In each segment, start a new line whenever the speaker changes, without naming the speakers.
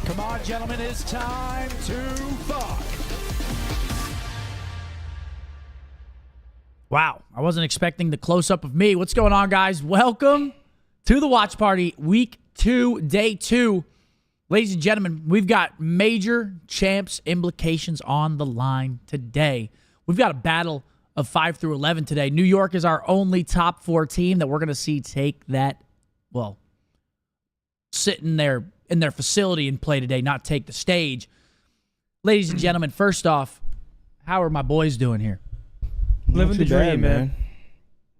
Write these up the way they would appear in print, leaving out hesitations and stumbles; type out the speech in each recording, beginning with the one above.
Come on, gentlemen, it's time to fuck. Wow, I wasn't expecting the close-up of me. What's going on, guys? Welcome
to the watch party, week 2, day 2. Ladies and gentlemen, we've got major champs implications on the line today. We've got a battle of 5 through 11 today. New York is our only top 4 team that we're going to see take that, well, sit in their facility and play today, not take the stage. Ladies and gentlemen, first off, how are my boys doing here?
Living the dream, man.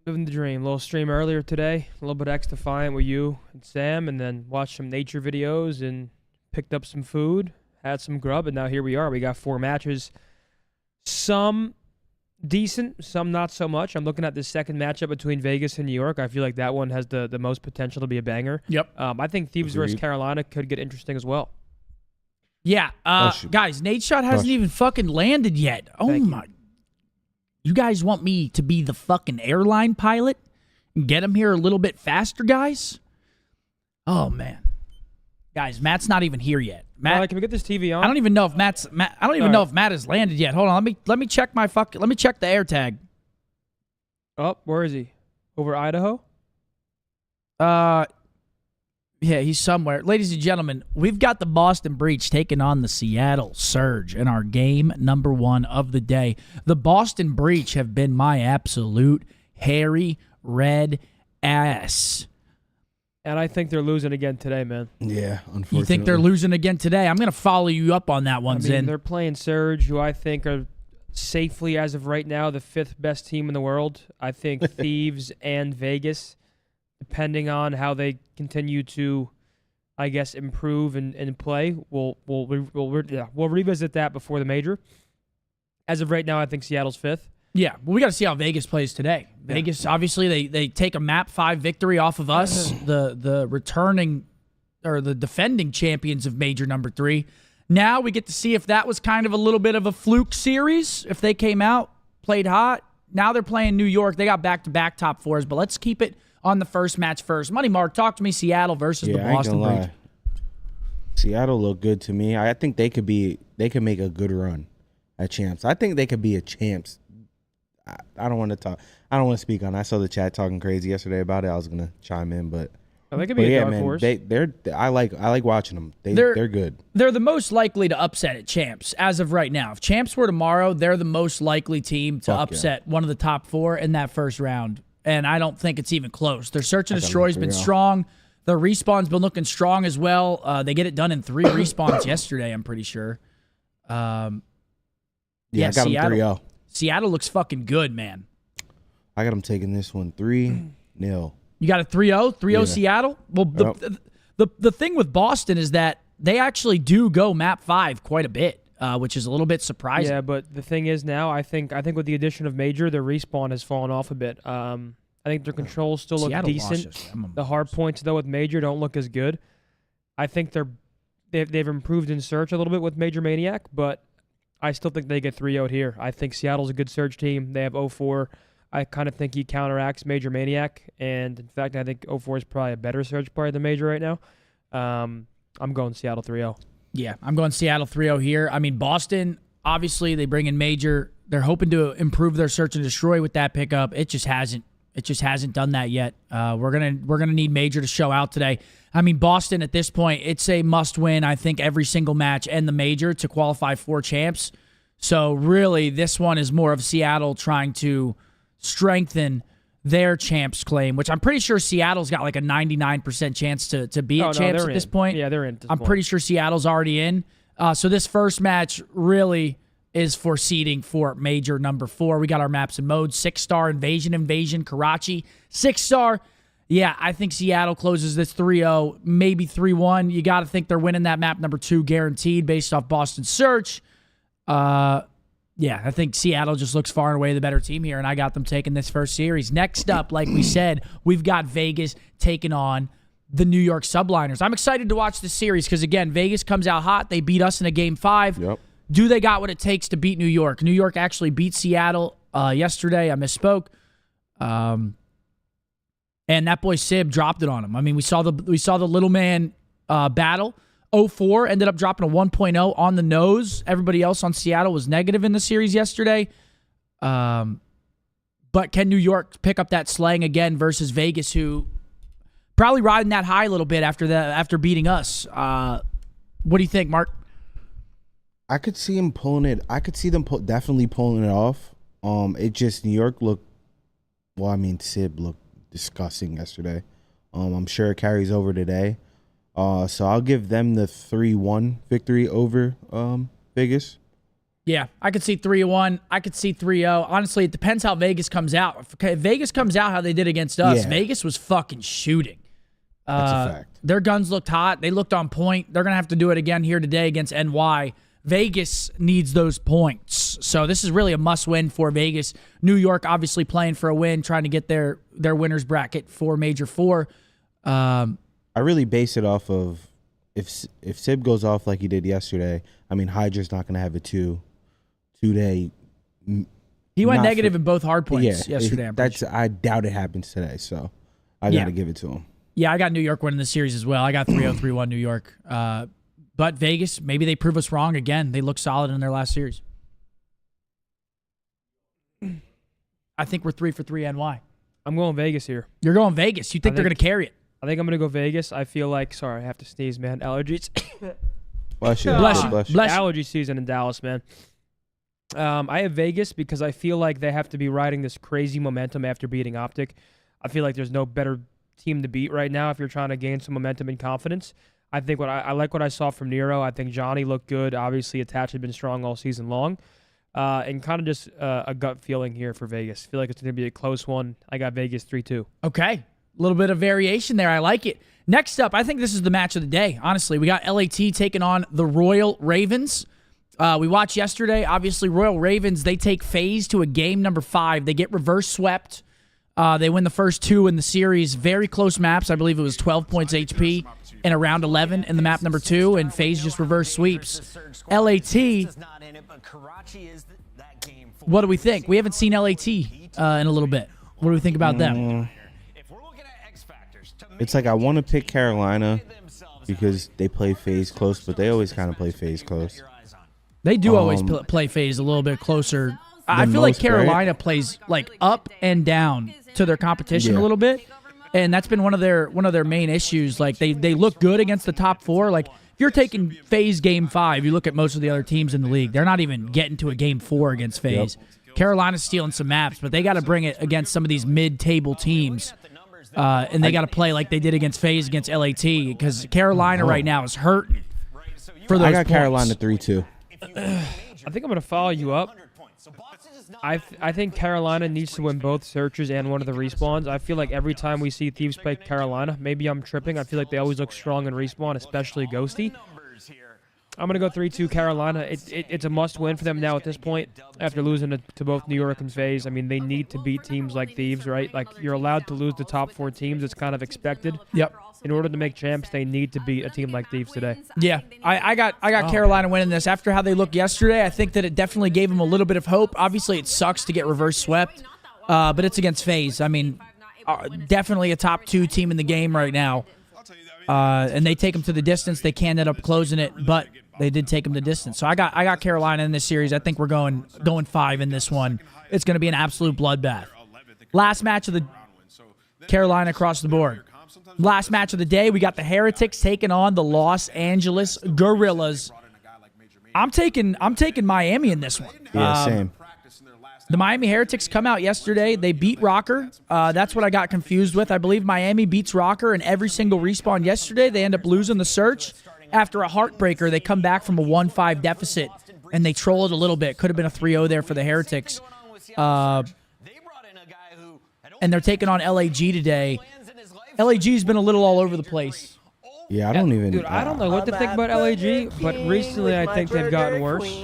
Living the dream. A little stream earlier today, a little bit X Defiant with you and Sam, and then watched some nature videos and picked up some food, had some grub, and now here we are. We got 4 matches. Some decent, some not so much. I'm looking at this second matchup between Vegas and New York. I feel like that one has the most potential to be a banger.
Yep.
I think Thieves versus Carolina could get interesting as well.
Yeah. Guys, Nate Shot hasn't even fucking landed yet. Oh, my. You guys want me to be the fucking airline pilot and get him here a little bit faster, guys? Oh, man. Guys, Matt's not even here yet. Matt,
can we get this TV on?
I don't even know if Matt has landed yet. Hold on, let me check let me check the air tag.
Oh, where is he? Over Idaho?
Yeah, he's somewhere. Ladies and gentlemen, we've got the Boston Breach taking on the Seattle Surge in our game number 1 of the day. The Boston Breach have been my absolute hairy red ass.
And I think they're losing again today, man.
Yeah, unfortunately.
You think they're losing again today? I'm going to follow you up on that one, Zin.
They're playing Surge, who I think are safely, as of right now, the 5th best team in the world. I think Thieves and Vegas, depending on how they continue to, I guess, improve and play, we'll revisit that before the major. As of right now, I think Seattle's 5th.
Yeah, well, we got to see how Vegas plays today. Yeah. Vegas, obviously, they take a map 5 victory off of us, the returning or the defending champions of major number 3. Now we get to see if that was kind of a little bit of a fluke series, if they came out, played hot. Now they're playing New York. They got back-to-back top 4s, but let's keep it on the first match first. Money Mark, talk to me Seattle versus the Boston Breach.
Seattle look good to me. I think they could make a good run at champs. I think they could be a champs. I don't want to talk. I don't want to speak on it. I saw the chat talking crazy yesterday about it. I was gonna chime in, but
they could be a dark horse.
I like watching them. They're good.
They're the most likely to upset at champs as of right now. If champs were tomorrow, they're the most likely team to upset one of the top 4 in that first round. And I don't think it's even close. Their search and destroy's been strong. The respawn's been looking strong as well. They get it done in 3 respawns yesterday, I'm pretty sure.
I got them 3-0.
Seattle looks fucking good, man.
I got them taking this one 3-0.
You got a 3-0? 3-0 Seattle? Well, the thing with Boston is that they actually do go map 5 quite a bit, which is a little bit surprising.
Yeah, but the thing is now, I think with the addition of Major, their respawn has fallen off a bit. I think their controls still look decent. The hard points, though, with Major don't look as good. I think they've improved in search a little bit with Major Maniac, but I still think they get 3-0 here. I think Seattle's a good Surge team. They have 0-4. I kind of think he counteracts Major Maniac, and in fact, I think 0-4 is probably a better Surge player than Major right now. I'm going Seattle 3-0.
Yeah, I'm going Seattle 3-0 here. I mean, Boston, obviously, they bring in Major. They're hoping to improve their search and destroy with that pickup. It just hasn't done that yet. We're gonna need Major to show out today. I mean, Boston at this point, it's a must-win, I think, every single match and the major to qualify for champs. So really, this one is more of Seattle trying to strengthen their champs claim, which I'm pretty sure Seattle's got like a 99% chance to be at champs at this point.
Yeah, they're in.
I'm pretty sure Seattle's already in. So this first match really is for seeding for major number 4. We got our maps and modes: 6-star Invasion, Karachi, 6-star. Yeah, I think Seattle closes this 3-0, maybe 3-1. You got to think they're winning that map number 2 guaranteed based off Boston search. Yeah, I think Seattle just looks far and away the better team here, and I got them taking this first series. Next up, like we said, we've got Vegas taking on the New York Subliners. I'm excited to watch this series because, again, Vegas comes out hot. They beat us in a Game 5.
Yep.
Do they got what it takes to beat New York? New York actually beat Seattle yesterday. I misspoke. And that boy Sib dropped it on him. I mean, we saw the little man battle. 0-4 ended up dropping a 1.0 on the nose. Everybody else on Seattle was negative in the series yesterday. But can New York pick up that slang again versus Vegas, who probably riding that high a little bit after beating us. What do you think, Mark?
I could see him pulling it. I could see them definitely pulling it off. It just New York looked. Well, I mean, Sib looked disgusting yesterday. I'm sure it carries over today. So I'll give them the 3-1 victory over Vegas.
Yeah, I could see 3-1. I could see 3-0. Honestly, it depends how Vegas comes out. If Vegas comes out how they did against us, Vegas was fucking shooting.
That's a fact.
Their guns looked hot. They looked on point. They're going to have to do it again here today against NY. Vegas needs those points. So this is really a must-win for Vegas. New York obviously playing for a win, trying to get their winner's bracket for Major 4.
I really base it off of if Sib goes off like he did yesterday, I mean, Hydra's not going to have a two-day.
He went negative in both hard points yesterday.
I doubt it happens today, so I got to give it to him.
Yeah, I got New York winning the series as well. I got 3-0, 3-1 New York. But Vegas, maybe they prove us wrong again. They look solid in their last series. I think we're 3 for 3 NY.
I'm going Vegas here.
You're going Vegas. You think they're going to carry it?
I think I'm going to go Vegas. I feel like, sorry, I have to sneeze, man. Allergies.
Bless you.
Bless you.
Allergy season in Dallas, man. I have Vegas because I feel like they have to be riding this crazy momentum after beating Optic. I feel like there's no better team to beat right now if you're trying to gain some momentum and confidence. I think I like what I saw from Nero. I think Johnny looked good. Obviously, Attach had been strong all season long. And kind of just a gut feeling here for Vegas. I feel like it's going to be a close one. I got Vegas 3-2.
Okay. A little bit of variation there. I like it. Next up, I think this is the match of the day. Honestly, we got LAT taking on the Royal Ravens. We watched yesterday. Obviously, Royal Ravens, they take FaZe to a game number 5. They get reverse swept. They win the first 2 in the series. Very close maps. I believe it was 12 points HP in a round 11 in the map number 2, and FaZe just reverse sweeps. LAT, what do we think? We haven't seen LAT in a little bit. What do we think about them?
It's like I want to pick Carolina because they play FaZe close, but they always kind of play FaZe close.
They do always play FaZe a little bit closer. I feel like Carolina plays like up and down to their competition a little bit, and that's been one of their main issues. Like they look good against the top 4. Like if you're taking FaZe game 5, you look at most of the other teams in the league. They're not even getting to a game 4 against FaZe. Carolina's stealing some maps, but they got to bring it against some of these mid-table teams, and they got to play like they did against FaZe against LAT because Carolina right now is hurting for those
I got
points.
Carolina 3-2.
I think I'm going to follow you up. I think Carolina needs to win both searches and one of the respawns. I feel like every time we see Thieves play Carolina, maybe I'm tripping. I feel like they always look strong in respawn, especially Ghosty. I'm going to go 3-2 Carolina. It's a must-win for them now at this point after losing to both New York and FaZe. I mean, they need to beat teams like Thieves, right? Like, you're allowed to lose the top 4 teams. It's kind of expected.
Yep.
In order to make champs, they need to beat a team like Thieves today.
Yeah, I got Carolina winning this. After how they looked yesterday, I think that it definitely gave them a little bit of hope. Obviously, it sucks to get reverse swept, but it's against FaZe. I mean, definitely a top 2 team in the game right now. And they take them to the distance. They can end up closing it, but they did take them the distance. So I got Carolina in this series. I think we're going 5 in this one. It's going to be an absolute bloodbath. Last match of the Carolina across the board. Last match of the day, we got the Heretics taking on the Los Angeles Gorillas. I'm taking Miami in this one.
Yeah, same.
The Miami Heretics come out yesterday. They beat Rocker. That's what I got confused with. I believe Miami beats Rocker in every single respawn yesterday. They end up losing the search. After a heartbreaker, they come back from a 1-5 deficit, and they troll it a little bit. Could have been a 3-0 there for the Heretics. And they're taking on LAG today. LAG's been a little all over the place.
Yeah, I don't even...
Dude, I don't know what to think about LAG, but recently I think they've gotten worse.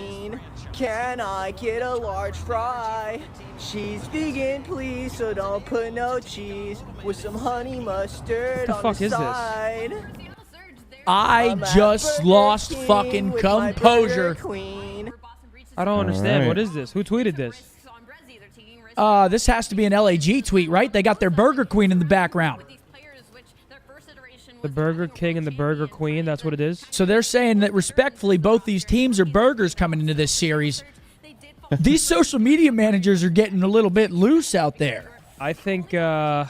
Can I get a large fry? She's vegan, please, so don't put no cheese. With some honey mustard on the side.
I just lost fucking composure.
I don't understand. What is this? Who tweeted this?
This has to be an LAG tweet, right? They got their Burger Queen in the background.
The Burger King and the Burger Queen, that's what it is?
So they're saying that respectfully, both these teams are burgers coming into this series. These social media managers are getting a little bit loose out there.
I think, wow.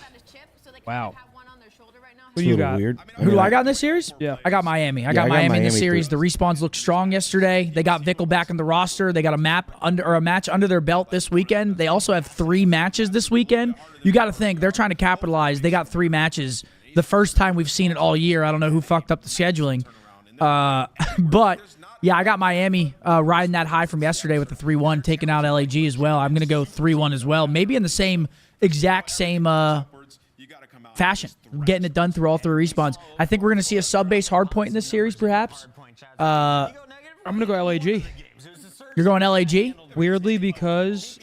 Who you got?
Weird.
Who do I got in this series?
Yeah.
I got Miami. I got Miami in this series. The respawns look strong yesterday. They got Vickle back in the roster. They got a match under their belt this weekend. They also have 3 matches this weekend. You got to think they're trying to capitalize. They got 3 matches. The first time we've seen it all year. I don't know who fucked up the scheduling. But yeah, I got Miami riding that high from yesterday with the 3-1, taking out LAG as well. I'm going to go 3-1 as well. Maybe in the exact same fashion, getting it done through all 3 respawns. I think we're going to see a sub-base hardpoint in this series, perhaps.
I'm going to go LAG.
You're going LAG?
Weirdly, because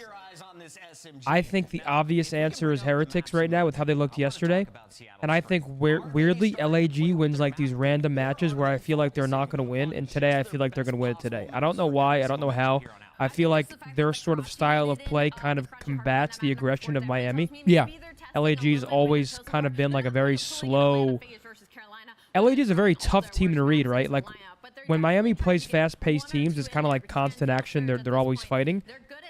I think the obvious answer is Heretics right now with how they looked yesterday. And I think weirdly, LAG wins like these random matches where I feel like they're not going to win. And today, I feel like they're going to win it today. I don't know why. I don't know how. I feel like their sort of style of play kind of combats the aggression of Miami.
Yeah.
LAG's always kind of been like a very slow... LAG is a very tough team to read, right? Like, when Miami plays fast-paced teams, it's kind of like constant action. They're always fighting.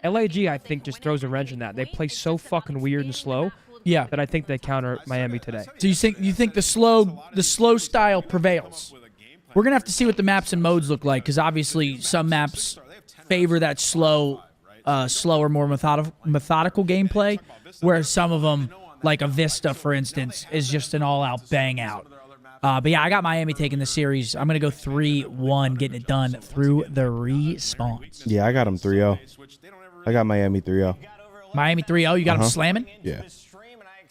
LAG, I think, just throws a wrench in that. They play so fucking weird and slow that I think they counter Miami today.
So you think the slow style prevails? We're going to have to see what the maps and modes look like, because obviously some maps favor that slower, more methodical gameplay, whereas some of them, like a Vista, for instance, is just an all-out bang-out. But yeah, I got Miami taking the series. I'm going to go 3-1, getting it done through the respawns.
Yeah, I got them 3-0. I got Miami 3-0.
Miami 3-0, you got them slamming?
Yeah.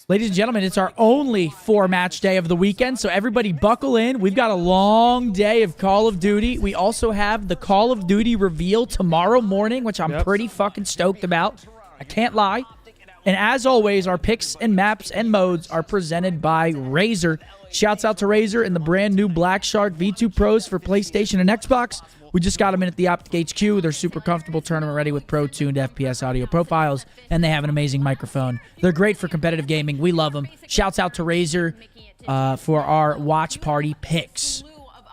Ladies and gentlemen, it's our only 4-match day of the weekend, so everybody buckle in. We've got a long day of Call of Duty. We also have the Call of Duty reveal tomorrow morning, which I'm pretty fucking stoked about. I can't lie. And as always, our picks and maps and modes are presented by Razer. Shouts out to Razer and the brand new Black Shark V2 Pros for PlayStation and Xbox. We just got them in at the Optic HQ. They're super comfortable, tournament ready with pro-tuned FPS audio profiles, and they have an amazing microphone. They're great for competitive gaming. We love them. Shouts out to Razer for our watch party picks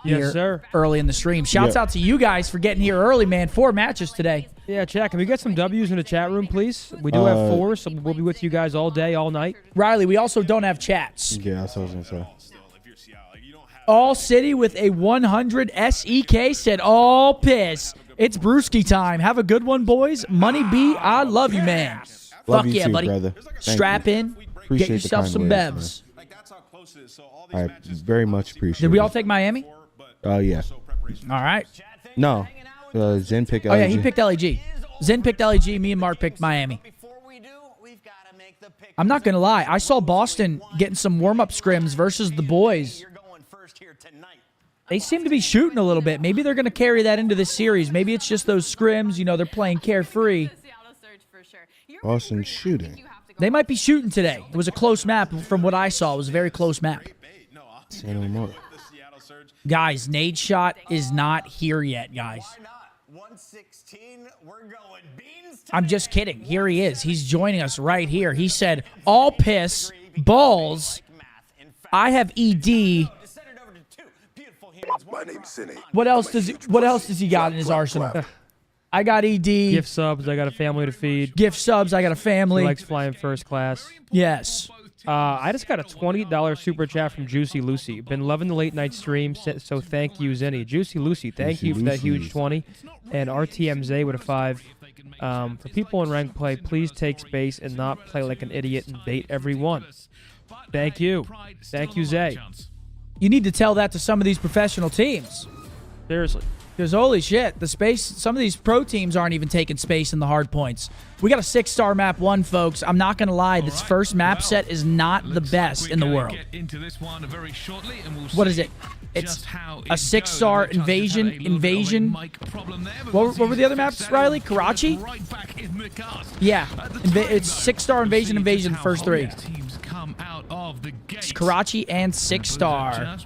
here early in the stream. Shouts out to you guys for getting here early, man. 4 matches today.
Yeah, chat. Can we get some W's in the chat room, please? We do have 4, so we'll be with you guys all day, all night.
Riley, we also don't have chats.
Yeah, that's what I was going to say.
All City with a 100 SEK said, all piss. It's Brewski time. Have a good one, boys. Money B, I love you, man.
Love
Fuck
you
yeah,
too,
buddy.
brother.
Strap in. Get yourself some bevs.
I very much appreciate it.
Did we all take Miami?
Yeah.
All right.
No. Zen picked LAG.
Oh, yeah, he picked LAG. Zen picked LAG. Me and Mark picked Miami. I'm not going to lie. I saw Boston getting some warm-up scrims versus the boys. They seem to be shooting a little bit. Maybe they're going to carry that into this series. Maybe it's just those scrims. You know, they're playing carefree.
Boston shooting.
They might be shooting today. It was a close map from what I saw. It was a very close map.
Say no more.
Guys, Nade Shot is not here yet, guys. I'm just kidding. Here he is. He's joining us right here. He said, all piss, balls, I have ED. What else does he got in his arsenal? I got ED.
Gift subs. I got a family to feed.
Gift subs. I got a family.
He likes flying first class.
Yes.
I just got a $20 super chat from Juicy Lucy. Been loving the late night stream, so thank you, Zenny. Juicy Lucy, thank you for that huge 20. And RTMZ with a 5. For people in rank play, please take space and not play like an idiot and bait everyone. Thank you. Thank you, Zay.
You need to tell that to some of these professional teams.
Seriously.
Because holy shit, the space, some of these pro teams aren't even taking space in the hard points. We got a 6-star map 1, folks. I'm not going to lie, this first map set is not the best in the world. What is it? It's a 6-star invasion. What were the other maps, Riley? Karachi? Yeah, it's 6-star invasion first 3. It's Karachi and 6-star.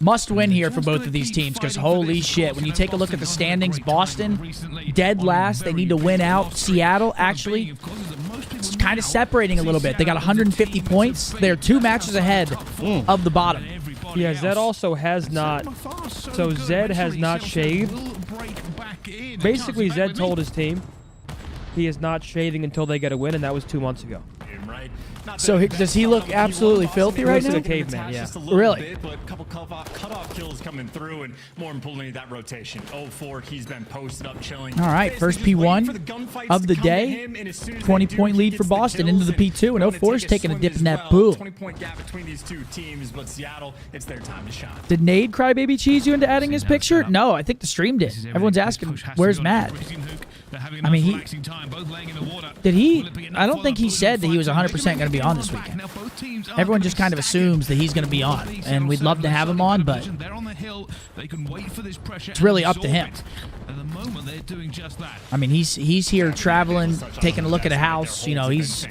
Must win here for both of these teams because holy shit, when you take a look at the standings, Boston dead last. They need to win out. Seattle actually it's kind of separating a little bit. They got 150 points. They're 2 matches ahead of the bottom.
Yeah, Zed also has not. So Zed has not shaved. Basically, Zed told his team he is not shaving until they get a win, and that was 2 months ago.
So does he look absolutely filthy right now?
Looks like a caveman, yeah.
Really?
But a couple cutoff kills coming through, and more importantly, that rotation. 0-4, he's been posted up, chilling.
All right, first P1 of the day. 20-point lead for Boston into the P2, and 0-4 is taking a dip in that pool.
20-point gap between these two teams, but Seattle, it's their time to shine.
Did Nade Crybaby cheese you into adding his picture? No, I think the stream did. Everyone's asking, where's Matt? I mean, did he? I don't think he said that he was 100% going to be on this weekend. Everyone just kind of assumes that he's going to be on, and we'd love to have him on, but it's really up to him. I mean, he's here traveling, taking a look at a house. You know, he's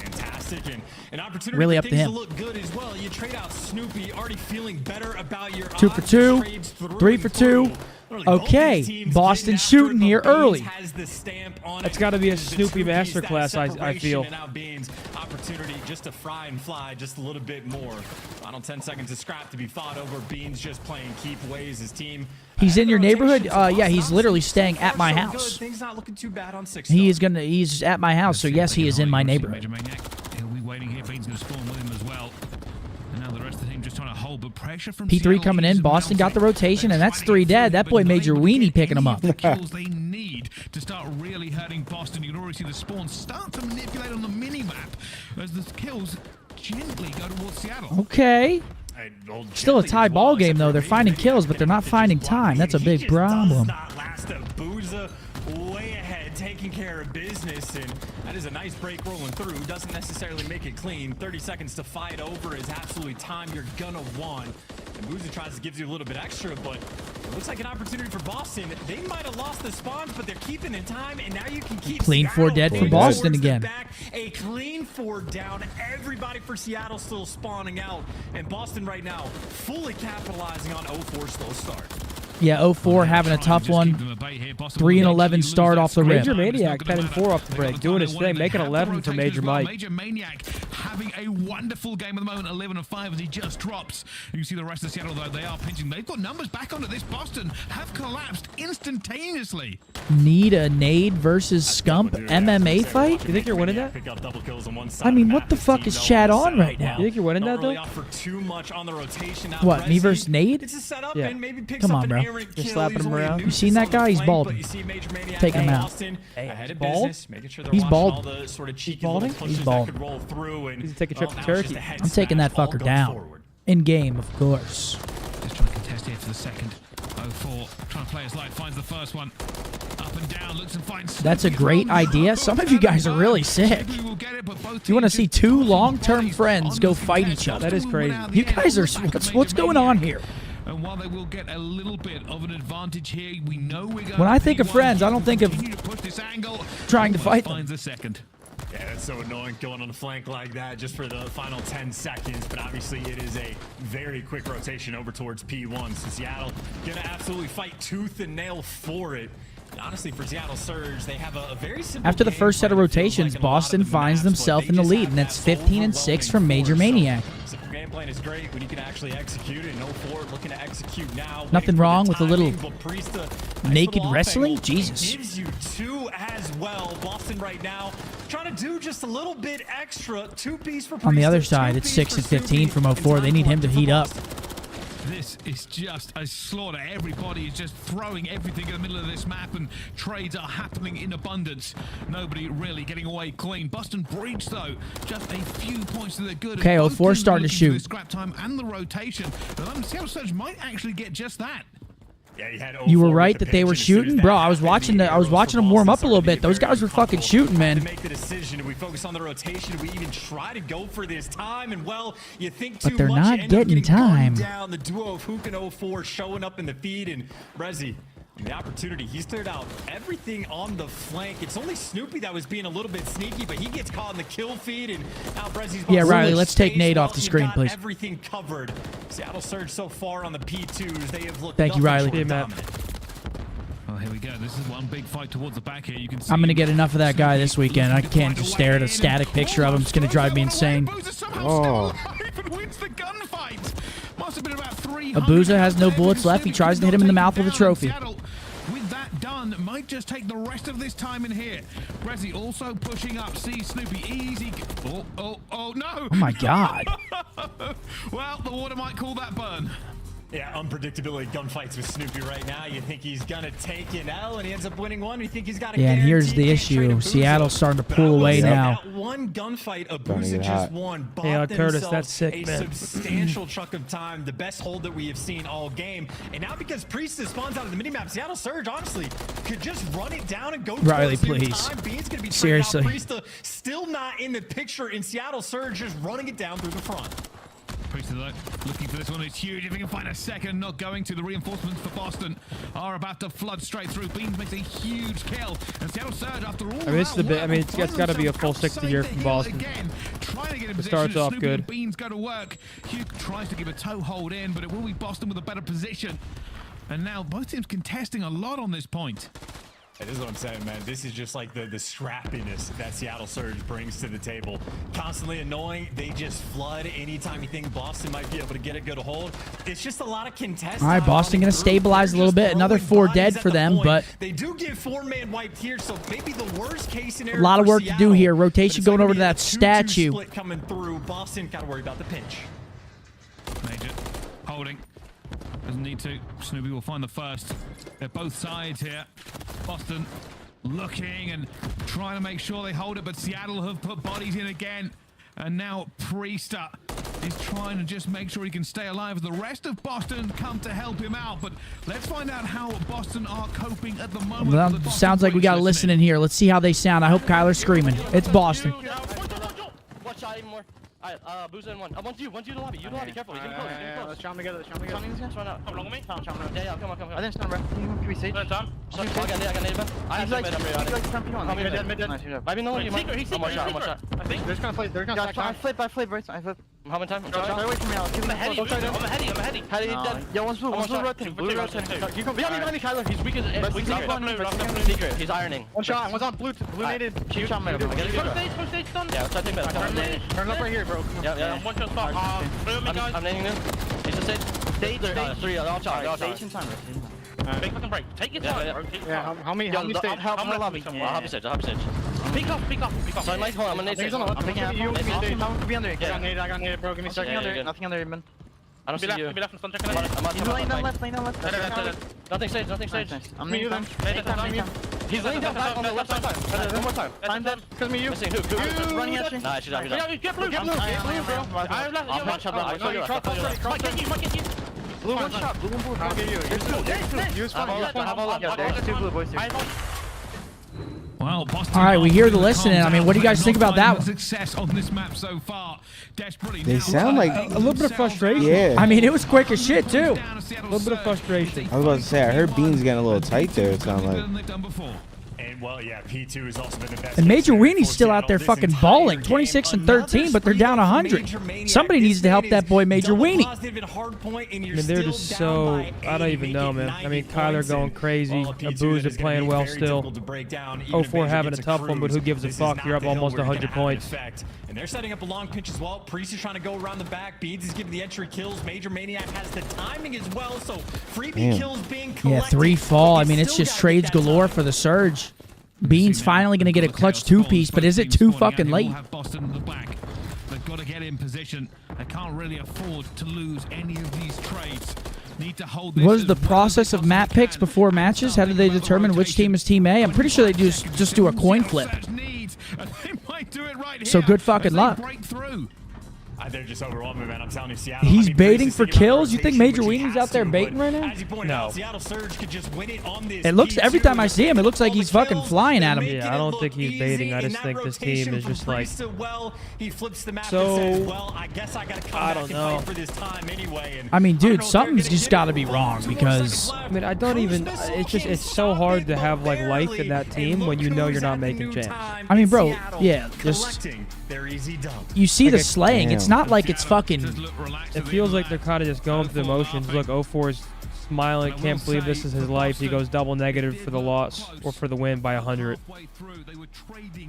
really up to him. 2 for 2, 3 for 2. Okay, Boston shooting here early.
That's got to be a Snoopy masterclass, I feel.
Opportunity just to fry and fly just a little bit more. Final 10 seconds of scrap to be fought over. Beans just playing keep ways his team.
He's in your neighborhood? Yeah, he's literally staying at my house.
Things not looking too bad on 6.
He's at my house, so yes, he is in my neighborhood.
He'll be waiting here. Beans going to spawn with him as well. And now the rest of the team just trying to hold, but pressure from
P3 coming in. Boston got the rotation, and that's 3 dead. That boy Major Weenie picking him up.
The kills they need to start really hurting Boston. You can already see the spawn start to manipulate on the mini-map as the kills gently go towards Seattle.
Okay. Still a tie ball game, though. They're finding kills, but they're not finding time. That's a big problem.
Way ahead, taking care of business, and that is a nice break rolling through. Doesn't necessarily make it clean. 30 seconds to fight over is absolutely time you're gonna want. And Booza tries to give you a little bit extra, but it looks like an opportunity for Boston. They might have lost the spawns, but they're keeping in time, and now you can keep
clean
Seattle
4 dead for Boston again.
A clean 4 down. Everybody for Seattle still spawning out, and Boston right now fully capitalizing on 0-4 slow start.
Yeah, 0-4 having a tough one. 3-11 start off the rip.
Major Maniac 10-4 off the break, doing his thing, making 11 for Major Mike.
Major Maniac having a wonderful game at the moment, 11-5 as he just drops. You can see the rest of Seattle, though, they are pinching. They've got numbers back onto this. Boston have collapsed instantaneously.
Need a Nade versus Scump MMA fight?
You think you're winning that?
I mean, what the fuck is Chad on right now?
You think you're winning that, though?
What, me versus Nade?
Yeah.
Come on, bro.
Just slapping him around.
You seen that guy? He's balding. Taking him out.
He's bald?
He's bald.
He's balding?
He's bald.
He's taking a trip to Turkey.
I'm taking that fucker down. In game, of course.
Just trying to contest here for the second. 0-4, trying to play his life, finds the first one. Up and down, looks and finds. That's
a great idea. Some of you guys are really sick. You want to see 2 long-term friends go fight each other.
That is crazy.
You guys are, what's going on here?
And while they will get a little bit of an advantage here, we know we're going
when I think of friends, I don't think of trying to fight them.
Finds a second.
Yeah, that's so annoying going on the flank like that just for the final 10 seconds. But obviously, it is a very quick rotation over towards P1. So Seattle going to absolutely fight tooth and nail for it. And honestly, for Seattle Surge, they have a very simple
after the first set of rotations, Boston finds themselves in the lead, and that's 15-6 from Major Maniac.
Game plan is great when you can actually execute it. 0-4 looking to execute now.
Nothing wrong with a little naked wrestling. Jesus.
Gives you 2 as well. Boston right now trying to do just a little bit extra. 2-piece for Priest.
On the other side, it's 6 and 15 from 0-4. They need him to heat up.
This is just a slaughter. Everybody is just throwing everything in the middle of this map, and trades are happening in abundance. Nobody really getting away clean. Boston Breach, though, just a few points to their good.
Okay, 0-4 starting to shoot.
Scrap time and the rotation. Seattle Surge might actually get just that.
Yeah,
you were right that they were shooting, bro. I was watching them warm up a little bit. Those guys were fucking shooting, man.
To make the decision, do we focus on the rotation? Do we even try to go for this time? And well, you think too much.
But they're not getting time.
Down the duo of Hook and 0-4 showing up in the feed, and Brezzy. The opportunity, he's cleared out everything on the flank. It's only Snoopy that was being a little bit sneaky, but he gets caught in the kill feed, and now Brezzy's
yeah, Riley, let's take Nade off the screen, please.
Everything covered. Seattle Surge so far on the P2s. They have looked.
Thank you, Riley.
Oh, here we go. This is one big fight towards the back here. You can see
I'm going to get enough of that guy this weekend. I can't just stare at a static picture of him. It's going to drive me insane.
Oh.
Abuza has no bullets left. He tries to hit him in the mouth with a trophy.
With that done. Might just take the rest of this time in here. Resi also pushing up. See Snoopy easy. Oh, no.
Oh my God.
Well, the water might call that burn.
Yeah, unpredictability gunfights with Snoopy right now. You think he's gonna take an L and he ends up winning one. You think he's got a
Yeah, and here's the issue. Seattle's starting to pull away now.
That one gunfight Abuza just won.
Yeah, Curtis, that's sick, man.
A substantial chunk of time. The best hold that we have seen all game. And now because Priestess spawns out of the minimap, Seattle Surge honestly could just run it down and go
Riley,
towards new
please.
time. Bean's gonna be
Seriously.
out. Priestess still not in the picture, in Seattle Surge just running it down through the front.
Priestess looking for this one. It's huge. If he can find a second, not going to. The reinforcements for Boston are about to flood straight through. Beans makes a huge kill. And Seattle Surge, after all,
it's the bit. I mean, it's got to be a full 60 here from Boston.
Again, trying to get in
It starts off
Snoopy
good.
and Beans go to work. Hugh tries to give a toe hold in, but it will be Boston with a better position. And now both teams contesting a lot on this point.
That is what I'm saying, man. This is just like the scrappiness that Seattle Surge brings to the table. Constantly annoying. They just flood anytime you think Boston might be able to get a good hold. It's just a lot of contest.
All right, Boston going to stabilize a little bit. Another 4 dead for them, but
they do get 4-man wiped here, so maybe the worst case scenario.
A lot of work to do here. Rotation going over to that statue.
Split coming through. Boston got to worry about the pinch.
Major holding. Doesn't need to. Snoopy will find the first. They're both sides here. Boston looking and trying to make sure they hold it, but Seattle have put bodies in again. And now Priester is trying to just make sure he can stay alive. The rest of Boston come to help him out, but let's find out how Boston are coping at the moment.
Well, sounds like we got to listen in here. Let's see how they sound. I hope Kyler's screaming. It's Boston.
Watch shot even more. Alright, Booza in one. I want you in the lobby. You in the lobby, careful. He's getting close. He's getting close.
Let's shot him together. Let's shot him together.
Let's run out. Come along with me.
Yeah,
come on.
I think it's done, bro. Can we see?
I got native.
He's like jumping on.
Maybe no one. He's one shot. I think.
They're just gonna stack time. I flip, bro. I flip.
How many times?
Stay away from me, Alex.
I'm ahead.
How did he dead? Yo, one's blue rotating. Blue rotating. You come behind me, Kyler.
He's weak as secret. He's ironing.
One shot. One's on blue nated. Shoot shot, man.
Stage done. Yeah, let's take that.
Turn up right here, bro.
Yeah. One shot spot. I'm naming him. He's just stage. Three. All shot. Station time. Big fucking break. Take your time, bro.
Yeah, how many stage?
How many lobby? I'll have a stage. Peek off. So nice hold. I'm gonna nade.
I'm picking up. You can be under it. I got naded, bro. Give me a second. Nothing under it, man.
I don't see you.
He's laying down left.
Nothing stage.
I'm laying down.
He's laying down back on the left side. One more time.
Find them. Because me, you.
Missing who?
Running at you.
Nah, she's out.
Get blue, bro.
I'm one shot. Might get you.
Blue one shot. Blue one blue. I'll give you. There's two. Use one. Yeah, there's two blue boys here.
Well, Boston
All right, we hear the listening. I mean, what do you guys think about that one?
Success on this map so far. Desperately.
They sound like
A little bit of frustration.
yeah.
I mean, it was quick as shit, too.
A little bit of frustration.
I was about to say, I heard Beans getting a little tight there. It sounded like.
And well, yeah, P2 has also been the best.
And Major
case scenario
Weenie's
for
still out there
Seattle
fucking
this
balling.
entire
26 and
game.
13, but they're down
Another
100.
Major Maniac.
Somebody
This
needs to help
man
that boy
is
Major
double
Weenie.
positive and hard point, and you're
I mean, they're
still
just
down
so.
by
I don't
8,
even know,
making
man.
90
I mean, Kyler
points,
going
and,
crazy.
well, P2,
Abuza
that is gonna
playing
be
well
very
still.
difficult to break down, even if
0-4
Major
having
gets
a tough one, but
cruise.
who gives a
This is
fuck?
not
You're up
the hill
almost
where you're
100
gonna have an
points.
effect. And they're setting up a long pitch as well. Priest is trying to go around the back. Beans is giving the entry kills. Major Maniac has the timing as well, so freebie kills being collected.
Yeah, 3 fall. I mean, it's just trades galore for the Surge. Beans finally going to get a clutch 2-piece, but is it too fucking late?
Boston in the back. They've got to get in position. They can't really afford to lose any of these trades. Need to hold this.
What is the process of map picks before matches? How do they determine which team is Team A? I'm pretty sure they just do a coin flip. So good fucking luck.
They're just overwhelming, man. I'm telling you, Seattle.
He's
I mean,
baiting
Priest
for
is getting
kills? You think
rotation,
Major
which he
Weenie's
has
out there
to,
baiting
but
right now?
As you pointed out, Seattle Surge could just win it on this.
It looks every time I see him, it looks like he's fucking flying at him.
Yeah, I don't think he's baiting. I just think this team is just like.
He flips the map
So,
and says, well, I guess I gotta come
I
back
don't
and
know.
fight for this time anyway. And
I mean,
I don't
dude,
know if
something's
they're
just
gonna
got to be
get it.
wrong
2 more
because
seconds left.
I mean, I don't even.
Cruise
It's just.
missile
It's so
can't
hard to
but
have like life
barely.
in that
And
team
look
when you know
who's
you're not
at the
making
new
champs.
time
I mean,
in
bro,
Seattle,
yeah, just
collecting their easy dump.
you see the
Okay.
slaying. It's not like it's fucking.
It feels like they're kind of just going through the motions. Look, 0-4 is smiling, can't believe this is his life. He goes double negative for the loss or for the win by 100.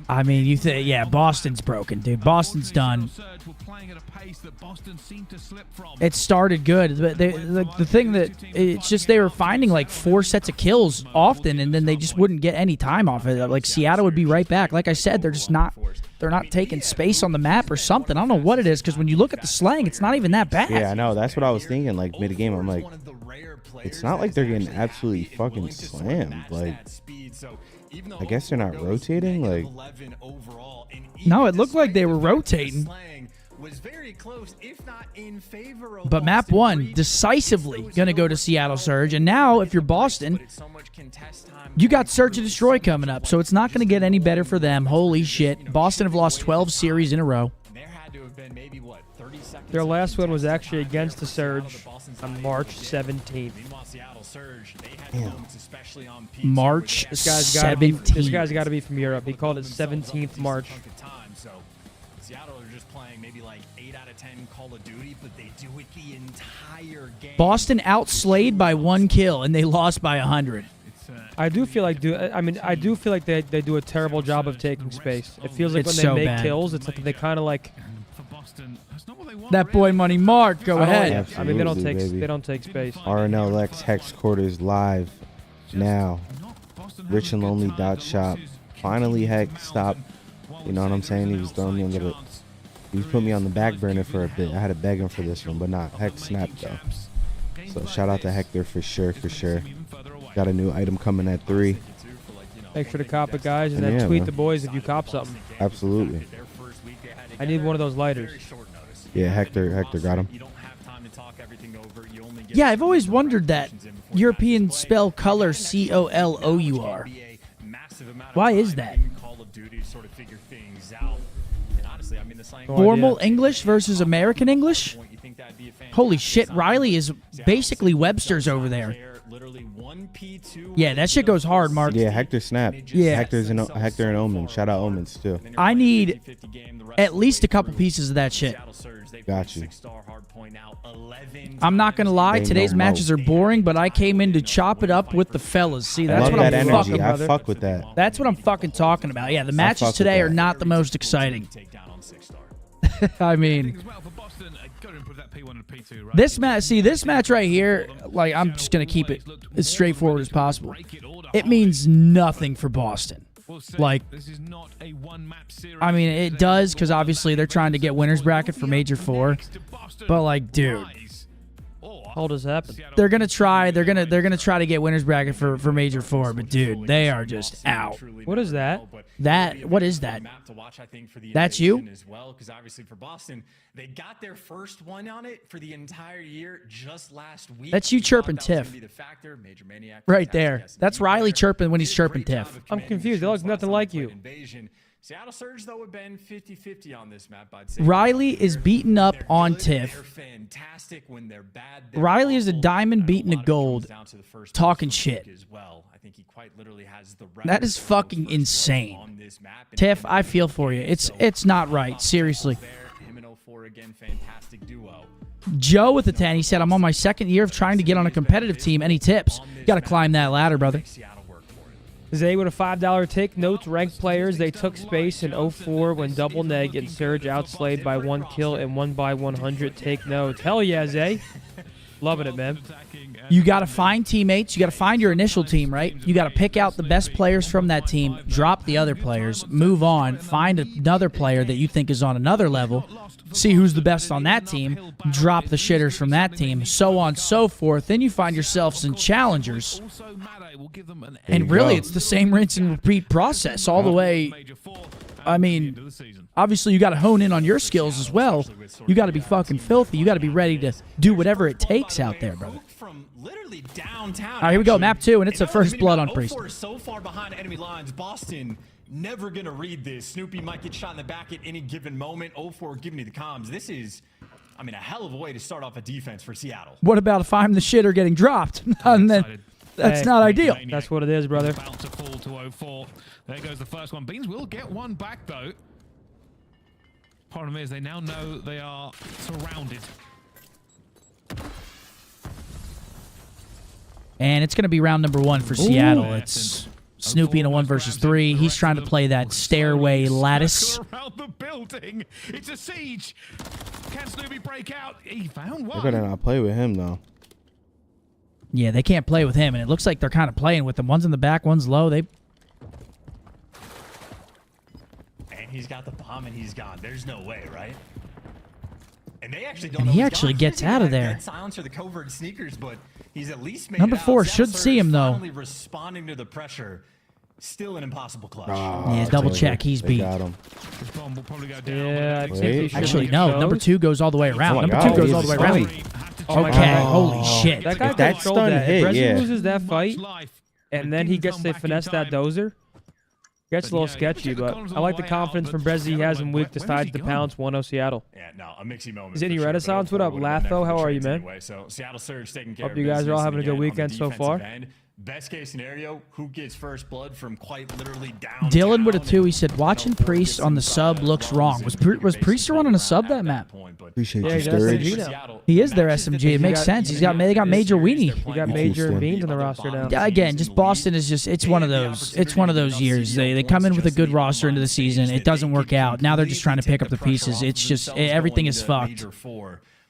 I mean, you think, yeah, Boston's broken, dude. Boston's done. It started good, but the thing that it's just they were finding like 4 sets of kills often, and then they just wouldn't get any time off of it. Like Seattle would be right back. Like I said, they're just not. They're not taking space on the map or something. I don't know what it is, because when you look at the slang, it's not even that bad.
Yeah, I know. That's what I was thinking. Like mid-game, I'm like, it's not like they're getting absolutely fucking slammed. Like, I guess they're not rotating. Like,
no, it looked like they were rotating. But map 1 decisively going to go to Seattle Surge, and now if you're Boston, you got Search and Destroy coming up, so it's not going to get any better for them. Holy shit. Boston have lost 12 series in a row.
Their last one was actually against the Surge on March 17th.
March 17th.
This guy's got to be from Europe. He called it 17th March.
Seattle are just playing maybe like 8 out of 10 Call of Duty, but they do it the entire game.
Boston outslayed by 1 kill, and they lost by 100.
I do feel like they do a terrible job of taking space. It feels like when they make kills, it's like they kind of like
that boy Money Mark. Go ahead.
I mean, they don't take space.
RNLX Hex Quarters live now. Rich and Lonely dot shop. Finally, Hex stopped. You know what I'm saying? He was throwing me under the. He was putting me on the back burner for a bit. I had to beg him for this one, but not. Hex snapped though. So shout out to Hector for sure, for sure. Got a new item coming at 3.
Make sure to cop it, guys, and then tweet the boys if you cop something.
Absolutely.
I need one of those lighters.
Yeah, Hector got him.
Yeah, I've always wondered that. European spell color C-O-L-O-U-R. Why is that? Formal English versus American English? Holy shit, Riley is basically Webster's over there. Yeah, that shit goes hard, Mark.
Yeah, Hector snapped. Yeah. Hector and Omen. Shout out Omens, too.
I need at least a couple pieces of that shit.
Got you.
I'm not going to lie, today's matches are boring, but I came in to chop it up with the fellas. See, that's what I'm fucking
I fuck with that.
That's what I'm fucking talking about. Yeah, the matches today are not the most exciting. I mean, this match right here, like, I'm just going to keep it as straightforward as possible. It means nothing for Boston. Like, I mean, it does, because obviously they're trying to get winner's bracket for Major 4. But, like, dude,
how does that happen?
They're gonna try to get winner's bracket for Major 4, but dude, they are just out.
What is that?
What is that? That's you?
As well, because obviously for Boston, they got their first one on it for the entire year just last week.
That's you chirping Tiff. Right there. That's Riley chirping when he's chirping Tiff.
I'm confused. They look nothing like you.
Seattle Surge, though, have been 50-50 on this map, I'd say.
Riley is beaten up on Tiff. Riley is a diamond beating a gold, talking shit. That is fucking insane. Tiff, I feel for you. It's not right, seriously. Joe with the 10, he said, I'm on my 2nd year of trying to get on a competitive team. Any tips? Got to climb that ladder, brother.
Zay with a $5 take. Notes ranked players. They took space in 04 when double neg and Surge outslayed by 1 kill and 1 by 100. Take notes. Hell yeah, Zay. Loving it, man.
You got to find teammates. You got to find your initial team, right? You got to pick out the best players from that team, drop the other players, move on, find another player that you think is on another level, see who's the best on that team, drop the shitters from that team, so on and so forth. Then you find yourself some challengers. And really, it's the same rinse and repeat process all the way. I mean, obviously, you got to hone in on your skills as well. You got to be fucking filthy. You got to be ready to do whatever it takes out there, brother. All right, here we go. Map 2, and it's a first blood on Priest.
So far behind enemy lines, Boston never going to read this. Snoopy might get shot in the back at any given moment. 04 giving you the comms. This is, I mean, a hell of a way to start off a defense for Seattle.
What about if I'm the shitter getting dropped? And then that's not ideal.
That's what it is, brother.
About to fall to 04. There goes the first one. Beans will get one back, though. Problem is, they now know they are surrounded.
And it's going to be round number 1 for Seattle. It's Snoopy in a 1 versus 3. He's trying to play that stairway lattice.
Around the building. It's a siege. Can Snoopy break out? He found one.
They're going to not play with him, though.
Yeah, they can't play with him, and it looks like they're kind of playing with him. One's in the back, one's low.
And he's got the bomb, and he's gone. There's no way, right? And they actually don't.
And he actually gets out of there.
Silence for the covert sneakers, but he's at least made
Number
it out.
4 should see him though.
Finally responding to the pressure. Still an impossible clutch.
Yeah, double check. He's beat.
Got him.
His bomb will probably go down.
Yeah,
Actually, no. Number 2 goes all the way around.
Oh my
Number 2
God,
goes all the way around.
Oh my
Okay,
God.
holy shit.
That guy
That
controlled
stun
that.
hit,
If Brezzy
yeah.
loses that fight, and then he gets to finesse that dozer, gets a little sketchy, but I like the confidence from Brezzy. He has him weak, decides to pounce 1-0 Seattle.
Yeah, no, a mixy moment.
Is it any
for sure,
Renaissance?
but
What up,
04 would've been
Latho?
there
How
for
are you,
trades
man?
anyway. So Seattle Surge taking care
Hope
of
you guys are all
business,
having a
and
good
again, on the
weekend so
defensive
far.
end, best case scenario, who gets first blood from quite literally down.
Dylan with a 2. He said, watching Priest on the sub looks wrong. Was Priest running a sub that map?
Appreciate
Yeah,
you,
he does
Sturridge.
SMG.
He is their SMG. It makes sense. They got Major Weenie.
You got Major and Beans on the roster now.
Yeah, again, just Boston is just it's one of those years. They come in with a good roster into the season. It doesn't work out. Now they're just trying to pick up the pieces. It's just everything is fucked.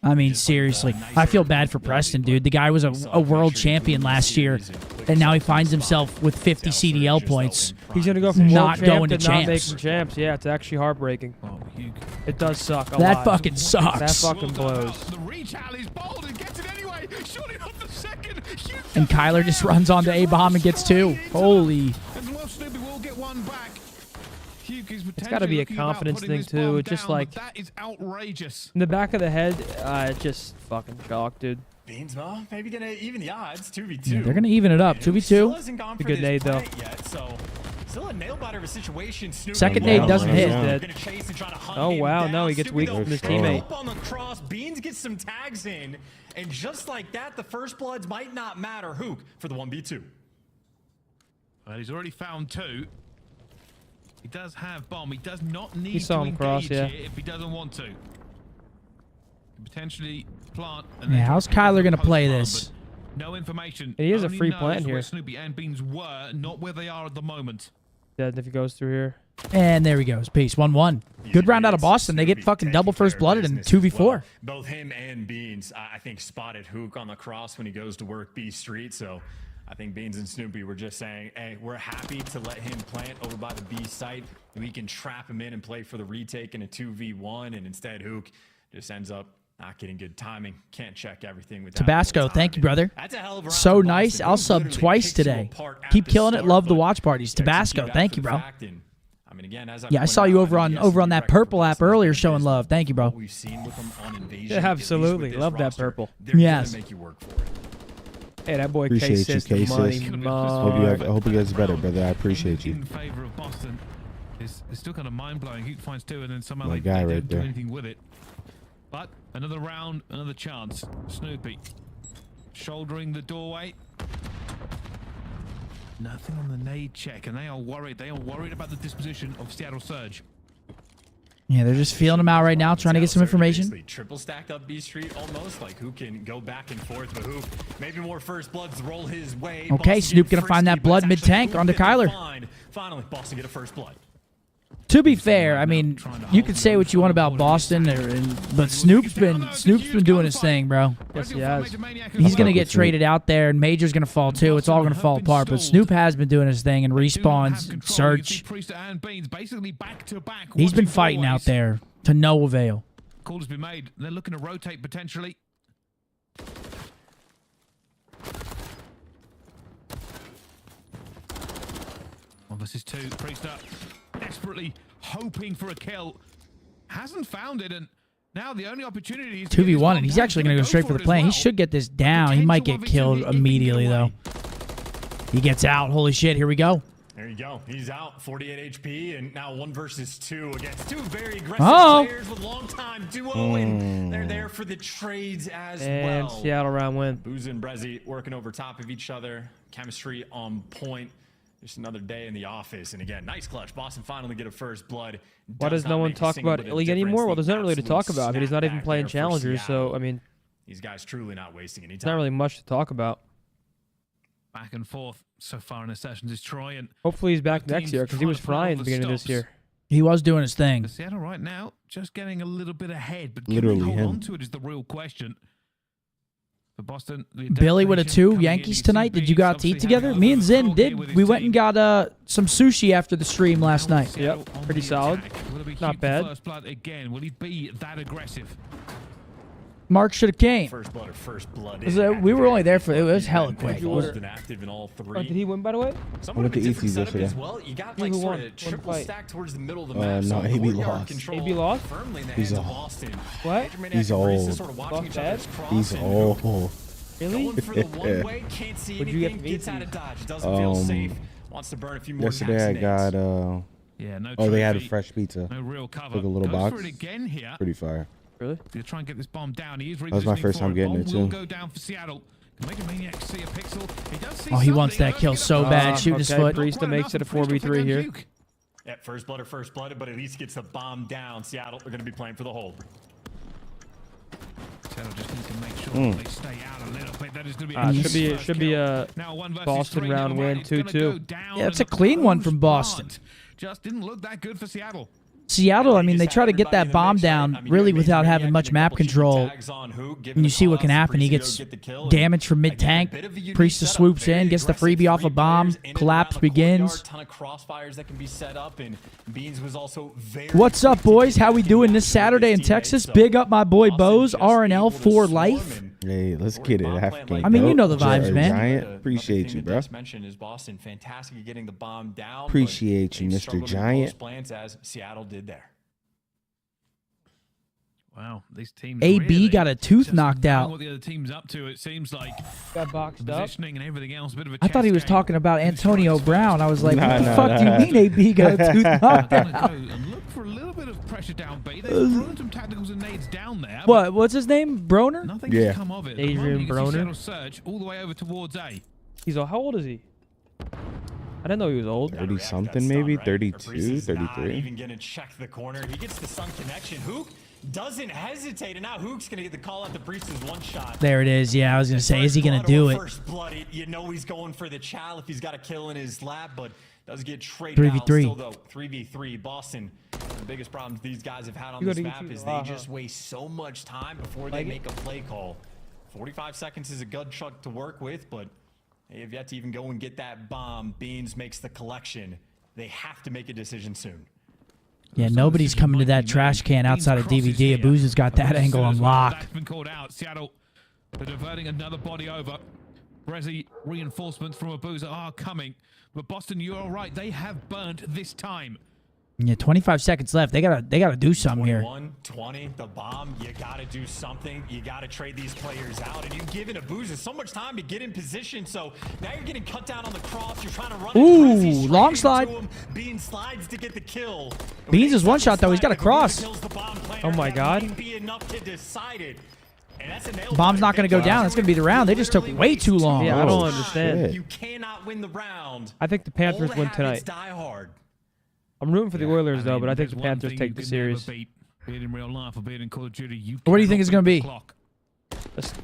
I mean, seriously. I feel bad for Preston, dude. The guy was a world champion last year, and now he finds himself with 50 CDL points.
He's going to go from
not
world champ
going to
to not
champs.
making champs. Yeah, it's actually heartbreaking. It does suck a
That
lot.
fucking sucks.
That fucking blows.
The reach is bold and gets it anyway. Surely not the second.
And Kyler just runs onto A-bomb and gets 2. Holy.
And well, Snoopy will get one back.
It's got to be a confidence thing too. It's just like
that is outrageous.
in the back of the head, just fucking shocked, dude.
Beans, well, maybe gonna even the odds. 2v2.
Yeah, they're going to even it up. 2v2.
A
good nade, though.
Yet, so still a nail biter of a situation. Snoopy
Second nade doesn't hit.
gonna chase and try to hunt
Oh,
him
wow,
down.
no, he gets
Snoopy
weak
though
from his
follow
teammate.
up on the cross. Beans gets some tags in, and just like that, the first bloods might not matter. Hook for the 1v2.
Well, he's already found 2. He does have bomb. He does not need
saw
to
him
engage
cross, yeah.
here if he doesn't want to. Potentially plant. And
Yeah,
then
how's
try to
Kyler gonna
post
play
bomb,
this?
but no information.
He is a
Only
free
knows
plant
where
here.
Snoopy and Beans were, not where they are at the moment.
Dead if he goes through here.
And there he goes. Peace. 1-1. Good round out of Boston. They get fucking double first blooded in 2v4.
Both him and Beans, I think, spotted Hook on the cross when he goes to work B Street. So I think Beans and Snoopy were just saying, hey, we're happy to let him plant over by the B site. We can trap him in and play for the retake in a 2v1. And instead, Hook just ends up not getting good timing. Can't check everything with
Tabasco, thank you, brother.
That's a hell of a round
So
for
nice.
Boston.
I'll
Hook
sub
literally
twice
picks you
today.
apart at
Keep
the
killing it.
start,
Love the
but
watch parties.
yeah,
Tabasco,
keep
thank
after
you,
the
bro.
fact, and, I mean, again, as
Yeah, I saw you over on that purple app earlier showing love. Thank you, bro.
We've seen with them on Invasion,
Yeah,
at least
absolutely.
with this
Love that
roster,
purple.
they're gonna
Yes.
make you work for it.
Hey, that boy
Appreciate you,
K-Sis, the
K-Sis.
money
I hope you guys better, brother. I appreciate you.
In favor of Boston. It's still kind of mind-blowing. Hook finds 2 and then somehow
My
they
guy
don't
right
do
there.
anything with it. But another round, another chance. Snoopy shouldering the doorway. Nothing on the nade check, and they are worried. They are worried about the disposition of Seattle Surge.
Yeah, they're just feeling him out right now, trying to get some information.
Basically triple stacked up B Street almost, like who can go back and forth, but who maybe more first bloods roll his way.
Okay,
Boston
Snoop
get
gonna find
frisky,
that blood
but it's
mid-tank
actually
onto
Hook that they
Kyler.
find. Finally, Boston get a first blood.
To be fair, I mean, you could say what you want about Boston, but Snoop's been doing his thing, bro.
Yes, he has.
He's gonna get traded out there, and Major's gonna fall too. It's all gonna fall apart. But Snoop has been doing his thing and respawns, search. He's been fighting out there to no avail.
Call has been made. They're looking to rotate potentially. 1 versus 2. Priest up, desperately hoping for a kill. Hasn't found it, and now the only opportunity is
2v1, and he's actually gonna go straight for the plane. He should get this down. He might get killed immediately though. He gets out. Holy shit! Here we go.
There you go. He's out, 48 HP, and now 1 versus 2 against 2 very aggressive players with long-time duo, and they're there for the trades as
And
well.
Seattle round win.
Booza and Brezzy working over top of each other. Chemistry on point. Just another day in the office. And again, nice clutch. Boston finally get a first blood.
Why does no one talk about League anymore? Well, there's not really to talk about. I mean, he's not even playing challengers, so I mean,
these guys truly not wasting any
it's not
time.
really much to talk about.
Back and forth so far in the sessions is Troy, and
Hopefully he's back
both
next
teams
year because he
trying
was
to pull
flying at
all
the beginning of this
stops.
year.
He was doing his thing.
Seattle right now just getting a little bit ahead, but
Literally
can they hold
him.
on to it is the real question. For Boston, the
Billy with a
adaptation
2.
coming in,
Yankees
you
tonight.
see
Did you go out to
Bees
eat together?
obviously
Me and
having a
Zin
control here
did.
with his
We went and
team.
got some sushi after the stream last night.
Yep, pretty solid. Not bad.
First blood again. Will he be that aggressive?
Mark should have came.
First blood or first blood.
We were only there for it was hella quick.
Active in all
Oh,
three.
did he win, by the way?
Somewhat
went
of a
to
different
ETs
setup
yesterday.
as well. You got
Who
like
won?
sort
One
of triple
fight.
stack towards the middle of the
Uh,
map.
no,
so
AB
courtyard
lost.
control
AB lost?
firmly in the
He's
hands of
old.
Boston.
What?
Major Maniac
He's
and Barista
old.
sort of watching
Lost
each other's
bad?
cross
He's
and
old.
Really?
going for the one way, can't see
What'd you get
anything,
from
gets
ETs?
out of dodge, doesn't feel safe, wants to burn a few more
Yesterday I got
Yeah, no
oh, they had a
trophy,
fresh pizza.
no real cover.
Like a little
Goes
box.
for it again here.
Pretty fire.
Really?
He'll try and get this bomb down. He is
was my
repositioning
first
for
time getting
bomb
it,
will
too.
go down for Seattle. Can Major Maniac see a pixel? He does see
Oh, he wants
something.
that kill
Get a
so
shot.
bad, shooting his
okay,
foot.
Priest
Quite
makes it a
enough. Priest will
4v3
pick
here.
on Duke.
Yeah, first blooded, but at least gets the bomb down. Seattle are going to be playing for the hold.
Seattle just need to make sure they stay out a little bit. That is going to be a
Should be
first
should be
kill.
a
Now 1 versus
Boston
3
round
now,
win,
it's gonna
2-2.
go down
Yeah, it's
in
a
the
clean one
close
from Boston.
part. Just didn't look that good for Seattle.
Seattle, I mean, they try to get that bomb down really without having much map control. And you see what can happen. He gets damage from mid-tank. Priest swoops in, gets the freebie off a bomb. Collapse begins.
Ton of crossfires that can be set up, and Beans was also very
What's up, boys? How we doing this Saturday in Texas? Big up my boy Bose, RNL for life.
Hey, let's get it. African.
I mean, you know the
Goat,
vibes, man.
Giant. Appreciate you, bro.
Mentioned is Boston fantastic at getting the bomb down.
Appreciate you, Mr. Giant.
Plans as Seattle did there.
Wow, these teams.
AB
really
got a tooth
just
knocked
knowing
out.
What the other team's up to? It seems like
Got boxed up.
positioning and everything else. A bit of a
I thought he was
chess game.
talking about Antonio Brown. I was like,
Nah,
what the
nah,
fuck do you
nah.
mean AB got a tooth knocked
Gonna
out?
go and look for a little bit of pressure down B. They've thrown some tacticals and nades down there. but
What? What's his name? Broner?
Nothing
Yeah.
has come of it. At the
Adrian
moment, you can see
Broner.
Seattle surge all the way over towards A.
He's how old is he? I didn't know he was old.
30 something, maybe 32, 33.
Even gonna check the corner. He gets the sun connection. Hook doesn't hesitate, and now Hook's gonna get the call out. The Priest is one shot.
There it is. Yeah, I was going to say, is he going to do it?
First blood, you know he's going for the chow if he's got a kill in his lap, but does get traded
3v3.
out. Still though, 3v3. Boston. The biggest problems these guys have had on
You
this
gotta
map
get
is
you-
they just waste so much time before they make a play call. 45 seconds is a good chunk to work with, but they have yet to even go and get that bomb. Beans makes the collection. They have to make a decision soon.
Yeah, nobody's coming to that trash can outside of DVD. Abuza's got that angle unlocked.
That's been called out. Seattle, they're diverting another body over. Brezzy reinforcements from Abuza are coming. But Boston, you're all right. They have burnt this time.
Yeah, 25 seconds left. They gotta do something here.
21, 20, the bomb. You gotta do something. You gotta trade these players out, and you've given Abuza so much time to get in position. So now you're getting cut down on the cross. You're trying to run.
Ooh,
Straight
long
into
slide.
him. Beans slides to get the kill.
Beans is one shot though. He's got a cross.
Oh my God.
Bomb's not gonna go down. That's gonna be the round. They just took way too long.
Yeah, I don't
Oh,
understand.
shit.
You cannot win the round.
I think the Panthers win tonight.
Die hard.
I'm rooting for the Oilers though, but I think
there's
the
one
Panthers
thing
take
you
the
can
series.
never beat, be it in real life or be it in Call of Duty. You
What do you think
cannot
it's gonna
beat the
be?
clock.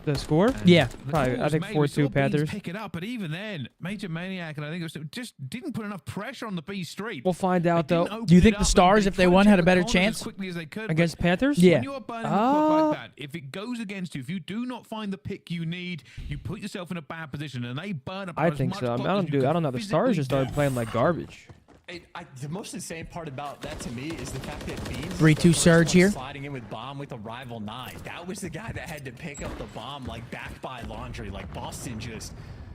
The score?
Yeah.
The
Probably,
call
I
was
think
made. We
4-2
saw Beans
Panthers.
pick it up, but even then, Major Maniac and I think it was just didn't put enough pressure on the B street.
We'll find out
They
though.
didn't
Do you
open
think
it
the
up,
Stars,
they
if they
tried to
won,
check
had a
the
better
corners
chance?
as quickly as they could, but
Against Panthers?
Yeah.
when you're burning the clock like that, if it goes against you, if you do not find the pick you need, you put yourself in a bad position, and they burn up.
I
as
think
much
so. I
clock
mean,
as you
I don't know.
can
The Stars just
physically
started playing like garbage.
The most insane part about that to me is the fact that Beans
3-2 surge here.
sliding in with bomb with a rival 9. That was the guy that had to pick up the bomb like back by laundry. Like Boston just,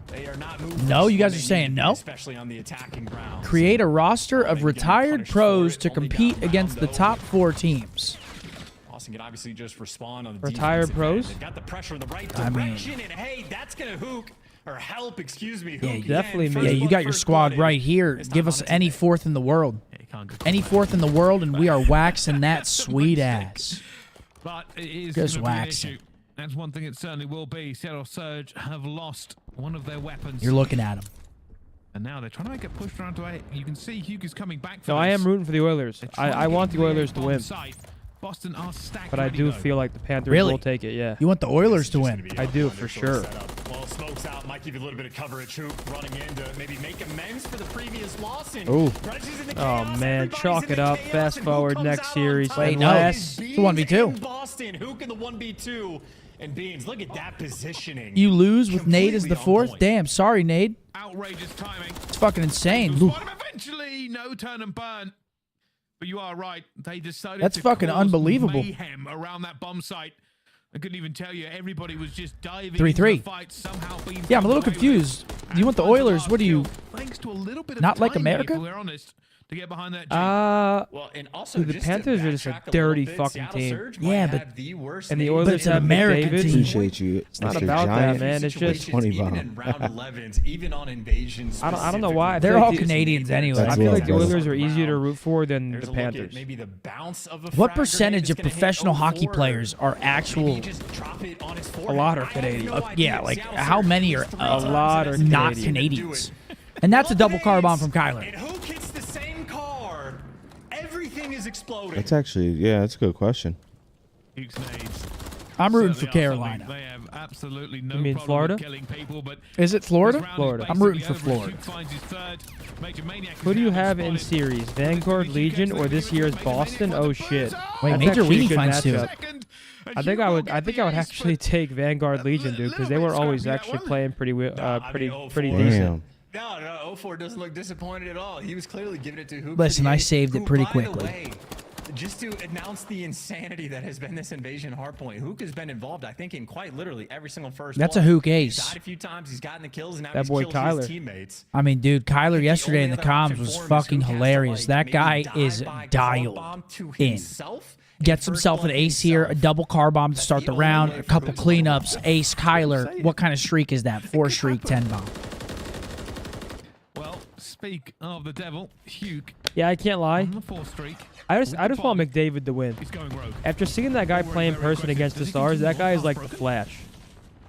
they are not moving.
No, you guys
when
are
they
saying
need to be,
no?
especially on the attacking ground.
Create a roster
They're
of
getting
retired
punished
pros
for
to
it. Only
compete
down round,
against the
though.
top 4 teams.
Boston can obviously just respond on the
Retired
defensive
pros?
end. They've got the pressure in the right
I mean-
direction, and hey, that's gonna hook or help. Excuse me.
Yeah,
Hook
definitely
again.
me.
Yeah,
First
you
blood,
got your
first
squad
blooded.
right here.
This
Give
time
us
on its
any
way.
fourth in the world.
Yeah, you can't go
Any
for
fourth in the world, and we are waxing that sweet
Mistakes.
ass.
But it is
Just
going to be an
waxing.
issue. That's one thing it certainly will be. Seattle Surge have lost one of their weapons.
You're looking at him.
And now they're trying to make it push around to A. You can see Hugh is coming back for
No, I
this.
am rooting for the Oilers.
They're trying
I
to
want
get
the
into
Oilers to
bomb
win,
site. Boston are stacked
but I
ready,
do
though.
feel like the Panthers
Really?
will take it. Yeah,
You want the Oilers to
Just
win.
gonna be
I
a
do,
under
for
sort of
sure.
setup. Well smokes out, might give you a little bit of coverage. Hoop running in to maybe make amends for the previous loss. And
Ooh.
Oh man, chalk it up. Fast forward next series.
Wait, no. It's a 1v2.
Boston, Hook in the 1v2. And Beans, look at that positioning.
You lose with Nade as the fourth? Damn, sorry, Nade.
Outrageous timing.
It's fucking insane.
Eventually, no turn and burn. But you are right. They decided
That's
to
fucking
cause
unbelievable.
mayhem around that bomb site. I couldn't even tell you. Everybody was just diving
3-3.
into the fight, somehow being
Yeah, I'm a little
pulled away
confused.
with.
You want the
And
Oilers? What do you?
Thanks to a little bit of
Not like
timing,
America?
if we're honest, to get behind that.
Well, and also
Dude, the
just
Panthers
to
are just a
backtrack
dirty
little bit,
fucking
Seattle
team.
Surge
Yeah,
might
but-
have the worst
And the
name
Oilers
But it's an
have
American
McDavid.
team.
Appreciate you.
It's not
Mr.
about that,
Giant.
man. It's just
Funny
even
bomb.
in round 11s, even on invasions.
I don't know why. I
They're
feel like
all
the-
Canadians anyway.
That's
I feel like the
love,
Oilers
brother.
are easier to root for than
There's
the
a look at
Panthers.
maybe the bounce of a
What
frag
percentage
grenade
of
that's gonna hit
professional hockey
04.
players are actual?
Maybe just drop it on his forehead.
lot are
I have
Canadian.
no idea.
Yeah, like
Seattle
how
Surge
many are
is three
A
times
lot
the
are
best
not
team to do
Canadians?
it.
And that's a double car bomb
Grenades,
from Kyler.
And who gets the same car? Everything is exploding.
That's actually, yeah, that's a good question.
Duke's nades.
I'm rooting for
Certainly are something
Carolina.
They have absolutely no
You mean
problem
Florida?
with killing people, but
Is it Florida?
this round is
Florida.
I'm rooting for
basically over.
Florida.
Duke finds his third. Major Maniac
Who
is
do you
now
have in
spotted.
series? Vanguard, Legion, or this year's Boston? Oh shit!
Wait,
That's
Major
actually a
Weenie
good
finds two.
matchup. I think I would actually take Vanguard Legion, dude, because they were always actually playing pretty
Pretty
decent.
No, 04 doesn't look disappointed at all. He was clearly giving it to Hoop.
Listen, I saved it
who,
pretty
by the
quickly.
way, just to announce the insanity that has been this invasion hardpoint, Hook has been involved, I think, in quite literally every single first
That's a
one.
Hook
He's
ace.
died a few times. He's gotten the kills, and now
That
he's
boy
killed
Kyler.
his teammates.
I mean, dude, Kyler yesterday in the
only other
comms
option
was
for him is
fucking
Hook has to,
hilarious.
like,
That guy
maybe
is
die by
dialed
bomb to
in.
himself
Gets
in
himself
first
an
blood
ace here, a
himself.
double car bomb to start
the
the
only
round,
way
a
for
couple
Hook to win.
cleanups. Ace Kyler. What kind of streak is that? 4-streak, 10 bomb.
Well, speak of the devil, Hugh
Yeah, I can't lie.
on the 4th streak.
I just want McDavid to win.
He's going rogue.
After seeing that guy play in person against the Stars, that guy is like the Flash.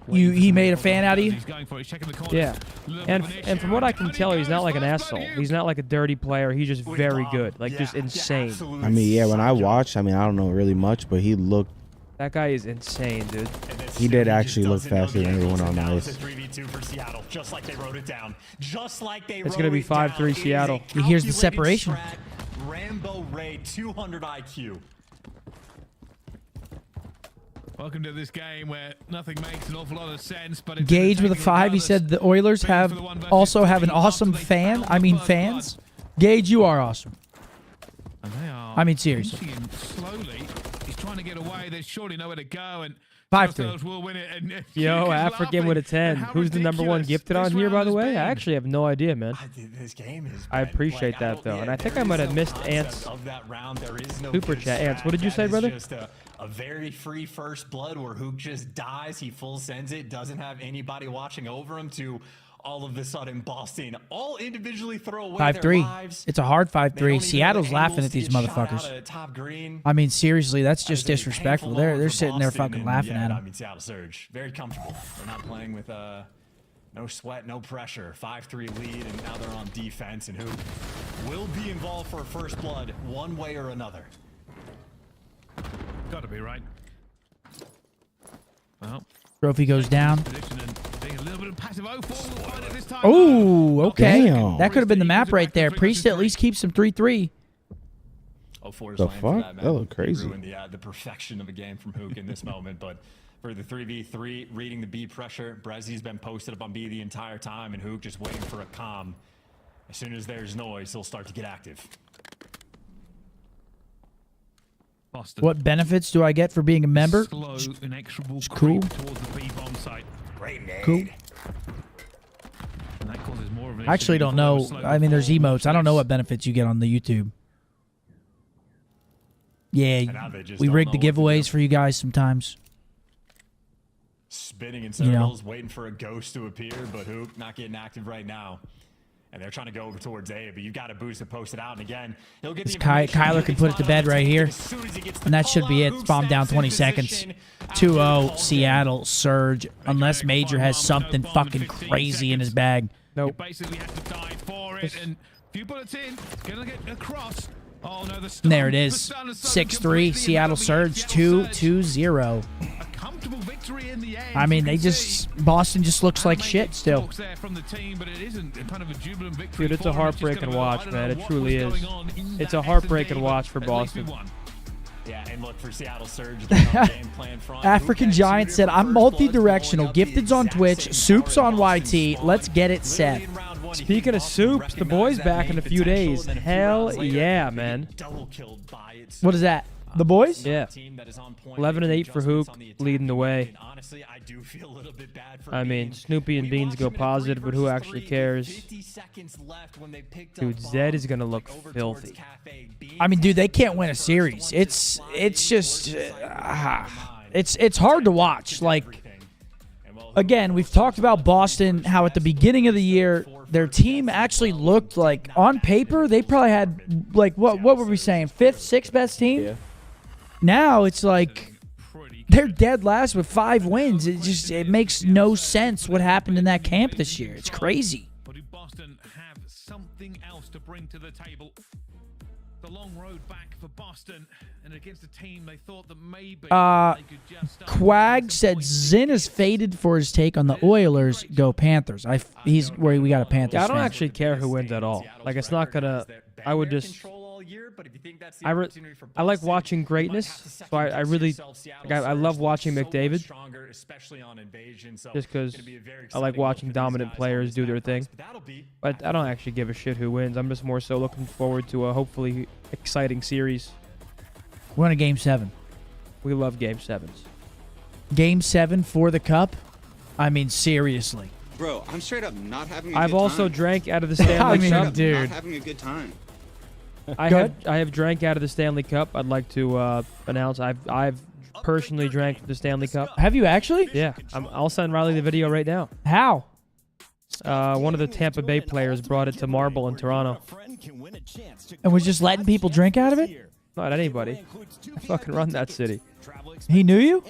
He made a fan out of you?
He's going for it. He's checking the corners.
Yeah,
Little
and
bit of
and from what I can
Tony
tell, he's not
goes
like an
first,
asshole.
but Hugh-
He's not like a dirty player. He's just very
Bomb.
good, like just
Yeah,
insane.
absolute
I mean, yeah, when I
psycho.
watched, I mean, I don't know really much, but he looked,
That guy is insane, dude.
And this
He did
city
actually
just
look
doesn't know
faster
the
than everyone
angles,
on
and now
ice.
it's a 3v2 for Seattle, just like they wrote it down. Just like they
It's
wrote
gonna be
it down.
5-3
It is a
Seattle.
Here's the
calculated
separation.
strat. Rambo Ray, 200 IQ.
Welcome to this game where nothing makes an awful lot of sense, but it's
Gage with a 5. He
regardless.
said the Oilers have also have an awesome fan. I mean, fans. Gage, you are awesome.
And they are
I mean, seriously.
inching him slowly. He's trying to get away. There's surely nowhere to go, and
5-3.
Southwales will win it. And
Yo,
Hugh is
African with a
laughing
10.
at how
Who's the number one
ridiculous
gifted
this
on here, by
round
the
has
way? I
been.
actually have no idea, man.
This game is.
I appreciate that, though, and I think I might have missed Ant's
of that round. There is no
super
good
chat. Ants, what did you
strat.
say,
That is
brother?
Just a very free first blood where Hook just dies. He full sends it. Doesn't have anybody watching over him. To all of a sudden, Boston all individually throw away their
5-3.
lives.
It's a hard
They don't
5-3.
even
Seattle's
have
laughing
angles
at these
to get shot out
motherfuckers.
of top green.
I mean, seriously, that's just
That is a
disrespectul.
painful
They're
moment for
sitting there
Boston,
fucking
and
laughing
yeah,
at
I
him.
mean, Seattle Surge, very comfortable. They're not playing with no sweat, no pressure. 5-3 lead, and now they're on defense. And who will be involved for first blood one way or another?
Got to be right. Well,
Trophy goes down.
position and being a little bit of passive 0-4 will find it this time.
Oh, okay.
Damn.
That could have been the map right there. Priest at least keeps him 3-3.
Oh, Forrest
The
Lane for
fuck?
man.
That looked
They
crazy.
ruined the perfection of a game from Hook in this moment, but for the 3v3, reading the B pressure, Brezzy's been posted up on B the entire time, and Hook just waiting for a calm. As soon as there's noise, he'll start to get active.
Boston.
What benefits do I get for being a member?
Slow, inexorable
cool.
creep towards the B bomb site.
Great nade.
Cool.
And that causes more of an
I actually
issue
don't
before they
know.
were slow
I mean, there's
before.
emotes. I don't know what benefits you get on the YouTube. Yeah,
now they just
we
don't
rig the
know what to
giveaways
do.
for you guys sometimes.
Spinning in
You know.
circles, waiting for a ghost to appear, but Hook not getting active right now. And they're trying to go over towards A, but you've got to boost it, post it out, and again, he'll get the information.
Kyler can put it to bed right here.
As soon as he gets the
And that
call
should be
out,
it.
Hook
Bomb down
snaps in
20 seconds.
position.
2-0 Seattle Surge. Unless Major has something fucking crazy in his bag.
You
Nope.
basically have to die for it, and few bullets in, gonna get across. Oh no, the
And there it
stun-
is.
the stun has
6-3
completely
Seattle
annihilated
Surge.
Seattle Surge.
2-0.
A comfortable comfortable victory in the end.
I mean, they just Boston just looks like shit still.
From the team, but it isn't kind of a jubilant victory.
Dude, it's a heartbreaking watch, man. It truly is. It's a heartbreaking watch for Boston.
Yeah, and look for Seattle Surge. Game plan front.
African Giant said, I'm multi-directional. Gifted's on Twitch. Soup's on YT. Let's get it set.
Speaking of Soups, the boys back in a few days. Hell yeah, man.
What is that? The boys?
Yeah. 11-8 for Hoop, leading the way. I mean, Snoopy and Beans go positive, but who actually cares? Dude, Zed is going to look filthy.
I mean, dude, they can't win a series. It's just it's hard to watch. Like, again, we've talked about Boston, how at the beginning of the year, their team actually looked like, on paper, they probably had, like, what were we saying, 5th, 6th best team?
Yeah.
Now it's like they're dead last with 5 wins. It makes no sense what happened in that camp this year. It's crazy.
But do Boston have something else to bring to the table? The long road back for Boston, and against a team they thought that maybe they could just
Quag said Zinn is faded for his take on the Oilers. Go Panthers. He's where we got a Panthers.
Yeah, I don't
fan.
actually care who wins at all. Like, it's not gonna. I would just. I like watching greatness, so I really, like, I love watching McDavid, just because I like watching dominant players do their thing. But I don't actually give a shit who wins. I'm just more so looking forward to a hopefully exciting series.
We're in a Game 7.
We love Game 7s.
Game 7 for the Cup? I mean, seriously.
Bro, I'm straight up not having a good time.
I've also drank out of the Stanley Cup.
Dude.
Not having a good time.
I have drank out of the Stanley Cup. I'd like to announce I've personally drank the Stanley Cup.
Have you actually?
Yeah, I'll send Riley the video right now.
How?
One of the Tampa Bay players brought it to Marble in Toronto.
And was just letting people drink out of it?
Not anybody. I fucking run that city.
He knew you?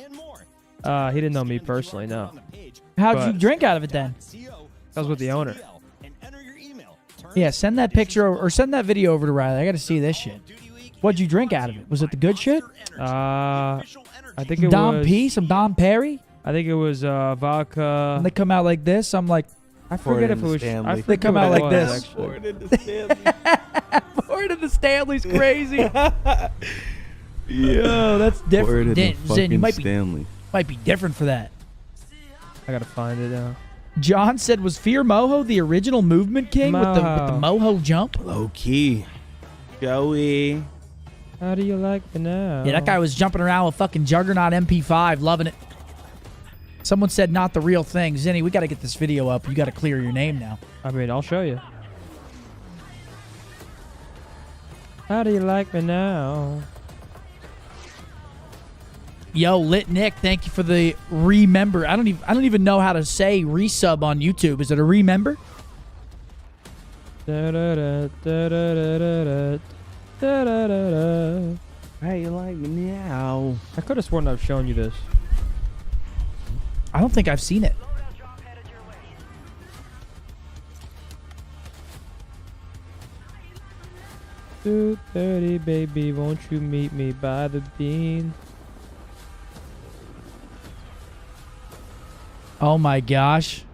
He didn't know me personally, no.
How'd you drink out of it then?
I was with the owner.
Yeah, send that picture or send that video over to Riley. I got to see this shit. What'd you drink out of it? Was it the good shit?
I think it
Dom
was
P, some Dom Perry.
I think it was vodka.
And they come out like this. I'm like,
I forget if it was.
They come out like this.
Pour it into Stanley.
Pour it into Stanley's crazy. Yo, that's different. Zin, you might be different for that.
I gotta find it now.
John said, was Fear Moho the original movement king with the Moho jump?
Low key. Joey.
How do you like me now?
Yeah, that guy was jumping around with fucking Juggernaut MP5, loving it. Someone said not the real thing. Zinni, we got to get this video up. You got to clear your name now.
I mean, I'll show you. How do you like me now?
Yo, Lit Nick, thank you for the remember. I don't even know how to say resub on YouTube. Is it a remember?
How you like me now?
I could have sworn I've shown you this.
I don't think I've seen it.
$2:30, baby, won't you meet me by the bean?
Oh my gosh.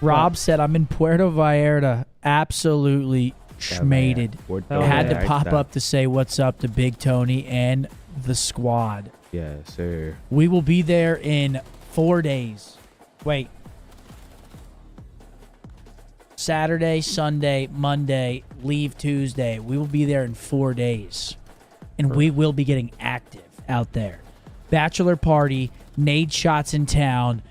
Rob said, I'm in Puerto Vallarta. Absolutely schmated. Had to pop up to say what's up to Big Tony and the squad.
Yes, sir.
We will be there in 4 days. Wait. Saturday, Sunday, Monday, leave Tuesday. We will be there in 4 days. And we will be getting active out there. Bachelor party, nade shots in town.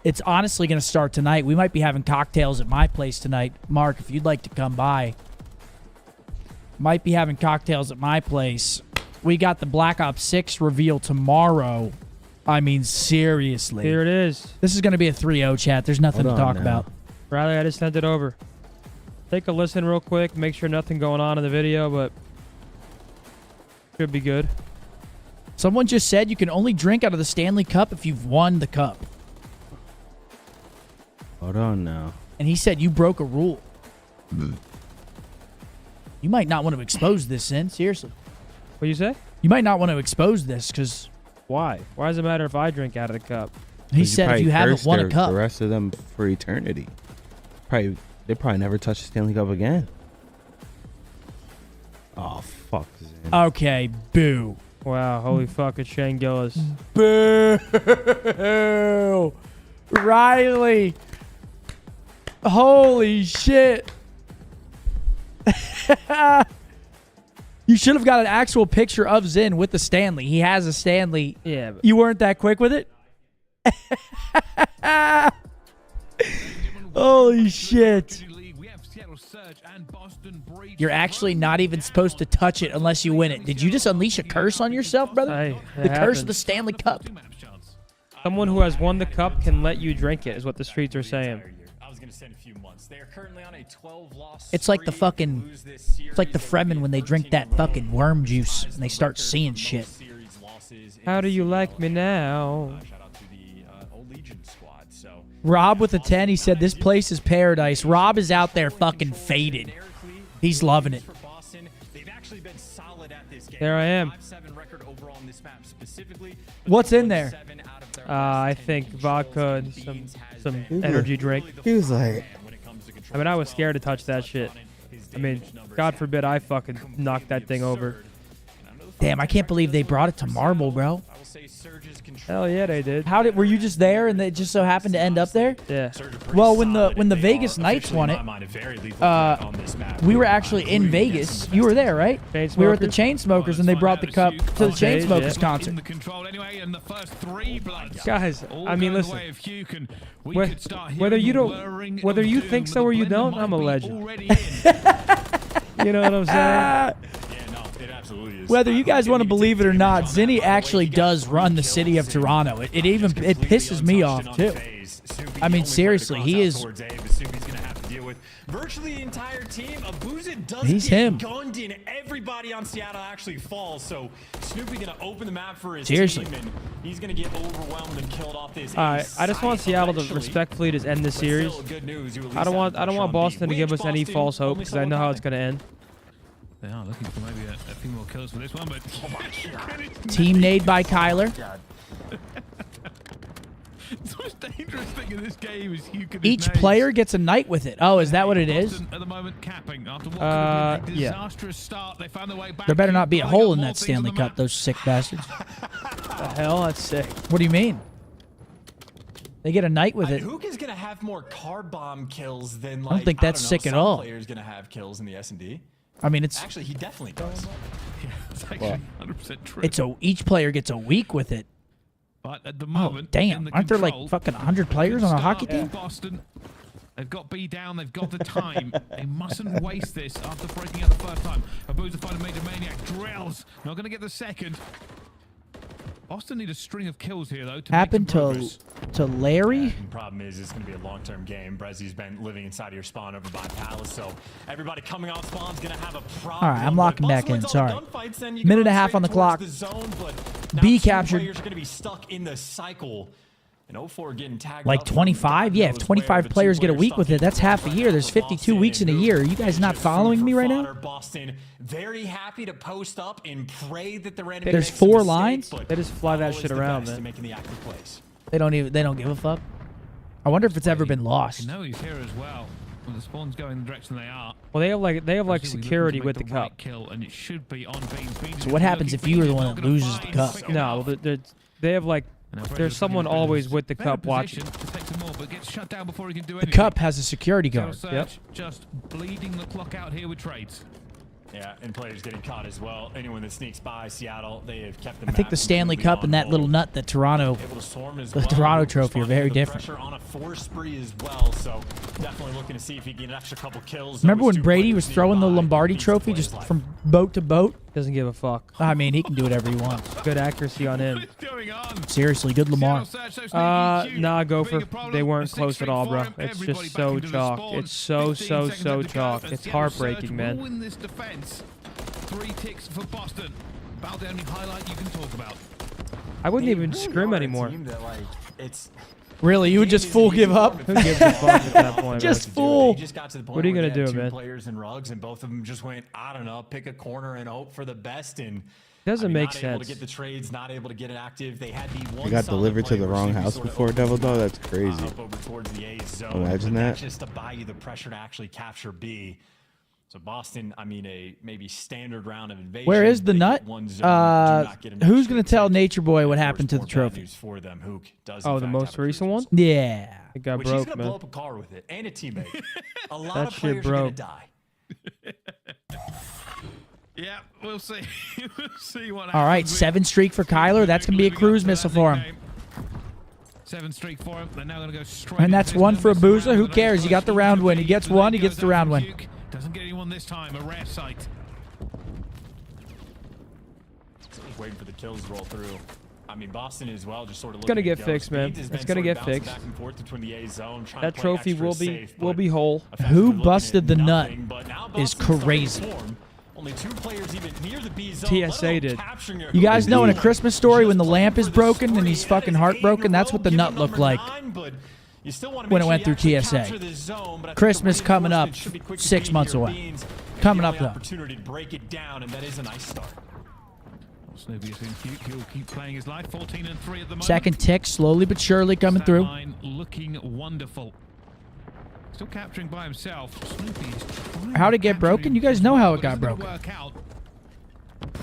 It's honestly going to start tonight. We might be having cocktails at my place tonight. Mark, if you'd like to come by. Might be having cocktails at my place. We got the Black Ops 6 reveal tomorrow. I mean, seriously.
Here it is.
This is going to be a 3-0 chat. There's nothing to talk about.
Riley, I just sent it over. Take a listen real quick. Make sure nothing going on in the video, but should be good.
Someone just said you can only drink out of the Stanley Cup if you've won the cup.
Hold on now.
And he said you broke a rule. You might not want to expose this, Sin. Seriously.
What you say?
You might not want to expose this because
Why? Why does it matter if I drink out of the cup?
He said if you haven't won a cup.
The rest of them for eternity. They probably never touch the Stanley Cup again. Oh, fuck. Zin.
Okay, boo.
Wow, holy fuck, it's Shane Gillis.
Boo! Riley! Holy shit! You should have got an actual picture of Zin with the Stanley. He has a Stanley.
Yeah. But
you weren't that quick with it? Holy shit. You're actually not even supposed to touch it unless you win it. Did you just unleash a curse on yourself, brother?
Hey,
the curse of the Stanley Cup.
Someone who has won the cup can let you drink it, is what the streets are saying.
It's like the fucking, it's like the Fremen when they drink that fucking worm juice and they start seeing shit.
How do you like me now?
Rob with a 10, he said, this place is paradise. Rob is out there fucking faded. He's loving it.
There I am.
What's in there?
I think vodka and some energy drink.
He was like...
I mean, I was scared to touch that shit. I mean, God forbid I fucking knock that thing over.
Damn, I can't believe they brought it to Marble, bro.
Hell yeah, they did.
Were you just there and they just so happened to end up there?
Yeah.
Well, when the Vegas Knights won it, we were actually in Vegas. You were there, right? We were at the Chainsmokers and they brought the cup to the Chainsmokers concert.
Guys, I mean, listen. Whether you think so or you don't, I'm a legend. You know what I'm saying?
Whether you guys want to believe it or not, Zinni actually does run the city of Toronto. It pisses me off too. I mean, seriously, he is.
Virtually the entire team. Abuza does
He's
get
him.
gunned in. Everybody on Seattle actually falls. So Snoopy gonna open the map for his
Seriously.
team, and he's gonna get overwhelmed and killed off this.
All right, I just want Seattle to respectfully just end this series. I don't want Boston to give us any false hope because I know how it's gonna end.
They are looking for maybe a few more kills for this one, but
Team nade by Kyler.
The most dangerous thing in this game is you can.
Each player gets a night with it. Oh, is that what it is?
At the moment, capping after what could have been a disastrous start, they found their way back.
There better not be a hole in that Stanley Cup, those sick bastards.
The hell? That's sick.
What do you mean? They get a night with it.
Who is gonna have more car bomb kills than like?
I don't think that's sick at all.
Player's gonna have kills in the S&D.
I mean, it's
Actually, he definitely does.
Yeah, it's actually 100% true.
it's each player gets a week with it.
But at the
Oh
moment,
damn! Aren't there like fucking 100 players on a hockey team?
Boston, they've got B down. They've got the time. They mustn't waste this after breaking out the first time. Abuza find a major maniac. Drills. Not going to get the second. Boston need a string of kills here, though.
Happened to Larry.
The problem is it's going to be a long-term game. Brezi's been living inside of your spawn over by Palace, so everybody coming off spawn's going to have a problem.
All right, I'm locking back in. Sorry. Minute and a half on the clock. B captured.
Players are going to be stuck in the cycle. And 04 getting tagged
Like
up
25? Yeah, if 25 players get a week with it, that's half a year. There's 52 weeks in a year. Are you guys not following me right now?
Boston very happy to post up and pray that the random
There's 4 lines.
They just fly that shit around, man.
making the active plays.
They don't give a fuck. I wonder if it's ever been lost.
No, he's here as well. When the spawn's going the direction they are.
Well, they have like security with the cup.
Kill, and it should be on Beans.
So what happens if you are the one that loses the cup?
No, they have like. There's someone always with the cup watching.
The cup has a security guard.
Yep. Just bleeding the clock out here with trades.
Yeah, and players getting caught as well. Anyone that sneaks by Seattle, they have kept the
I think the Stanley Cup and that little nut that Toronto, the Toronto trophy, are very different.
Pressure on a 4 spree as well, so definitely looking to see if he can get an extra couple kills.
Remember when Brady was throwing the Lombardi trophy just from boat to boat?
Doesn't give a fuck.
I mean, he can do whatever he wants.
Good accuracy on him.
Seriously, good Lamar.
Nah, Gopher. They weren't close at all, bro. It's just so chalk. It's so chalk. It's heartbreaking, man.
3 ticks for Boston. About the only highlight you can talk about.
I wouldn't even scrim anymore.
Really, you would just full give up?
Who gives a fuck at that point?
Just full.
What are you gonna do, man?
Players and rugs, and both of them just went, I don't know, pick a corner and hope for the best. And
Doesn't make
not able to
sense.
get the trades, not able to get it active. They had the one.
They got
solid
delivered to
play
the
where
wrong
Snoopy
house
sort of
before
opened
Devil
the
Dog.
lead,
That's crazy.
up over towards the A zone.
Imagine
But
that.
that's just to buy you the pressure to actually capture B. So Boston, I mean, a maybe standard round of invasion.
Where is the
They
nut?
get one zone, do not get another
Who's going to
straight
tell
set.
Nature Boy what
And of
happened to
course,
the
more bad
trophy?
news for them. Hook does,
Oh,
in
the
fact,
most
have a
recent
cruise
one?
Yeah.
It got
Which he's
broke,
gonna
man.
blow up a car with it and a teammate. A lot
That
of
shit
players are gonna
broke.
die.
Yeah, we'll see. We'll see what happens.
All right, 7 streak for Kyler. That's going to be a cruise missile for him.
7 streak for him. They're now going to go straight.
And that's
into
one
this
for
numbers
Abusa. Who
round.
cares? He got the round win. He gets one. He gets the round win.
Doesn't get anyone this time. A rare sight.
Just waiting for the kills to roll through. I mean, Boston as well, just sort of.
It's gonna
looking
get
to go.
fixed, man.
Speed has
It's
been
gonna
sort of
get
bouncing
fixed.
back and forth between the A zone, trying
That
to play
trophy
extra
will be
safe,
will
but
be whole.
effectively
Who
looking at
busted the nut
nothing, but now
is
Boston's starting to
crazy.
form. Only 2 players even near the B zone.
TSA did.
You guys know in A Christmas Story when the lamp is broken and he's fucking heartbroken? That's what the nut looked like when it went through TSA. Christmas coming up 6 months away. Coming up, though.
Opportunity to break it down, and that is a nice start.
Snoopy is in cute. He'll keep playing his life. 14 and 3 at the moment.
Second tick, slowly but surely coming
Stat
through.
line looking wonderful. Still capturing by himself. Snoopy is trying
How'd it
to
get
capture
broken?
him
You guys
as
know
well,
how it
but
got
it's gonna
broken.
work out.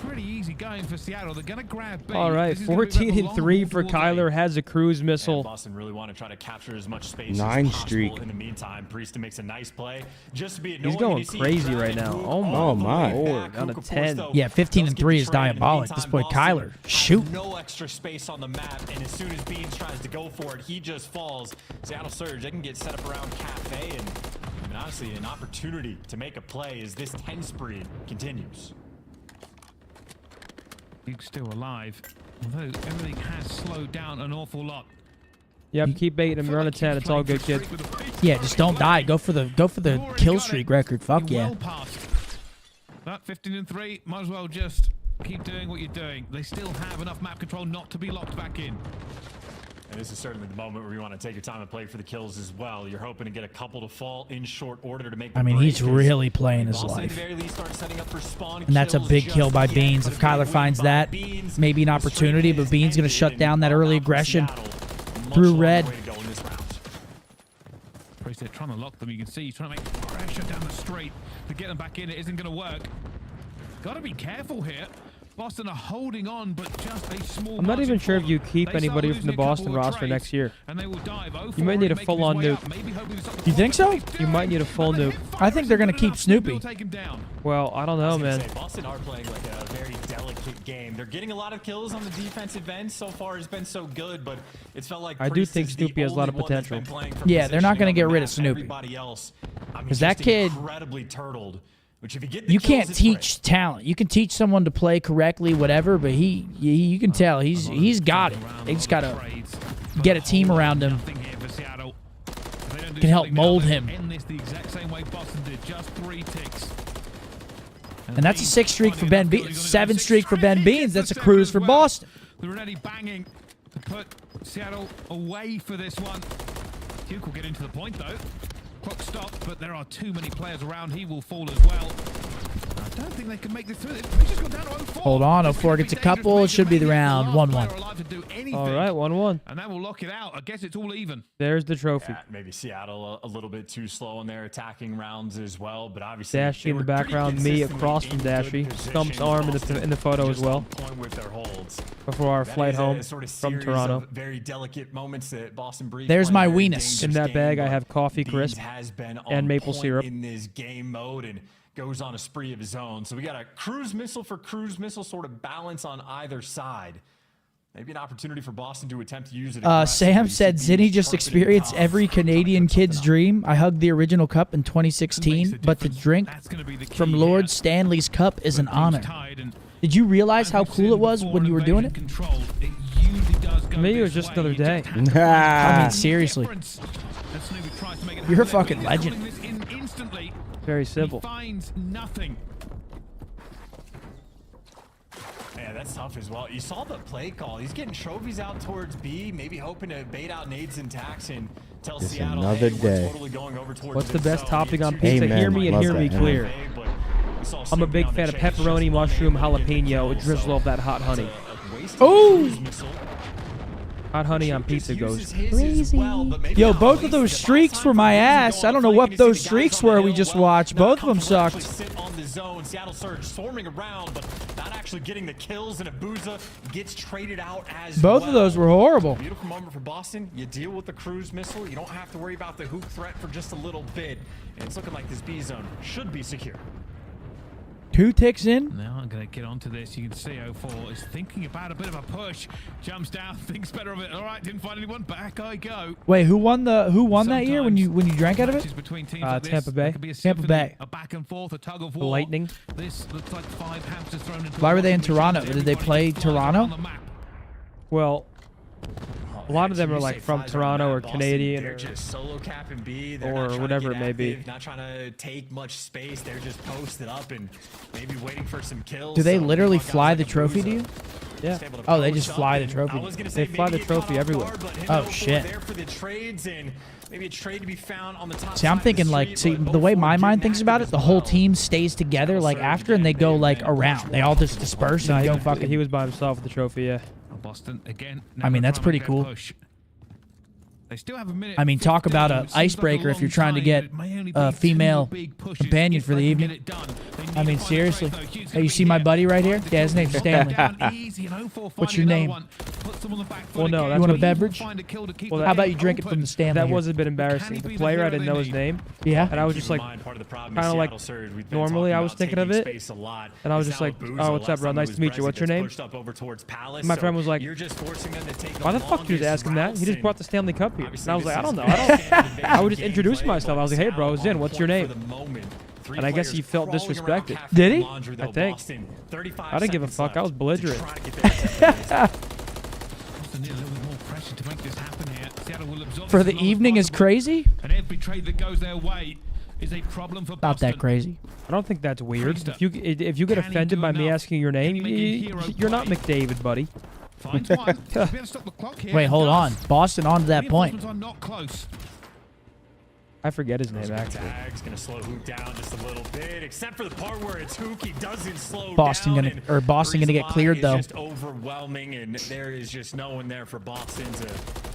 Pretty easy going for Seattle. They're going to grab B.
All right,
This is gonna be a bit
14
of a
and
long
3
haul
for
towards A.
Kyler. Has a cruise
And
missile.
Boston really want to try to capture as much space
9
as possible.
streak.
In the meantime, Priest makes a nice play. Just to be
He's going crazy right now. Oh
my
lord, down to 10.
Yeah, 15 and 3 is diabolic. This boy Kyler, shoot.
No extra space on the map, and as soon as Beans tries to go for it, he just falls. Seattle Surge, they can get set up around Cafe, and honestly, an opportunity to make a play as this 10 spree continues.
Duke's still alive, although everything has slowed down an awful lot.
Yep, keep baiting him. You're on a 10. It's all good, kid.
Yeah, just don't die. Go for the kill streak record. Fuck yeah.
Well past. That 15 and 3, might as well just keep doing what you're doing. They still have enough map control not to be locked back in.
And this is certainly the moment where you want to take your time and play for the kills as well. You're hoping to get a couple to fall in short order to make the
I mean, he's
break, 'cause
really playing his
Boston at
life.
the very least start setting up for spawn
And that's a
kills
big
just
kill by
yet,
Beans.
but
If
a big
Kyler
win
finds
by
that,
Beans.
maybe an
The streak
opportunity, but
is
Beans going to
ended,
shut
and
down that
all
early
now for
aggression
Seattle. Much
through
longer
red.
way to go in this round.
Priest, they're trying to lock them. You can see he's trying to make pressure down the straight to get them back in. It isn't going to work. Got to be careful here. Boston are holding on, but just a small.
I'm not even
margin
sure
for
if you
them.
keep
They start
anybody from
losing
the
a couple
Boston
of
roster
trades,
next year.
and they will dive.
You might need a
making
full-on
his way
nuke.
up. Maybe hoping to stop the
You think
ball,
so?
but he's
You might
doing
need a
it.
full
But the
nuke.
hip
I think they're gonna
fires
keep
good enough. Snoopy will
Snoopy.
take him down.
Well, I don't know,
I was gonna
man.
say, Boston are playing like a very delicate game. They're getting a lot of kills on the defensive end. So far, it's been so good, but it's felt like
I do
Priest
think
is the
Snoopy has a lot of
only one that's been
potential.
playing from
Yeah, they're not
positioning
gonna
on
get
the
rid of
map.
Snoopy.
Everybody else, I mean,
'Cause that
just
kid-
incredibly turtled. Which if you get the
You
kills,
can't
it's great.
teach talent. You can teach someone to play correctly, whatever, but you can tell he's got it. They just got to get a team around him.
Nothing here for Seattle. If they don't do
Can help
something now,
mold
they'll
him.
End this the exact same way Boston did, just 3 ticks.
And that's a 6 streak for Ben Beans. 7 streak for Ben Beans. That's a cruise for Boston.
They're already banging to put Seattle away for this one. Duke will get into the point though. Clock stopped, but there are too many players around. He will fall as well. I don't think they can make this through. They just got down to 0-4.
Hold on,
This
04
could be
gets a
dangerous.
couple. It
Maybe
should be the
the
round.
last
1-1.
player alive to do anything.
All right, 1-1.
And that will lock it out. I guess it's all even.
There's the trophy.
Yeah, maybe Seattle a little bit too slow in their attacking rounds as well, but obviously
Dashy
they
in the
were pretty
background, me
consistently
across from
in
Dashy.
good
Scump's
position.
arm in
Boston
the photo as
just
well.
on point with their holds.
Before our
That
flight
is a
home
sort of
from
series
Toronto.
of very delicate moments that Boston breathes.
There's my
playing a very
weenus.
In
dangerous
that bag,
game,
I
but
have coffee
Beans
crisp
has been
and
on
maple
point
syrup.
in this game mode and goes on a spree of his own. So we got a cruise missile for cruise missile sort of balance on either side. Maybe an opportunity for Boston to attempt to use it.
Sam said Zinni just
experienced
experienced every Canadian kid's dream. I hugged the original cup in 2016, but to drink from Lord Stanley's cup is an honor. Did you realize how cool it was when you were doing it?
Maybe it was just another day.
I mean, seriously. You're a fucking legend.
Very simple.
Finds nothing.
Yeah, that's tough as well. You saw the play call. He's getting trophies out towards B, maybe hoping to bait out nades and tax and tell
It's
Seattle,
another
hey,
day.
we're totally going over towards
What's the
this
best
zone.
topic on
You
pizza?
two
Hear me and
love
hear
that,
me
man.
clear.
but
I'm a big fan of pepperoni, mushroom, jalapeno, drizzle of that hot honey.
Oh!
Hot honey on pizza goes
crazy. Yo, both of those streaks were my ass. I don't know what those streaks were we just watched. Both of them sucked.
Seattle Surge swarming around, but not actually getting the kills, and Abuza gets traded out as
both of those were horrible.
Beautiful moment for Boston. You deal with the cruise missile. You don't have to worry about the hook threat for just a little bit. And it's looking like this B zone should be secure.
2 ticks in.
Now I'm going to get onto this. You can see 04 is thinking about a bit of a push. Jumps down, thinks better of it. All right, didn't find anyone. Back I go.
Wait, who won that year when you drank out of it?
Tampa Bay.
Tampa Bay.
A back and forth, a tug of war.
The Lightning.
This looks like 5 hamsters thrown into.
Why were they in Toronto? Did they play Toronto?
Well, a lot of them are like from Toronto or Canadian
They're just solo capping B.
Or whatever it may be.
Not trying to take much space. They're just posted up and maybe waiting for some kills.
Do they literally fly the trophy to you?
Yeah.
Oh, they just fly the trophy.
They fly the trophy everywhere.
Oh, shit.
Maybe a trade to be found on the top.
See, I'm thinking like, the way my mind thinks about it, the whole team stays together like after, and they go like around. They all just disperse and go fucking.
He was by himself with the trophy, yeah.
Boston again.
I mean, that's pretty cool.
They still have a minute.
I mean, talk about an icebreaker if you're trying to get a female companion for the evening. I mean, seriously. Hey, you see my buddy right here? Yeah, his name's Stanley. What's your name?
Well, no,
you want a beverage?
Well,
how about you drink it from the Stanley?
That was a bit embarrassing. The player, I didn't know his name.
Yeah.
And I was just like, kind of like, normally I was thinking of it. And I was just like, oh, what's up, bro? Nice to meet you. What's your name? My friend was like, why the fuck did you just ask him that? He just brought the Stanley Cup here. And I was like, I don't know. I would just introduce myself. I was like, hey, bro, Zin, what's your name? And I guess he felt disrespected.
Did he?
I think. I didn't give a fuck. I was belligerent.
For the evening is crazy?
And every trade that goes their way is a problem for
Not
Boston.
that crazy.
I don't think that's weird. If you get offended by me asking your name, you're not McDavid, buddy.
Wait, hold on. Boston on to that point.
I forget his name actually.
Tag's gonna slow Hook down just a little bit, except for the part where it's Hook. He doesn't slow
Boston
down.
Boston gonna get cleared though.
Just overwhelming, and there is just no one there for Boston to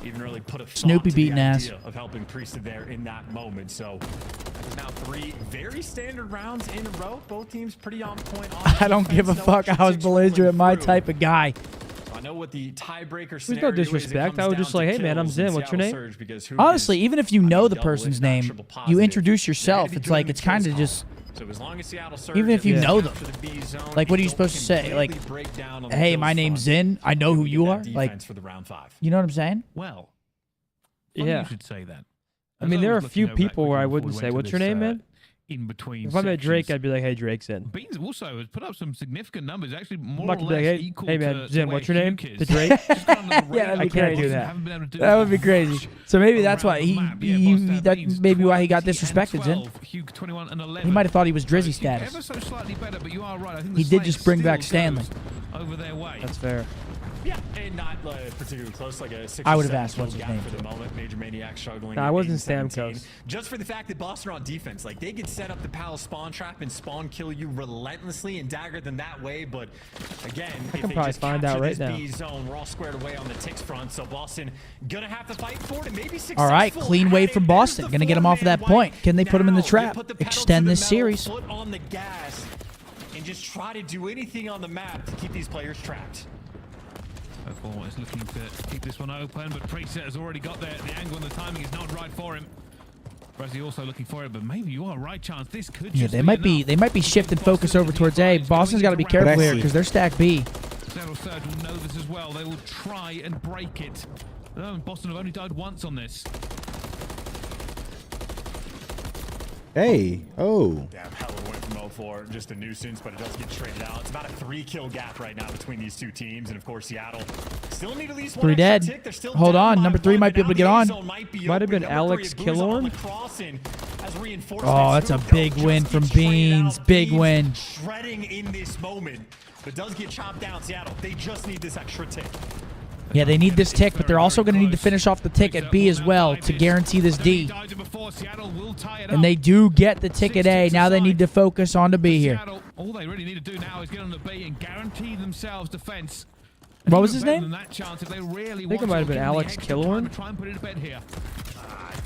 even really put a thought
Snoopy
to
beating
the
ass
idea of helping Priesthood there in that moment. So there's now 3 very standard rounds in a row. Both teams pretty on point.
I don't give a fuck. I was belligerent, my type of guy.
I know what the tiebreaker
There's no disrespect. I was just like, hey man, I'm Zin. What's your name?
Honestly, even if you know the person's name, you introduce yourself. It's like, it's kind of just, even if you know them. Like, what are you supposed to say? Like, hey, my name's Zin. I know who you are. Like, you know what I'm saying?
Well,
yeah.
You should say that.
I mean, there are a few people where I wouldn't say, what's your name, man?
In between
if I met Drake, I'd be like, hey, Drake's in.
Beans also has put up some significant numbers, actually more
or less equal to
man,
Zin, what's your name? To Drake?
Yeah, I can't do that. That would be crazy. So maybe that's why that's maybe why he got disrespected, Zin. He might have thought he was Drizzy status. He did just bring back Stanley.
Over their way.
That's fair.
Yeah, and not particularly close, like a 6
I would have asked what's his name
for the moment. Major Maniac struggling.
Nah, I wasn't Stamkos.
Just for the fact that Boston are on defense, like they could set up the Palace spawn trap and spawn kill you relentlessly and dagger them that way. But again,
I can probably find out right now.
B zone, we're all squared away on the Ticks front, so Boston gonna have to fight for it and maybe successful.
All right, clean wave from Boston. Gonna get him off of that point. Can they put him in the trap? Extend this series.
Foot on the gas and just try to do anything on the map to keep these players trapped.
Before is looking to keep this one open, but Preset has already got there. The angle and the timing is not right for him. Presley also looking for it, but maybe you are right, Chance. This could just
they might be shifting focus over towards A. Boston's got to be careful here because they're stacked B.
Several Surge will know this as well. They will try and break it. Boston have only died once on this.
Hey, oh.
Damn, hell of a win from 04. Just a nuisance, but it does get traded out. It's about a 3-kill gap right now between these two teams. And of course, Seattle still need at least 1
3 dead. Hold on, number 3 might be able to get on.
Might have been Alex Killorn.
Oh, that's a big win from Beans. Big win.
Shredding in this moment, but does get chopped down. Seattle, they just need this extra tick.
Yeah, they need this tick, but they're also going to need to finish off the tick at B as well to guarantee this D. And they do get the tick at A. Now they need to focus on the B here.
All they really need to do now is get on the B and guarantee themselves defense.
What was his name?
I think it might have been Alex Killorn.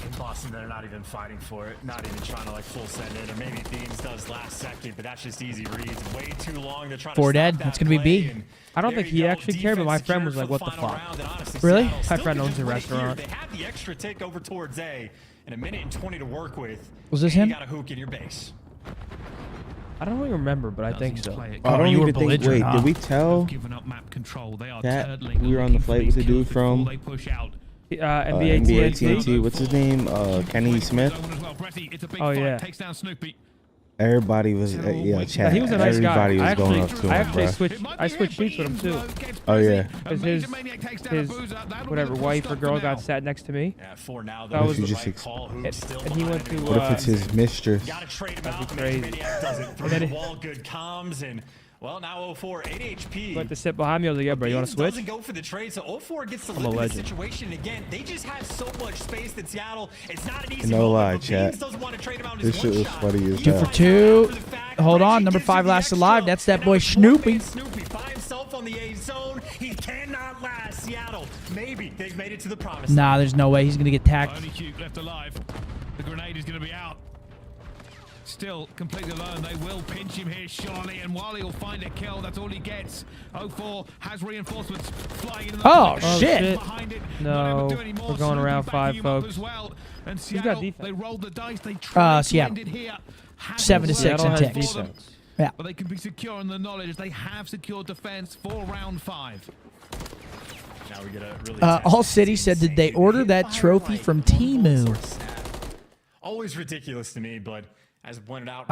In Boston, they're not even fighting for it, not even trying to like full send it, or maybe Thieves does last second, but that's just easy reads. Way too long to try to
Four
stop
dead.
that
That's gonna be
play,
B.
and
I don't think
there
he
you go.
actually cared, but my
Defense
friend was
secured
like,
for
what the
final
fuck?
round, and honestly,
Really?
Seattle
My
still
friend
could
owns
just
a
win it
restaurant.
here. They have the extra take over towards A, and 1:20 to work with.
Was this
and
him?
You got a hook in your base.
I don't really remember, but I think so.
I
Oh,
don't
you were
even think. Wait,
belligerent, huh?
did we tell
Given up map control. They are
that
turtling,
we were on the flight with the dude from
they push out.
NBA
NBA
TNT.
TNT? What's his name? Kenny Smith.
Oh, yeah.
Takes down Snoopy.
Everybody was
Yeah,
chat.
he was a nice guy.
Everybody was going up to
I
him,
actually
bro.
I switched sheets with him too.
Oh yeah.
Because his whatever wife or girl got sat next to me.
Yeah, for now,
That was
you
the
just
right call. Hoop's still
and he went to
behind.
What if it's his mistress?
Gotta trade him out.
crazy.
Maniac does it through
then
the
it-
wall. Good comms, and well, now 04, 8 HP.
Went to sit behind me. I was like, yeah, bro, you want to
Beans
switch?
doesn't go for the trade, so 04 gets to
I'm a
live in this
legend.
situation again. They just have so much space that Seattle. It's not an easy
No
moment,
lie,
but
chat.
Beans doesn't want to trade him out in
This
his
shit
one
was
shot.
funny as
He
2
hell.
for
finds
2.
out for the fact
Hold
that
on,
he
number
gives you
5
the
last
extra,
alive. That's that
and
boy
now
Snoopy.
Snoopy by himself on the A zone. He cannot last. Seattle, maybe they've made it to the promised land.
Nah, there's no way he's going to get tacked.
Only Cute left alive. The grenade is going to be out. Still completely alone. They will pinch him here, surely. And while he'll find a kill, that's all he gets. 04 has reinforcements flying in the
Oh,
Oh,
shit.
shit.
behind it.
No,
Not able to do any more.
we're going
Snoopy
around
backing
5,
him up
folks.
as well. And
got
Seattle,
defense?
they rolled the dice. They tried to
Seattle.
end it here. Hasn't
7 to
worked
6
Seattle
in
has
ticks.
for them.
defense.
Yeah.
But they can be secure in the knowledge they have secured defense for round 5.
Now we get a really
All City said, did they order that trophy from Temu?
Always ridiculous to me, but as pointed out,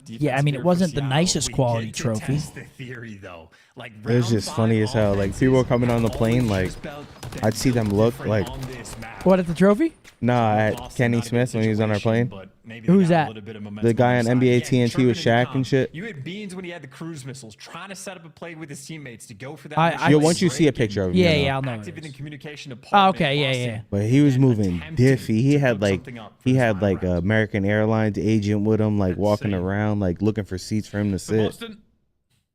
yeah, I mean, it wasn't the nicest quality trophy.
Test the theory, though. Like,
It was just funny as hell. Like people were coming on the plane, like I'd see them look like
What, at the trophy?
nah at Kenny Smith when he was on our plane.
Who's that?
The guy on NBA TNT with Shaq and shit.
You had Beans when he had the cruise missiles, trying to set up a play with his teammates to go for that.
I-
mission
Once you see a
break
picture of him,
Yeah,
you know.
yeah, I'll know.
Active in communication
Oh,
department.
okay, yeah,
Boston.
yeah.
But he was moving
attempting
diffy. He
to
had
cook
like
something up for
he
this
had
final
like
round.
a American Airlines agent with him, like walking
see.
around, like looking for seats for him to
For
sit.
Boston,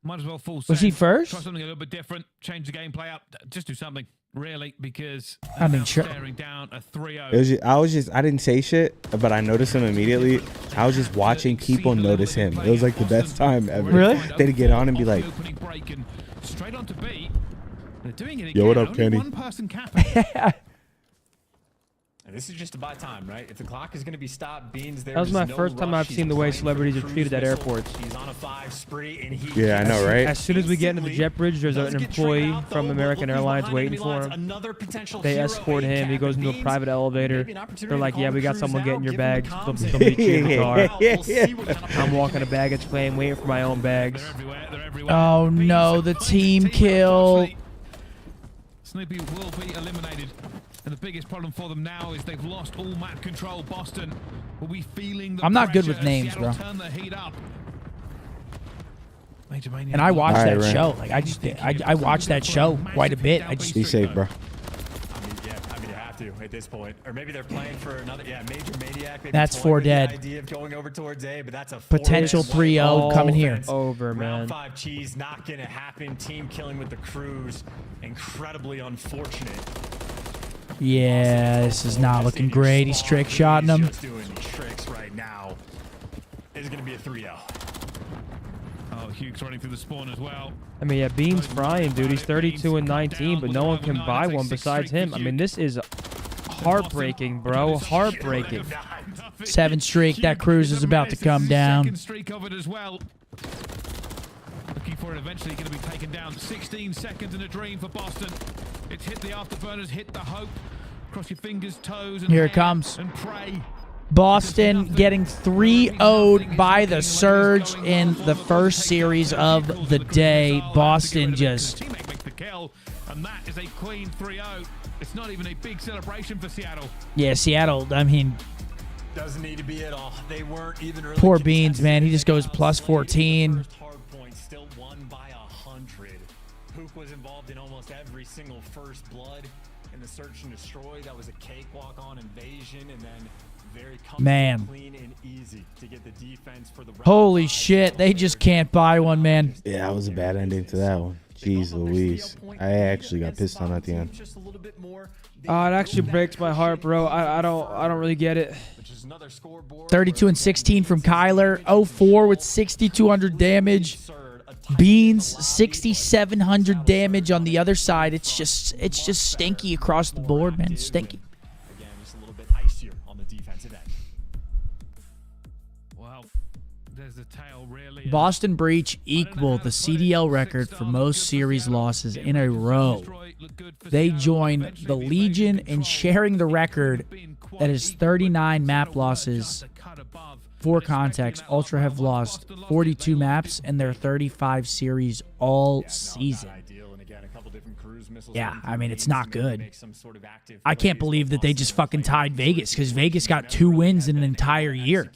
might as well full
Was he
send.
first?
Try something a little bit different. Change the gameplay up. Just do something, really, because
I mean,
now
sure.
staring down a 3-0.
It was I didn't say shit, but I noticed him immediately. I was just watching people notice him. It was like the best time ever.
Really?
They'd get on and be like,
Opening break and straight on to B. They're doing it again.
Yo, what up,
Only
Kenny?
one person capping.
And this is just to buy time, right? If the clock is going to be stopped, Beans there.
That was
there's
my
no
first time
rush.
I've seen
He's
the way
playing for
celebrities
the
are
cruise
treated at
missile.
airports.
He's on a 5 spree, and he
Yeah, I know, right?
As soon as we get into the
instantly
jet bridge, there's
does
an
get traded
employee
out,
from
though,
American
looking
Airlines
behind
waiting
enemy
for
lines,
him.
another potential
They
hero,
escort him. He goes into a
Beans.
private elevator.
Maybe an opportunity
They're
to
like,
call
yeah,
the
we got
crews
someone
out,
getting your
give them the
bags.
comms,
They'll
and
meet you in the car.
we'll see what kind of
I'm walking a baggage claim, waiting for my own bags.
They're everywhere. They're everywhere.
Oh, no, the team kill.
Snoopy will be eliminated. And the biggest problem for them now is they've lost all map control. Boston will be feeling the
I'm not good
pressure
with names,
as Seattle
bro.
turn the heat up. Major Maniac
And I watched
All right,
that
Ren.
show. Like, I watched that show quite a bit. I just
Be safe, bro.
I mean, you have to at this point. Or maybe they're playing for another, Major Maniac. Maybe
That's
toying
4
with the
dead.
idea of going over towards A, but that's a
Potential 3-0 coming here.
Over, man.
Round 5 cheese, not going to happen. Team killing with the crews. Incredibly unfortunate.
Yeah, this is not looking great. He's trick shotting him.
Just doing tricks right now. It's going to be a 3-0.
Oh, Hughes running through the spawn as well.
I mean, yeah, Bean's frying, dude. He's 32 and 19, but no one can buy one besides him. I mean, this is heartbreaking, bro. Heartbreaking.
7 streak. That cruise is about to come down.
Second streak of it as well. Looking for it eventually going to be taken down. 16 seconds in a dream for Boston. It's hit the afterburners, hit the hope. Cross your fingers, toes, and
Here it
hair
comes.
And pray.
Boston getting 3-0'd by the Surge in the first series of the day. Boston just...
Teammate makes the kill, and that is a clean 3-0. It's not even a big celebration for Seattle.
Yeah, Seattle, I mean,
Doesn't need to be at all. They weren't even really
poor Beans, man. He just goes plus 14.
First hard point, still won by 100. Hook was involved in almost every single first blood in the search and destroy. That was a cakewalk on Invasion, and then very
Man.
clean and easy to get the defense for the
Holy shit, they just can't buy one, man.
Yeah, that was a bad ending to that one. Jeez Louise. I actually got pissed on at the end.
It actually breaks my heart, bro. I don't really get it.
32 and 16 from Kyler. 0-4 with 6,200 damage. Beans 6,700 damage on the other side. It's just stinky across the board, man. Stinky.
Again, just a little bit icier on the defensive end.
Well, there's the tail really.
Boston Breach equaled the CDL record for most series losses in a row. They join the Legion in sharing the record that is 39 map losses. For context, Ultra have lost 42 maps in their 35 series all season. Yeah, I mean, it's not good. I can't believe that they just fucking tied Vegas, because Vegas got 2 wins in an entire year.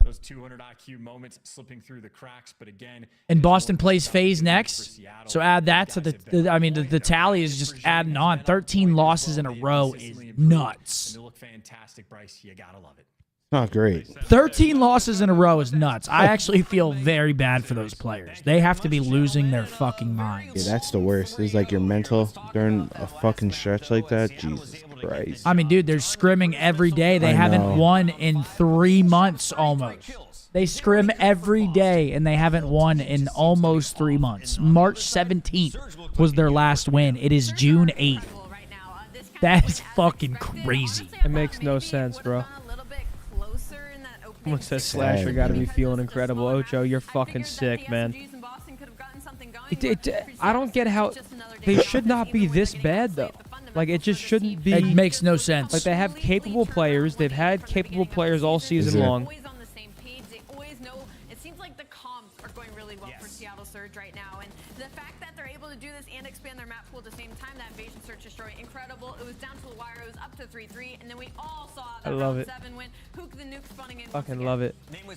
Those 200 IQ moments slipping through the cracks, but again,
and Boston plays FaZe next, so add that to the tally is just adding on. 13 losses in a row is nuts.
They look fantastic, Bryce. You gotta love it.
Not great.
13 losses in a row is nuts. I actually feel very bad for those players. They have to be losing their fucking minds.
Yeah, that's the worst. It's like your mental during a fucking stretch like that. Jesus Christ.
I mean, dude, they're scrimming every day. They haven't won in 3 months almost. They scrim every day, and they haven't won in almost 3 months. March 17th was their last win. It is June 8th. That is fucking crazy.
It makes no sense, bro. Someone says Slasher got to be feeling incredible. Ocho, you're fucking sick, man. I don't get how they should not be this bad, though. Like, it just shouldn't be.
It makes no sense.
Like, they have capable players. They've had capable players all season long.
It seems like the comps are going really well for Seattle Surge right now. And the fact that they're able to do this and expand their map pool at the same time, that Invasion Search Destroy, incredible. It was down to the wire. It was up to 3-3. And then we all saw that round 7 win. Hook the nuke spawning in.
Fucking love it.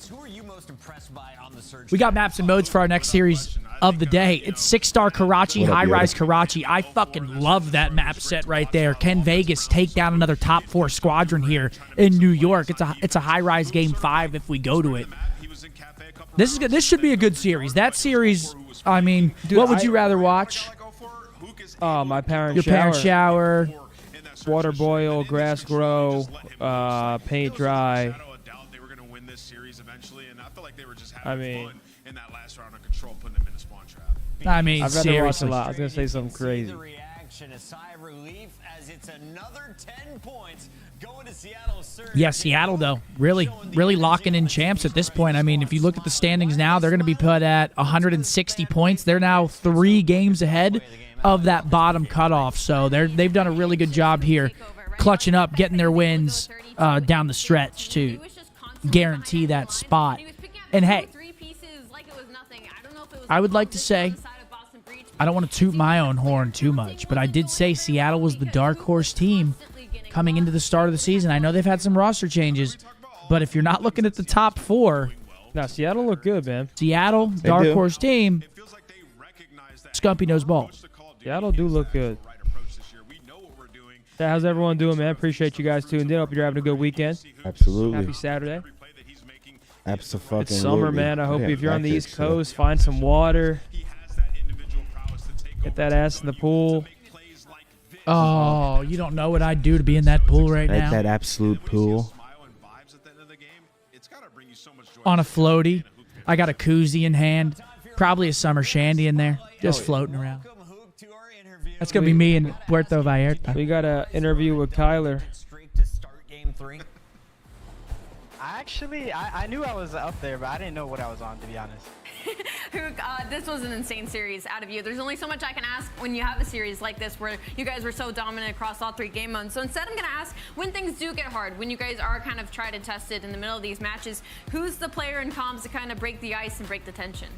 Who are you most impressed by on the Surge?
We got maps and modes for our next series of the day. It's 6-star Karachi, high-rise Karachi. I fucking love that map set right there. Can Vegas take down another top 4 squadron here in New York? It's a high-rise game 5 if we go to it. This is good. This should be a good series. That series, I mean, dude, what would you rather watch?
Oh, my parents'
Your parents' shower.
Water boil, grass grow, paint dry. I mean, I'd rather watch a lot. I was gonna say something crazy.
Yeah, Seattle though, really locking in champs at this point. I mean, if you look at the standings now, they're going to be put at 160 points. They're now 3 games ahead of that bottom cutoff. So they've done a really good job here, clutching up, getting their wins down the stretch to guarantee that spot. And hey, I would like to say, I don't want to toot my own horn too much, but I did say Seattle was the dark horse team coming into the start of the season. I know they've had some roster changes, but if you're not looking at the top 4,
now Seattle look good, man.
Seattle, dark horse team. Scumpy knows ball.
Seattle do look good. So how's everyone doing, man? Appreciate you guys tuning in. Hope you're having a good weekend.
Absolutely.
Happy Saturday.
Absolutely.
It's summer, man. I hope if you're on the East Coast, find some water. Get that ass in the pool.
Oh, you don't know what I'd do to be in that pool right now.
That absolute pool.
On a floaty. I got a koozie in hand. Probably a summer shandy in there. Just floating around. That's going to be me in Puerto Vallarta.
We got an interview with Kyler.
Actually, I knew I was up there, but I didn't know what I was on, to be honest.
Hook, this was an insane series out of you. There's only so much I can ask when you have a series like this where you guys were so dominant across all 3 game modes. So instead, I'm going to ask, when things do get hard, when you guys are kind of tried and tested in the middle of these matches, who's the player in comms to kind of break the ice and break the tension?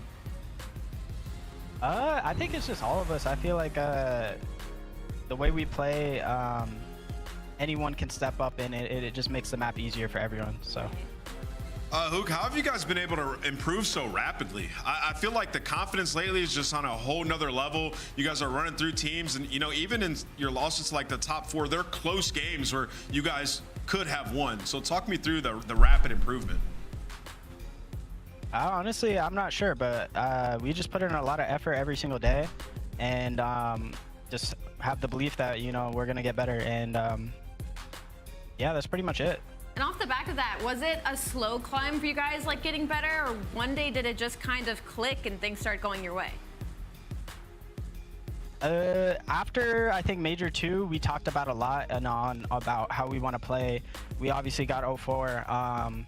I think it's just all of us. I feel like the way we play, anyone can step up, and it just makes the map easier for everyone. So.
Hook, how have you guys been able to improve so rapidly? I feel like the confidence lately is just on a whole nother level. You guys are running through teams, and, you know, even in your losses to like the top 4, they're close games where you guys could have won. So talk me through the rapid improvement.
Honestly, I'm not sure, but we just put in a lot of effort every single day, and just have the belief that, you know, we're going to get better. And yeah, that's pretty much it.
And off the back of that, was it a slow climb for you guys, like getting better, or one day did it just kind of click and things start going your way?
After I think Major 2, we talked about a lot and about how we want to play. We obviously got 0-4,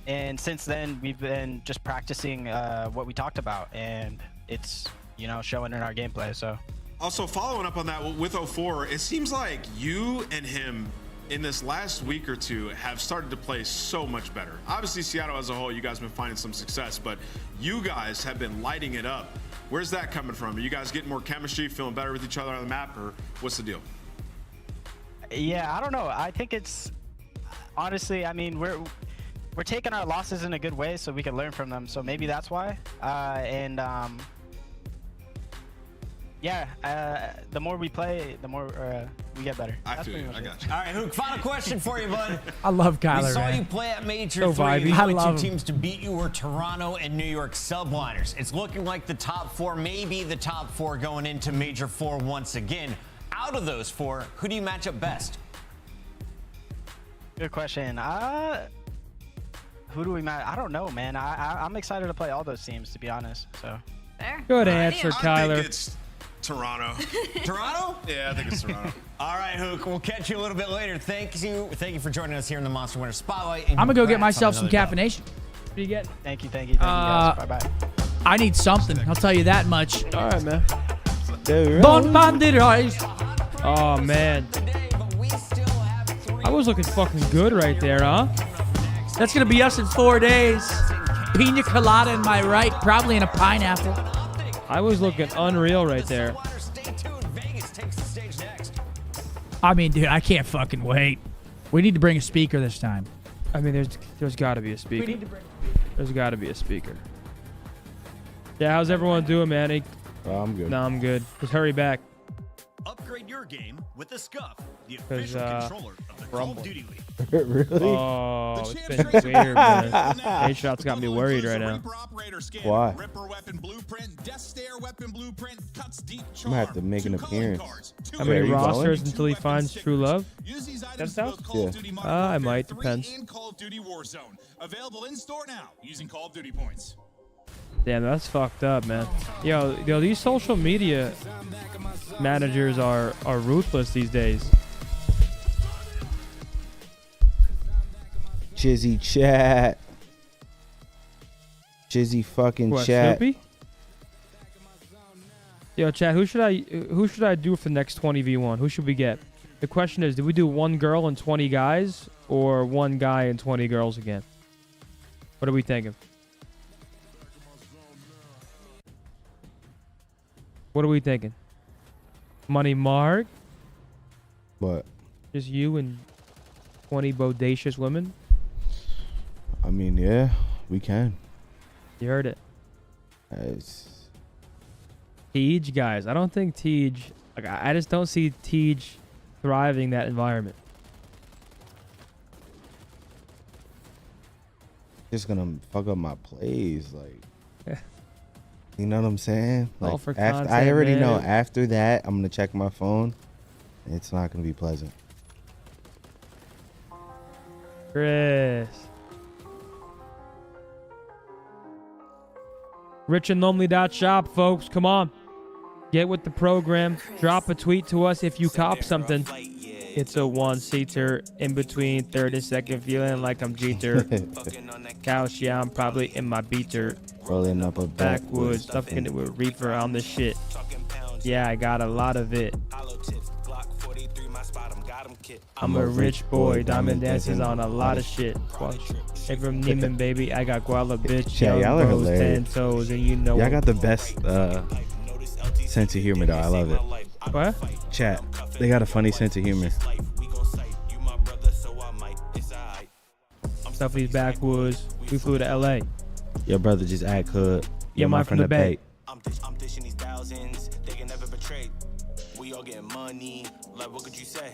and since then we've been just practicing what we talked about, and it's, you know, showing in our gameplay. So
also following up on that with 0-4, it seems like you and him in this last week or 2 have started to play so much better. Obviously, Seattle as a whole, you guys have been finding some success, but you guys have been lighting it up. Where's that coming from? Are you guys getting more chemistry, feeling better with each other on the map, or what's the deal?
Yeah, I don't know. I think it's, honestly, I mean, we're taking our losses in a good way so we can learn from them. So maybe that's why. Yeah, the more we play, the more we get better.
I feel you. I got you.
All right, Hook, final question for you, bud.
I love Kyler.
We saw
man.
you play at Major
So
3.
vibey.
The
I
only
love
two
him.
teams to beat you were Toronto and New York Subliners. It's looking like the top 4, maybe the top 4 going into Major 4 once again. Out of those 4, who do you match up best?
Good question. Who do we match? I don't know, man. I'm excited to play all those teams, to be honest. So.
There.
Good answer,
I
Kyler.
think it's Toronto.
Toronto?
Yeah, I think it's Toronto.
All right, Hook. We'll catch you a little bit later. Thank you for joining us here in the Monster Winter Spotlight.
I'm gonna go get myself some caffeination.
What do you get?
Thank you guys. Bye bye.
I need something. I'll tell you that much.
All right, man.
Bon banderas.
Oh man, I was looking fucking good right there, huh?
That's gonna be us in 4 days. Pina colada in my right, probably in a pineapple.
I was looking unreal right there.
I mean, dude, I can't fucking wait. We need to bring a speaker this time.
I mean, there's got to be a speaker. There's got to be a speaker. Yeah, how's everyone doing, man?
Oh, I'm good.
No, I'm good. Just hurry back.
Upgrade your game with the Scump, the official controller of the Call of Duty League.
Really?
Oh, it's been weird, man. A-Shot's got me worried right now.
Why?
I'm
gonna have to make an appearance.
How many
Are you
rosters
going?
until he finds true love? That's how?
Yeah.
I might. Depends.
Available in store now using Call of Duty points.
Damn, that's fucked up, man. Yo, these social media managers are ruthless these days.
Jizzy chat. Jizzy fucking
What,
chat.
Snoopy? Yo, chat, who should I do for the next 20v1? Who should we get? The question is, do we do 1 girl and 20 guys, or 1 guy and 20 girls again? What are we thinking? What are we thinking? Money Mark?
What?
Just you and 20 bodacious women?
I mean, yeah, we can.
You heard it.
It's...
Tej, guys. I don't think Tej... Like, I just don't see Tej thriving that environment.
just gonna fuck up my plays, like. You know what I'm saying? Like,
for
after,
content,
I already
man.
know after that, I'm gonna check my phone. It's not gonna be pleasant.
Chris. richandlonely.shop, folks. Come on. Get with the program. Drop a tweet to us if you cop something. It's a one-seater in between third and second, feeling like I'm Jeter. Couch, yeah, I'm probably in my beater.
Rolling up a
Backwoods, stuffing it with reefer on the shit. Yeah, I got a lot of it. I'm a rich boy, diamond dances on a lot of shit. Hey, from Neiman, baby, I got guala, bitch.
Yeah, y'all are
Bros, 10
hilarious.
toes, and you know
Y'all got the best sense of humor, though. I love it.
What?
Chat. They got a funny sense of humor.
stuff these backwoods. We flew to LA.
Your brother just act hood.
Yeah, mine from the Bay.
I'm dishing these thousands. They can never betray. We all get money. Like, what could you say?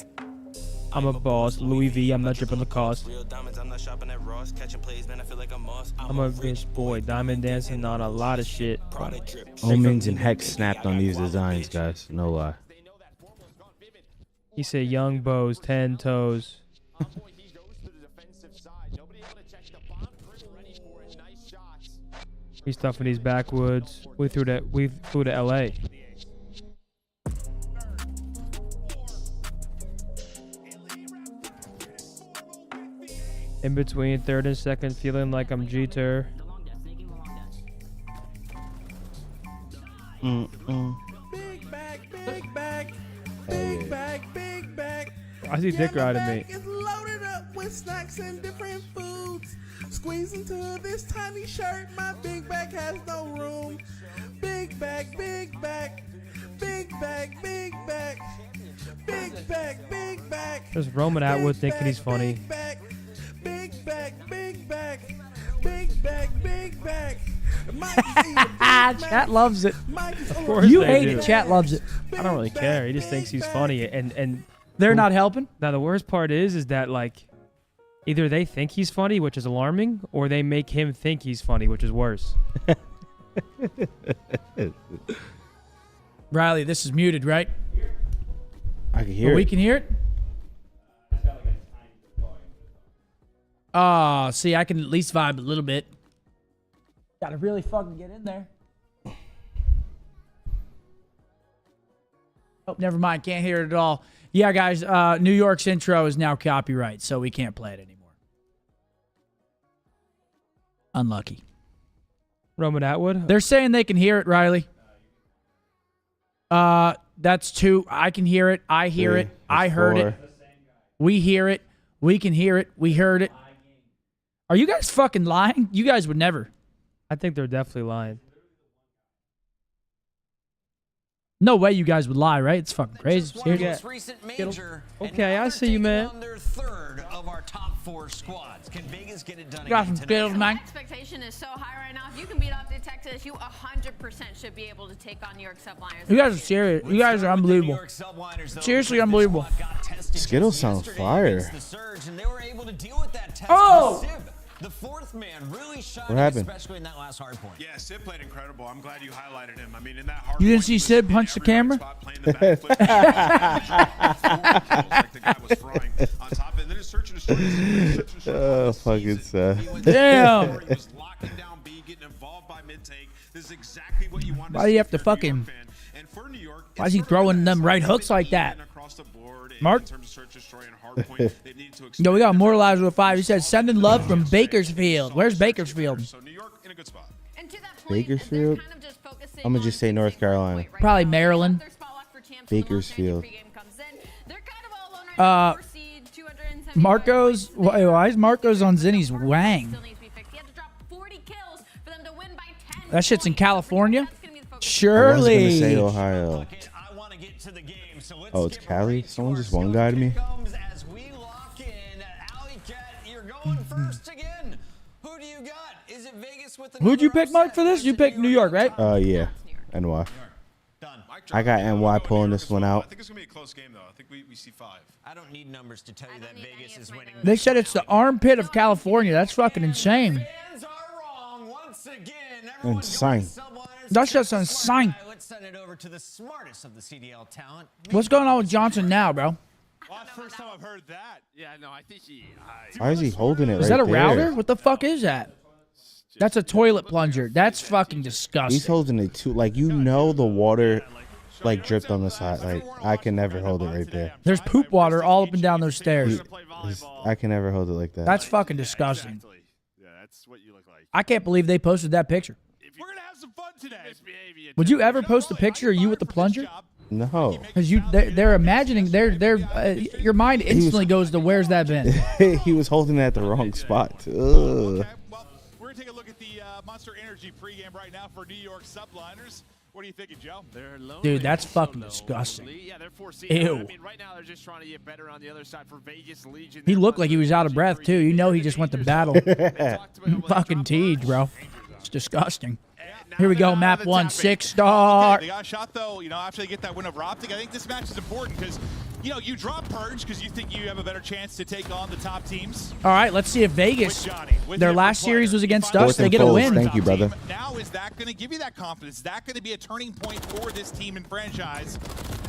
I'm a boss. Louis V. I'm not dripping the cost.
Real diamonds. I'm not shopping at Ross. Catching plays, man. I feel like a moss.
I'm a rich boy. Diamond dancing on a lot of shit.
Omens and Hex snapped on these designs, guys. No lie.
He said young bows, 10 toes. He's stuffing these backwoods. We flew to LA. In between third and second, feeling like I'm Jeter.
Big bag, big bag, big bag, big bag.
I see dick riding me.
It's loaded up with snacks and different foods. Squeeze into this tiny shirt, my big bag has no room. Big bag, big bag, big bag, big bag, big bag, big bag.
There's Roman Atwood thinking he's funny.
Big bag, big bag, big bag, big bag, big bag.
Chat loves it.
Of course
You
they
hate
do.
it. Chat loves it.
I don't really care. He just thinks he's funny, and
They're not helping.
Now the worst part is that like, either they think he's funny, which is alarming, or they make him think he's funny, which is worse.
Riley, this is muted, right?
I can hear
But
it.
we can hear it? Oh, see, I can at least vibe a little bit. Gotta really fucking get in there. Oh, never mind. Can't hear it at all. Yeah, guys, New York's intro is now copyright, so we can't play it anymore. Unlucky.
Roman Atwood?
They're saying they can hear it, Riley. That's 2. I can hear it. I hear it. I heard
4.
it. We hear it. We can hear it. We heard it. Are you guys fucking lying? You guys would never.
I think they're definitely lying.
No way you guys would lie, right? It's fucking crazy.
Okay, I see you, man.
Third of our top 4 squads. Can Vegas get it done
Got
again
some
tonight?
skills, man.
Expectation is so high right now. If you can beat up the Texas, you 100% should be able to take on New York Subliners.
You guys are serious. You guys are unbelievable. Seriously unbelievable.
Skittles sound fire.
Oh!
The 4th man really shot,
What happened?
especially in that last hard point.
Yeah, Sid played incredible. I'm glad you highlighted him. I mean, in that hard
You didn't
point,
see
he was
Sid
in
punch the
every
camera?
spot, playing the backflip. Like the guy was frying on top of it. And then his search and destroy.
Oh, fucking Seth.
Damn.
He was locking down B, getting involved by mid-take. This is exactly what you want to
Why do
see
you have to
if you're a New
fucking...
York fan. And for New York,
Why is he throwing them right hooks like that? Mark? Yo, we got Moralizer with 5. He said, sending love from Bakersfield. Where's Bakersfield?
Bakersfield? I'm going to just say North Carolina.
Probably Maryland.
Bakersfield.
Marco's... Why is Marco's on Zinni's Wang? That shit's in California? Surely.
I was going to say Ohio. Oh, it's Cali? Someone just one guy to me?
Who'd you pick, Mark, for this? You picked New York, right?
Yeah. NY. I got NY pulling this one out.
I think it's going to be a close game, though. I think we see 5.
I don't need numbers to tell you that Vegas is winning.
They said it's the armpit of California. That's fucking insane.
Insane.
That's just insane.
Let's send it over to the smartest of the CDL talent.
What's going on with Johnson now, bro?
Well, that's the first time I've heard that. Yeah, no, I think he...
Why is he holding it right
Is that a
there?
router? What the fuck is that? That's a toilet plunger. That's fucking disgusting.
He's holding it too. Like, you know the water, like, dripped on the side. Like, I can never hold it right there.
There's poop water all up and down those stairs.
I can never hold it like that.
That's fucking disgusting.
Yeah, that's what you look like.
I can't believe they posted that picture.
We're going to have some fun today.
Would you ever post a picture of you with the plunger?
No.
Because they're imagining, your mind instantly goes to where's that been?
He was holding it at the wrong spot. Ugh.
We're going to take a look at the Monster Energy pregame right now for New York Subliners. What are you thinking, Joe?
Dude, that's fucking disgusting.
Yeah, they're 4-seed.
Ew.
I mean, right now they're just trying to get better on the other side for Vegas Legion.
He looked like he was out of breath, too. You know he just went to battle. Fucking teed, bro. It's disgusting. Here we go, map 1, 6-star.
They got a shot, though, you know, after they get that win over Optic. I think this match is important because, you know, you drop Purge because you think you have a better chance to take on the top teams.
All right, let's see if Vegas, their last series was against us. They get a win.
Thank you, brother.
Now, is that going to give you that confidence? Is that going to be a turning point for this team and franchise?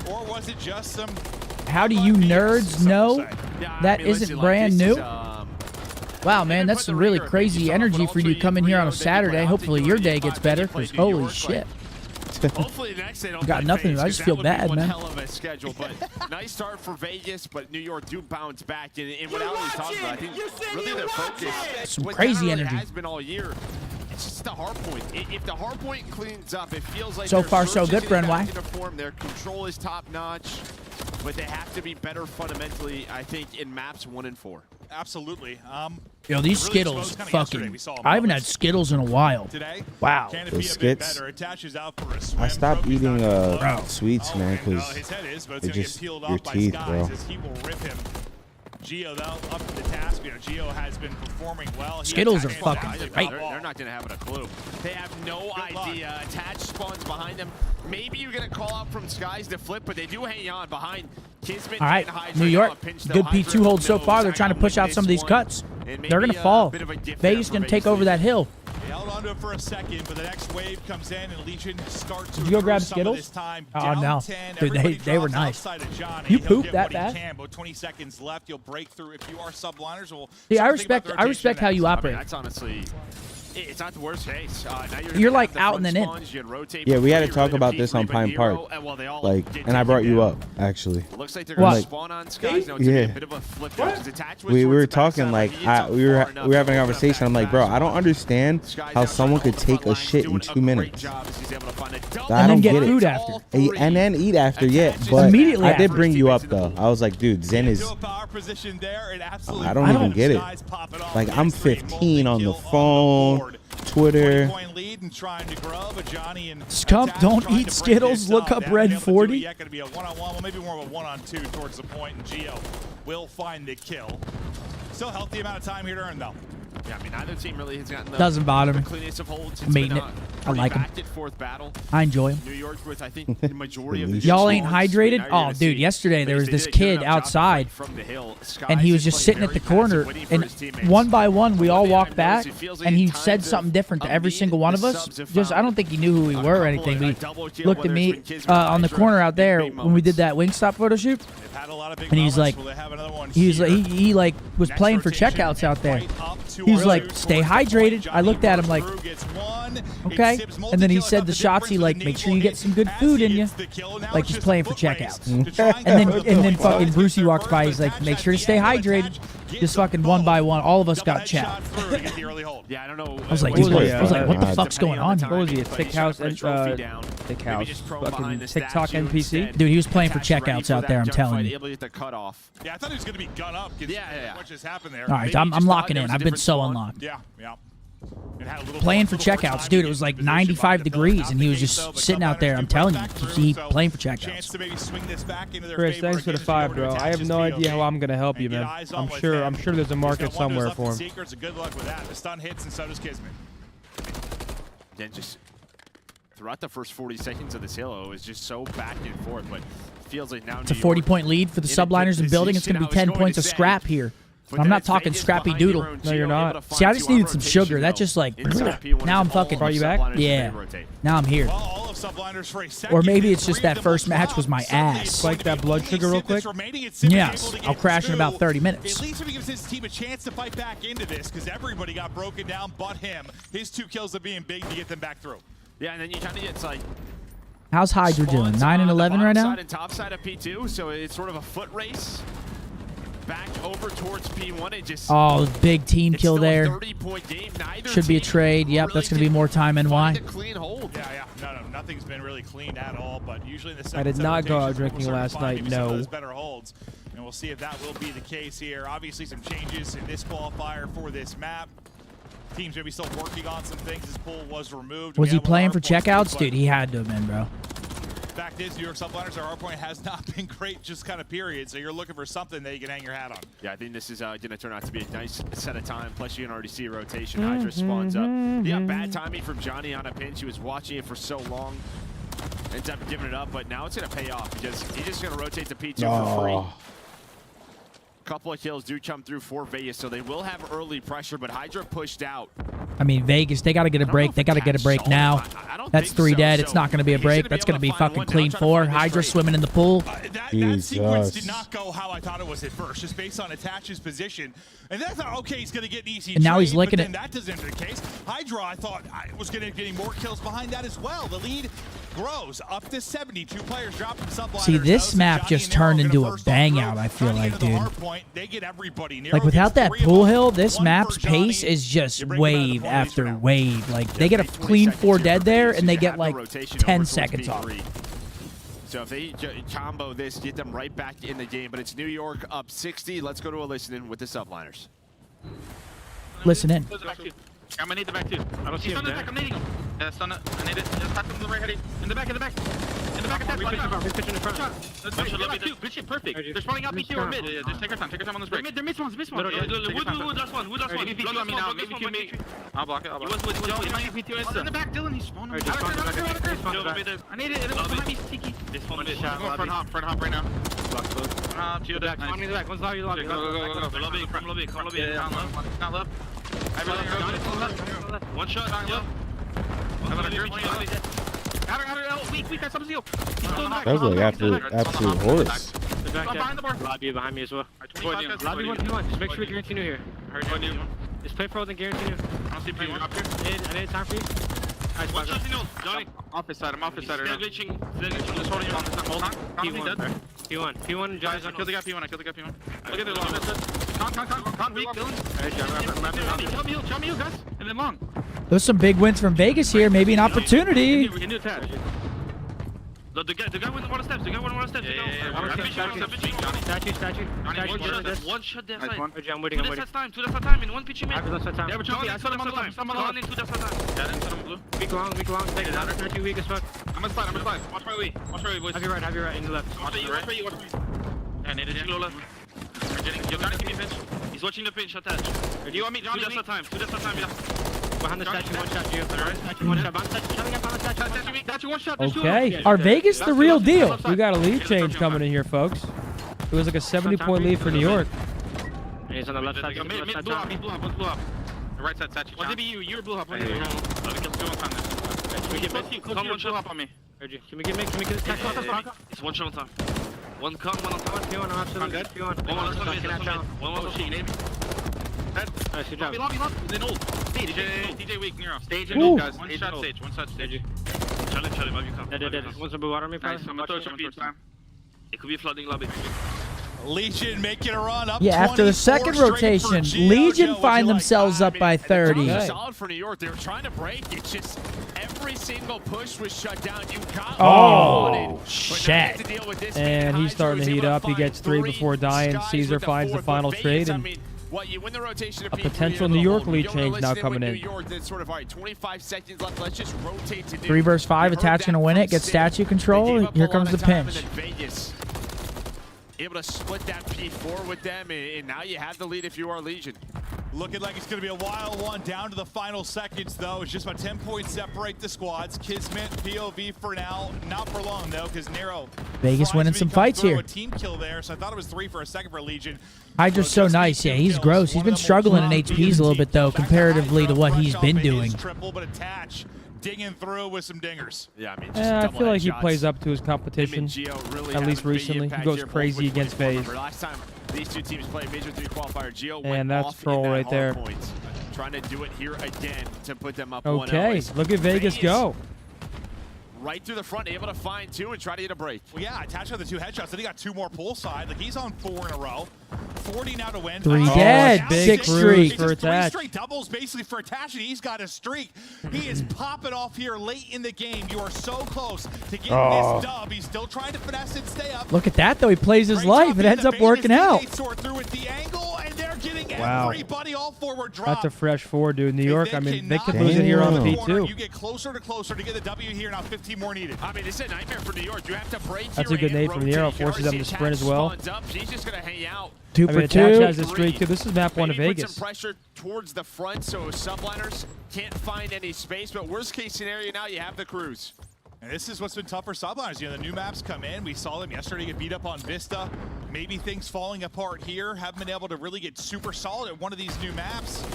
Or was it just some...
How do you nerds know that isn't brand new? Wow, man, that's some really crazy energy for you to come in here on a Saturday. Hopefully your day gets better, because holy shit.
Hopefully next they don't
got nothing. I just feel bad, man.
Hell of a schedule, but nice start for Vegas, but New York do bounce back. And what Alex talked about, I think really their focus,
some crazy energy
has been all year. It's just the hard point. If the hard point cleans up, it feels like
so far so good, Brenway.
Their control is top notch, but they have to be better fundamentally, I think, in maps 1 and 4.
Absolutely.
Yo, these Skittles, fucking... I haven't had Skittles in a while. Wow.
The skits. I stopped eating sweets, man, because it just your teeth, bro.
Gio, though, up to the task. You know, Gio has been performing well.
Skittles are fucking great.
They're not going to have a clue. They have no idea. Attach spawns behind them. Maybe you're going to call out from Skies to flip, but they do hang on behind Kismet.
All right, New York, good P2 hold so far. They're trying to push out some of these cuts. They're going to fall. Vegas going to take over that hill.
They held onto it for a second, but the next wave comes in and Legion starts to.
Did you go grab Skittles? Oh no, dude, they were nice. You pooped that bad.
20 seconds left. You'll break through if you are subliners.
See, I respect how you operate.
That's honestly. It's not the worst case.
You're like out and then in.
Yeah, we had to talk about this on Pine Park. Like, and I brought you up actually.
Looks like they're going to spawn on Skies. No, it's a bit of a flip.
We were talking like we were having a conversation. I'm like, bro, I don't understand how someone could take a shit in 2 minutes. I don't get
food
it.
After.
And then eat after, yeah. But
immediately
I did bring you up though. I was like, dude, Zen is. I don't even get it. Like, I'm 15 on the phone. Twitter.
Scump, don't eat Skittles. Look up Red 40.
Going to be a one-on-one, well, maybe more of a one-on-two towards the point, and Gio will find the kill. Still healthy amount of time here to earn, though.
Yeah, I mean, neither team really has gotten
doesn't bother me.
Cleanest of holds.
I'm eating it. I like him. I enjoy him.
New York with, I think, the majority of
y'all ain't hydrated? Oh, dude, yesterday there was this kid outside, and he was just sitting at the corner, and one by one we all walked back, and he said something different to every single one of us. Just, I don't think he knew who we were or anything. But he looked at me on the corner out there when we did that Wingstop photo shoot, and he's like, he like was playing for checkouts out there. He's like, stay hydrated. I looked at him like, okay. And then he said the shots, he like, make sure you get some good food in you. Like he's playing for checkouts. and then fucking Brucey walks by. He's like, make sure to stay hydrated. Just fucking one by one. All of us got chopped.
Yeah, I don't know.
I was like, what the fuck's going on?
What was he? A thick house? Thick house. Fucking TikTok NPC?
Dude, he was playing for checkouts out there, I'm telling you.
Yeah, I thought he was going to be gun up. Yeah. What just happened there.
All right, I'm locking in. I've been so unlocked.
Yeah.
Playing for checkouts, dude. It was like 95 degrees, and he was just sitting out there. I'm telling you, he playing for checkouts.
Chris, thanks for the 5, bro. I have no idea how I'm gonna help you, man. I'm sure there's a market somewhere for him.
Good luck with that. The stun hits, and so does Kismet.
Then just throughout the first 40 seconds of this Halo, it was just so back and forth, but it feels like now
it's a 40-point lead for the subliners in building. It's gonna be 10 points of scrap here. I'm not talking scrappy doodle.
No, you're not.
See, I just needed some sugar. That just like, now I'm fucking.
Brought you back?
Yeah. Now I'm here. Or maybe it's just that first match was my ass.
Spike that blood sugar real quick.
Yes, I'll crash in about 30 minutes.
At least if he gives his team a chance to fight back into this, because everybody got broken down but him. His 2 kills are being big to get them back through.
Yeah, and then you kind of get like.
How's Hydra doing? 9 and 11 right now.
Top side of P2, so it's sort of a foot race. Back over towards P1. It just
big team kill there.
30-point game.
Should be a trade. Yep, that's going to be more time NY.
Clean hold.
Yeah. No, nothing's been really cleaned at all, but usually in the
I did not go out drinking last night, no.
Better holds, and we'll see if that will be the case here. Obviously some changes in this qualifier for this map. Teams maybe still working on some things. His pull was removed.
Was he playing for checkouts? Dude, he had to have been, bro.
Fact is, New York Subliners, our hardpoint has not been great, just kind of period. So you're looking for something that you can hang your hat on.
Yeah, I think this is going to turn out to be a nice set of time. Plus, you can already see a rotation. Hydra spawns up. Yeah, bad timing from Johnny on a pinch. He was watching it for so long. Ends up giving it up, but now it's going to pay off because he's just going to rotate the P2 for free. Couple of kills do come through for Vegas, so they will have early pressure, but Hydra pushed out.
I mean, Vegas, they got to get a break. They got to get a break now. That's 3 dead. It's not going to be a break. That's going to be fucking clean 4. Hydra swimming in the pool.
That sequence did not go how I thought it was at first, just based on Attach's position. And then I thought, okay, he's going to get an easy
and now he's licking
it. That doesn't enter the case. Hydra, I thought, was going to getting more kills behind that as well. The lead grows up to 70. 2 players drop from Subliners.
See, this map just turned into a bang out, I feel like, dude. Like, without that pool hill, this map's pace is just wave after wave. Like, they get a clean 4 dead there, and they get, like, 10 seconds off.
So if they combo this, get them right back in the game. But it's New York up 60. Let's go to a listen-in with the Subliners.
Listen in.
I'm gonna need the back too. I don't see him there. I'm needing him. Yeah, stun it. I need it. Just pass him to the right, Hetty. In the back, in the back. In the back, attack. We're pitching in front. Good shit, perfect. They're spawning out P2 or mid. Yeah, just take our time. Take our time on this break. They're mid ones, mid ones. Wood, last one. Wood, last one. Maybe me now. Maybe Q me. I'll block it. I'll block it. In the back, Dylan. He's spawning. I need it. It was behind me. Tiki. This one mid. Front hop right now. Block both. To the back. Spawn in the back. One's lobby. Go. Lobby. From lobby. Not left. One shot.
That was like absolute horse.
Behind me as well. Lobby 1v1. Just make sure we continue here. Just play pro, then guarantee you. I don't see P1 up here. I need time for you. Nice, one shot, Johnny. Office side. I'm office side right now. Just holding your office side. Hold on. P1. Johnny's on. I killed the guy P1. Look at the long. Con, weak, Dylan. Jump me, guys. And then long.
There's some big wins from Vegas here. Maybe an opportunity.
We can do attach. The guy went one step. Statue. One shot there. I'm waiting. 2 deaths time. 2 deaths time. In one pitch mid. Yeah, but Johnny, I saw him on the left. Someone on in 2 deaths time. Yeah, then I'm blue. Weak long. Take it down. Statue weak as fuck. I'm gonna slide. Watch my way, boys. Have your right. In the left. Watch you. Yeah, need it. Low left. Yo, Johnny, give me a pinch. He's watching the pinch. Attach. Do you want me, Johnny? 2 deaths at time. Yeah. Behind the statue, one shot, Gio. Statue, one shot.
Okay. Are Vegas the real deal? We got a lead change coming in here, folks. It was like a 70-point lead for New York.
He's on the left side. Mid blew up. The right side, statue. What did you? You were blew up. Let me kill 2 on time. Come one shot up on me. Can we get it's one shot on time. One come, one on top. P1, I'm absolutely dead. One on sheet, maybe. Nice, good job. Lobby. Then ult. DJ weak, near off. Stage and ult, guys. One shot stage. Charlie, love you, come.
Dead. One's a blue water on me, probably.
I'm gonna throw some time. It could be a flooding lobby.
Legion making a run up.
Yeah, after the second rotation, Legion find themselves up by 30.
Solid for New York. They were trying to break. It's just every single push was shut down. You got
shit.
And he's starting to heat up. He gets 3 before dying. Caesar finds the final trade. And
you win the rotation
a potential New York lead change now coming in.
25 seconds left. Let's just rotate to
3 versus 5. Attach gonna win it. Get statue control. Here comes the pinch.
Able to split that P4 with them, and now you have the lead if you are Legion.
Looking like it's going to be a wild one down to the final seconds, though. It's just about 10 points separate the squads. Kismet, POV for now. Not for long, though, because Nero.
Vegas winning some fights here.
A team kill there, so I thought it was 3 for a second for Legion.
Hydra's so nice. Yeah, he's gross. He's been struggling in HPs a little bit, though, comparatively to what he's been doing.
Triple, but Attach dinging through with some dingers.
Yeah, I mean,
I feel like he plays up to his competition, at least recently. He goes crazy against FaZe.
Last time these 2 teams played Major 3 qualifier, Gio
and that's troll right there.
Trying to do it here again to put them up 1-0.
Okay, look at Vegas go.
Right through the front, able to find 2 and try to get a break.
Well, yeah, Attach got the 2 headshots. Then he got 2 more poolside. Like, he's on 4 in a row. 40 now to win.
3 dead. Big streak
for Attach.
3 straight doubles basically for Attach, and he's got a streak. He is popping off here late in the game. You are so close to getting this dub. He's still trying to finesse and stay up.
Look at that, though. He plays his life. It ends up working out.
Sort through with the angle, and they're getting
Wow.
Everybody, all four were dropped.
That's a fresh 4, dude. New York, I mean, they could
cannot
lose it here on the
corner.
P2.
You get closer to get the W here. Now 15 more needed.
I mean, it's a nightmare for New York. You have to break
That's a good nade from Nero. Forces them to sprint as well.
She's just going to hang out.
2
I
for
mean,
2.
Attach has the streak, too. This is map 1 of
Maybe put
Vegas.
some pressure towards the front so subliners can't find any space. But worst case scenario now, you have the cruise.
And this is what's been tough for subliners. You know, the new maps come in. We saw them yesterday get beat up on Vista. Maybe things falling apart here. Haven't been able to really get super solid at one of these new maps.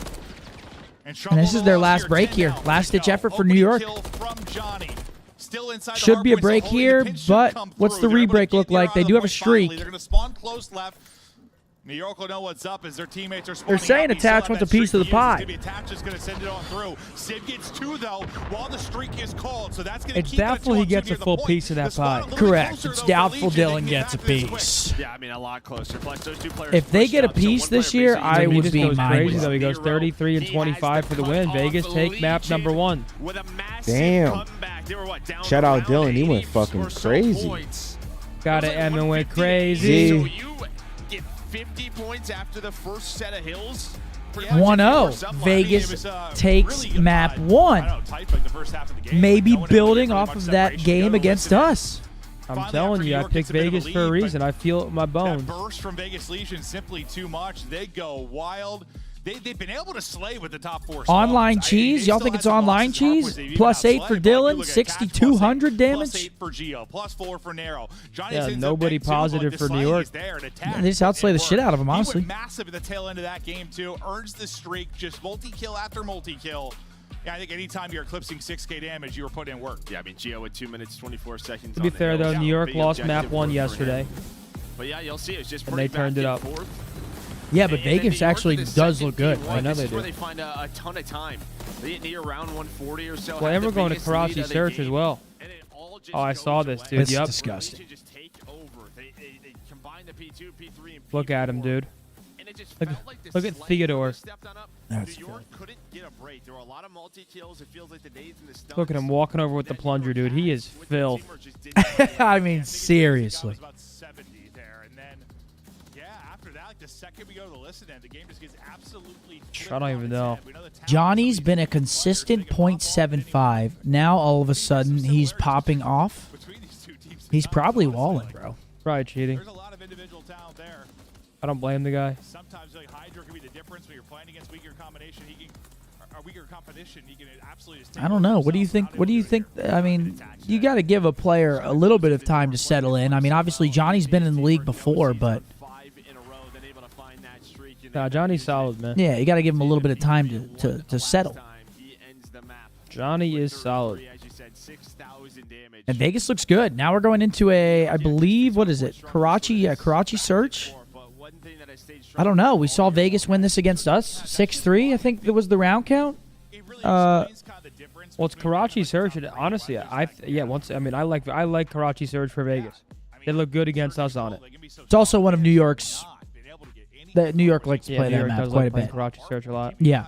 And this is their last break here. Last-ditch effort for New York. Should be a break here, but what's the re-break look like? They do have a streak.
They're going to spawn close left. New York will know what's up as their teammates are
They're saying Attach wants a piece of the pie.
Attach is going to send it on through. Sid gets 2 though while the streak is called, so that's going to
It's
keep it at
doubtful he
2-on-2
gets a
near the
full
point.
piece of that pie.
Correct. It's doubtful Dylan gets a piece.
Yeah, I mean, a lot closer. Plus, those 2 players
If they get a
pushed up, so
piece
one
this
player
year,
basically
I would
He
be
goes crazy, though. He
mindless.
goes 33 and 25 for the win. Vegas take map number 1.
with a massive
Damn.
comeback. They were, what, down
Shout out
around
Dylan. He went
80
fucking
or so
crazy.
points.
Got it,
It was like
Emin went
150.
crazy.
So you get 50 points after the first set of hills.
1-0. Vegas takes map 1. Maybe building off of that game against us.
I'm telling you, I picked Vegas for a reason. I feel it in my bones.
That burst from Vegas Legion simply too much. They go wild. They've been able to slay with the top 4
Online cheese? Y'all think it's online cheese? +8 for Dylan, 6,200 damage.
+8 for Gio, +4 for Nero.
Yeah, nobody positive for New York.
Yeah, they just outslay the shit out of them, honestly.
He went massive at the tail end of that game too. Earns the streak, just multi-kill after multi-kill. Yeah, I think anytime you're eclipsing 6K damage, you were putting in work.
Yeah, I mean, Gio with 2 minutes, 24 seconds.
To be fair, though, New York lost map 1 yesterday.
But yeah, you'll see. It's just
And they turned it up.
Yeah, but Vegas actually does look good.
I know
they
do.
do.
They find a ton of time. They get near around 140 or so.
Well, and we're going to Karachi Search as well. Oh, I saw this, dude.
It's
Yup.
disgusting.
Look at him, dude. Look at Theodore.
That's
Look at him walking over with the plunger, dude. He is filth.
I mean, seriously.
The second we go to the listen end, the game just gets absolutely
I don't even know.
Johnny's been a consistent .75. Now, all of a sudden, he's popping off. He's probably walling, bro.
Probably cheating.
There's a lot of individual talent there.
I don't blame the guy.
Sometimes like Hydra can be the difference when you're playing against weaker combination. He can, or weaker competition. He can absolutely just take
I don't know. What do you think? What do you think? I mean, you got to give a player a little bit of time to settle in. I mean, obviously, Johnny's been in the league before, but
Nah, Johnny's solid, man.
yeah, you got to give him a little bit of time to settle.
Johnny is solid.
And Vegas looks good. Now we're going into a, I believe, what is it? Karachi, yeah, Karachi Search. I don't know. We saw Vegas win this against us, 6-3. I think it was the round count.
Well, it's Karachi Search. And honestly, I like Karachi Search for Vegas. They look good against us on it.
It's also one of New York's. New York likes to play
New
that
York
map
does
quite
like
a
playing
bit.
Karachi Search a lot.
Yeah.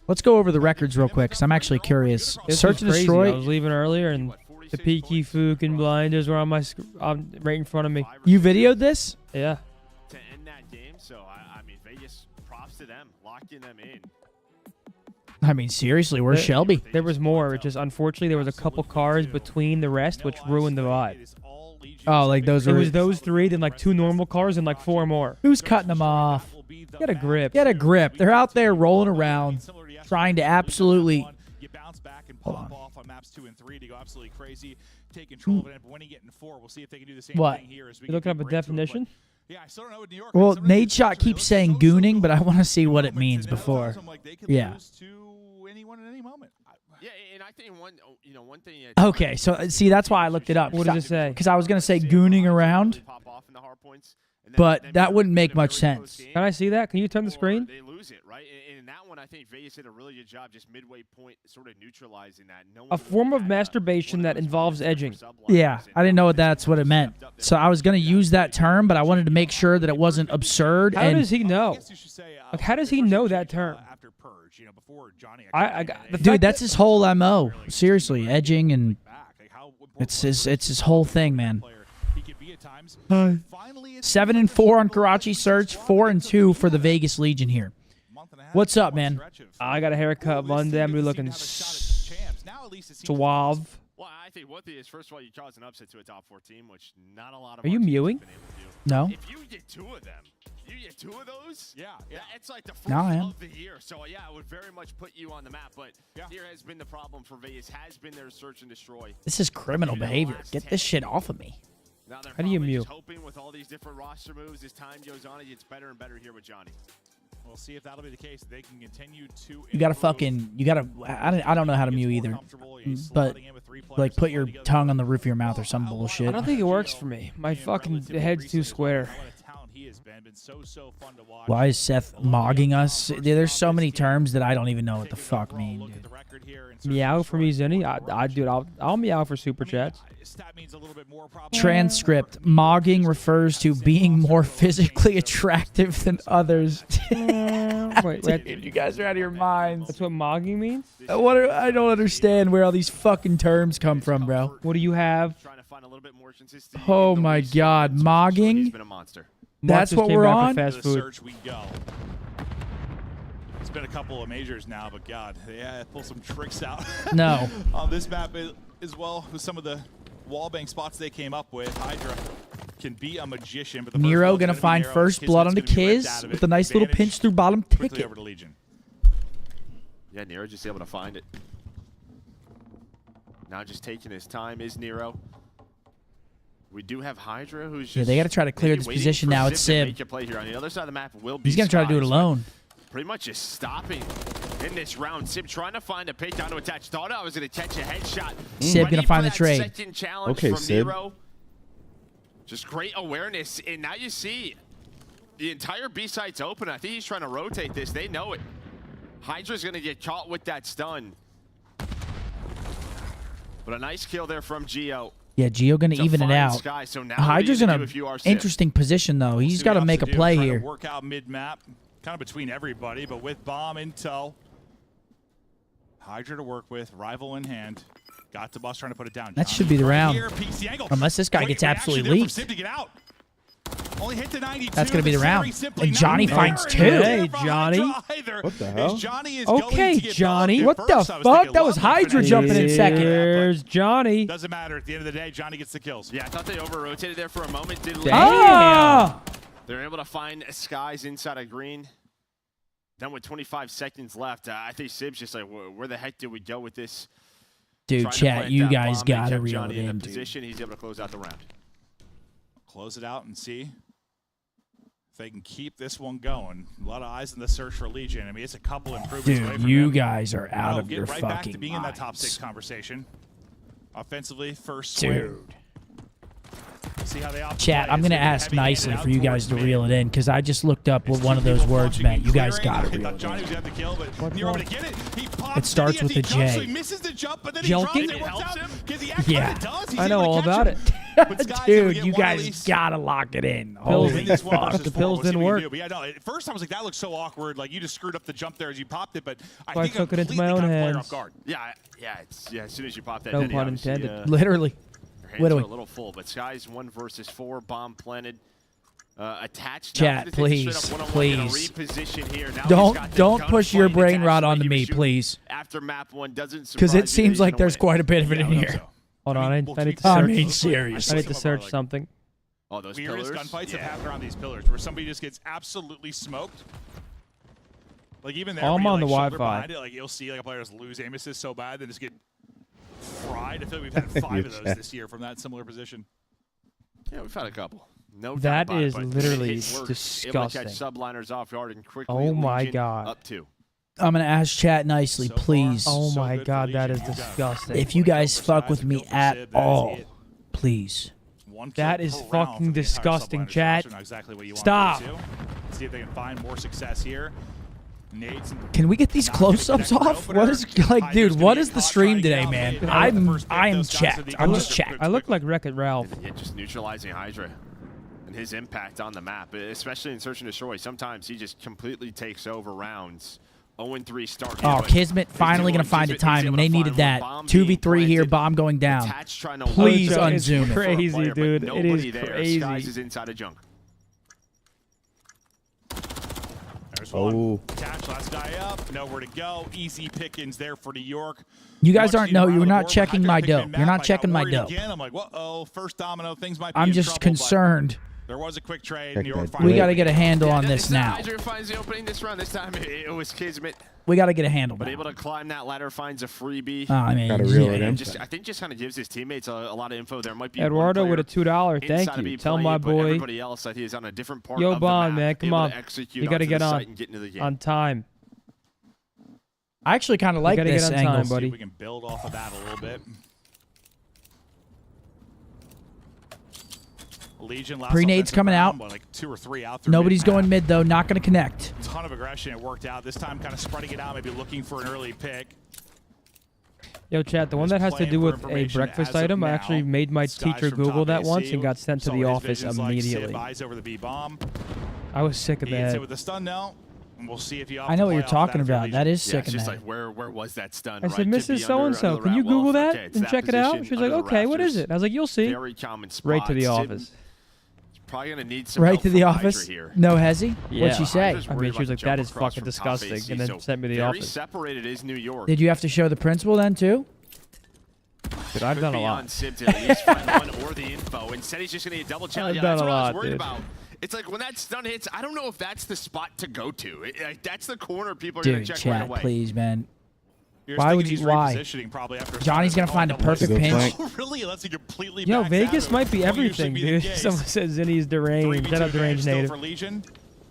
Let's go over the records real quick, because I'm actually curious.
This
Search
was
and
crazy.
Destroy.
I was leaving earlier, and the Peaky Fook and Blinders were on my right in front of me.
You videoed this?
Yeah.
To end that game, so I mean, Vegas, props to them, locking them in.
I mean, seriously, where's Shelby?
There was more. It just unfortunately there was a couple cars between the rest, which ruined the vibe.
Oh, like those
It
were.
was those 3, then like 2 normal cars, and like 4 more.
Who's cutting them off?
Get a grip.
Get a grip. They're out there rolling around, trying to absolutely. Hold on.
On maps 2 and 3 to go absolutely crazy, take control of it. But when you get in 4, we'll see if they can do the same
What?
thing here. As we
You looking up a
get right to it,
definition?
but, yeah, I still don't know what New York.
Well, Nate Shot keeps saying gooning, but I want to see what it means before. Yeah.
Anyone at any moment.
Yeah, and I think one thing.
Okay, so see, that's why I looked it up.
What does it say?
Because I was going to say gooning around, but that wouldn't make much sense.
Can I see that? Can you turn the screen?
They lose it, right? And in that one, I think Vegas did a really good job just midway point sort of neutralizing that.
A form of masturbation that involves edging.
Yeah, I didn't know that's what it meant. So I was going to use that term, but I wanted to make sure that it wasn't absurd.
How does he know? Like, how does he know that term?
Dude, that's his whole MO. Seriously, edging and it's his whole thing, man. 7 and 4 on Karachi Search, 4 and 2 for the Vegas Legion here. What's up, man?
I got a haircut Monday. I'm gonna be looking suave.
Well, I think one thing is, first of all, you cause an upset to a top 4 team, which not a lot of.
Are you mewing?
No.
If you get 2 of them, you get 2 of those. Yeah, it's like the first
No, I am.
of the year. So yeah, it would very much put you on the map. But here has been the problem for Vegas. Has been their search and destroy.
This is criminal behavior. Get this shit off of me.
Now they're
How do you
probably
mew?
just hoping with all these different roster moves, as time goes on, it gets better and better here with Johnny.
We'll see if that'll be the case. They can continue to.
You gotta fucking. You gotta. I don't know how to mew either. But like, put your tongue on the roof of your mouth or some bullshit.
I don't think it works for me. My fucking head's too square.
Why is Seth mogging us? There's so many terms that I don't even know what the fuck mean, dude.
Meow for me, Zenny. I'll meow for super chats.
Transcript: mogging refers to being more physically attractive than others.
Wait,
Dude, you guys are out of your minds.
That's what mogging means?
I don't understand where all these fucking terms come from, bro.
What do you have?
Oh my god, mogging? That's what we're on?
Fast food.
Search we go. It's been a couple of majors now, but God, yeah, pull some tricks out.
No.
On this map as well, with some of the wallbang spots they came up with, Hydra can be a magician. But the
Nero gonna find first blood on the Kiz with a nice little pinch through bottom ticket.
Over to Legion.
Yeah, Nero just able to find it. Now just taking his time is Nero. We do have Hydra, who's just
they got to try to clear this position now. It's Sib.
Make a play here on the other side of the map will be
He's going to try to do it alone.
Pretty much just stopping in this round. Sib trying to find a pick down to attach. Thought I was going to catch a headshot.
Sib going to find the trade.
Second challenge from
Sib.
Nero. Just great awareness. And now you see the entire B site's open. I think he's trying to rotate this. They know it. Hydra's going to get caught with that stun. But a nice kill there from Geo.
Yeah, Geo going to even it out.
So
Hydra's in an interesting position, though. He's got to make a play here.
Work out mid-map, kind of between everybody, but with bomb in tow. Hydra to work with, rival in hand. Got the bus trying to put it down.
That should be the round. Unless this guy gets absolutely leaked.
Only hit the 92.
That's going to be the round. And Johnny finds 2.
Hey, Johnny.
What the hell?
Okay, Johnny.
What the fuck? That was Hydra jumping in second.
There's Johnny.
Doesn't matter. At the end of the day, Johnny gets the kills.
Yeah, I thought they over-rotated there for a moment. Didn't They're able to find Skies inside of green. Then with 25 seconds left, I think Sib's just like, where the heck did we go with this?
Dude, chat, you guys got to reel it in, dude.
He's able to close out the round.
Close it out and see if they can keep this one going. A lot of eyes in the search for Legion. I mean, it's a couple improvements away
Dude,
from
you
him.
guys are out of your
right
fucking
back to being in that top 6 conversation. Offensively, first swing.
Dude.
See how they
Chat, I'm going to ask nicely for you guys to reel it in, because I just looked up what one of those words meant. You guys got to reel it in. It starts with a J. Yeah.
I know all about it.
Dude, you guys got to lock it in. Holy fuck.
The pills didn't work.
Yeah, no, at first I was like, that looks so awkward. Like, you just screwed up the jump there as you popped it, but I think
took it into my own hands.
Yeah, as soon as you pop that,
no pun intended.
Literally.
Hands are a little full, but Sky's 1 versus 4, bomb planted, attached.
Chat, please, please.
Here.
Don't push your brain rot onto me, please.
After map 1 doesn't,
because it seems like there's quite a bit of it in here.
Hold on, I need to search.
I mean, serious.
I need to search something.
Oh, those
weirdest
pillars?
gunfights have happened around these pillars, where somebody just gets absolutely smoked. Like even there,
I'm on the
Wi-Fi.
Wi-Fi.
It, like you'll see like a player just lose aim assist so bad, they just get fried. I feel like we've had 5 of those this year from that similar position.
Yeah, we've had a couple. No
that
doubt
is
about it,
literally
disgusting.
disgusting.
Able to catch subliners off guard and quickly.
Oh my
Legion
god.
Up 2.
I'm going to ask chat nicely, please.
Oh my god, that is disgusting.
If you guys fuck with me at all, please.
That is fucking disgusting, chat. Stop.
See if they can find more success here.
Can we get these close-ups off? What is like, dude? What is the stream today, man? I am checked. I'm just checked.
I look like Wreck-It Ralph.
Yeah, just neutralizing Hydra and his impact on the map, especially in Search and Destroy. Sometimes he just completely takes over rounds 0-3 start.
Oh, Kismet finally going to find the timing. They needed that. 2v3 here, bomb going down. Please unzoom it.
Crazy, dude. It is crazy.
Skies is inside of junk.
There's one. Attach, last guy up. Nowhere to go. Easy pickings there for New York.
You guys aren't know. You're not checking my dope. You're not checking my dope.
I'm like, whoa, first domino. Things might be
I'm
in
just
trouble,
concerned.
There was a quick trade. New York
We got to get a handle on this now.
Hydra finds the opening this round. This time it was Kismet.
We got to get a handle.
But able to climb that ladder, finds a freebie.
I mean,
I think just kind of gives his teammates a lot of info. There might be
Eduardo with a $2. Thank you. Tell my boy.
Everybody else that he is on a different part
Yo,
of the
Bond,
map,
man, come on. You got to get on time.
I actually kind of like this angle,
time, buddy.
We can build off of that a little bit. Legion
Pre-nades coming out.
Like 2 or 3 out.
Nobody's going mid, though. Not going to connect.
Ton of aggression. It worked out. This time kind of spreading it out, maybe looking for an early pick.
Yo, chat, the one that has to do with a breakfast item, I actually made my teacher Google that once and got sent to the office immediately.
Over the B-bomb.
I was sick of that.
With the stun now. And we'll see if you
I know what you're talking about. That is sick of
just
that.
like, where was that stun?
I said, Mrs. So-and-so, can you Google that and check it out? She's like, okay, what is it? I was like, you'll see.
Very common spot.
Right to the office.
Probably gonna need some
right to the office. No hezzy.
Yeah.
What'd she say?
I mean, she was like, "That is fucking disgusting," and then sent me to the
very
office.
Separated is New York.
Did you have to show the principal then too?
Dude, I've done a lot.
To at least find one or the info. Instead, he's just gonna get double challenge.
I've done
that's
a
what
lot,
I was worried
dude.
about. It's like when that stun hits, I don't know if that's the spot to go to. That's the corner people are
Dude,
gonna check
chat,
right away.
please, man. Why would you? Why? Johnny's gonna find a perfect pinch.
Really? Unless he completely.
Yo, Vegas might be everything, dude. Someone says Zinni's deranged. Shout out deranged native.
For Legion.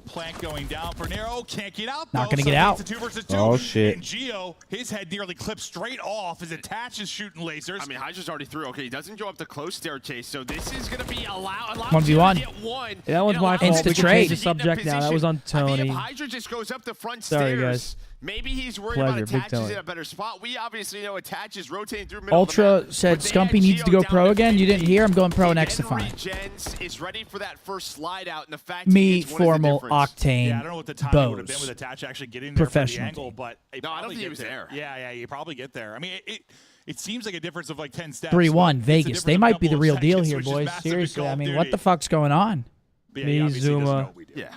Plank going down for Nero. Can't get out.
Not gonna get out.
It's a 2 versus 2.
Oh shit!
And Gio, his head nearly clipped straight off. His attach is shooting lasers.
I mean, Hydra's already through. Okay, he doesn't go up the close staircase, so this is gonna be allowed
1v1.
Yeah, that one's my fault. We can change the subject now. That was on Tony.
I mean, if Hydra just goes up the front
Sorry,
stairs,
guys.
maybe he's worried
Pleasure,
about attaches in a better spot. We obviously know attaches rotating through middle
Ultra
of the map,
said
but they
Scumpy
had
needs to
Gio
go
down
pro
to
again. You
50.
didn't hear? I'm going pro
He
next to
then
fine.
regens, is ready for that first slide out, and the fact
Me,
he gets one is the
formal,
difference.
octane,
Yeah, I don't know what the timing would have been
Bose.
with attach actually getting there
Professional
for the angle, but
No, I don't think he was there.
Yeah, you probably get there. I mean, it seems like a difference of like 10 steps.
3-1
It's a
Vegas.
difference
They
of a
might be the
couple
real
of
deal
seconds,
here,
which is
boys.
massive in
Seriously,
Call
I
of
mean, what
Duty.
the fuck's going on?
But yeah, he obviously doesn't know
Zuma.
what we do.
Yeah.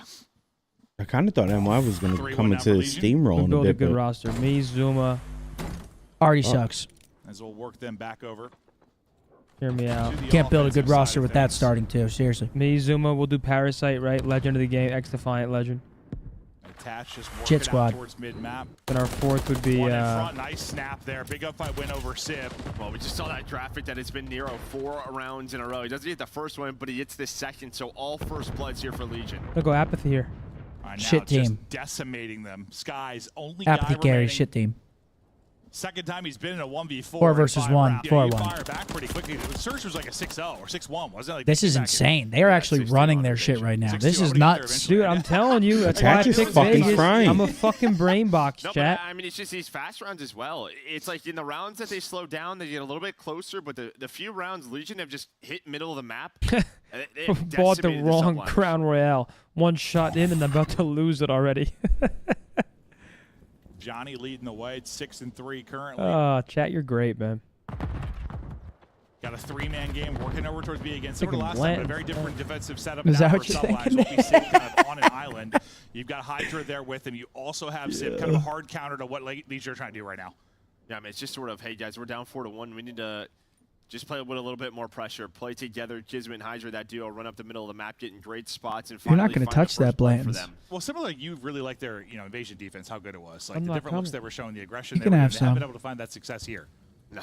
I kind of thought NY was going to
3-1
come
now for
into
Legion.
steamrolling
Build
a
a
bit.
good
But
roster. Me, Zuma.
Already sucks.
As we'll work them back over.
Hear me out.
To the
Can't build a
offensive
good
side
roster
of
with that
things.
starting too. Seriously.
Me, Zuma. We'll do Parasite, right? Legend of the game. X-Defiant Legend.
Attach just working
Chit
out
squad.
towards mid-map.
Then our fourth would be.
One in front, nice snap there. Big up fight win over Sib.
Well, we just saw that graphic that it's been Nero 4 rounds in a row. He doesn't get the first one, but he gets the second, so all first bloods here for Legion.
Look, go Apathy here.
Now
Shit
just
team.
decimating them. Sky's only
Apathy
guy
carry.
remaining.
Shit team.
Second time he's been in a 1v4.
4 versus 1.
You
4-1.
fire back pretty quickly. The search was like a 6-0 or 6-1, wasn't it? Like
This is insane. They are actually running their shit right now. This is nuts.
Dude, I'm telling you, that's why I
Attach is
picked
fucking
Vegas.
frying.
I'm a fucking brain box,
No, but
chat.
I mean, it's just these fast rounds as well. It's like in the rounds that they slow down, they get a little bit closer, but the few rounds Legion have just hit middle of the map. They have
Bought the
decimated
wrong
subliners.
Crown Royale. One shot in and I'm about to lose it already.
Johnny leading the way. It's 6-3 currently.
Chat, you're great, man.
Got a 3-man game working over towards B again.
Freaking
Similar to last time, but a
Blanton.
very different defensive setup.
Is
now
that what
for
you're
Sublines.
thinking?
Will be Sib kind of on an island. You've got Hydra there with him. You also have Sib, kind of a hard counter to what Legion are trying to do right now.
Yeah, I mean, it's just sort of, hey, guys, we're down 4-1. We need to just play with a little bit more pressure. Play together. Kismet and Hydra, that duo, run up the middle of the map, get in great spots. And
You're not
going
gonna touch that, Blanton's.
Well, similarly, you really like their invasion defense, how good it was. Like
I'm
the
not
different looks
coming.
they were showing, the aggression
You
they
can
were
have
they haven't
some.
been able to find that success here.
No.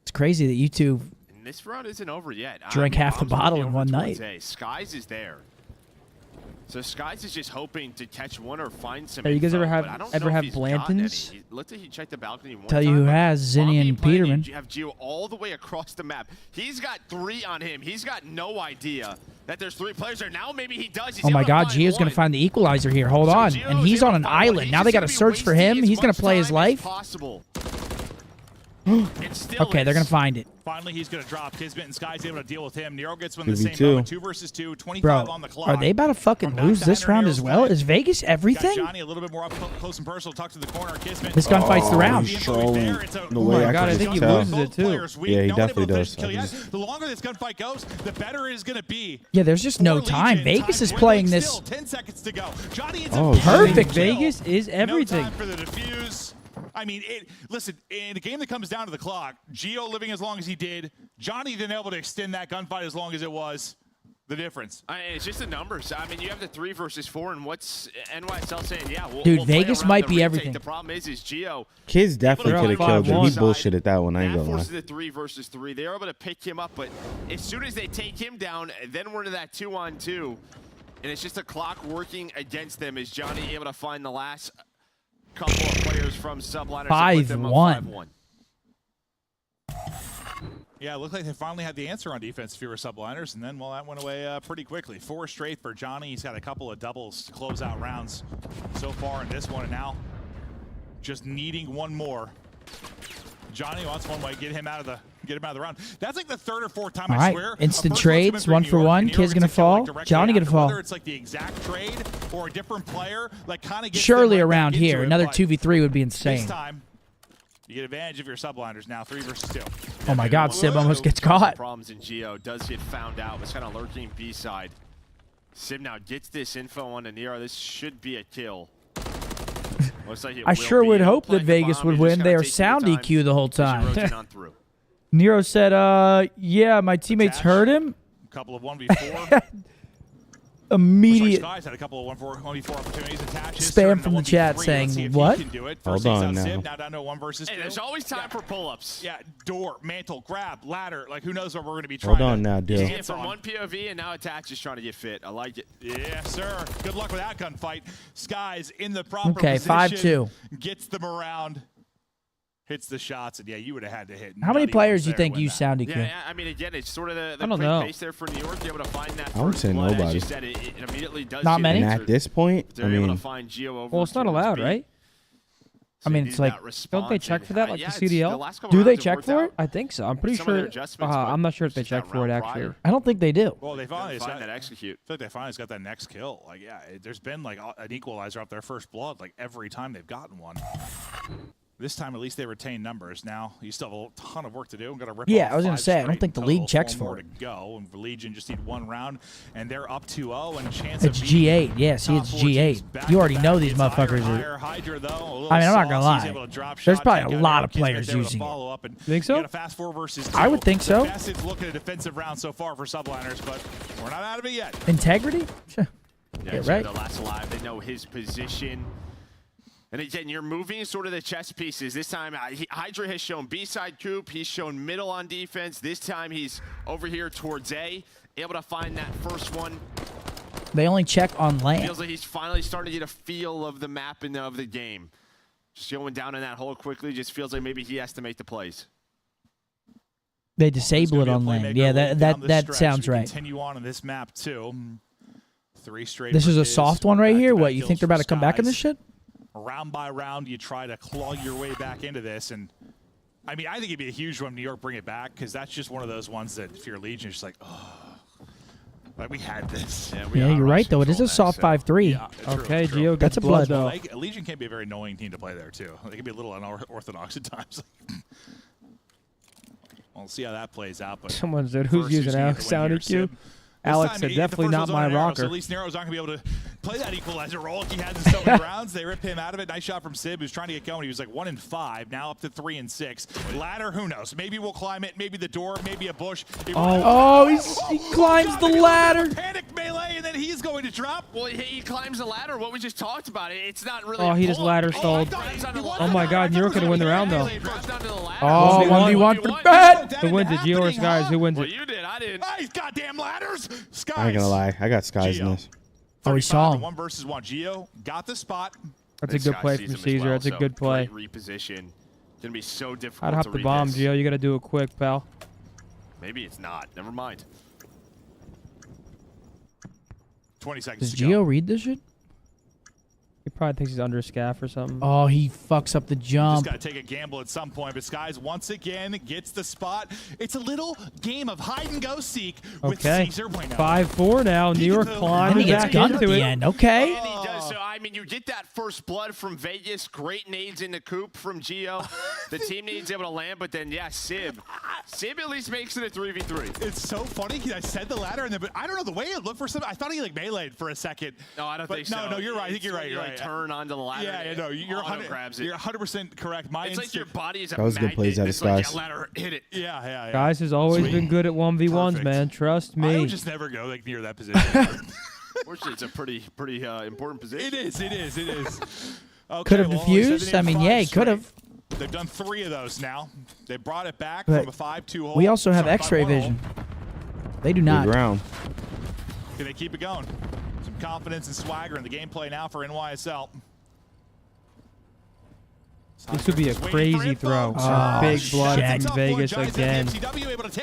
It's crazy that you two
And this round isn't over yet.
Drank half the
Bombs will
bottle
be
in
over
one
towards
night.
A. Skies is there. So Skies is just hoping to catch one or find some.
Hey, you guys
info,
ever
but I don't
ever
know if
have
he's gotten any.
Blantons?
He looked like he checked the balcony one
Tell you
time,
who
but
has, Zinni
Bombi
and
playing,
Peterman.
You have Gio all the way across the map. He's got 3 on him. He's got no idea that there's 3 players there. Now maybe he does. He's
Oh my
able to
God,
find
Gio's going
one.
to find the equalizer here. Hold
So
on.
Gio
And
is
he's
able
on
to
an
find one.
island.
He's
Now they
just
got to
gonna be
search for
wasting
him.
as
He's going
much
to play his
time as
life.
possible. And still
Okay, they're going to find it.
Finally, he's going to drop. Kismet and Sky's able to deal with him. Nero gets one in the same
2v2.
moment. 2 versus 2, 25 on the clock.
Are they about to fucking lose this round as well? Is Vegas everything?
Johnny a little bit more up close and personal. Tucked to the corner. Kismet.
This gunfight's the round.
He's trolling the
Oh
way
my God, I think he loses it too.
Yeah, he definitely does.
The longer this gunfight goes, the better it is going to be.
Yeah, there's just no time. Vegas is playing this.
10 seconds to go. Johnny is
perfect.
Vegas is everything.
No time for the defuse. I mean, listen, in a game that comes down to the clock, Gio living as long as he did, Johnny then able to extend that gunfight as long as it was. The difference.
It's just the numbers. I mean, you have the 3 versus 4, and what's NYSL saying? Yeah,
Dude, Vegas might be everything.
The problem is Gio.
Kids definitely could have killed him. He bullshitted that one. I ain't gonna lie.
Forces the 3 versus 3. They're able to pick him up, but as soon as they take him down, then we're into that 2-on-2, and it's just the clock working against them. Is Johnny able to find the last couple of players from Subliners?
5-1.
Yeah, it looked like they finally had the answer on defense if you were Subliners, and then, well, that went away pretty quickly. 4 straight for Johnny. He's got a couple of doubles to close out rounds so far in this one, and now just needing one more. Johnny wants one way, get him out of the round. That's like the 3rd or 4th time, I swear.
Instant trades, 1 for 1. Kid's gonna fall. Johnny gonna fall.
Whether it's like the exact trade or a different player, like kind of
surely around here, another 2v3 would be insane.
This time, you get advantage of your Subliners now, 3 versus 2.
Oh my God, Sib almost gets caught.
Problems in Gio does get found out. Was kind of lurking B side. Sib now gets this info on the Nero. This should be a kill.
I sure would hope that Vegas would win. They are sound EQ the whole time. Nero said, yeah, my teammates heard him.
A couple of 1v4.
Immediate
Guys had a couple of 1v4 opportunities attached.
Spam from the chat saying, what?
Hold
on now.
Now down to 1 versus 2.
Hey, there's always time for pull-ups.
Yeah, door, mantle, grab, ladder. Like, who knows what we're going to be trying.
Hold on now, dude.
He's from 1 POV, and now Attach is trying to get fit. I like it.
Yeah, sir. Good luck with that gunfight. Skies in the proper
position. Okay, 5-2.
Gets them around. Hits the shots, and yeah, you would have had to hit.
How many players do you think use sound EQ?
Yeah, I mean, again, it's sort of the
I don't know.
pace there for New York. Be able to find that.
I would say nobody.
As you said, it immediately does.
Not many.
And at this point, I
able to
mean,
find Gio over
Well, it's not allowed, right?
I mean, it's like,
don't they check for that, like the CDL?
Do they check for it?
I think so. I'm pretty sure. I'm not sure if they check for it actually.
I don't think they do.
Well, they finally
find that execute.
I feel like they finally got that next kill. Like, yeah, there's been like an equalizer off their first blood, like every time they've gotten one. This time, at least they retain numbers. Now, you still have a ton of work to do. I'm gonna rip off
I was going to say, I don't think the league checks for it.
To go, and Legion just need 1 round, and they're up 2-0, and chance
it's G8. Yeah, see, it's G8. You already know these motherfuckers are.
Hydra, though,
I mean, I'm not going to lie. There's probably a lot of players using it.
You think so?
Fast 4 versus 2.
I would think so.
It's looking at a defensive round so far for Subliners, but we're not out of it yet.
Integrity?
Yeah,
right.
The last alive, they know his position. And again, you're moving sort of the chess pieces. This time, Hydra has shown B-side Coop. He's shown middle on defense. This time, he's over here towards A, able to find that first one.
They only check on land.
Feels like he's finally starting to get a feel of the map and of the game. Just going down in that hole quickly. Just feels like maybe he has to make the plays.
They disable it on land. Yeah, that sounds right.
Continue on in this map too. 3 straight.
This is a soft one right here. What, you think they're about to come back in this shit?
Round by round, you try to claw your way back into this, and I mean, I think it'd be a huge one. New York bring it back because that's just one of those ones that if you're Legion, you're just like, oh, like we had this.
Yeah, you're right though. It is a soft 5-3.
Yeah,
okay,
true.
Gio,
that's a blood though.
Like, Legion can be a very annoying team to play there too. They can be a little unorthodox at times. We'll see how that plays out. But
someone said, "Who's using Alex Sound EQ?" Alex said, "Definitely not my rocker."
So at least Nero's not going to be able to play that equalizer role. He has in so many rounds. They rip him out of it. Nice shot from Sib, who's trying to get going. He was like 1 and 5, now up to 3 and 6. Ladder, who knows? Maybe we'll climb it. Maybe the door. Maybe a bush.
He climbs the ladder.
Panic melee, and then he's going to drop.
Well, he climbs the ladder. What we just talked about, it's not really.
Oh, he just ladder stalled. Oh my God, New York could win the round though.
Oh, 1v1 for bad.
Who wins it, Gio or Skies? Who wins it?
Well, you did. I didn't.
Nice goddamn ladders. Skies.
I ain't gonna lie, I got Skies in this.
Oh, he saw him.
1 versus 1. Gio got the spot.
That's a good play from Caesar. That's a good play.
Reposition. Gonna be so difficult.
I'd hop the bomb, Gio. You gotta do it quick, pal.
Maybe it's not. Never mind.
20 seconds
Does
to go.
Gio read this shit?
He Probably thinks he's under a scaff or something.
Oh, he fucks up the jump.
Just got to take a gamble at some point, but Skies once again gets the spot. It's a little game of hide and go seek with Caesar Bueno.
5-4 now. New York climbing back into it.
End. Okay.
And he does so. I mean, you get that first blood from Vegas. Great nades in the coop from Gio. The team needs able to land, but then, yeah, Sib at least makes it a 3v3.
It's so funny. I said the ladder, and then, but I don't know the way it looked for some. I thought he like meleeed for a second.
No, I don't think so.
No, you're right. I think you're right. You're right.
Turn onto the ladder.
Yeah, no, you're 100% correct.
It's like your body is a
That was good plays out of Skies.
Like, ladder, hit it.
Yeah.
Guys has always been good at 1v1s, man. Trust me.
I would just never go like near that position.
Fortunately, it's a pretty important position.
It is. Okay,
Could have defused. I mean, yeah, he could have.
They've done 3 of those now. They brought it back
But
from a 5-2 hole.
we also have
Sorry,
X-ray
5-1
vision.
hole.
They do not.
Good round.
Can they keep it going? Some confidence and swagger in the gameplay now for NYSL.
This would be a crazy throw.
Oh,
Big blood
shit.
from Vegas again.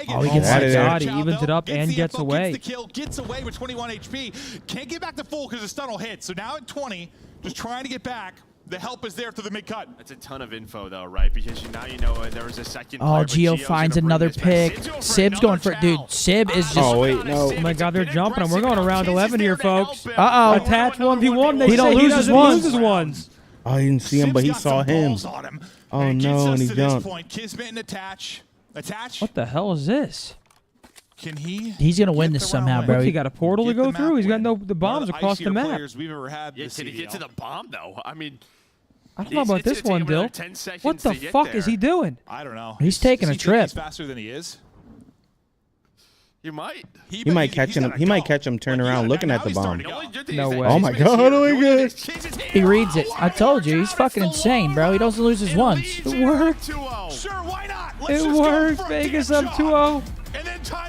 Oh, he gets
my
it.
God, he evens it up and gets away.
Gets the kill, gets away with 21 HP. Can't get back to full because the stun will hit. So now at 20, just trying to get back. The help is there through the mid-cut.
That's a ton of info, though, right? Because now you know there was a second player,
Oh,
but
Gio
Gio's
finds
gonna bring
another
this back.
pick. Sib's going for it. Dude, Sib is just...
Oh, wait, no.
Oh, my God, they're jumping him. We're going around 11 here, folks.
Uh-oh.
Attach 1v1. They
He don't
say
lose his ones.
loses ones.
Oh, he didn't see him, but he saw him. Oh, no, and he jumped.
Kismet and attach.
What the hell is this?
Can he?
He's going to win this somehow, bro.
He got a portal to go through? He's got the bombs across the map.
We've ever had
Yeah, can he get to the bomb, though? I mean...
I don't know about this one, Dill. What the fuck is he doing?
I don't know.
He's taking a trip.
He's faster than he is.
You might.
He might catch him. He might catch him turn around looking at the bomb.
No way.
Oh my God! Oh my God!
He reads it. I told you. He's fucking insane, bro. He doesn't lose his ones.
It worked.
Sure, why not?
It worked. Vegas up 2-0.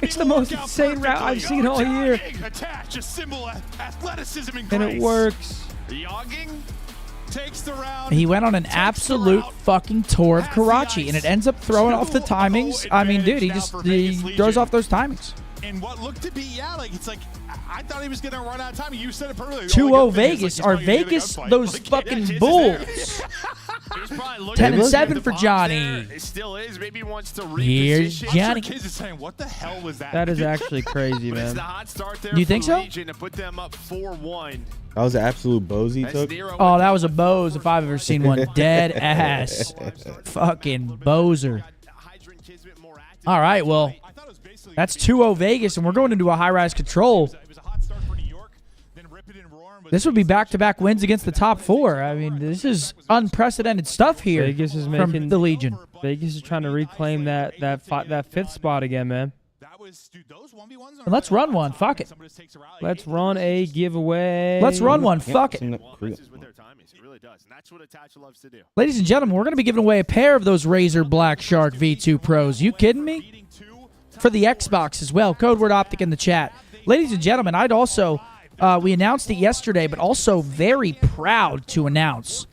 It's the most insane route I've seen all year.
Attach a symbol of athleticism and
And it works.
Yogging takes the round.
He went on an absolute fucking tour of Karachi, and it ends up throwing off the timings. I mean, dude, he throws off those timings.
And what looked to be, it's like, I thought he was going to run out of time. You said it perfectly.
2-0 Vegas. Are Vegas those fucking bulls? 10-7 for Johnny.
It still is. Maybe he wants to
Here's Johnny.
Kids is saying, what the hell was that?
That is actually crazy,
But it's
man.
the hot start there
Do you think
for
so?
Legion to put them up 4-1.
That was an absolute Bose he took.
Oh, that was a Bose if I've ever seen one. Dead ass. Fucking Bozer. All right, well, that's 2-0 Vegas, and we're going into a high-rise control. This would be back-to-back wins against the top 4. I mean, this is unprecedented stuff here
Vegas is
from
making
the Legion.
Vegas is trying to reclaim that 5th spot again, man.
Let's run one. Fuck it.
Let's run a giveaway.
Let's run one. Fuck it. Ladies and gentlemen, we're going to be giving away a pair of those Razer Black Shark V2 Pros. You kidding me? For the Xbox as well. Code word Optic in the chat. Ladies and gentlemen, I'd also, we announced it yesterday, but also very proud to announce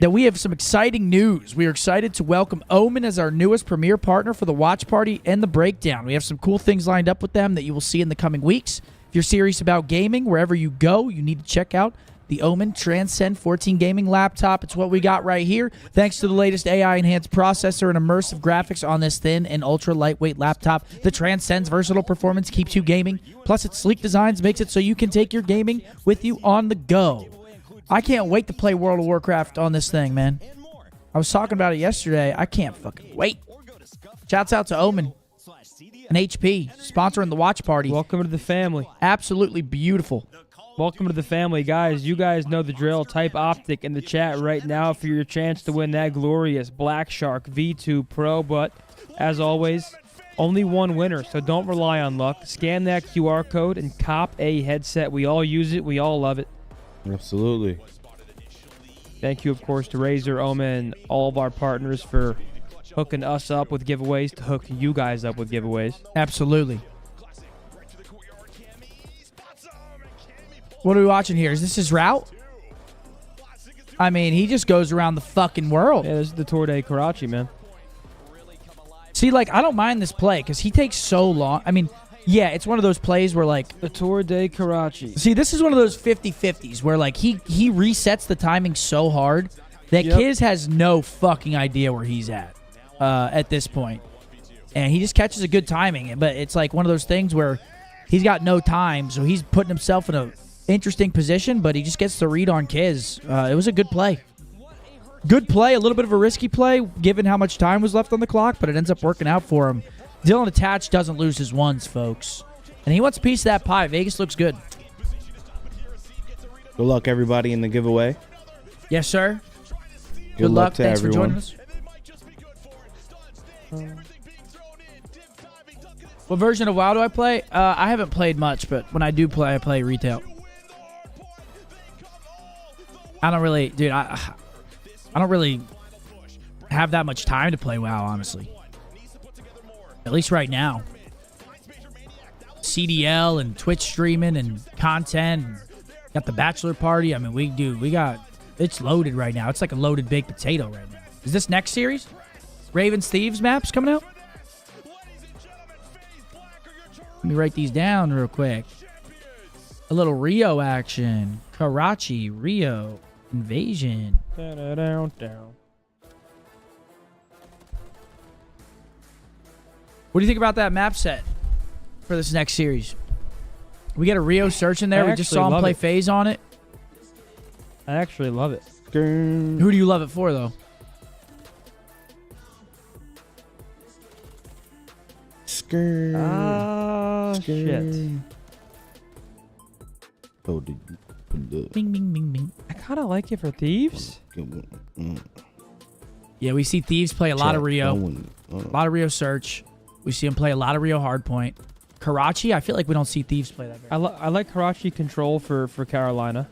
that we have some exciting news. We are excited to welcome Omen as our newest premier partner for the watch party and the breakdown. We have some cool things lined up with them that you will see in the coming weeks. If you're serious about gaming, wherever you go, you need to check out the Omen Transcend 14 gaming laptop. It's what we got right here. Thanks to the latest AI-enhanced processor and immersive graphics on this thin and ultra-lightweight laptop, the Transcend's versatile performance keeps you gaming. Plus, its sleek designs makes it so you can take your gaming with you on the go. I can't wait to play World of Warcraft on this thing, man. I was talking about it yesterday. I can't fucking wait. Shouts out to Omen and HP, sponsoring the watch party.
Welcome to the family.
Absolutely beautiful.
Welcome to the family, guys. You guys know the drill. Type Optic in the chat right now for your chance to win that glorious Black Shark V2 Pro. But, as always, only one winner, so don't rely on luck. Scan that QR code and cop a headset. We all use it. We all love it.
Absolutely.
Thank you, of course, to Razer, Omen, and all of our partners for hooking us up with giveaways to hook you guys up with giveaways.
Absolutely. What are we watching here? Is this his route? I mean, he just goes around the fucking world.
Yeah, this is the Tour de Karachi, man.
See, like, I don't mind this play because he takes so long. I mean, Yeah, it's one of those plays where, like...
The Tour de Karachi.
See, this is one of those 50-50s where, like, he resets the timing so hard that Kiz has no fucking idea where he's at this point. And he just catches a good timing. But it's, like, one of those things where he's got no time, so he's putting himself in a interesting position, but he just gets the read on Kiz. It was a good play. Good play, a little bit of a risky play, given how much time was left on the clock, but it ends up working out for him. Dylan Attached doesn't lose his ones, folks. And he wants a piece of that pie. Vegas looks good.
Good luck, everybody, in the giveaway.
Yes, sir.
Good luck to
Thanks
everyone.
for joining us. What version of WoW do I play? I haven't played much, but when I do play, I play retail. I don't really... Dude, I don't really have that much time to play WoW, honestly. At least right now. CDL and Twitch streaming and content. And got the bachelor party. I mean, we got... It's loaded right now. It's like a loaded baked potato right now. Is this next series? Ravens Thieves maps coming out? Let me write these down real quick. A little Rio action. Karachi, Rio, Invasion.
Down.
What do you think about that map set for this next series? We got a Rio search in there. We just saw him play FaZe on it.
I actually love it.
Who do you love it for, though?
Shit. Oh,
Bing, bing, bing, bing.
I kind of like it for Thieves.
Yeah, we see Thieves play a lot of Rio. A lot of Rio search. We see him play a lot of Rio hardpoint. Karachi, I feel like we don't see Thieves play that very
I like Karachi control for Carolina.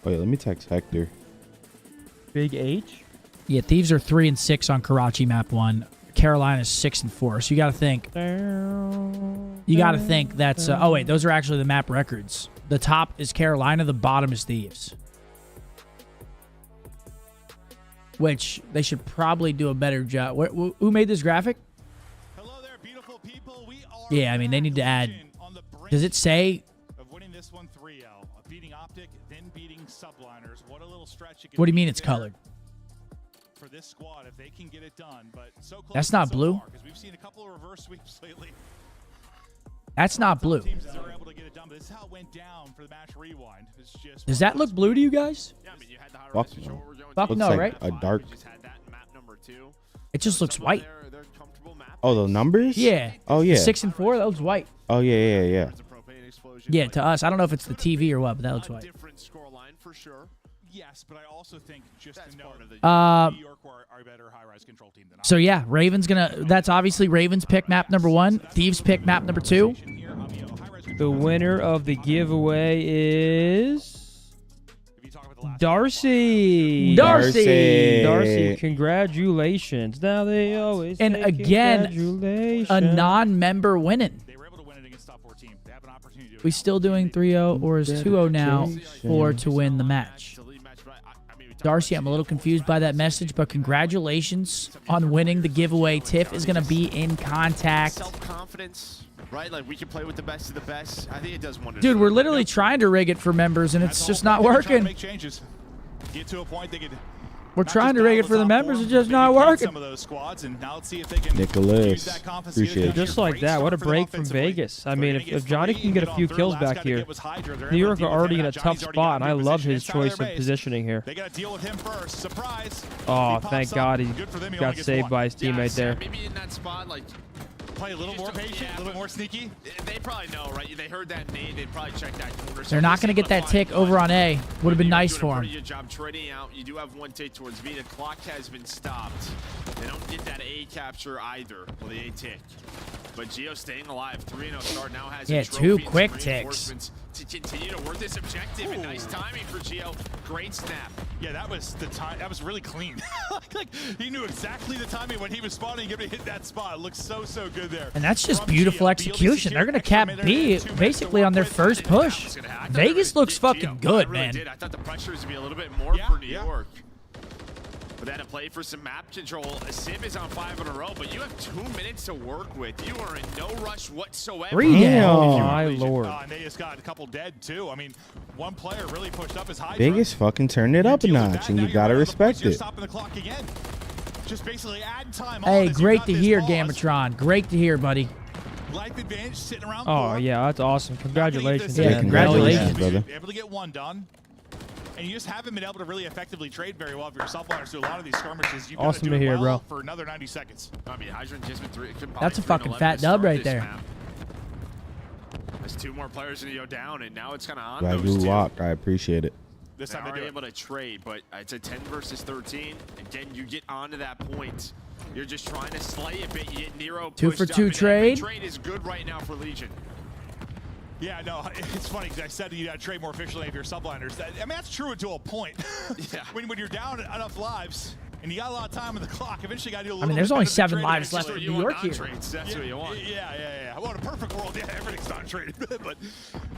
Wait, let me text Hector.
Big H?
Yeah, Thieves are 3 and 6 on Karachi map 1. Carolina's 6 and 4. So you got to think. You got to think that's... oh, wait. Those are actually the map records. The top is Carolina. The bottom is Thieves. Which they should probably do a better job. Who made this graphic?
Hello there, beautiful people. We are
Yeah, I mean, they need to add... Does it say...
Of winning this one 3-0. Beating Optic, then beating Subliners. What a little stretch.
What do you mean it's colored?
For this squad, if they can get it done, but so close.
That's not blue.
Because we've seen a couple of reverse sweeps lately.
That's not blue.
Teams are able to get it done, but this is how it went down for the match rewind. It's just
Does that look blue to you guys?
Yeah, I mean, you had the high
Fuck
rise,
no.
what we're going
Fuck
to.
no,
Looks
right?
like a dark...
It just looks white.
Oh, the numbers?
Yeah.
Oh, yeah.
6 and 4, that looks white.
Oh, yeah.
Yeah, to us. I don't know if it's the TV or what, but that looks white.
Different scoreline for sure.
Yes, but I also think just to know
Uh,
New York are a better high-rise control team than
So yeah, Ravens gonna. That's obviously Ravens pick map number 1. Thieves pick map number 2.
The winner of the giveaway is Darcy. Darcy, congratulations. Now they always
And
say
again,
congratulations.
a non-member winning. We still doing 3-0 or is 2-0 now for to win the match? Darcy, I'm a little confused by that message, but congratulations on winning the giveaway. Tiff is going to be in contact.
Self-confidence, right? Like we can play with the best of the best. I think it does wonders.
Dude, we're literally trying to rig it for members, and it's just not working.
Make changes. Get to a point they could.
We're trying to rig it for the members. It's just not working.
Some of those squads, and now let's see if they can
Nicholas,
use that confidence.
appreciate it.
Just like that, what a break from Vegas. I mean, if Johnny can get a few kills back here, New York are already in a tough spot, and I love his choice of positioning here.
They got to deal with him first. Surprise.
Oh, thank God he got saved by his teammate there.
Maybe in that spot, like
play a little more patient, a little bit more sneaky.
They probably know, right? They heard that nade, they'd probably check that corner.
They're not going to get that tick over on A. Would have been nice for him.
Good job trading out. You do have one tick towards B. The clock has been stopped. They don't get that A capture either, or the A tick. But Gio staying alive. 3-0 start now has a trophy
2
and
quick
some
ticks.
reinforcements to continue to work this objective. And nice timing for Gio. Great snap.
Yeah, that was the time. That was really clean. like he knew exactly the timing when he was spawning. He hit that spot. It looks so good there.
And that's just beautiful execution. They're going to cap B basically on their first push. Vegas looks fucking good, man.
I thought the pressure was going to be a little bit more for New York. But then to play for some map control, Sim is on 5 in a row, but you have 2 minutes to work with. You are in no rush whatsoever.
Damn.
My lord.
And they just got a couple dead, too. I mean, one player really pushed up his high.
Vegas fucking turned it up a notch, and you gotta respect it.
Stopping the clock again. Just basically add time.
Hey, great to hear, Gamatron. Great to hear, buddy.
Life advantage sitting around.
Oh, yeah, that's awesome. Congratulations.
Yeah, congratulations,
brother.
Able to get one done. And you just haven't been able to really effectively trade very well for yourself through a lot of these skirmishes. You've
Awesome
got to do
to hear,
well
bro.
for another 90 seconds.
I mean, Hydra and Jismin 3.
That's a fucking fat dub right there.
There's 2 more players going to go down, and now it's kind of on
Glad
those
you
2.
locked. I appreciate it.
This
They
time
are
they do
able to trade, but it's a 10 versus 13. Again, you get onto that point. You're just trying to slay a bit. You get Nero
2
pushed
for
up,
2
and every
trade.
Trade is good right now for Legion.
Yeah, no, it's funny because I said you got to trade more efficiently if you're subliners. I mean, that's true to a point.
Yeah.
when you're down enough lives and you got a lot of time on the clock, eventually you got to do a little
I mean,
bit
there's only
better
7
than
lives
trading.
left in New York here.
That's what you want.
Yeah. Well, in a perfect world, yeah, everything's not traded, but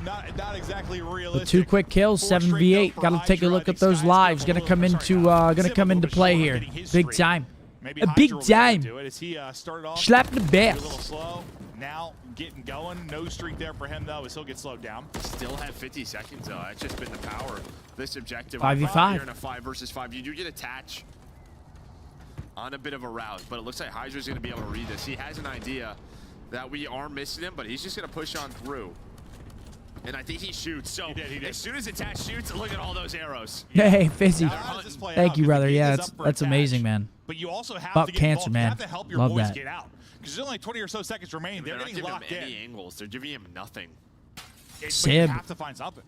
not exactly realistic.
With 2 quick kills, 7v8. Got to take a look at those lives. Gonna come into play here. Big time. A big time. Slap the
A little
bass.
slow. Now getting going. No streak there for him though, as he'll get slowed down.
Still have 50 seconds though. That's just been the power of this objective.
5v5.
You're in a 5 versus 5. You do get attached on a bit of a route, but it looks like Hydra's going to be able to read this. He has an idea that we are missing him, but he's just going to push on through. And I think he shoots. So
he did.
as soon as Attach shoots, look at all those arrows.
Hey, Fizzy.
How does this play
Thank
out?
you,
Because
brother.
the
Yeah,
game is
that's
up for
that's
Attach,
amazing, man.
But you also have
Fuck
to get
cancer,
involved.
man.
You have to help your
Love
boys
that.
get out. Because there's only 20 or so seconds remaining. They're
not
getting
giving
locked
him any
in.
angles. They're giving him nothing.
Sib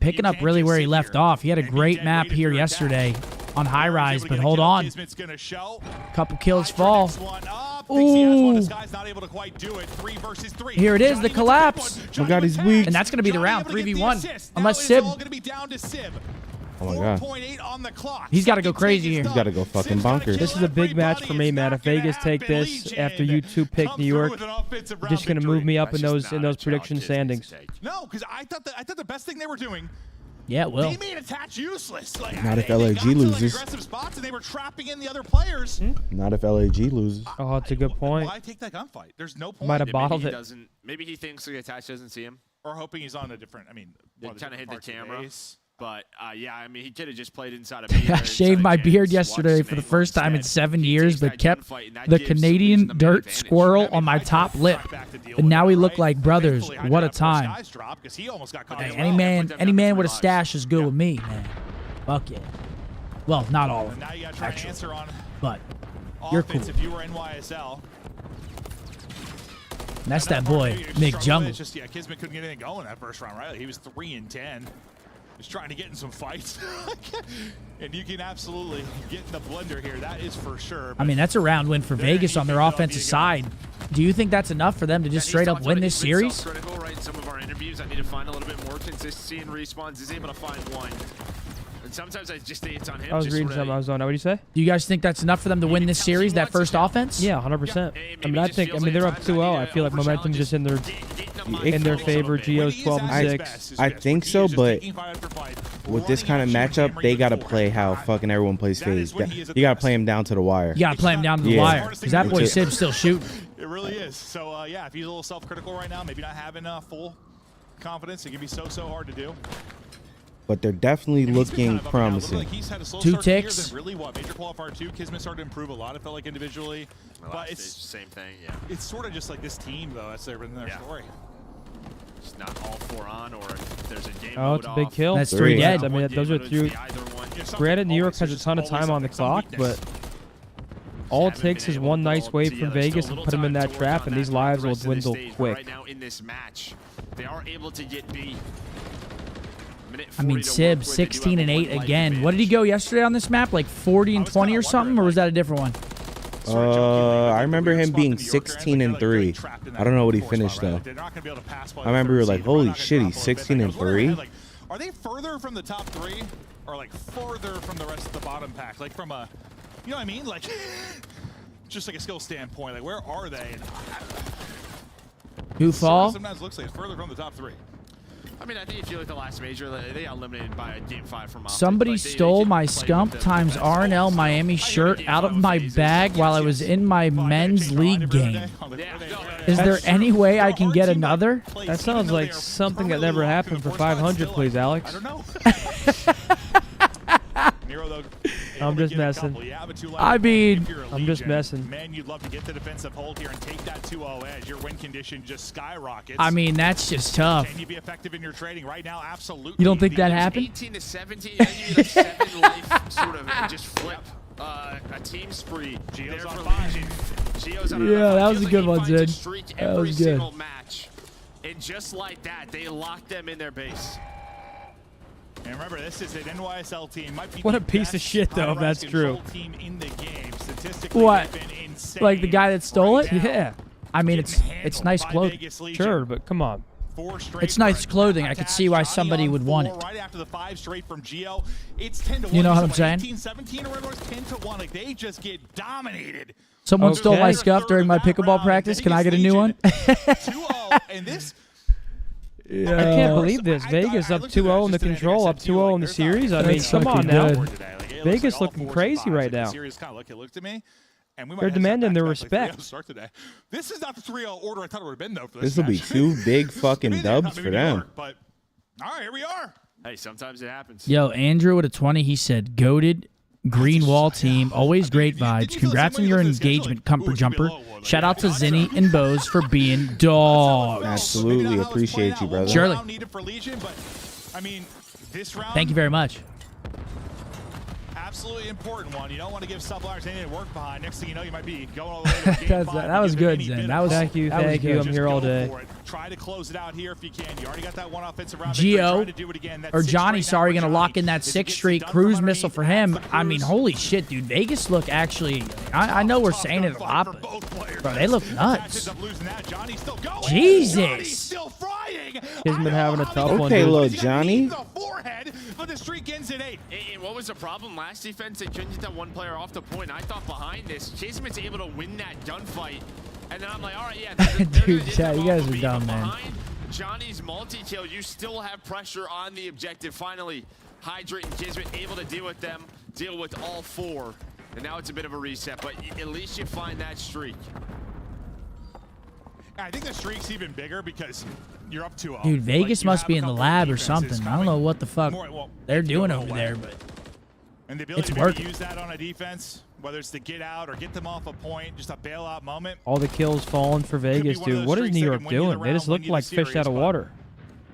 picking up really where he left off. He had a great map here yesterday on high rise, but hold on. Couple kills fall. Ooh. Here it is, the collapse.
Oh God, he's weak.
And that's going to be the round, 3v1. Unless Sib.
Oh my God.
He's got to go crazy here.
He's got to go fucking bonkers.
This is a big match for me, man. If Vegas take this after you 2 pick New York, you're just gonna move me up in those prediction standings.
No, because I thought the best thing they were doing.
Yeah, it will.
They made Attach useless. Like,
Not if
they
LAG
got to, like,
loses.
aggressive spots and they were trapping in the other players.
Not if LAG loses.
Oh, that's a good point.
Why take that gunfight? There's no point.
Might have bottled
maybe
it.
Maybe he thinks the Attach doesn't see him.
Or hoping he's on a different. I mean,
They
one of
kind of hit the
parts of
camera.
base.
But yeah, I mean, he could have just played inside of me.
I shaved my beard yesterday for the first time in 7 years, but kept the Canadian dirt squirrel on my top lip. And now we look like brothers. What a time. Hey, any man with a stash is good with me, man. Fuck yeah. Well, not all of them, actually. But you're cool.
If you were NYSL.
And that's that boy, Nick Jungle.
It's just, Kismet couldn't get anything going that first round, right? Like, he was 3-10. He's trying to get in some fights. And you can absolutely get in the blender here. That is for sure.
I mean, that's a round win for Vegas on their offensive side. Do you think that's enough for them to just straight up win this series?
Critical, right? In some of our interviews, I need to find a little bit more consistency in respawns. He's able to find one. And sometimes I just think it's on him.
I was reading something. I was on. What do you say?
Do you guys think that's enough for them to win this series, that first offense?
Yeah, 100%. I mean, they're up 2-0. I feel like momentum's just in their favor. Geo's 12-6.
I think so, but with this kind of matchup, they got to play how fucking everyone plays FaZe. You got to play him down to the wire.
You got to play him down to the wire, because that boy Sib's still shooting.
It really is. So, yeah, if he's a little self-critical right now, maybe not having full confidence, it can be so hard to do.
But they're definitely looking promising.
Like he's had a slow
2
start to the year,
ticks.
then really Major Qualifier 2, Kismet started to improve a lot, it felt like individually. But it's
same thing, yeah.
It's sort of just like this team, though. That's their story.
It's not all 4 on, or if there's a game
Oh,
mode
it's a big
off.
kill.
That's 3 dead.
I mean, those are 2. Granted, New York has a ton of time on the clock, but all it takes is one nice wave from Vegas and put them in that trap, and these lives will dwindle quick.
Right now in this match, they are able to get B.
I mean, Sib, 16 and 8 again. What did he go yesterday on this map? Like 40 and 20 or something, or was that a different one?
I remember him being 16 and 3. I don't know what he finished though. I remember we were like, holy shit, he's 16 and 3.
Are they further from the top 3, or like further from the rest of the bottom pack? Like from a, you know what I mean? Like just like a skill standpoint. Like where are they?
Who fall?
Sometimes looks like it's further from the top 3.
I mean, I think if you look at the last major, they got eliminated by Game 5 from Optic.
Somebody
Like,
stole
just
my
played
Scump
with the
times
best.
RNL Miami shirt out of my bag while I was in my men's league game. Is there any way I can get another?
That sounds like something that never happened for 500, please, Alex.
I don't know. Nero, though,
I'm just messing.
I mean,
I'm just messing.
Man, you'd love to get the defensive hold here and take that 2-0 edge. Your win condition just skyrockets.
I mean, that's just tough.
Can you be effective in your trading right now? Absolutely.
You don't think that happened?
18 to 17, you have 7 life sort of just flip a team spree.
Gio's
there
on
for
fire.
Legion. Gio's on
Yeah, that was a
feels
good
he
one,
finds a
Zed.
streak
That
every
was good.
single match. And just like that, they locked them in their base.
And remember, this is an NYSL team. Might be
What
the
a piece of
best
shit, though, if that's
high-rise
true.
control team in the game. Statistically,
What?
they've been insane
Like the guy that stole it?
right now.
Yeah.
I mean,
Getting
it's
handled
nice
by
clothing.
Vegas Legion.
Sure, but come on.
4 straight
It's nice
for
clothing. I
attack.
could see why
Johnny
somebody
on
would
4
want it.
Right after the 5 straight from Gio, it's 10-1.
You know what I'm
It's
saying?
18-17 or whatever it was, 10-1. Like they just get dominated.
Someone stole my
Okay.
scuff during my pickleball practice. Can I get a new one?
2-0, and this.
I can't believe this. Vegas up 2-0 in the control, up 2-0 in the series. I mean,
That's
come on
fucking
now.
good.
Vegas looking crazy right now.
Looked at me, and we might
They're
have
demanding their
back-to-back, like, 3-0
respect.
start today. This is not the 3-0 order I thought it would have been, though, for
This
this
will be
match.
2 big fucking
Maybe
dubs
not,
for
maybe New
them.
York, but all right, here we are.
Hey, sometimes it happens.
Yo, Andrew with a 20. He said, goated green wall team. Always great vibes. Congrats on your engagement, Comfort Jumper. Shout out to Zinni and Bose for being dogs.
Absolutely appreciate you, brother.
Surely. Thank you very much.
Absolutely important one. You don't want to give Sublars anything to work behind. Next thing you know, you might be going all the way to game 5.
That was good, Zen. That was
Thank you.
that was
Thank you.
good.
I'm here all day.
Try to close it out here if you can. You already got that one offensive round.
Gio or Johnny, sorry, going to lock in that 6th straight cruise missile for him. I mean, holy shit, dude. Vegas look actually, I know we're saying it a lot, but bro, they look nuts. Jesus.
He's been having a tough one,
Okay,
dude.
little Johnny.
But the streak ends at 8.
And what was the problem last defense? They couldn't get that one player off the point. I thought behind this, Kismet's able to win that gunfight. And then I'm like, all right, yeah.
Dude, chat, you guys are dumb, man.
Behind Johnny's multi-kill, you still have pressure on the objective. Finally, Hydrate and Kismet able to deal with all 4. And now it's a bit of a reset, but at least you find that streak.
I think the streak's even bigger because you're up 2-0.
Dude, Vegas
you
must
have
be
a
in the
couple
lab or
defenses
something. I don't know what the fuck they're doing over there, but
and the ability
it's
to maybe
working.
use that on a defense, whether it's to get out or get them off a point, just a bailout moment.
All the kills falling for Vegas,
one of
dude.
those
What is
streaks
New
that
York
can win you the
doing? They just
round,
look
win you
like
the
fish out
series,
of
but-
water.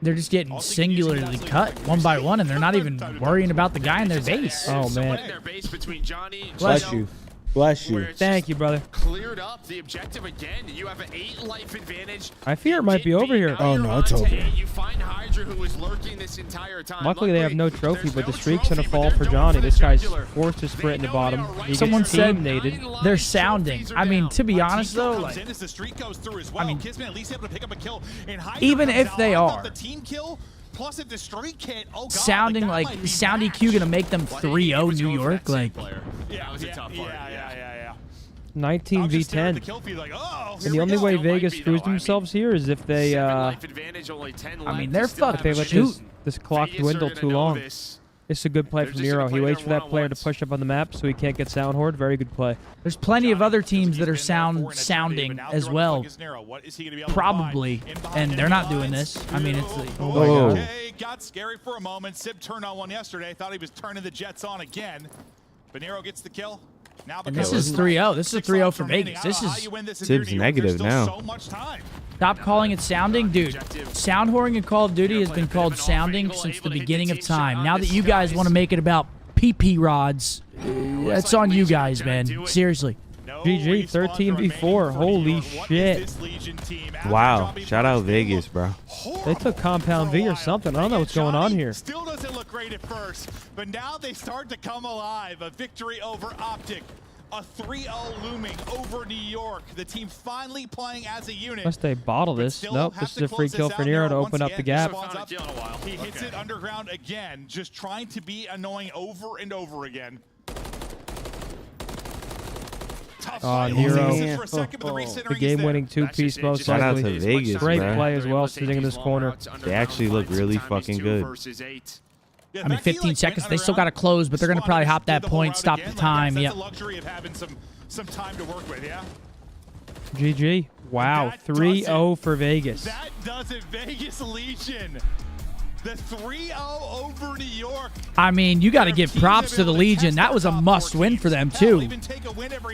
They're just getting singularly cut one by one, and they're not even worrying about the guy in their base.
Oh,
Someone
man.
in their base between Johnny,
Bless
Gio,
you. Bless you.
where it's
Thank
just
you, brother.
cleared up the objective again. You have an 8 life advantage.
I fear it might be over here.
Oh, no, it's over.
You find Hydra, who was lurking this entire time.
Luckily, they have no trophy,
there's
but the
no
streak's going to
trophy,
fall
but
for
they're
Johnny.
going
This
for the
guy's
jugular.
forced to sprint in the
They know
bottom.
they are
He
Someone
gets
said
team-nated.
they're sounding. I mean, to be honest though,
Comes
like,
in as the streak goes through as well.
I mean,
Kismet at least able to pick up a kill. And Hydra
even
comes
if
out.
they
I thought
are
the team kill, plus if the streak hit, oh God,
sounding
that
like
might be
Sound
match.
EQ gonna make them 3-0 New York, like.
Yeah,
That was a tough part.
Yeah.
19 v 10.
Oh,
And the only way Vegas screws themselves here is if they,
Life advantage, only 10
I
left.
mean,
You
they're
still have
fucking
they let
a chance.
this clock
Vegas are
dwindle
gonna
too
know
long.
this.
It's a good play
They're
from
just gonna
Nero.
play
He waits
their
for that player to
one-on-ones.
push up on the map so he can't get sound horde. Very good play.
There's plenty of other teams that are sounding as well, probably, and they're not doing this. I mean, it's like,
Oh my God.
Okay, got scary for a moment. Sib turned on one yesterday. Thought he was turning the Jets on again. But Nero gets the kill. Now
and this is 3-0. This is a 3-0 for Vegas. This is
Sib's negative now.
stop calling it sounding, dude. Sound whoring in Call of Duty has been called sounding since the beginning of time. Now that you guys want to make it about PP rods, that's on you guys, man. Seriously.
GG, 13 v 4. Holy shit.
Wow. Shout out Vegas, bro.
They took Compound V or something. I don't know what's going on here.
Still doesn't look great at first, but now they start to come alive. A victory over Optic. A 3-0 looming over New York. The team finally playing as a unit.
Unless they bottle this. Nope, this is a free kill for Nero to open up the gap.
He hits it underground again, just trying to be annoying over and over again.
Hero.
The
The game-winning two-piece most
Shout out
likely.
to Vegas,
Great
bro.
play as well, sitting in this corner.
They actually look really fucking good.
I mean, 15 seconds. They still got to close, but they're going to probably hop that point, stop the time.
That's
Yeah.
the luxury of having some time to work with, yeah?
GG. Wow, 3-0 for Vegas.
That does it, Vegas Legion. The 3-0 over New York.
I mean, you got to give props to the Legion. That was a must-win for them, too.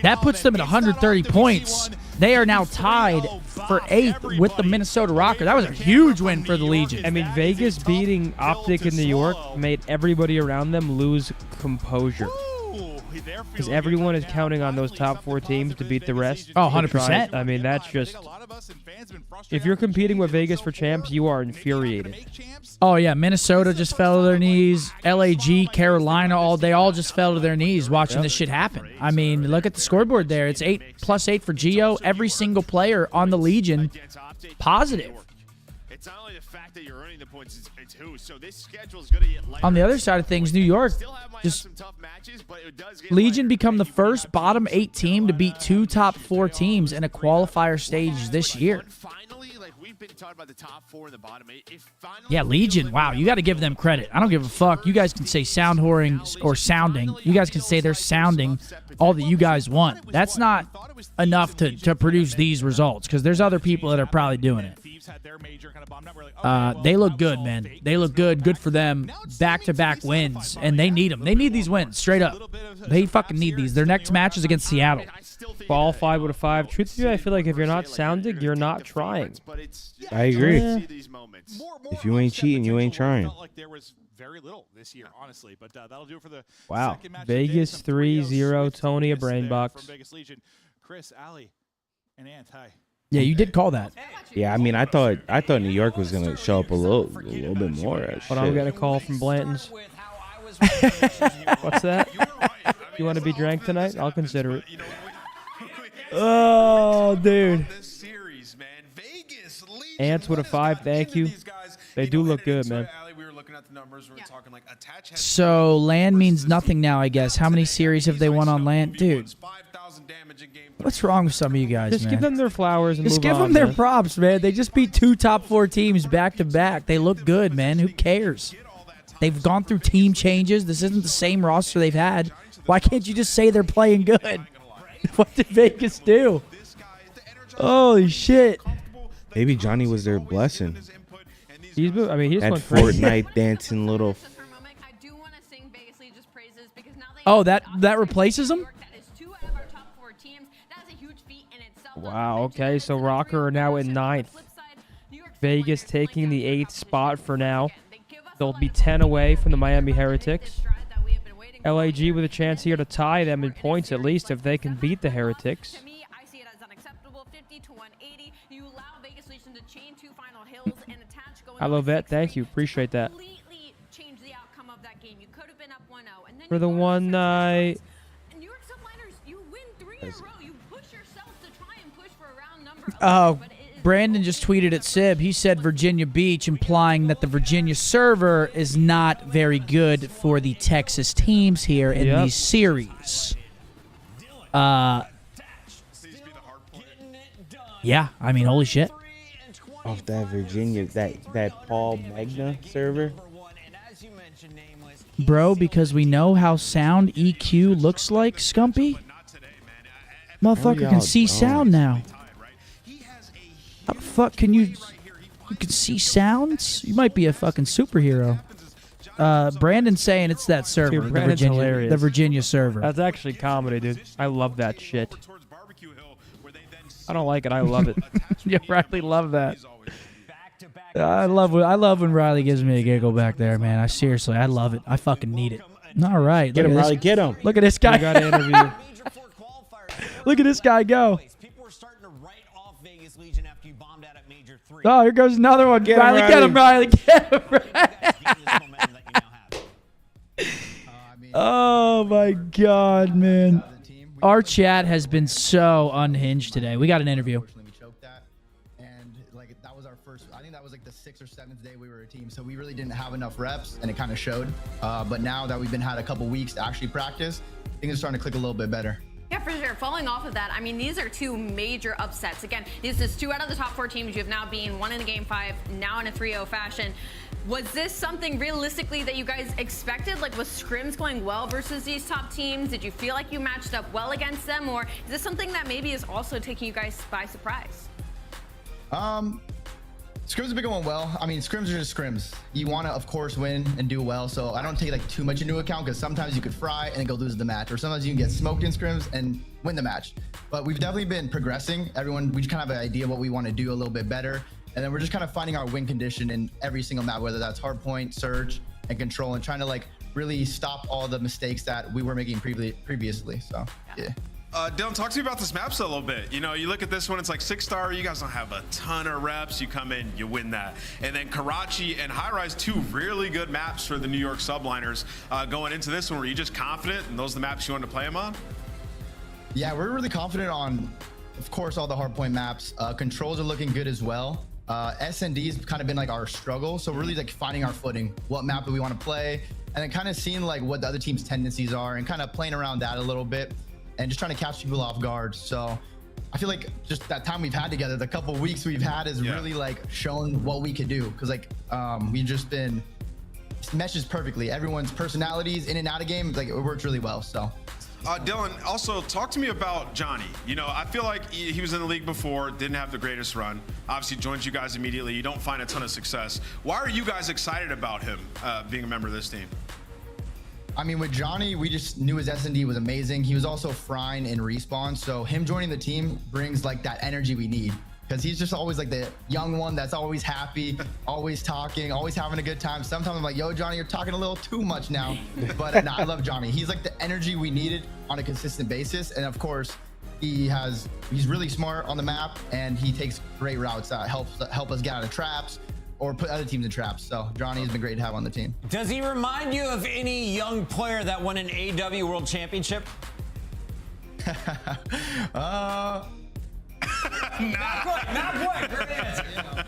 That puts them at 130 points. They are now tied for 8th with the Minnesota Rocker. That was a huge win for the Legion.
I mean, Vegas beating Optic in New York made everybody around them lose composure. Because everyone is counting on those top 4 teams to beat the rest.
Oh, 100%.
I mean, that's just... If you're competing with Vegas for champs, you are infuriated.
Oh, yeah. Minnesota just fell to their knees. LAG, Carolina, they all just fell to their knees watching this shit happen. I mean, look at the scoreboard there. It's 8+8 for Geo. Every single player on the Legion positive.
It's not only the fact that you're earning the points, it's who. So this schedule is going to get lighter.
On the other side of things, New York just Legion become the first bottom 8 team to beat 2 top 4 teams in a qualifier stage this year.
Been talking about the top 4 and the bottom 8.
Yeah, Legion. Wow, you got to give them credit. I don't give a fuck. You guys can say sound whoring or sounding. You guys can say they're sounding all that you guys want. That's not enough to produce these results because there's other people that are probably doing it. They look good, man. They look good. Good for them. Back-to-back wins, and they need them. They need these wins, straight up. They fucking need these. Their next match is against Seattle.
Qualified with a 5. Truthfully, I feel like if you're not sounding, you're not trying.
I agree.
Yeah.
If you ain't cheating, you ain't trying.
Very little this year, honestly, but that'll do it for the
Wow.
second match.
Vegas 3-0, Tony a brain box.
From Vegas Legion. Chris, Ali, and Ant, hi.
Yeah, you did call that.
Yeah, I mean, I thought New York was gonna show up a little bit more.
But I'm getting a call from Blanton's. What's that? You want to be drank tonight? I'll consider it.
Oh, dude.
Ants with a 5, thank you. They do look good, man.
So land means nothing now, I guess. How many series have they won on land? Dude, what's wrong with some of you guys,
Just
man?
give them their flowers and
Just
move
give
on,
them their
man.
props, man. They just beat 2 top 4 teams back-to-back. They look good, man. Who cares? They've gone through team changes. This isn't the same roster they've had. Why can't you just say they're playing good? What did Vegas do? Holy shit.
Maybe Johnny was their blessing.
He's
that
went crazy.
Fortnite dancing little.
Oh, that replaces them?
Wow, okay, so Rocker are now in 9th. Vegas taking the 8th spot for now. They'll be 10 away from the Miami Heretics. LAG with a chance here to tie them in points at least if they can beat the Heretics. Hello, Vet. Thank you. Appreciate that. For the one night.
Brandon just tweeted at Sib. He said Virginia Beach, implying that the Virginia server is not very good for the Texas teams here in these series. Yeah, I mean, holy shit.
Off that Virginia, that Paul Magna server.
Bro, because we know how sound EQ looks like, Scumpy. Motherfucker can see sound now. How the fuck can you can see sounds? You might be a fucking superhero. Brandon's saying it's that server,
Dude, Brandon's
the Virginia server.
That's actually comedy, dude. I love that shit. I don't like it. I love it.
You Riley love that. I love when Riley gives me a giggle back there, man. I love it. I fucking need it. All right,
get him, Riley. Get him.
Look at this guy.
I got an interview.
Look at this guy go. Oh, here goes another one.
Get
Riley,
him,
get him, Riley. Get him, Oh, my God, man. Our chat has been so unhinged today. We got an interview.
And like that was our first, I think that was like the 6th or 7th day we were a team. So we really didn't have enough reps and it kind of showed. But now that we've had a couple weeks to actually practice, things are starting to click a little bit better.
Yeah, for sure. Following off of that, I mean, these are two major upsets. Again, this is 2 out of the top 4 teams you have now being, 1 in the Game 5, now in a 3-0 fashion. Was this something realistically that you guys expected? Like, was scrims going well versus these top teams? Did you feel like you matched up well against them? Or is this something that maybe is also taking you guys by surprise?
Scrims have been going well. I mean, scrims are just scrims. You want to, of course, win and do well. So I don't take like too much into account, because sometimes you could fry and then go lose the match, or sometimes you can get smoked in scrims and win the match. But we've definitely been progressing. We just kind of have an idea what we want to do a little bit better. And then we're just kind of finding our win condition in every single map, whether that's hardpoint, surge, and control, and trying to like really stop all the mistakes that we were making previously. So yeah.
Dylan, talk to me about this map set a little bit. You know, you look at this one, it's like 6-star. You guys don't have a ton of reps. You come in, you win that. And then Karachi and High Rise, 2 really good maps for the New York subliners. Going into this one, were you just confident and those are the maps you wanted to play them on?
Yeah, we're really confident on, of course, all the hardpoint maps. Controls are looking good as well. S&D's kind of been like our struggle. So we're really like finding our footing. What map do we want to play? And then kind of seeing like what the other team's tendencies are and kind of playing around that a little bit. And just trying to catch people off guard. So I feel like just that time we've had together, the couple of weeks we've had, has really like shown what we could do. Cause like we've just been, it meshes perfectly. Everyone's personalities in and out of game, like it works really well. So
Dylan, also talk to me about Johnny. You know, I feel like he was in the league before, didn't have the greatest run. Obviously joined you guys immediately. You don't find a ton of success. Why are you guys excited about him being a member of this team?
I mean, with Johnny, we just knew his S&D was amazing. He was also frying in respawn. So him joining the team brings like that energy we need, because he's just always like the young one that's always happy, always talking, always having a good time. Sometimes I'm like, yo, Johnny, you're talking a little too much now. But no, I love Johnny. He's like the energy we needed on a consistent basis. And of course, he's really smart on the map, and he takes great routes that help us get out of traps or put other teams in traps. So Johnny has been great to have on the team.
Does he remind you of any young player that won an AW World Championship?
Not
quick. Great answer.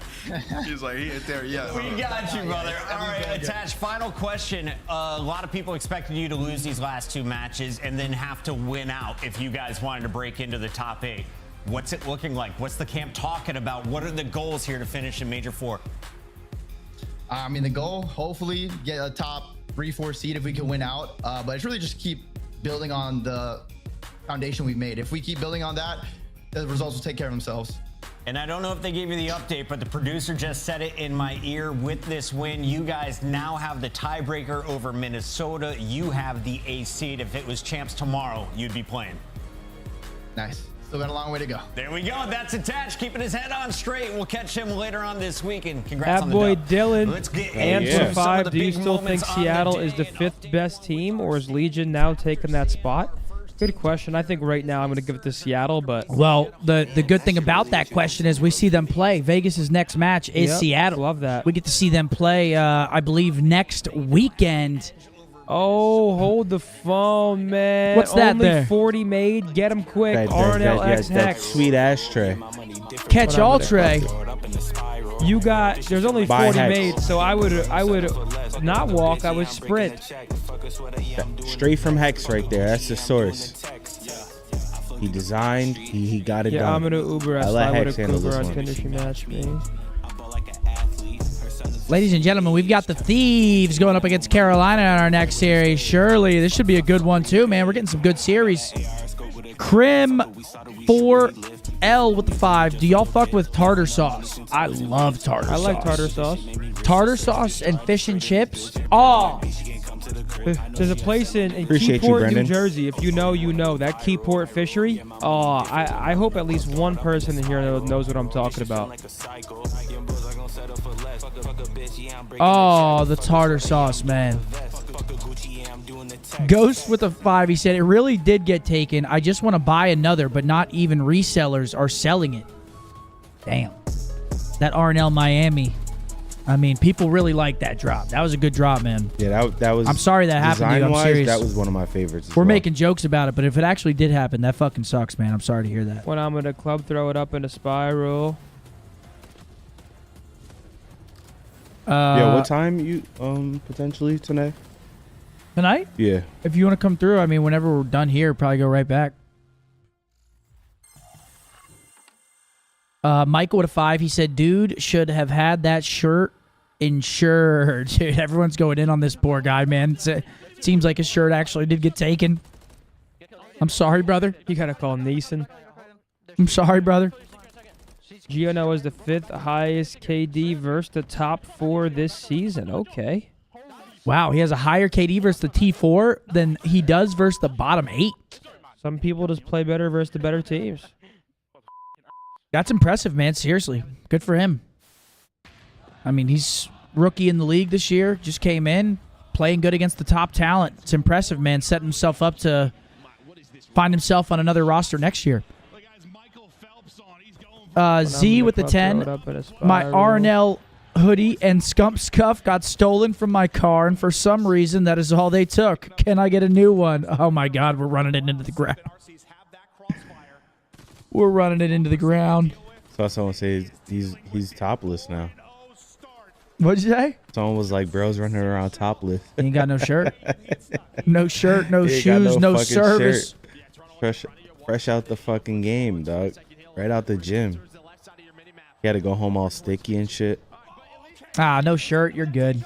He's like, he hit there, yeah.
We got you, brother. All right, Attach, final question. A lot of people expected you to lose these last 2 matches and then have to win out if you guys wanted to break into the top 8. What's it looking like? What's the camp talking about? What are the goals here to finish in Major 4?
I mean, the goal, hopefully get a top 3-4 seed if we can win out. But it's really just keep building on the foundation we've made. If we keep building on that, the results will take care of themselves.
And I don't know if they gave you the update, but the producer just said it in my ear. With this win, you guys now have the tiebreaker over Minnesota. You have the A seed. If it was champs tomorrow, you'd be playing.
Nice. Still got a long way to go.
There we go. That's Attached, keeping his head on straight. We'll catch him later on this week. And congrats on the
boy
dub.
Dylan.
Let's get
Answer 5. Do you still think Seattle is the 5th best team, or is Legion now taking that spot? Good question. I think right now I'm going to give it to Seattle, but
well, the good thing about that question is we see them play. Vegas's next match is Seattle.
Love that.
We get to see them play, I believe, next weekend.
Oh, hold the phone, man.
What's that
Only
there?
40 made. Get them quick. RNL X
that
Hex.
sweet ashtray.
Catch all tray.
You got. There's only
Buy
40
Hex.
made, so I would not walk. I would sprint.
Straight from Hex right there. That's the source. He designed. He got it done.
Yeah, I'm gonna Uber.
I let
I would
Hex
have
handle
Uber
this
on
one.
condition match me.
Ladies and gentlemen, we've got the Thieves going up against Carolina in our next series. Surely, this should be a good one too, man. We're getting some good series. Crim 4L with the 5. Do y'all fuck with tartar sauce? I love tartar sauce.
I like tartar sauce.
Tartar sauce and fish and chips. Oh,
there's a place in
Appreciate you,
Keyport, New
Brendan.
Jersey. If you know, you know. That Keyport fishery. Oh, I hope at least one person in here knows what I'm talking about.
Oh, the tartar sauce, man. Ghost with a 5. He said, it really did get taken. I just want to buy another, but not even resellers are selling it. Damn. That RNL Miami. I mean, people really like that drop. That was a good drop, man.
Yeah, that was.
I'm sorry that happened to you. I'm serious.
That was one of my favorites.
We're making jokes about it, but if it actually did happen, that fucking sucks, man. I'm sorry to hear that.
When I'm in a club, throw it up in a spiral.
Yeah, what time you potentially tonight?
Tonight?
Yeah.
If you want to come through, I mean, whenever we're done here, probably go right back. Michael with a 5. He said, dude should have had that shirt insured. Dude, everyone's going in on this poor guy, man. It seems like his shirt actually did get taken. I'm sorry, brother.
You gotta call Neeson.
I'm sorry, brother.
Gio is the 5th highest KD versus the top 4 this season. Okay.
Wow, he has a higher KD versus the T4 than he does versus the bottom 8.
Some people just play better versus the better teams.
That's impressive, man. Seriously. Good for him. I mean, he's rookie in the league this year. Just came in, playing good against the top talent. It's impressive, man. Setting himself up to find himself on another roster next year. Z with the 10. My RNL hoodie and Scump scuff got stolen from my car, and for some reason, that is all they took. Can I get a new one? Oh, my God. We're running it into the ground. We're running it into the ground.
Saw someone say he's topless now.
What'd you say?
Someone was like, bro's running around topless.
He ain't got no shirt. No shirt, no shoes, no service.
Fresh out the fucking game, dog. Right out the gym. He had to go home all sticky and shit.
Ah, no shirt, you're good.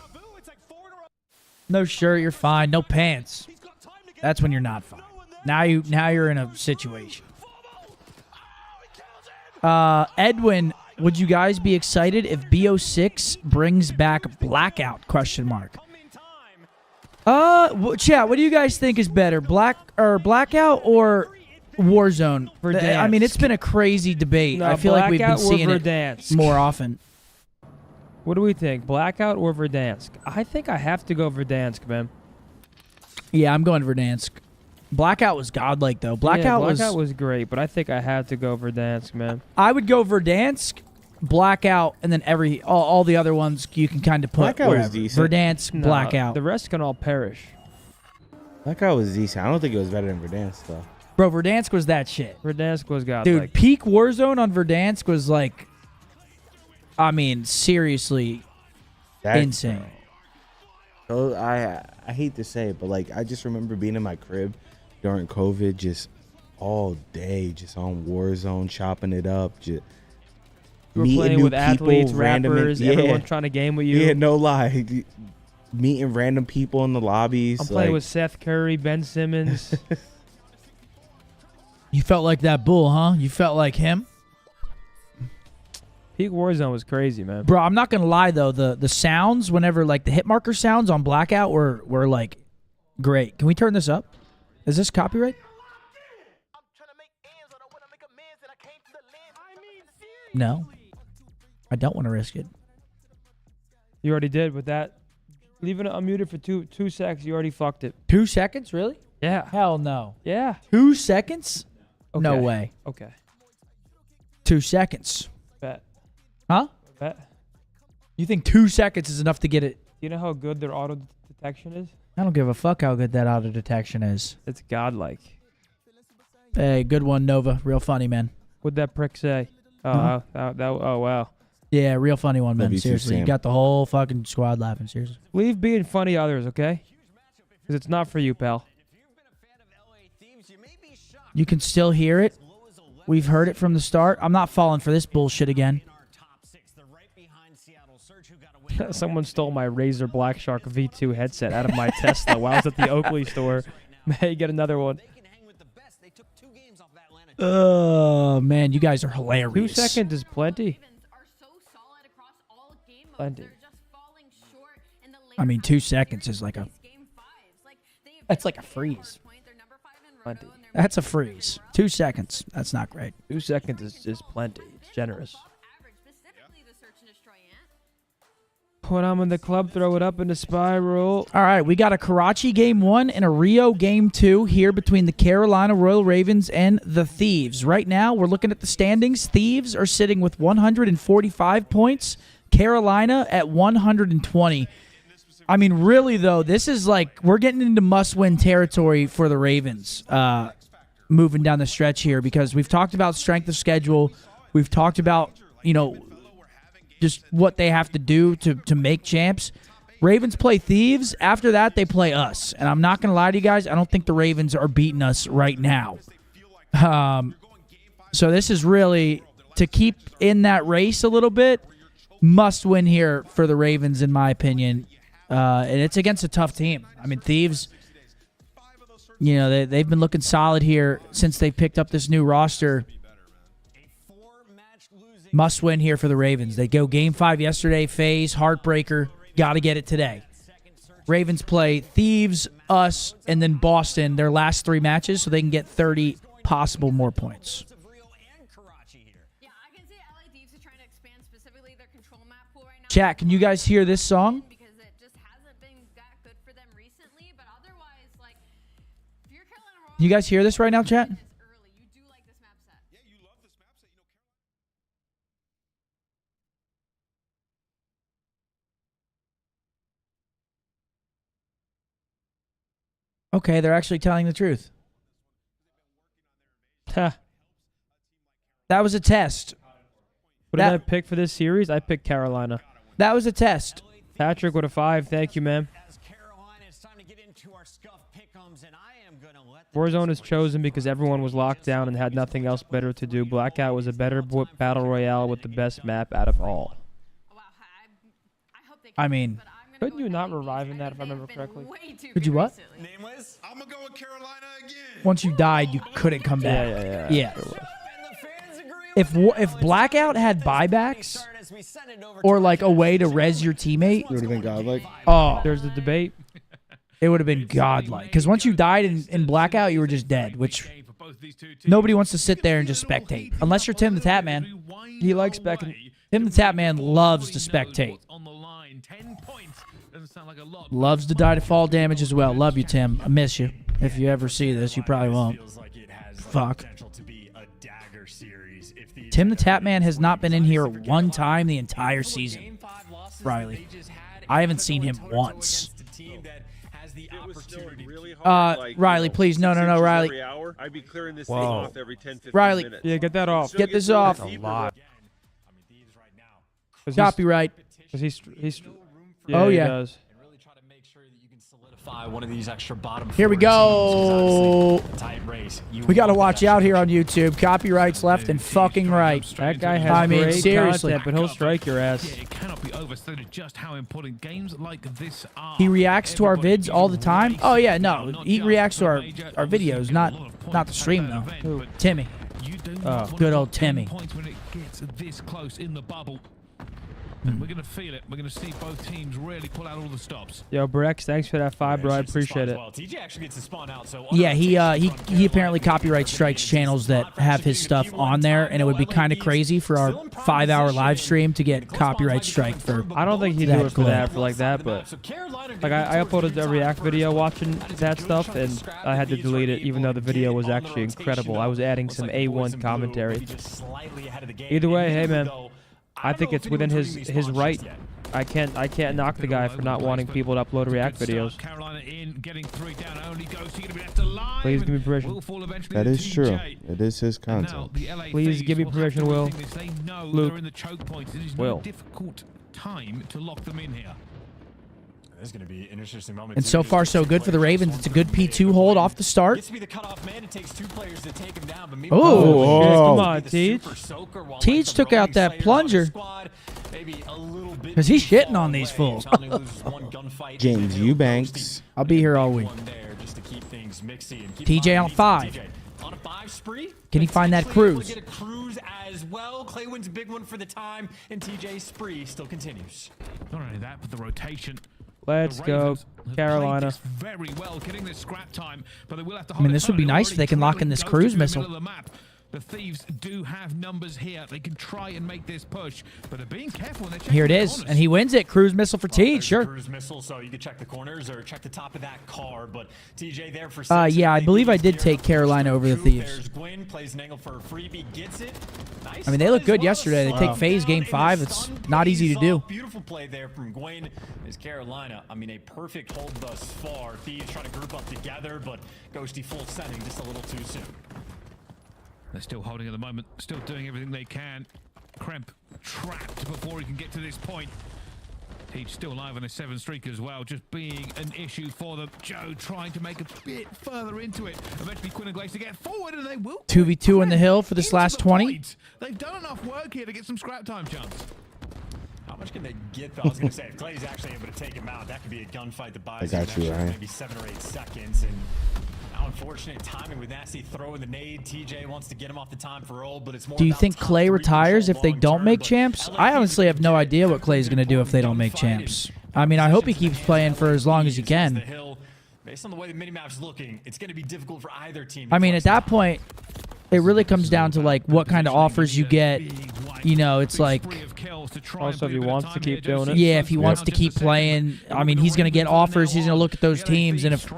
No shirt, you're fine. No pants. That's when you're not fine. Now you're in a situation. Edwin, would you guys be excited if BO6 brings back Blackout? Question mark. Chat, what do you guys think is better, Blackout or Warzone?
Verdansk.
I mean, it's been a crazy debate.
No,
I feel like we've been
Blackout or
seeing
Verdansk?
it more often.
What do we think? Blackout or Verdansk? I think I have to go Verdansk, man.
Yeah, I'm going Verdansk. Blackout was godlike, though. Blackout
was great, but I think I have to go Verdansk, man.
I would go Verdansk, Blackout, and then all the other ones you can kind of put
Blackout
wherever.
was decent.
Verdansk,
No,
Blackout.
The rest can all perish.
Blackout was decent. I don't think it was better than Verdansk, though.
Bro, Verdansk was that shit.
Verdansk was godlike.
Dude, peak Warzone on Verdansk was like, I mean, seriously insane.
So I hate to say it, but like I just remember being in my crib during COVID, just all day, just on Warzone, chopping it up, just
You were
meeting
playing
new
with
people,
athletes,
random,
rappers, everyone trying to game with you.
Yeah, no lie. Meeting random people in the lobbies.
I'm playing with Seth Curry, Ben Simmons.
You felt like that bull, huh? You felt like him?
Peak Warzone was crazy, man.
Bro, I'm not going to lie, though. The sounds, whenever, like, the hit marker sounds on Blackout were like, great. Can we turn this up? Is this copyright? No. I don't want to risk it.
You already did with that. Leaving it unmuted for two seconds, you already fucked it.
2 seconds, really?
Yeah.
Hell no.
Yeah.
2 seconds?
Okay.
No way.
Okay.
2 seconds.
Bet.
Huh?
Bet.
You think 2 seconds is enough to get it?
Do you know how good their auto detection is?
I don't give a fuck how good that auto detection is.
It's godlike.
Hey, good one, Nova. Real funny, man.
What'd that prick say? Oh, oh wow.
Yeah, real funny one, man.
Love you too,
Seriously, you
Sam.
got the whole fucking squad laughing. Seriously.
Leave being funny others, okay? Because it's not for you, pal.
You can still hear it. We've heard it from the start. I'm not falling for this bullshit again.
Someone stole my Razer Black Shark V2 headset out of my Tesla while I was at the Oakley store. May get another one.
Oh, man, you guys are hilarious.
2 seconds is plenty. Plenty.
I mean, 2 seconds is like a... That's like a freeze.
Plenty.
That's a freeze. 2 seconds. That's not great.
2 seconds is plenty. It's generous. When I'm in the club, throw it up in the spiral.
All right, we got a Karachi Game 1 and a Rio Game 2 here between the Carolina Royal Ravens and the Thieves. Right now, we're looking at the standings. Thieves are sitting with 145 points. Carolina at 120. I mean, really, though, this is like we're getting into must-win territory for the Ravens moving down the stretch here because we've talked about strength of schedule. We've talked about, just what they have to do to make champs. Ravens play Thieves. After that, they play us. And I'm not going to lie to you guys. I don't think the Ravens are beating us right now. So this is really to keep in that race a little bit, must win here for the Ravens, in my opinion. And it's against a tough team. I mean, Thieves, you know, they've been looking solid here since they picked up this new roster. Must win here for the Ravens. They go Game 5 yesterday, FaZe, heartbreaker. Got to get it today. Ravens play Thieves, us, and then Boston, their last 3 matches, so they can get 30 possible more points. Chat, can you guys hear this song? You guys hear this right now, chat? Okay, they're actually telling the truth. That was a test.
What did I pick for this series? I picked Carolina.
That was a test.
Patrick with a 5. Thank you, man. Warzone is chosen because everyone was locked down and had nothing else better to do. Blackout was a better battle royale with the best map out of all.
I mean,
couldn't you not revive in that if I remember correctly?
Could you what?
Nameless? I'm gonna go with Carolina again.
Once you died, you couldn't come back.
Yeah.
If Blackout had buybacks or like a way to res your teammate,
It would have been godlike.
oh,
There's the debate.
it would have been godlike. Because once you died in Blackout, you were just dead, which nobody wants to sit there and just spectate. Unless you're Tim the Tap Man.
He likes spectating.
Tim the Tap Man loves to spectate. Loves to die to fall damage as well. Love you, Tim. I miss you. If you ever see this, you probably won't. Fuck. Tim the Tap Man has not been in here one time the entire season. Riley. I haven't seen him once. Riley, please. No, Riley.
I'd be clearing this thing off every 10-15
Riley.
minutes.
Yeah, get that off.
Get this off.
A lot.
Copyright.
He's
oh,
he
yeah.
does.
One of these extra bottom
Here we go.
Tight race.
We got to watch out here on YouTube. Copyrights left and fucking right.
That guy has great
seriously.
content, but he'll strike your ass.
It cannot be overstated just how important games like this are.
He reacts to our vids all the time. Oh yeah, no, he reacts to our videos, not the stream though. Who? Timmy. Oh, good old Timmy.
When it gets this close in the bubble. And we're going to feel it. We're going to see both teams really pull out all the stops.
Yo, Brex, thanks for that 5, bro. I appreciate it.
TJ actually gets to spawn out, so
Yeah, he apparently copyright strikes channels that have his stuff on there, and it would be kind of crazy for our 5-hour live stream to get copyright strike for.
I don't think he'd do it for that, but like I uploaded a React video watching that stuff, and I had to delete it, even though the video was actually incredible. I was adding some A1 commentary. Either way, hey man. I think it's within his right. I can't knock the guy for not wanting people to upload React videos. Please give me permission.
That is true. It is his content.
Please give me permission, Will. Luke. Will.
Difficult time to lock them in here.
This is going to be an interesting moment.
And so far, so good for the Ravens. It's a good P2 hold off the start.
Gets to be the cutoff man. It takes 2 players to take him down. But
Oh,
come on, Teach.
Teach took out that plunger. Because he's shitting on these fools.
James Eubanks.
I'll be here all week. TJ on 5.
On a 5 spree.
Can he find that cruise?
Get a cruise as well. Clay wins a big one for the time, and TJ's spree still continues.
Not only that, but the rotation.
Let's go, Carolina.
Very well, getting this scrap time, but they will have to.
I mean, this would be nice if they can lock in this cruise missile.
The Thieves do have numbers here. They can try and make this push, but they're being careful. And
Here it is, and he wins it. Cruise missile for Teej, sure.
Cruise missile, so you can check the corners or check the top of that car. But TJ there for 6.
Yeah, I believe I did take Carolina over the Thieves.
There's Gwyn, plays an angle for a freebie, gets it. Nice.
I mean, they look good yesterday. They take FaZe Game 5. It's not easy to do.
Beautiful play there from Gwyn. Is Carolina. I mean, a perfect hold thus far. Thieves trying to group up together, but Ghosty full sending just a little too soon.
They're still holding at the moment, still doing everything they can. Kremp trapped before he can get to this point. He's still alive on a 7 streak as well, just being an issue for them. Joe trying to make a bit further into it. Eventually, Quinn and Glaze to get forward, and they will.
2v2 in the hill for this last 20.
They've done enough work here to get some scrap time chance.
How much can they get, though? I was going to say, if Clay's actually able to take him out, that could be a gunfight that buys maybe 7 or 8 seconds. And how unfortunate timing with Nasty throwing the nade. TJ wants to get him off the time for roll, but it's more.
Do you think Clay retires if they don't make champs? I honestly have no idea what Clay's going to do if they don't make champs. I mean, I hope he keeps playing for as long as he can.
Based on the way the minimap's looking, it's going to be difficult for either team.
I mean, at that point, it really comes down to like what kind of offers you get. You know, it's like
also if he wants to keep doing it.
Yeah, if he wants to keep playing, I mean, he's going to get offers. He's going to look at those teams, and if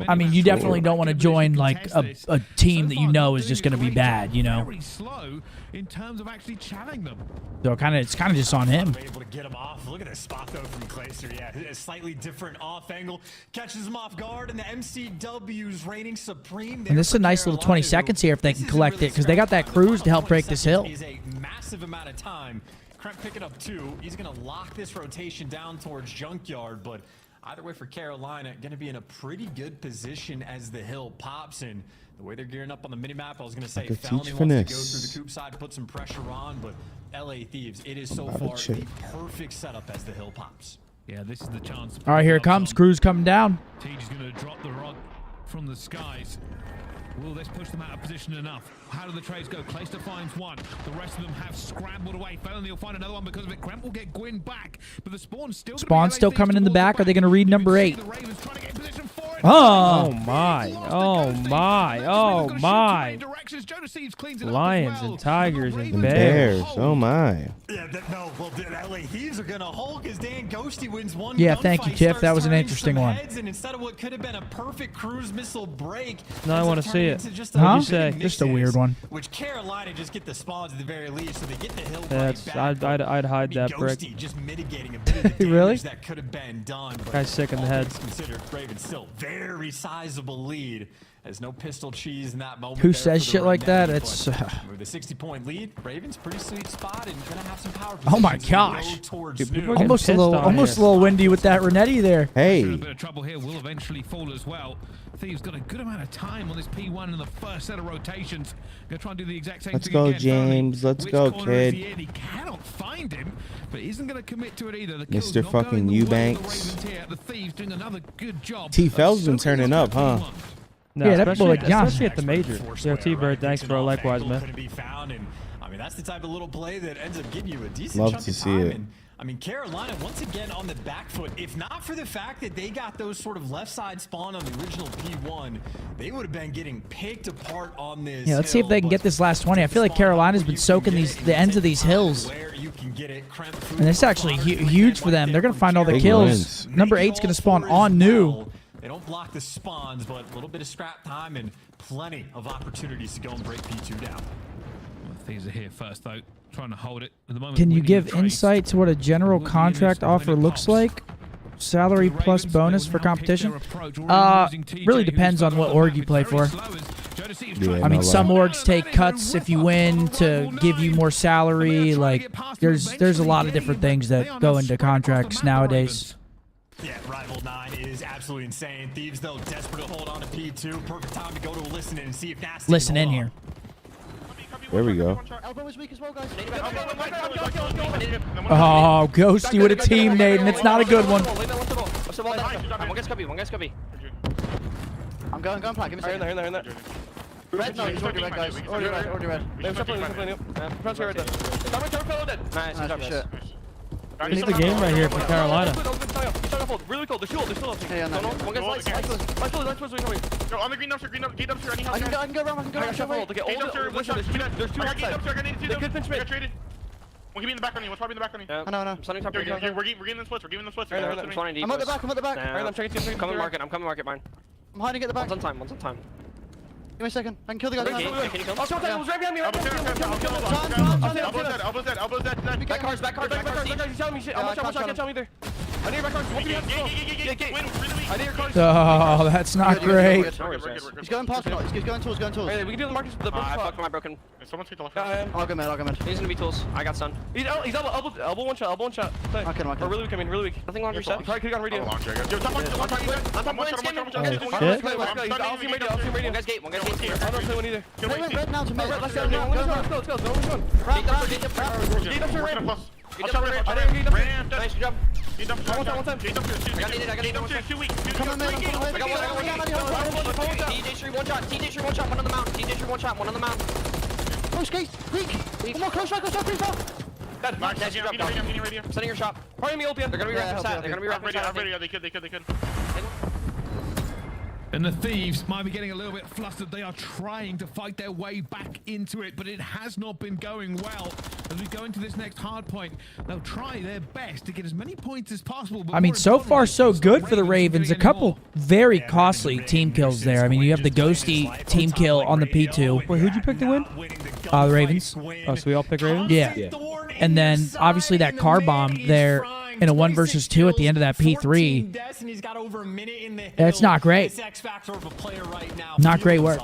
I mean, you definitely don't want to join like a team that you know is just going to be bad. You know.
Very slow in terms of actually challenging them.
So it's kind of just on him.
Able to get him off. Look at this spot though from Clayster. Yeah, a slightly different off angle catches him off guard, and the MCW's reigning supreme.
And this is a nice little 20 seconds here if they can collect it, because they got that cruise to help break this hill.
Is a massive amount of time. Kremp picking up 2. He's going to lock this rotation down towards Junkyard, but either way for Carolina, going to be in a pretty good position as the hill pops. And the way they're gearing up on the minimap, I was going to say Felony wants to go through the coop side, put some pressure on, but LA Thieves, it is so far the perfect setup as the hill pops.
Yeah, this is the chance.
All right, here it comes. Cruz coming down.
TJ's going to drop the rod from the skies. Will this push them out of position enough? How do the trades go? Clayster finds one. The rest of them have scrambled away. Felony will find another one because of it. Kremp will get Gwyn back, but the Spawn's still
coming in the back. Are they going to read number 8?
Oh my! Oh my! Oh my! Lions and Tigers and Bears.
Oh my!
Yeah, no. Well, the LA Thieves are gonna Hulk as Dan Ghosty wins one.
Yeah, thank you, Tiff. That was an interesting one.
And instead of what could have been a perfect cruise missile break,
now I want to see it.
What'd you say? Just a weird one.
Which Carolina just get the spawns at the very least, so they get the hill.
That's I'd hide that brick.
Just mitigating a bit of the damage
really?
That could have been done.
Guy's sick in the head.
Considered Ravens still very sizable lead. There's no pistol cheese in that moment.
Who says shit like that? It's
with a 60-point lead, Ravens pretty sweet spot and gonna have some power.
Oh my gosh!
Dude,
almost a little windy with that Renetti there.
Hey.
A bit of trouble here will eventually fall as well. Thieves got a good amount of time on this P1 in the first set of rotations. Gonna try and do the exact same
Let's
thing
go,
again.
James. Let's go, kid.
He cannot find him, but isn't gonna commit to it either. The
Mr. fucking Eubanks.
The Thieves doing another good job.
T-Fell's been turning up, huh?
No,
yeah, that boy Josh.
Especially at the major. Yo, T-Bird, thanks, bro. Likewise, man.
I mean, that's the type of little play that ends up giving you a decent
Love
chunk
to
of
see
time.
it.
And, I mean, Carolina, once again, on the back foot. If not for the fact that they got those sort of left side spawn on the original P1, they would have been getting picked apart on this.
Yeah, let's see if they can get this last 20. I feel like Carolina's been soaking the ends of these hills. And it's actually huge for them. They're going to find all the kills. Number 8's going to spawn on new.
They don't block the spawns, but a little bit of scrap time and plenty of opportunities to go and break P2 down.
Thieves are here first, though, trying to hold it at the moment.
Can you give insight to what a general contract offer looks like? Salary plus bonus for competition? Really depends on what org you play for.
Yeah,
I mean, some orgs take cuts if you win to give you more salary. Like, there's a lot of different things that go into contracts nowadays.
Yeah, Rival 9 is absolutely insane. Thieves, though, desperate to hold on to P2. Perfect time to go to a listen in and see if Nasty
Listen in here.
There we go.
Oh, Ghosty with a team nade, and it's not a good one.
One guy's cubby. I'm going plat. Give me a second. Here in there. Red, no, he's already red, guys. Already red. Nice, good shit.
This is the game right here for Carolina.
Really cold. They're still up. Hey, one guy's light.
Yo, on the green dumpster,
I can go around. There's two outside. They could pinch mid.
One give me in the back on you. One's probably in the back on you.
I know.
We're getting them splits.
I'm at the back.
I'm
checking.
Coming market, mine.
I'm hiding at the back.
One's on time.
Give me a second. I can kill the guy.
Can you kill him?
It was right behind me.
Elbows dead.
Back cars. He's telling me shit. I'm not tell me either.
I need your back cards. One for you. I need your cards.
Oh, that's not great.
He's going past me. He's going tools.
Hey, we can do the markers. The
I fucked my broken. Someone take the left.
I'll go mid.
He's gonna be tools. I got stun.
He's elbow one shot.
Okay.
Or really weak. Really weak.
Nothing longer set.
Probably could've gone radio.
Yo, top one. On top
I'll see radio.
One guy's gate.
I don't know one either.
Red now to mid.
Let's go. Let's go. Gate up to red. I didn't get up.
Nice job.
One time.
I got needed.
Come on, man.
I got one. TJ Street one shot. One on the mountain. TJ Street one shot. One on the mountain.
Close gate. Weak. One more close shot. Please.
Nice job, dog. Sending your shot.
Probably me open.
They're gonna be wrapping sat. They're gonna be wrapping sat. They could.
And the Thieves might be getting a little bit flustered. They are trying to fight their way back into it, but it has not been going well. As we go into this next hard point, they'll try their best to get as many points as possible.
I mean, so far so good for the Ravens. A couple very costly team kills there. I mean, you have the Ghosty team kill on the P2.
Wait, who'd you pick to win?
The Ravens.
Oh, so we all pick Ravens?
Yeah. And then, obviously, that car bomb there in a 1 versus 2 at the end of that P3. That's not great. Not great work.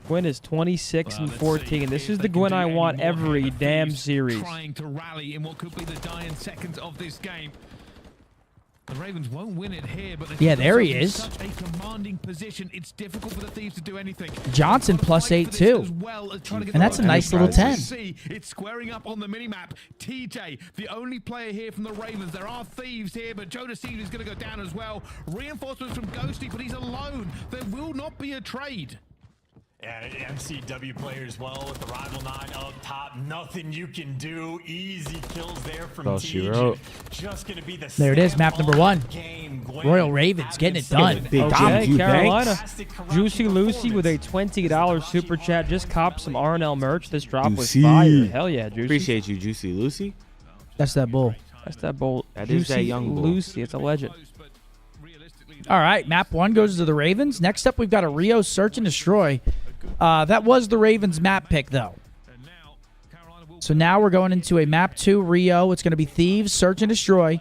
Gwyn is 26-14. This is the Gwyn I want every damn series.
Trying to rally in what could be the dying seconds of this game. The Ravens won't win it here, but
yeah, there he is.
Such a commanding position. It's difficult for the Thieves to do anything.
Johnson +8 too, and that's a nice little 10.
It's squaring up on the minimap. TJ, the only player here from the Ravens. There are Thieves here, but Jonas Steve is going to go down as well. Reinforcements from Ghosty, but he's alone. There will not be a trade.
And MCW player as well with the Rival 9 up top. Nothing you can do. Easy kills there from TJ. Just gonna be the
there it is, map number 1. Royal Ravens getting it done.
Okay, Carolina. Juicy Lucy with a $20 super chat. Just copped some RNL merch. This drop was fire. Hell yeah, Juicy.
Appreciate you, Juicy Lucy.
That's that bull.
That's that bull.
That
Juicy
is that young bull.
Lucy. It's a legend.
All right, map 1 goes to the Ravens. Next up, we've got a Rio Search and Destroy. That was the Ravens map pick, though. So now we're going into a map 2 Rio. It's going to be Thieves, Search and Destroy.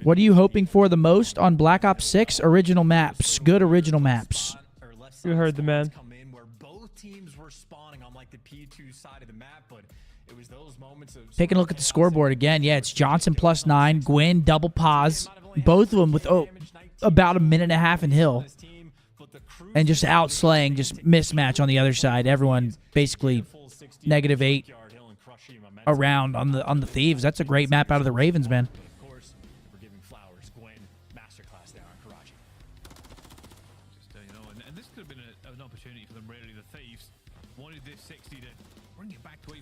What are you hoping for the most on Black Ops 6 original maps? Good original maps.
You heard the man.
Taking a look at the scoreboard again. Yeah, it's Johnson +9, Gwyn double pause. Both of them with about a minute and a half in Hill. And just outslaying, just mismatch on the other side. Everyone basically -8 around on the Thieves. That's a great map out of the Ravens, man.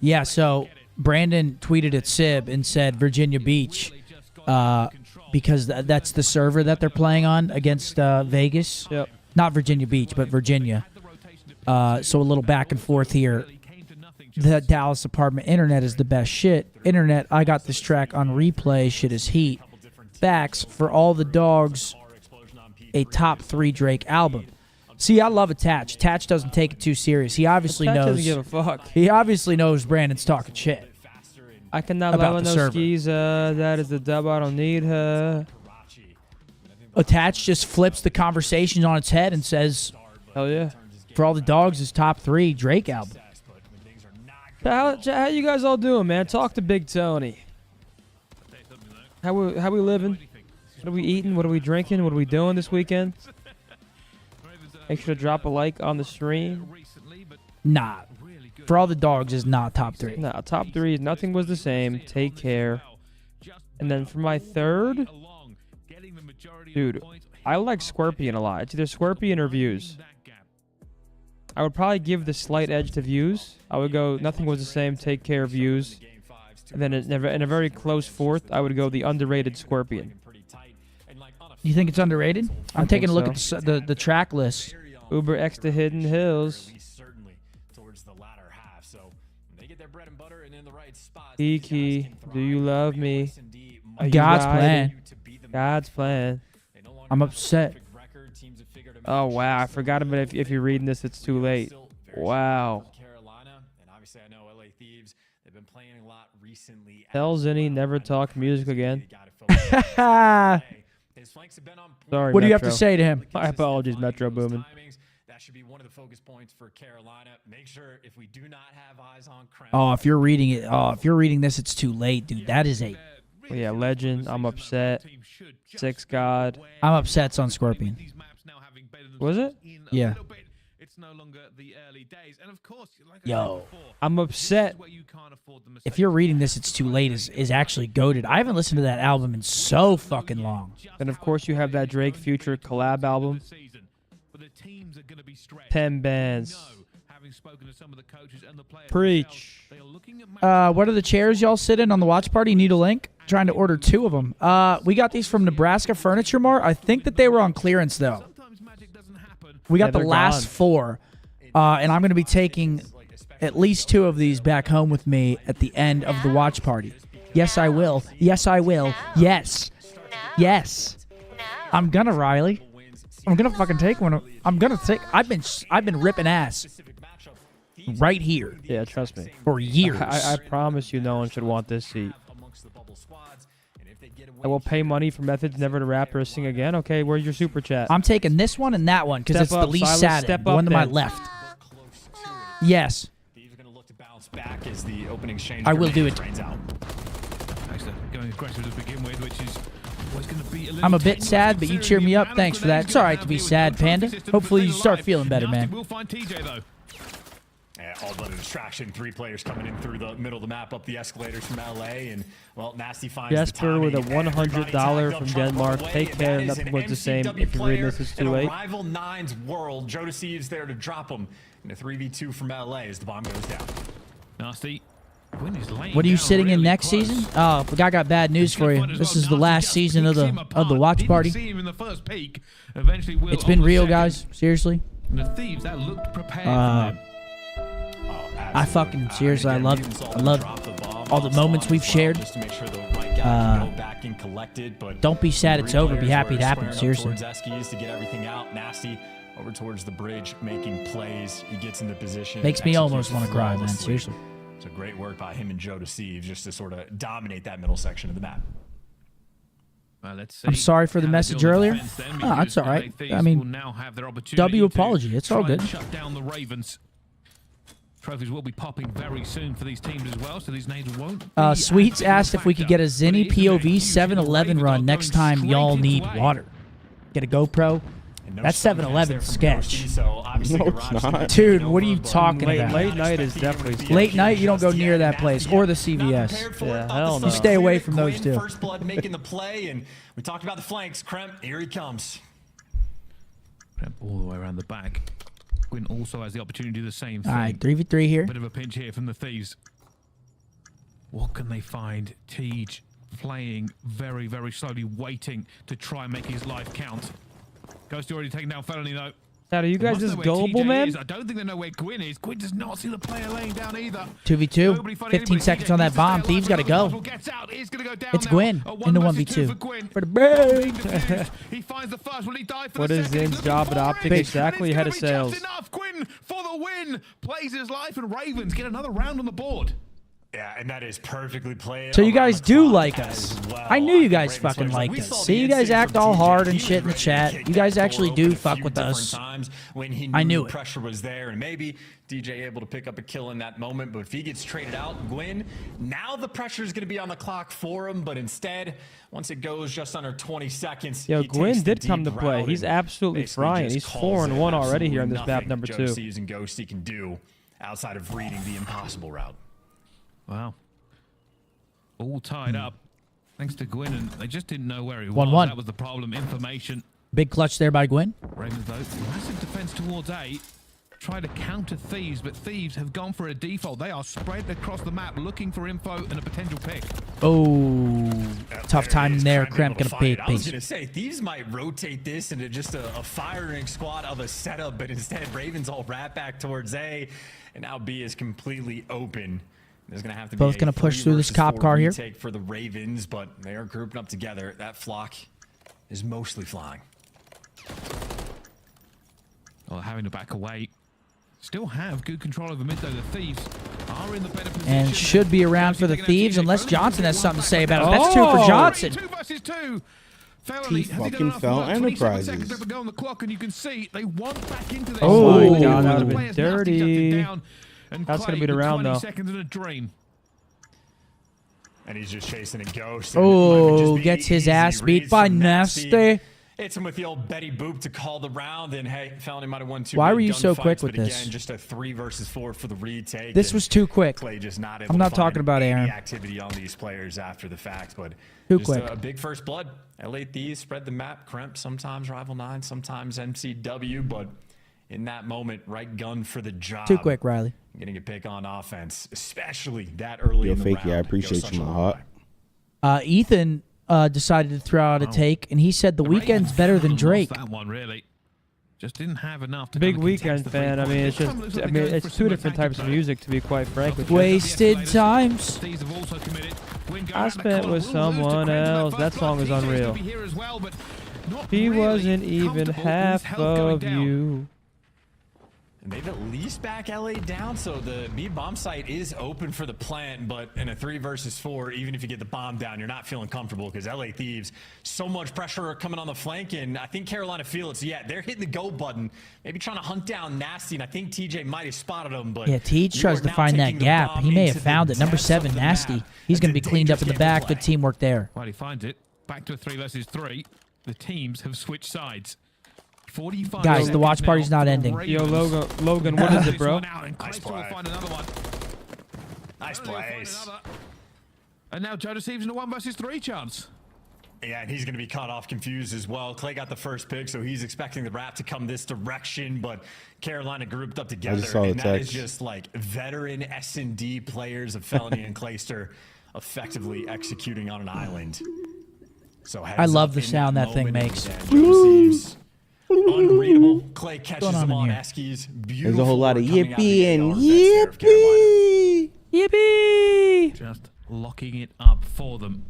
Yeah, so Brandon tweeted at Sib and said Virginia Beach because that's the server that they're playing on against Vegas.
Yep.
Not Virginia Beach, but Virginia. So a little back and forth here. The Dallas apartment internet is the best shit. Internet, I got this track on replay. Shit is heat. Facts for all the dogs. A top 3 Drake album. See, I love Attach. Attach doesn't take it too serious. He obviously knows.
Doesn't give a fuck.
He obviously knows Brandon's talking shit.
I cannot love no skis. That is the dub. I don't need her.
Attach just flips the conversation on its head and says,
"Hell yeah!"
For all the dogs is top 3 Drake album.
How you guys all doing, man? Talk to Big Tony. How we living? What are we eating? What are we drinking? What are we doing this weekend? Make sure to drop a like on the stream.
Nah. For all the dogs is not top 3.
Nah, top 3 is Nothing Was the Same. Take Care. And then for my third, dude, I like Scorpion a lot. It's either Scorpion or Views. I would probably give the slight edge to Views. I would go Nothing Was the Same. Take Care, Views. And then in a very close fourth, I would go the underrated Scorpion.
You think it's underrated? I'm taking a look at the track list.
Uber X to Hidden Hills. Kiki, do you love me?
God's plan.
God's plan.
I'm upset.
Oh, wow. I forgot about if you're reading this, it's too late. Wow. Tell Zinni never talk music again. Sorry,
What do you have
Metro.
to say to him?
My apologies, Metro Boomin.
That should be one of the focus points for Carolina. Make sure if we do not have eyes on Krem.
Oh, if you're reading it, if you're reading this, it's too late, dude. That is a.
Yeah, Legend. I'm upset. Six God.
I'm upset. It's on Scorpion.
Was it?
Yeah.
It's no longer the early days, and of course, like
Yo.
I'm upset.
If you're reading this, it's too late. Is actually goated. I haven't listened to that album in so fucking long.
And of course, you have that Drake Future collab album. 10 bands. Preach.
What are the chairs y'all sit in on the watch party? Need a link? Trying to order 2 of them. We got these from Nebraska Furniture Mart. I think that they were on clearance though. We got the last
gone.
4, and I'm going to be taking at least 2 of these back home with me at the end of the watch party. Yes, I will. Yes, I will. Yes. Yes. I'm gonna, Riley. I'm gonna fucking take one. I'm gonna take. I've been ripping ass right here.
Yeah, trust me.
For years.
I promise you, no one should want this seat. I will pay money for Methodz never to rap or sing again. Okay, where's your super chat?
I'm taking this one and that one because it's the least sad. The one to my left. Yes.
Back as the opening exchange.
I will do it.
Going aggressive to begin with, which is always going to be
I'm a bit sad, but you cheer me up. Thanks for that. It's all right to be sad, Panda. Hopefully you start feeling better, man.
We'll find TJ though.
Yeah, all but a distraction. 3 players coming in through the middle of the map, up the escalators from LA, and well, Nasty finds
Jesper with a $100 from Denmark. Take care. Nothing was the same. If you're reading this, it's too late.
Rival 9's world. Joe Deceives there to drop him in a 3v2 from LA as the bomb goes down.
Nasty.
What are you sitting in next season? Oh, I got bad news for you. This is the last season of the watch party. It's been real, guys. Seriously.
The Thieves that looked prepared.
I fucking seriously, I love all the moments we've shared. Don't be sad it's over. Be happy it happened. Seriously.
To get everything out. Nasty over towards the bridge, making plays. He gets into position.
Makes me almost want to cry, man. Seriously.
So great work by him and Joe Deceives just to sort of dominate that middle section of the map.
I'm sorry for the message earlier. That's all right. I mean, W apology. It's all good.
Shut down the Ravens. Trophies will be popping very soon for these teams as well, so these names won't.
Sweets asked if we could get a Zinni POV 7-11 run next time y'all need water. Get a GoPro. That's 7-11 sketch.
No, it's not.
Dude, what are you talking about?
Late night is definitely sketch.
Late night, you don't go near that place or the CVS.
Yeah, hell no.
You stay away from those two.
First blood making the play, and we talked about the flanks. Kremp, here he comes.
Kremp all the way around the back. Gwyn also has the opportunity to do the same thing.
All right, 3v3 here.
Bit of a pinch here from the Thieves. What can they find? Tej playing very, very slowly, waiting to try and make his life count. Ghost already taken down Felony, though.
Dad, are you guys just gullible, man?
I don't think they know where Gwyn is. Gwyn does not see the player laying down either.
2v2. 15 seconds on that bomb. Thieves got to go. It's Gwyn in the 1v2. For the break.
He finds the first. Will he die for
What
the
is
second?
Zin's job at Optic? Exactly ahead of sales.
Just enough. Gwyn for the win. Plays his life, and Ravens get another round on the board.
Yeah, and that is perfectly played.
So you guys do like us. I knew you guys fucking liked us. See, you guys act all hard and shit in the chat. You guys actually do fuck with us.
When he
I knew it.
Pressure was there, and maybe DJ able to pick up a kill in that moment. But if he gets traded out, Gwyn, now the pressure is going to be on the clock for him. But instead, once it goes just under 20 seconds,
Yo, Gwyn did come to play. He's absolutely frying. He's 4-1 already here on this map number 2.
Sees and Ghost he can do outside of reading the impossible route.
Wow. All tied up. Thanks to Gwyn, and they just didn't know where he was.
1-1.
That was the problem. Information.
Big clutch there by Gwyn.
Ravens, though, massive defense towards A. Try to counter Thieves, but Thieves have gone for a default. They are spread across the map looking for info and a potential pick.
Oh, tough timing there. Kremp gonna pay
I was
pace.
gonna say Thieves might rotate this into just a firing squad of a setup, but instead Ravens all wrap back towards A, and now B is completely open. There's gonna have to be
Both gonna push through this cop car here.
Take for the Ravens, but they are grouping up together. That flock is mostly flying.
Well, having to back away. Still have good control over mid though. The Thieves are in the better position.
And should be around for the Thieves unless Johnson has something to say about it. That's 2 for Johnson.
2 versus 2.
He fucking fell Enterprises.
Seconds to go on the clock, and you can see they want back into this.
Oh my God, that would have been dirty. That's going to be the round, though.
20 seconds in a dream.
And he's just chasing a ghost.
Oh, gets his ass beat by Nasty.
Hits him with the old Betty Boop to call the round, and hey, Felony might have won 2.
Why were you so
gunfights,
quick with
but
this?
Again, just a 3 versus 4 for the retake.
This was too quick.
Clay just not able
I'm not
to
talking
find
about
any
Aaron.
activity on these players after the fact, but
Too
just
quick.
a big first blood. LA Thieves spread the map. Kremp, sometimes Rival 9, sometimes MCW, but in that moment, right gun for the job.
Too quick, Riley.
Getting a pick on offense, especially that early in the round.
Fakey, I appreciate you, my heart.
Ethan decided to throw out a take, and he said the weekend's better than Drake.
That one really just didn't have enough to
Big weekend fan. I mean, it's just. I mean, it's 2 different types of music, to be quite frank with you.
Wasted times.
I spent with someone else. That song is unreal. He wasn't even half of you.
And they've at least back LA down, so the B bomb site is open for the plant, but in a 3 versus 4, even if you get the bomb down, you're not feeling comfortable because LA Thieves, so much pressure coming on the flank, and I think Carolina feel it's, they're hitting the go button, maybe trying to hunt down Nasty, and I think TJ might have spotted him, but
Yeah, Teej tries to find that gap. He may have found it. Number 7, Nasty. He's going to be cleaned up in the back. Good teamwork there.
Well, he finds it. Back to a 3 versus 3. The teams have switched sides. 45
Guys, the watch party's not ending.
Yo, Logan, what is it, bro?
Nice play. Find another one.
Nice plays.
And now Joe Thieves in a 1 versus 3 chance.
Yeah, and he's going to be caught off confused as well. Clay got the first pick, so he's expecting the wrap to come this direction, but Carolina grouped up together, and that is just like veteran S&D players of Felony and Clayster effectively executing on an island. So
I love the sound that thing makes.
Unreadable. Clay catches him on Eskies.
There's a whole lot of yippee and yippee.
Yippee!
Just locking it up for them.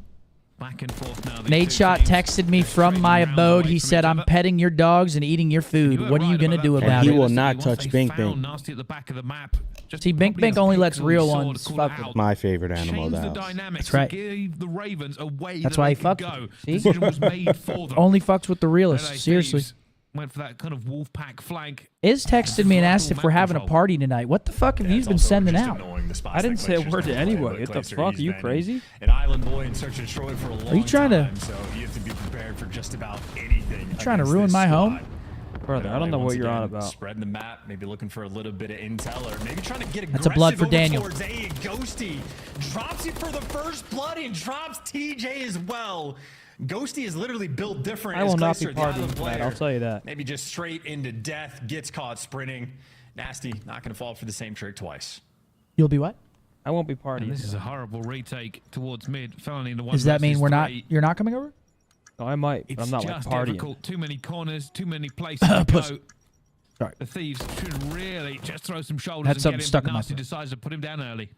Back and forth now.
Nate Shot texted me from my abode. He said, I'm petting your dogs and eating your food. What are you going to do about it?
He will not touch Bink Bink.
Nasty at the back of the map.
See, Bink Bink only lets real ones fuck with him.
My favorite animal,
That's right.
Gave the Ravens a way
That's why he fucked
go.
See?
Decision was made for them.
Only fucks with the realists. Seriously.
Went for that kind of wolf pack flank.
Iz texted me and asked if we're having a party tonight. What the fuck have you been sending out?
I didn't say a word to anybody. What the fuck? Are you crazy?
An island boy in search of Detroit for a long
Are you trying to?
time, so you have to be prepared for just about anything.
You trying to ruin my home?
Brother, I don't know what you're on about.
Spreading the map, maybe looking for a little bit of intel, or maybe trying to get aggressive.
That's a blood for Daniel.
Towards A. Ghosty drops it for the first blood and drops TJ as well. Ghosty is literally built different.
I will
as
not be
Clayster, the
partying
island
for that.
player.
I'll tell you that.
Maybe just straight into death, gets caught sprinting. Nasty, not going to fall for the same trick twice.
You'll be what?
I won't be partying.
And this is a horrible retake towards mid. Felony in the 1
Does that mean
versus
we're not?
3.
You're not coming over?
No, I might, but
It's
I'm not like
just
partying.
difficult. Too many corners, too many places to
Puss.
go.
Sorry.
The Thieves should really just throw some shoulders
Had
and
something
get him,
stuck
but
in my
Nasty
throat.
decides to put him down early.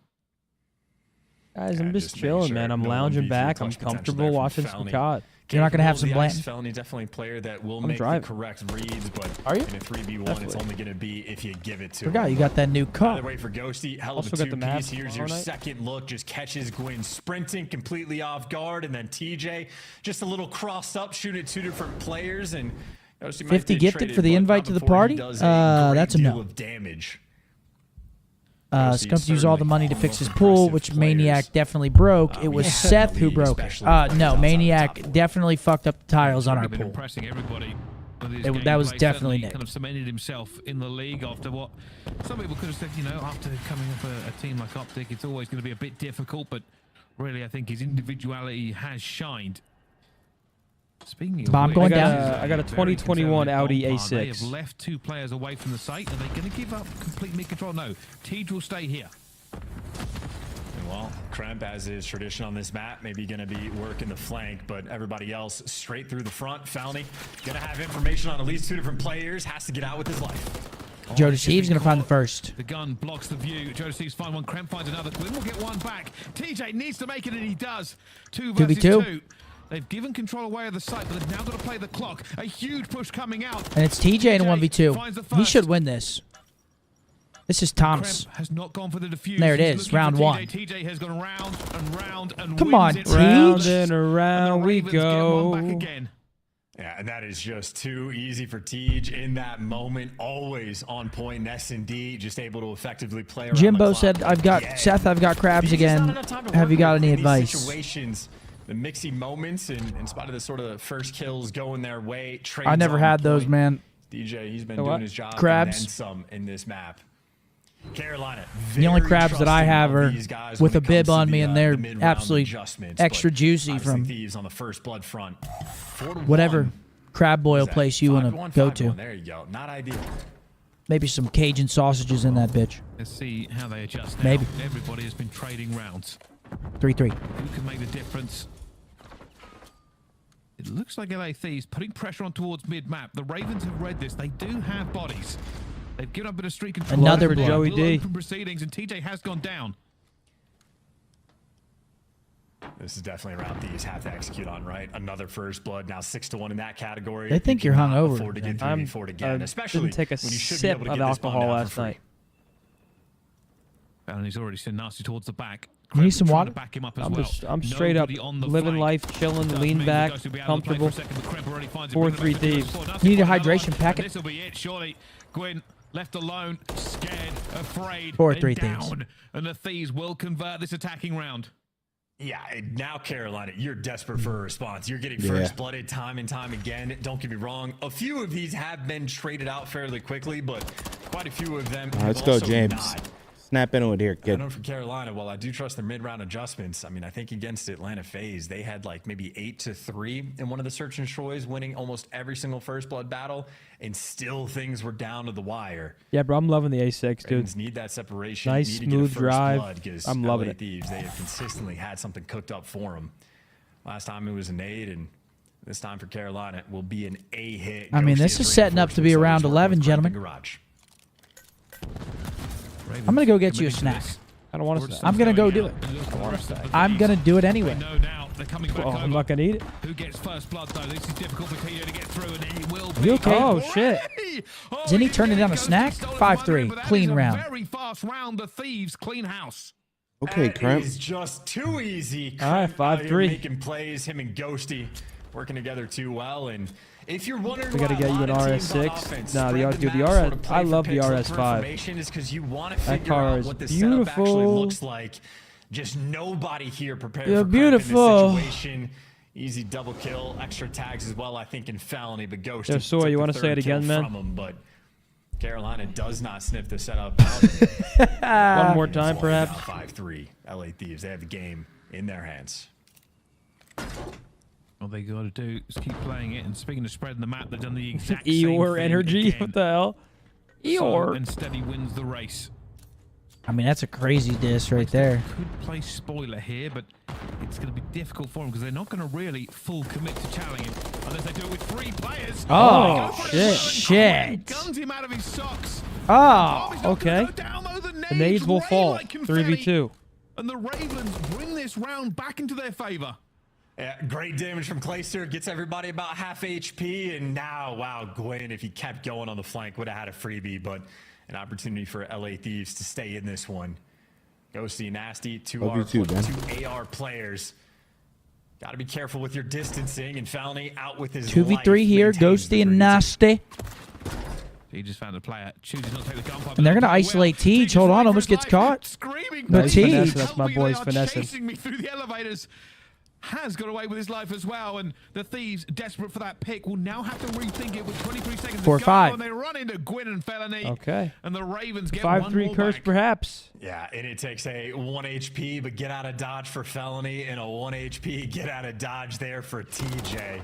Guys, I'm just
making
chilling,
sure
man. I'm
no
lounging
1v2
back. I'm
clutch potential
comfortable
there from
watching some
Felony.
COD.
You're not gonna have some
Capable of the
bland-
ice. Felony definitely a player that will
I'm
make
driving.
the correct reads, but
Are you?
in a 3v1,
Definitely.
it's only going to be if you give it to
Forgot
him.
you got that new
By
cup.
the way, for Ghosty, hell
Also
of a
got the map
two-piece. Here's your
tomorrow night.
second look. Just catches Gwyn sprinting completely off guard, and then TJ just a little crossed up, shoot at 2 different players, and Ghosty might
50
get
gifted
traded,
for the
but
invite
not
to the
before he
party?
does great
That's a
deal
no.
of damage.
Scump used all the money to fix his pool, which Maniac definitely broke. It was Seth who broke it. No, Maniac definitely fucked up the tiles on our
Been
pool.
impressing everybody. with his
That was
gameplay.
definitely
Certainly
Nick.
kind of cemented himself in the league after what some people could have said, you know, after coming off a team like Optic, it's always going to be a bit difficult, but really I think his individuality has shined. Speaking of
Bomb
which,
going down.
I got a 2021 Audi
A6. They have
A6.
left 2 players away from the site. Are they going to give up complete mid-control? No. Tej will stay here.
Well, Kremp, as is tradition on this map, maybe going to be working the flank, but everybody else straight through the front. Felony going to have information on at least 2 different players, has to get out with his life.
Joe Steve's going to find the first.
The gun blocks the view. Joe Steve's find one. Kremp finds another. Gwyn will get one back. TJ needs to make it, and he does. 2 versus 2. They've given control away of the site, but they've now got to play the clock. A huge push coming out.
And it's TJ in a 1v2. He should win this. This is Thomas.
Has not gone for the defuse.
There it
He's
is,
looking
round
for
one.
TJ has gone round and round and
Come
wins
on,
it.
Teach.
Round and around we
Ravens get one back
go.
again.
Yeah, and that is just too easy for Tej in that moment. Always on point. S&D just able to effectively play around
Jimbo
the
said, "I've got Seth. I've got crabs again. Have you got any advice?"
Situations, the mixy moments, and in spite of the sort of the first kills going their way.
I never had those, man.
DJ, he's been
The
doing
what?
his job
Crabs?
and then some in this map. Carolina.
The only
very
crabs that I
trusting
have
of
are
these guys
with
when
a
it comes
bib
to
on
the,
me, and they're
mid-round
absolutely
adjustments,
extra
but
juicy
obviously
from
Thieves on the first blood front. 4-1.
whatever crab boil place you want to
5-1,
go
5-1.
to.
There you go. Not ideal.
Maybe some Cajun sausages in that bitch.
Let's see how they adjust now.
Maybe.
Everybody has been trading rounds.
3-3.
Who can make the difference? It looks like LA Thieves putting pressure on towards mid-map. The Ravens have read this. They do have bodies. They've given up a bit of street control.
Another
for
blood.
Joey D.
Open proceedings, and TJ has gone down.
This is definitely a round Thieves have to execute on, right? Another first blood, now 6-1 in that category.
They think
You
you're
cannot
hungover.
afford to get
I'm-
3v4 again,
I
especially
didn't take a
when you should be
sip
able to
of
get this bond
alcohol
out
last
for free.
night.
And he's already seen nasty towards the back.
You need some
Trying
water?
to back him up as
I'm
well.
just, I'm straight up
Nobody on the
living
flank.
life, chilling,
Does
lean
mean
back,
the guys will be out of the play for
comfortable.
a second, but Kremp already finds it,
4-3
bringing it back to the
Thieves.
floor. Nasty
You need a
put another
hydration
one,
packet?
and this will be it, surely. Gwyn left alone, scared, afraid,
4-3
and
Thieves.
down. And the Thieves will convert this attacking round.
Yeah, and now Carolina, you're desperate for a response. You're getting first blooded time and time again. Don't get me wrong. A few of these have been traded out fairly quickly, but quite a few of them have
Let's go,
also
James.
not.
Snap into it here,
I
kid.
know for Carolina, while I do trust their mid-round adjustments, I mean, I think against Atlanta FaZe, they had like maybe 8-3 in one of the search and destroys, winning almost every single first blood battle, and still things were down to the wire.
Yeah, bro, I'm loving the A6, dude.
Ravens need that separation.
Nice,
need to get a
smooth
first
drive.
blood, 'cause
I'm loving
LA
it.
Thieves, they have consistently had something cooked up for them. Last time it was an 8, and this time for Carolina it will be an A hit.
I mean,
Ghosty
this
has
is setting up to be
reinforcements, so
around
he's working
11,
with Kremp and
gentlemen.
Garage.
I'm going to go get you a snack.
I don't want to snack.
I'm going to go do it. I'm going to do it anyway.
They know now they're coming back
Oh,
over.
I'm not going to eat it.
Who gets first blood, though? This is difficult for TJ to get through, and he will
You
be.
okay?
Oh, shit.
Didn't he turn it down a snack? 5-3. Clean round.
Very fast round. The Thieves clean house.
Okay,
That
Kremp.
is just too easy.
All right,
Kremp out here
5-3.
making plays, him and Ghosty working together too well. And if you're wondering
We gotta
why
get
a
you
lot
an
of teams on
RS6.
offense
Nah,
spread
dude, the
map,
RS
sort of play
I
for
love the
picks, look for
RS5.
information, is because you want to
That
figure
car
out
is
what the setup actually
beautiful.
looks like. Just nobody here prepared
You're
for Kremp
beautiful.
in this situation. Easy double kill, extra tags as well, I think, in felony. But Ghosty
Yeah, Soy,
took
you
the
wanna say
third
it again,
kill
man?
from him, but Carolina does not sniff the setup out.
One more time, perhaps.
5-3. LA Thieves, they have the game in their hands.
All they got to do is keep playing it. And speaking of spreading the map, they've done the exact same
Eeyore
thing
energy.
again.
What the hell?
Slow
Eeyore.
and steady wins the race.
I mean, that's a crazy diss right there.
Could play spoiler here, but it's going to be difficult for them because they're not going to really full commit to challenging unless they do it with 3 players.
Oh,
They go for it.
shit.
Guns him out of his socks.
Oh,
He's not
okay.
gonna go down, though.
The nades will
rain
fall.
like confetti.
3v2.
And the Ravens bring this round back into their favor.
Yeah, great damage from Clayster. Gets everybody about half HP. And now, wow, Gwyn, if he kept going on the flank, would have had a freebie. But an opportunity for LA Thieves to stay in this one. Ghosty, Nasty, two
Love you too, man.
AR players. Got to be careful with your distancing. And Felony out with his
2v3 here.
maintains the
Ghosty and
3v2.
Nasty.
He just found a player. Chooses not to take the gun.
And they're going to isolate Teej. Hold on. Almost gets caught.
Screaming.
But
Nice finesse.
Teej.
That's my boy's
They are
finessing.
chasing me through the elevators. Has got away with his life as well, and the Thieves, desperate for that pick, will now have to rethink it with 23 seconds to
4-5.
go, and they run into Gwyn and Felony.
Okay.
And the Ravens get 1
5-3
more
curse,
back.
perhaps.
Yeah, and it takes a 1 HP, but get out of dodge for Felony, and a 1 HP get out of dodge there for TJ.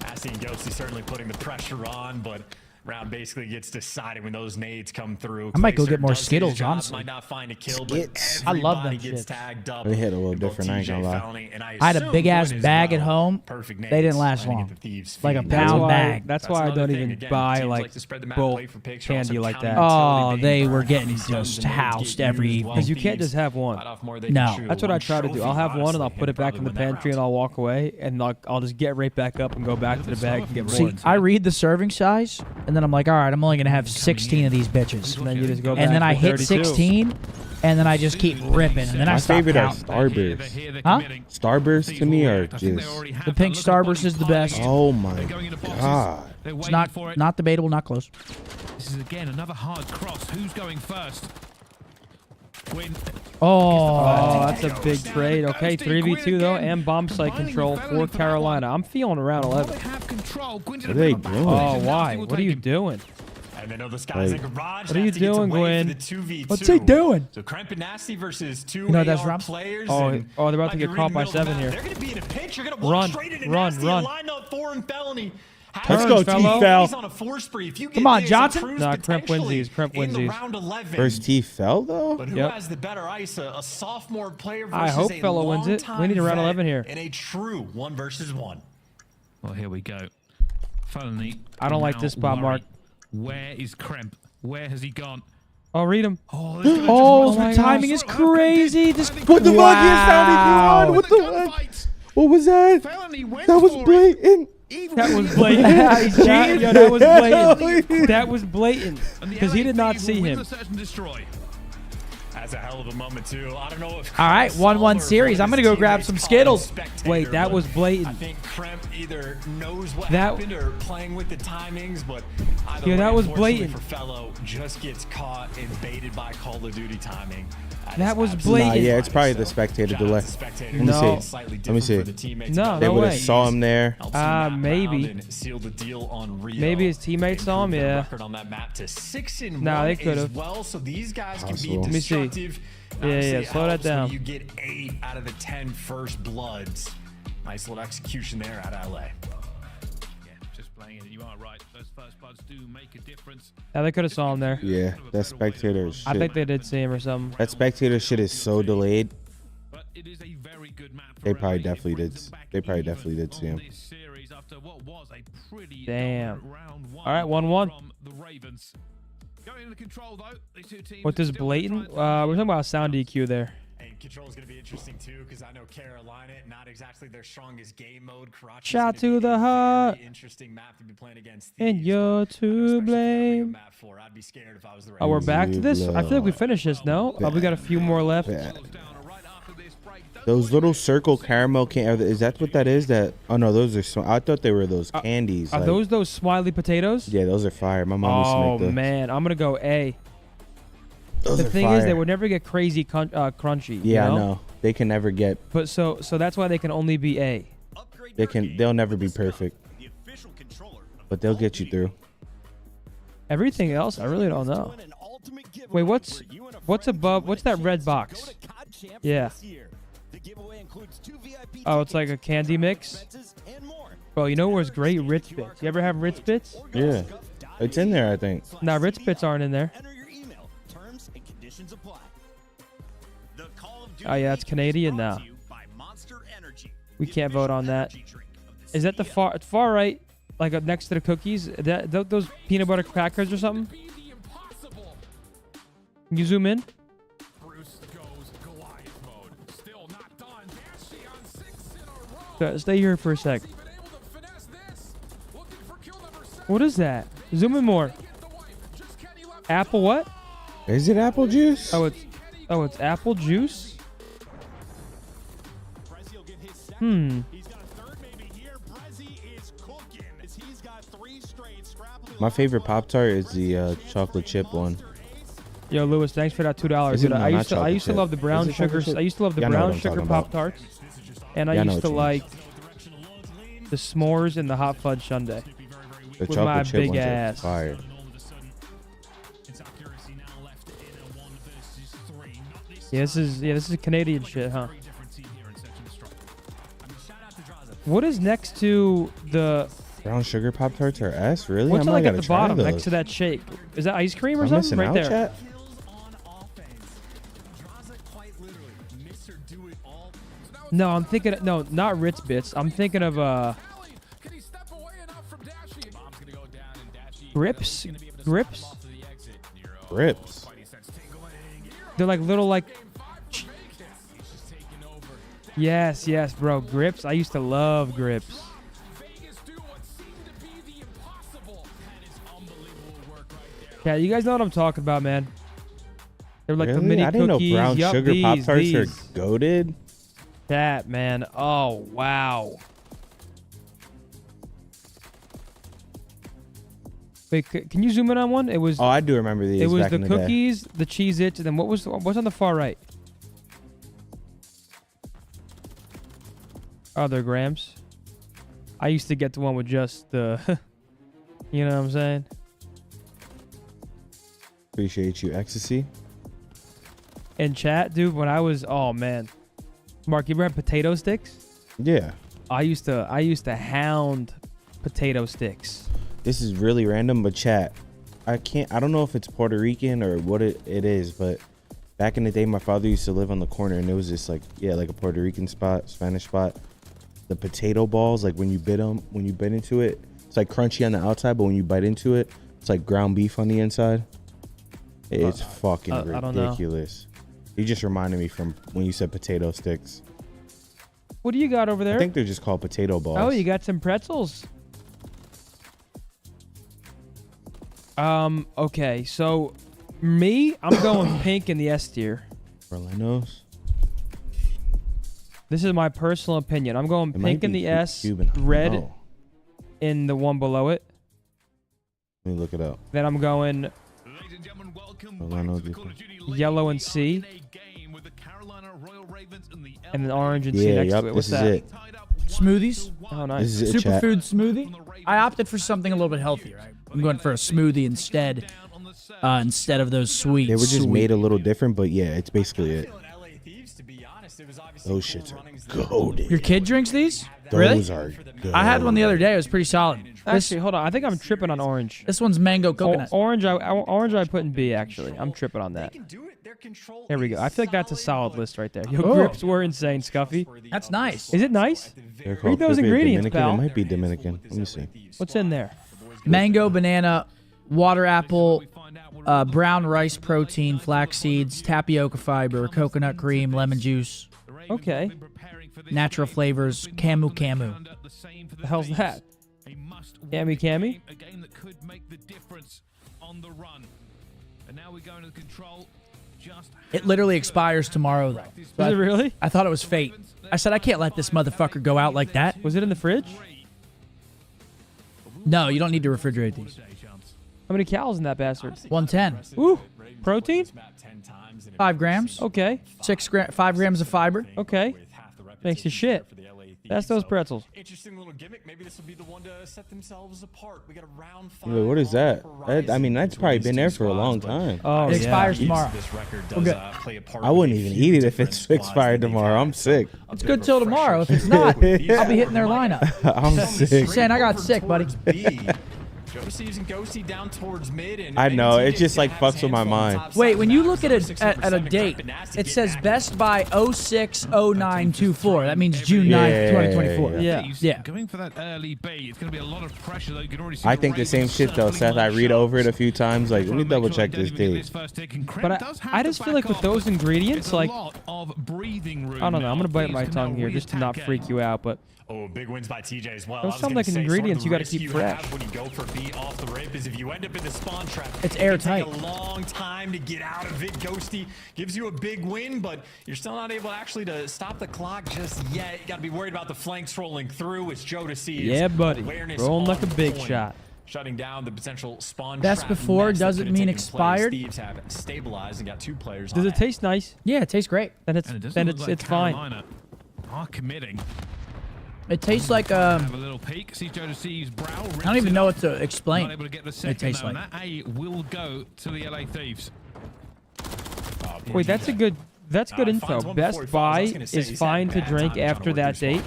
Nasty and Ghosty certainly putting the pressure on, but round basically gets decided when those nades come through.
I might go
Clayster
get more
does his
Skittles,
job,
honestly.
Might not find a kill, but
Skits.
I love them
everybody gets
shits.
tagged up.
They hit a little
in both
different, I ain't
TJ,
gonna lie.
Felony, and
I had a
assume
big-ass
Gwyn as
bag at
well.
home.
Perfect
They
nades,
didn't last
trying to
long.
get the Thieves
Like a
feeding.
That's
pound
why,
bag.
that's why I
another
don't
thing.
even
Again,
buy
teams
like
to spread the map,
bulk
play for picks, you're also
candy like
counting
that.
Oh,
utility
they
being
were
burned.
getting
These stuns
just
and nades
housed
get
every
used
evening.
well.
Because you can't
Thieves
just have one.
bite off more than
No.
can chew.
That's what I
One
try to do.
trophy,
I'll have one and I'll
honestly,
put it back in
probably
the
win that
pantry and
round.
I'll walk away and like I'll just get right back up and go back to the bag and get
See,
more.
I read the serving size. and then I'm like, all right, I'm only gonna have 16 of these bitches.
And then you just go back
And then
to
I hit
32.
16, and then I just keep ripping, and then I
My
stop
favorite are
counting.
Starbursts.
Huh?
Starbursts to me are just.
The pink Starburst is the best.
Oh my god.
It's not debatable, not close.
This is again another hard cross. Who's going first? Quinn.
Oh, that's a big trade. Okay, 3v2 though, and bomb site control for Carolina. I'm feeling around 11.
What are they doing?
Oh, why? What are you doing?
And they know this guy's
Like-
in garage.
What are you
Has to get
doing,
to wait for
Gwen?
the 2v2.
What's he doing?
So Cremp and Nasty versus two
You know that's
AR
Ram?
players.
Oh,
and
they're about to
like
get
you're
caught
in the
by
middle of the
7
map.
here.
They're going to be in a pinch. You're going to walk straight into Nasty.
Run.
Line up 4 and Felony.
Let's go, T-Fel.
He's on a 4 spree. If you get
Come on,
this,
Johnson.
Cruz
Nah, Cremp wins
potentially
these. Cremp wins
in the
these.
round 11.
First T-Fel though?
But who
Yep.
has the better ice? A sophomore player versus
I hope
a
Fellow wins it. We need a round
longtime
11 here.
vet in a true 1 versus 1.
Well, here we go. Felony.
I don't like this spot, Mark.
Where is Kremp? Where has he gone?
Oh, read him.
Oh,
Oh,
my
the timing
gosh.
is crazy. This
What the fuck is sounding on? What the fuck? What was that? That was blatant.
That was blatant. He's cheating. Yo, that was blatant. That was blatant. Because he did not see him.
That's a hell of a moment too. I don't know if.
All right, 1-1 series. I'm gonna go grab some Skittles.
Wait, that was blatant.
I think Kremp either knows what
That-
happened or playing with the timings, but either
Yeah,
way,
that was
unfortunately
blatant.
for Fellow, just gets caught and baited by Call of Duty timing.
That was
Nah,
blatant.
yeah, it's probably the spectator delay. Let me
No.
see. Let me see.
No,
They
no
would have
way.
saw him there.
Maybe.
Sealed the deal on Rio.
Maybe his teammates saw him,
Improved their
yeah.
record on that map to 6-1
Nah, they
as
could've.
well, so these guys can be
Possible. Let
me see.
destructive.
Yeah,
Obviously,
yeah,
it
slow that
helps when
down.
You get 8 out of the 10 first bloods. Nice little execution there at LA.
Yeah, just playing it. You are right. Those first bloods do make a difference.
Yeah, they could have saw him there.
Yeah, that spectator shit.
I think they did see him or something.
That spectator shit is so delayed.
But it is a very good map for
They probably
LA.
definitely did. They probably definitely did see him.
This series after what was a pretty
Damn.
dominant round 1
All right, 1-1.
from the Ravens. Going into control though, these two teams
What does blatant? We're talking about sound EQ there.
And control is going to be interesting too, because I know Carolina, not exactly their strongest game mode. Karachi's
Shot
gonna
to
be
the
a
heart.
very interesting map to be playing against.
And
Thieves,
you're
but
to blame.
map for. I'd be scared if I was the
Oh, we're
Ravens.
back to this? I feel like we finished this, no? We got a few more left.
Those little circle caramel is that what that is? That oh no, those are. I thought they were those candies.
Are
like-
those smiley potatoes?
Yeah, those are fire. My mom used to
Oh,
make those.
man. I'm going to go A.
Those
The
are
thing is, they
fire.
would never get crazy crunchy.
Yeah,
you know?
I know. They can never get.
But so that's why they can only be A.
They'll never be perfect. But they'll get you through.
Everything else, I really don't know. Wait, what's above? What's that red box? Yeah. Oh, it's like a candy mix. Bro, you know where's great? Ritz Bits. You ever have Ritz Bits?
Yeah, it's in there. I think.
Nah, Ritz Bits aren't in there. Oh yeah, it's Canadian now. We can't vote on that. Is that the far right, like up next to the cookies? Those peanut butter crackers or something? Can you zoom in? Stay here for a sec. What is that? Zoom in more. Apple what?
Is it apple juice?
Oh, it's apple juice.
My favorite Pop Tart is the chocolate chip one.
Yo, Lewis, thanks for that $2.
Is it?
Dude,
No,
I
not
used to
chocolate chip.
love the brown
Is it chocolate
sugars.
chip?
I used to love the
Yeah, I know what
brown
I'm
sugar
talking about.
Pop Tarts, and I
Yeah, I know
used to
what you mean.
like the s'mores and the hot fudge sundae.
The
with my
chocolate chip
big
ones are
ass.
fire.
Yeah, this is Canadian shit, huh? What is next to the?
Brown sugar Pop Tarts are S? Really?
What's
I'm
it
not
like at
gonna
the
try
bottom
those.
next to that shake? Is that ice cream or
I'm
something?
missing
Right
out,
there.
chat?
No, I'm thinking. No, not Ritz Bits. I'm thinking of Grips. Grips.
Grips.
They're like little like. Yes, yes, bro. Grips. I used to love Grips. Yeah, you guys know what I'm talking about, man. They're like the
Really?
mini
I didn't
cookies.
know brown
Yup,
sugar Pop
these.
Tarts are goated.
That, man. Oh, wow. Wait, can you zoom in on one? It was.
Oh, I do remember these.
It was
back
the
in the day.
cookies, the Cheez-Its, and then what's on the far right? Oh, they're grams. I used to get the one with just the. You know what I'm saying?
Appreciate you, Ecstasy.
In chat, dude, when I was, oh man, Mark, you ever had potato sticks?
Yeah.
I used to hound potato sticks.
This is really random, but chat. I don't know if it's Puerto Rican or what it is, but back in the day, my father used to live on the corner, and it was just like a Puerto Rican spot, Spanish spot. The potato balls, like when you bit into it, it's like crunchy on the outside, but when you bite into it, it's like ground beef on the inside. It's fucking ridiculous. You just reminded me from when you said potato sticks.
What do you got over there?
I think they're just called potato balls.
Oh, you got some pretzels. Okay, so me, I'm going pink in the S tier.
Orlando's.
This is my personal opinion. I'm going pink in the S,
Cuban.
red in the one below it.
Let me look it up.
Then I'm going yellow in C. And then orange and C next to it. What's
this
that?
is it.
Smoothies.
Oh, nice.
This is it, chat.
Superfood smoothie. I opted for something a little bit healthier. I'm going for a smoothie instead of those sweets.
They were just made a little different, but yeah, it's basically it. Those shits are goated.
Your kid drinks these?
Those
really?
are good.
I had one the other day. It was pretty solid.
Actually, hold on. I think I'm tripping on orange.
This one's mango coconut.
Orange I put in B, actually. I'm tripping on that. Here we go. I feel like that's a solid list right there. Your grips were insane, Scuffy.
That's nice.
Is it nice?
Read
those ingredients, pal.
It might be Dominican. Let me see.
What's in there?
Mango, banana, water apple, brown rice protein, flax seeds, tapioca fiber, coconut cream, lemon juice.
Okay.
Natural flavors, camu.
The hell's that? Cami?
A game that could make the difference on the run. And now we go into the control.
It literally expires tomorrow, though.
Does it really?
I thought it was fate. I said, I can't let this motherfucker go out like that.
Was it in the fridge?
No, you don't need to refrigerate these.
How many calories in that bastard?
110.
Ooh. Protein?
5 grams.
Okay.
5 grams of fiber.
Okay. Makes you shit. That's those pretzels.
Interesting little gimmick. Maybe this will be the one to set themselves apart. We got a round 5.
Wait, what is that? I mean, that's probably been there for a long time.
Oh,
it expires tomorrow.
This record does play a part.
I wouldn't even eat it if it's expired tomorrow. I'm sick.
It's good till tomorrow. If it's not, I'll be hitting their lineup.
I'm sick.
Saying I got sick, buddy.
Joseph's and Ghosty down towards mid. And
I know. It just like fucks with my mind.
Wait, when you look at a date, it says Best Buy 060924. That means June 9th, 2024.
Yeah.
Going for that early B. It's going to be a lot of pressure, though. You can already see
I think the same shit though, Seth. I read over it a few times. Like, let me double check this date.
But I just feel like with those ingredients, like, I don't know. I'm gonna bite my tongue here just to not freak you out, but.
Oh, big wins by TJ as well.
Those sound like ingredients you got to keep fresh.
When you go for B off the rip is if you end up in the spawn trap,
it's airtight.
It can take a long time to get out of it. Ghosty gives you a big win, but you're still not able actually to stop the clock just yet. You got to be worried about the flanks rolling through. It's Joe to see.
Yeah, buddy. Rolling like a big shot.
Shutting down the potential spawn
Best
trap
before doesn't mean expired.
Thieves have stabilized and got 2 players.
Does it taste nice?
Yeah, it tastes great.
Then it's fine.
Are committing.
It tastes like
Have a little peek. See Joe to C's brow.
I don't even know what to explain.
Not able to get the
It
second,
tastes
though,
like.
and that A will go to the LA Thieves.
Wait, that's good info. Best Buy is fine to drink after that date.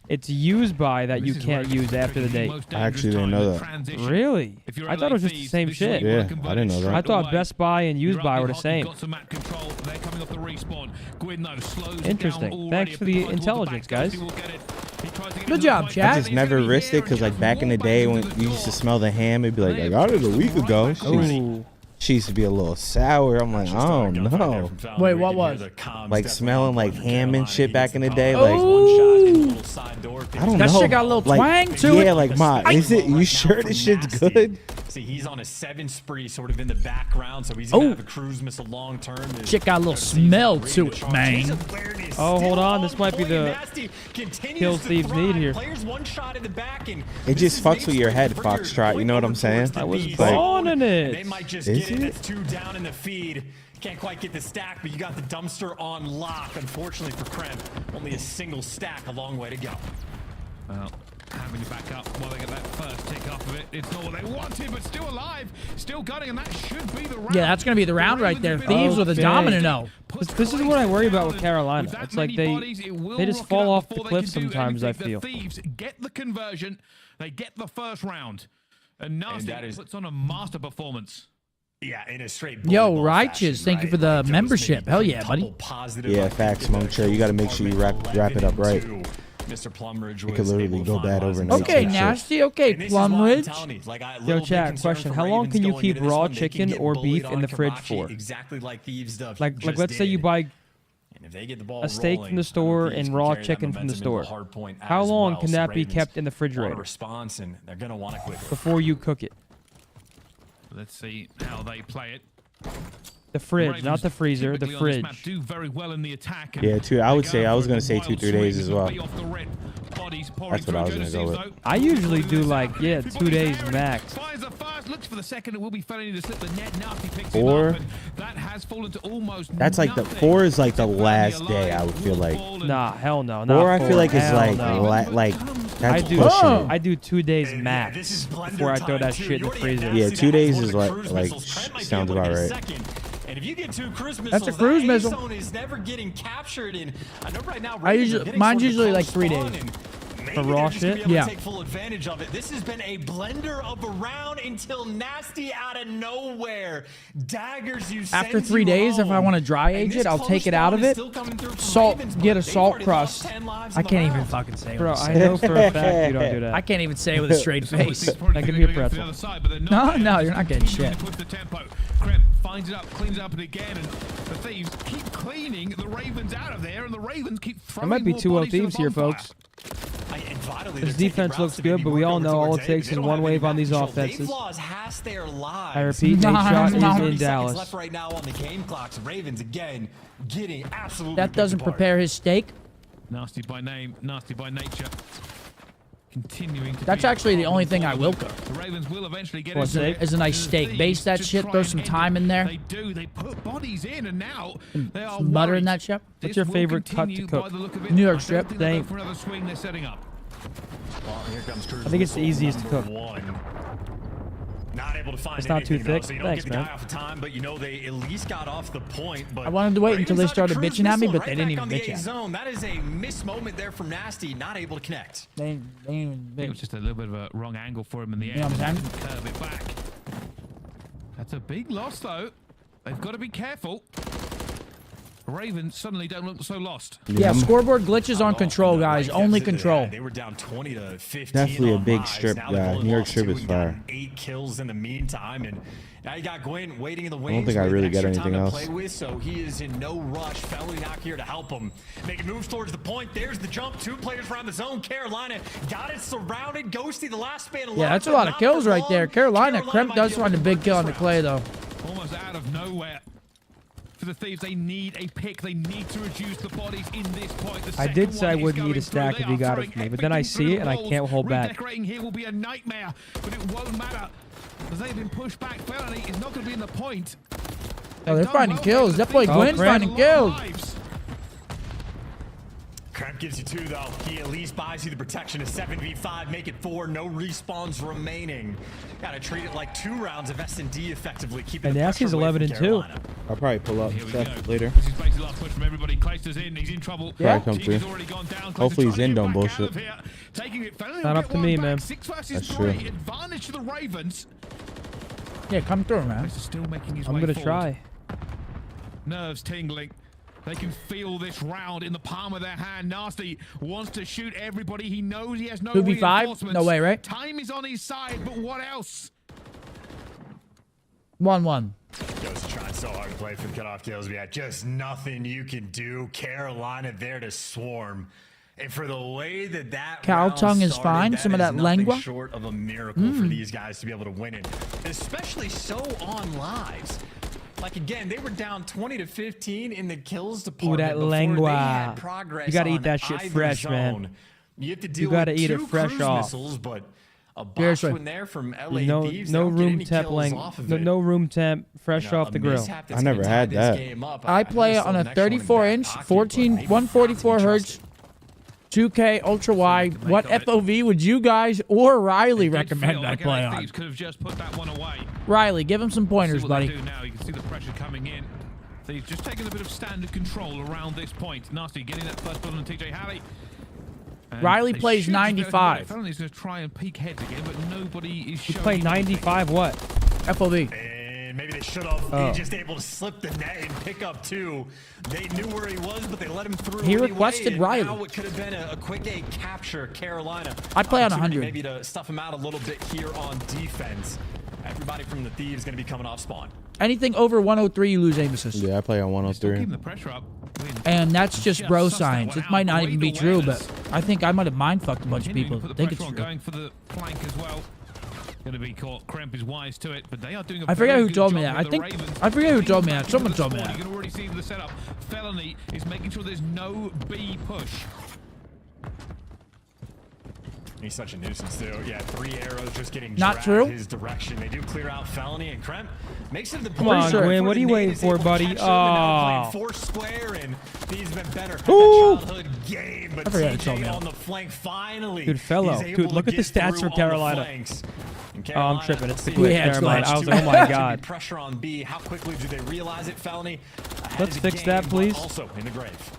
It's use by that you can't use after the date.
I actually didn't know that.
Really? I thought it was just the same shit.
Yeah, I didn't know that.
I thought Best Buy and use by were the same. Interesting. Thanks for the intelligence, guys.
Good job,
I
chat.
just never risked it because like back in the day when you used to smell the ham, it'd be like, I got it a week ago. She used to be a little sour. I'm like, oh no.
Wait, what was?
Like smelling like ham and shit back in the day.
Oh.
Like, I don't
that
know.
shit got a little
like,
twang to it.
Yeah, like, Ma, is it? You sure this shit's good?
See, he's on a 7 spree, sort of in the background, so he's gonna have a cruise missile long term.
Shit got a little smell to it, man.
Oh, hold on. This might be the kills Thieves need here.
It just fucks with your head, Foxtrot. You know what I'm saying?
I was born in it.
They might just get it. That's 2 down in the feed. Can't quite get the stack, but you got the dumpster on lock. Unfortunately for Kremp, only a single stack, a long way to go.
Well, having to back up while they get that first tick off of it. It's not what they wanted, but still alive, still gunning, and that should be the round.
Yeah, that's going to be the round right there. Thieves with a dominant O.
This is what I worry about with Carolina. It's like they just fall off the cliff sometimes, I feel.
The Thieves get the conversion. They get the first round. And Nasty puts on a master performance.
Yeah, in a straight
Yo, Righteous, thank you for the membership. Hell yeah, buddy.
Yeah, facts, Monk. You got to make sure you wrap it up right.
Mr. Plumridge
It could literally go bad overnight.
Okay, Nasty. Okay, Plumridge.
Yo, chat, question. How long can you keep raw chicken or beef in the fridge for?
Exactly like Thieves stuff.
Like let's say you buy a steak from the store and raw chicken from the store. How long can that be kept in the refrigerator before you cook it?
Let's see how they play it.
The fridge, not the freezer, the fridge.
Do very well in the attack.
Yeah, I was going to say 2-3 days as well. That's what I was going to go with.
I usually do like 2 days max.
Looks for the second, it will be failing to slip the net. Nasty picks
4.
Him up, that has fallen to almost
That's like the 4 is like the last day. I would feel like.
Nah, hell no.
4 I feel like is like that's pushing it.
I do 2 days max before I throw that shit in the freezer.
Yeah, 2 days is like sounds about right.
And if you get 2 cruise missiles,
That's a cruise missile.
zone is never getting captured. And I know right now,
mine's usually like 3 days.
For raw shit?
Yeah. Take full advantage of it. This has been a blender of a round until Nasty out of nowhere. Daggers you
After 3 days, if I want to dry age it, I'll take it out of it. Get a salt crust. I can't even fucking say it.
Bro, I know for a fact you don't do that.
I can't even say it with a straight face.
Now give me a pretzel.
No, you're not getting shit.
Kremp finds it up, cleans it up again, and the Thieves keep cleaning the Ravens out of there, and the Ravens keep throwing
There might be 2
bodies to the
Thieves here,
bonfire.
folks. This defense looks good, but we all know all it takes is one wave on these offenses. I repeat, Nate Shot is in Dallas.
Left right now on the game clocks. Ravens again getting absolutely.
That doesn't prepare his steak.
Nasty by name, nasty by nature. Continuing to
That's actually the only thing I will cook.
The Ravens will eventually get
is a nice steak. Base that shit, throw some thyme in there.
They do. They put bodies in, and now they are
some butter in that shit.
What's your favorite cut to cook?
New York strip.
Thank. For another swing they're setting up.
Well, here comes
I think it's the easiest to cook.
Not able to find
it's not too thick.
So you don't
Thanks,
get the
man.
guy off of time, but you know they at least got off the point. But
I wanted to wait until they started bitching at me, but they didn't even bitch at me.
Zone. That is a missed moment there from Nasty, not able to connect.
They
it was just a little bit of a wrong angle for him in the end.
You know what I'm saying?
Curve it back. That's a big loss, though. They've got to be careful. Ravens suddenly don't look so lost.
Yeah, scoreboard glitches on control, guys. Only control.
They were down 20 to 15.
Definitely a big strip guy. New York strip is fire.
8 kills in the meantime, and now you got Gwyn waiting in the wings.
I don't think I really got anything else.
Play with, so he is in no rush. Felly not here to help him. Making moves towards the point. There's the jump. 2 players around the zone. Carolina got it surrounded. Ghosty, the last span alive.
Yeah, that's a lot of kills right there. Carolina, Kremp does find a big kill on the clay, though.
Almost out of nowhere. For the Thieves, they need a pick. They need to reduce the bodies in this point.
I did say I wouldn't need a stack if he got it for me, but then I see it and I can't hold back.
Redecorating here will be a nightmare, but it won't matter as they've been pushed back. Felony is not going to be in the point.
Oh, they're finding kills. That boy Gwyn's finding kills.
Kremp gives you 2, though. He at least buys you the protection of 7v5. Make it 4. No respawns remaining. Gotta treat it like 2 rounds of S&D effectively.
And Nasty's 11-2.
I'll probably pull up later.
This is basically the last push from everybody. Clayster's in. He's in trouble.
Yeah. Come through. Hopefully he's in, don't bullshit.
Not up to me, man.
That's true.
Advantage to the Ravens.
Yeah, come through, man.
Still making his
I'm
way
gonna
forward.
try.
Nerves tingling. They can feel this round in the palm of their hand. Nasty wants to shoot everybody. He knows he has no
2v5?
reinforcements.
No way, right?
Time is on his side, but what else?
1-1.
Goes trying so hard to play for the cutoff kills. We had just nothing you can do. Carolina there to swarm. And for the way that
Cow
round
tongue is
started,
fine. Some of that
is nothing
lengua.
short of a miracle for these guys to be able to win it, especially so on lives. Like again, they were down 20-15 in the kills department.
Ooh, that
before
lengua.
They had progress.
You gotta eat
on
that shit
either
fresh,
zone.
man.
You have to deal
gotta
with
eat it
two
fresh
cruise
off.
missiles, but a box
Seriously.
win there from LA
No,
Thieves.
no
They don't get
room
any
temp
kills
length.
off of
No,
it.
no room temp, fresh
You know,
off the
a
grill.
mishap that's
I never
gonna
had
tie this
that.
game up.
I play
still
on a
the next one in
34-inch,
back pocket,
14,
but
144 hertz, 2K ultra wide. What FOV would you guys or Riley recommend I play on?
Thieves could have just put that one away.
Riley, give him some pointers,
See what they
buddy.
do now. You can see the pressure coming in. They've just taken a bit of standard control around this point. Nasty getting that first blood on TJ Halley. And
Riley
they
plays
should be able to
95.
Felony's going to try and peek heads again, but nobody is
You
showing.
play 95 what?
FOV.
And maybe they should have.
Oh.
He just able to slip the net and pick up two. They knew where he was, but they let him through.
He
anyway,
requested
and
Riley.
Now it could have been a quick A capture. Carolina.
I'd play on
Opportunity
100.
Maybe to stuff him out a little bit here on defense. Everybody from the Thieves going to be coming off spawn.
Anything over 103, you lose aim assist.
Yeah, I play on
Still
103.
keeping the pressure up.
And that's just bro
Just suss that
science.
one
It might
out.
not even be
Great
true,
awareness.
but I think I might have mind fucked a bunch of people.
Put the
Think it's
pressure on,
true.
going for the flank as well. Going to be caught. Kremp is wise to it, but they are doing a
I forget
very
who
good
told me
job
that.
with the Ravens.
I forget who told me that.
Into
Someone
the
told me
spawn.
that.
You can already see the setup. Felony is making sure there's no B push.
He's such a nuisance too. Yeah, 3 arrows just getting
Not
dragged
true.
his direction. They do clear out Felony and Kremp. Makes it the
Come on,
point
Gwen, what are you waiting for, buddy? Oh.
Four square and he's been better. Had
Ooh.
that childhood game, but
I forgot to tell me
TJ
that.
on the flank finally.
Dude, fellow.
he's able
Dude,
to
look at the
get
stats
through
for
on the
Carolina.
flanks. And
Oh, I'm
Carolina,
tripping. It's the
see,
quick.
Yeah,
Never mind. I was like, oh my
Should be
god.
pressure on B. How quickly do they realize it, Felony? Ahead
Let's
of the
fix that,
game, but
please.
Also in the grave.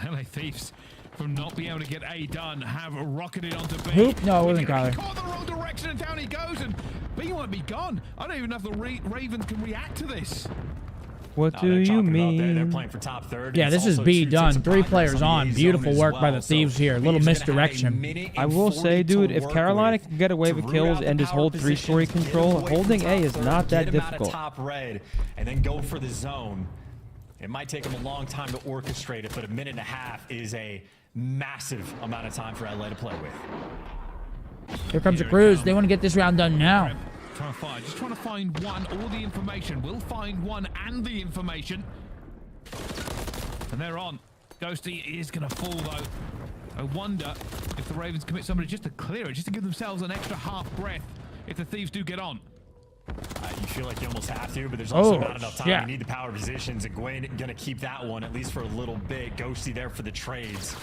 LA Thieves, from not being able to get A done, have rocketed onto B.
Who? No, it wasn't
He
Kyler.
caught the wrong direction and down he goes, and B might be gone. I don't even know if the Ravens can react to this.
What
No,
do
they're
you
talking about They're
mean?
playing for top third.
Yeah,
It's
this is
also
B
two
done.
ticks of
3
progress
players
the
on.
A
Beautiful
zone as
work by the
well.
Thieves
So
here. A little
Thieves gonna have a
misdirection.
minute
I
and
will
40
say,
to
dude, if
work
Carolina
with
can get away
to
with
root
kills
out
and
the
just
power
hold 3-story
positions, get
control,
away from
holding
top
A is
third,
not that
get him out of
difficult.
top red, and then go for the zone. It might take them a long time to orchestrate it, but a minute and a half is a massive amount of time for LA to play with.
Here comes a cruise. They want to get this round done now.
Just trying to find one, all the information. We'll find one and the information. And they're on. Ghosty is going to fall, though. I wonder if the Ravens commit somebody just to clear it, just to give themselves an extra half breath if the Thieves do get on.
You feel like you almost have to, but there's also
Oh,
not enough time.
yeah.
You need the power positions, and Gwen going to keep that one, at least for a little bit. Ghosty there for the trades.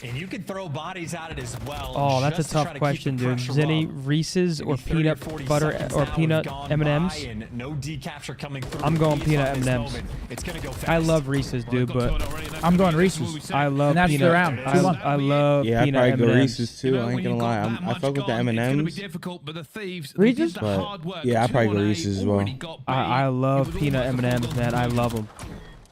And you can throw bodies at it as well.
Oh, that's a
just to try
tough
to keep
question,
the
dude.
pressure
Zinni,
up.
Reese's, or
Maybe 30
peanut
40
butter,
seconds
or
now
peanut
have gone
M&Ms?
by, and no decapture coming through.
I'm going
He's
peanut
on this
M&Ms.
moment. It's going to go fast.
I love Reese's, dude, but
I'm going Reese's.
I love
And that's the
peanut.
round. 2-1.
I love
Yeah, I
peanut
probably go
M&Ms.
Reese's too. I ain't gonna lie. I fuck with the M&Ms.
Difficult, but the Thieves,
Reese's?
But yeah, I probably go Reese's as well.
I love peanut M&Ms, man. I love them.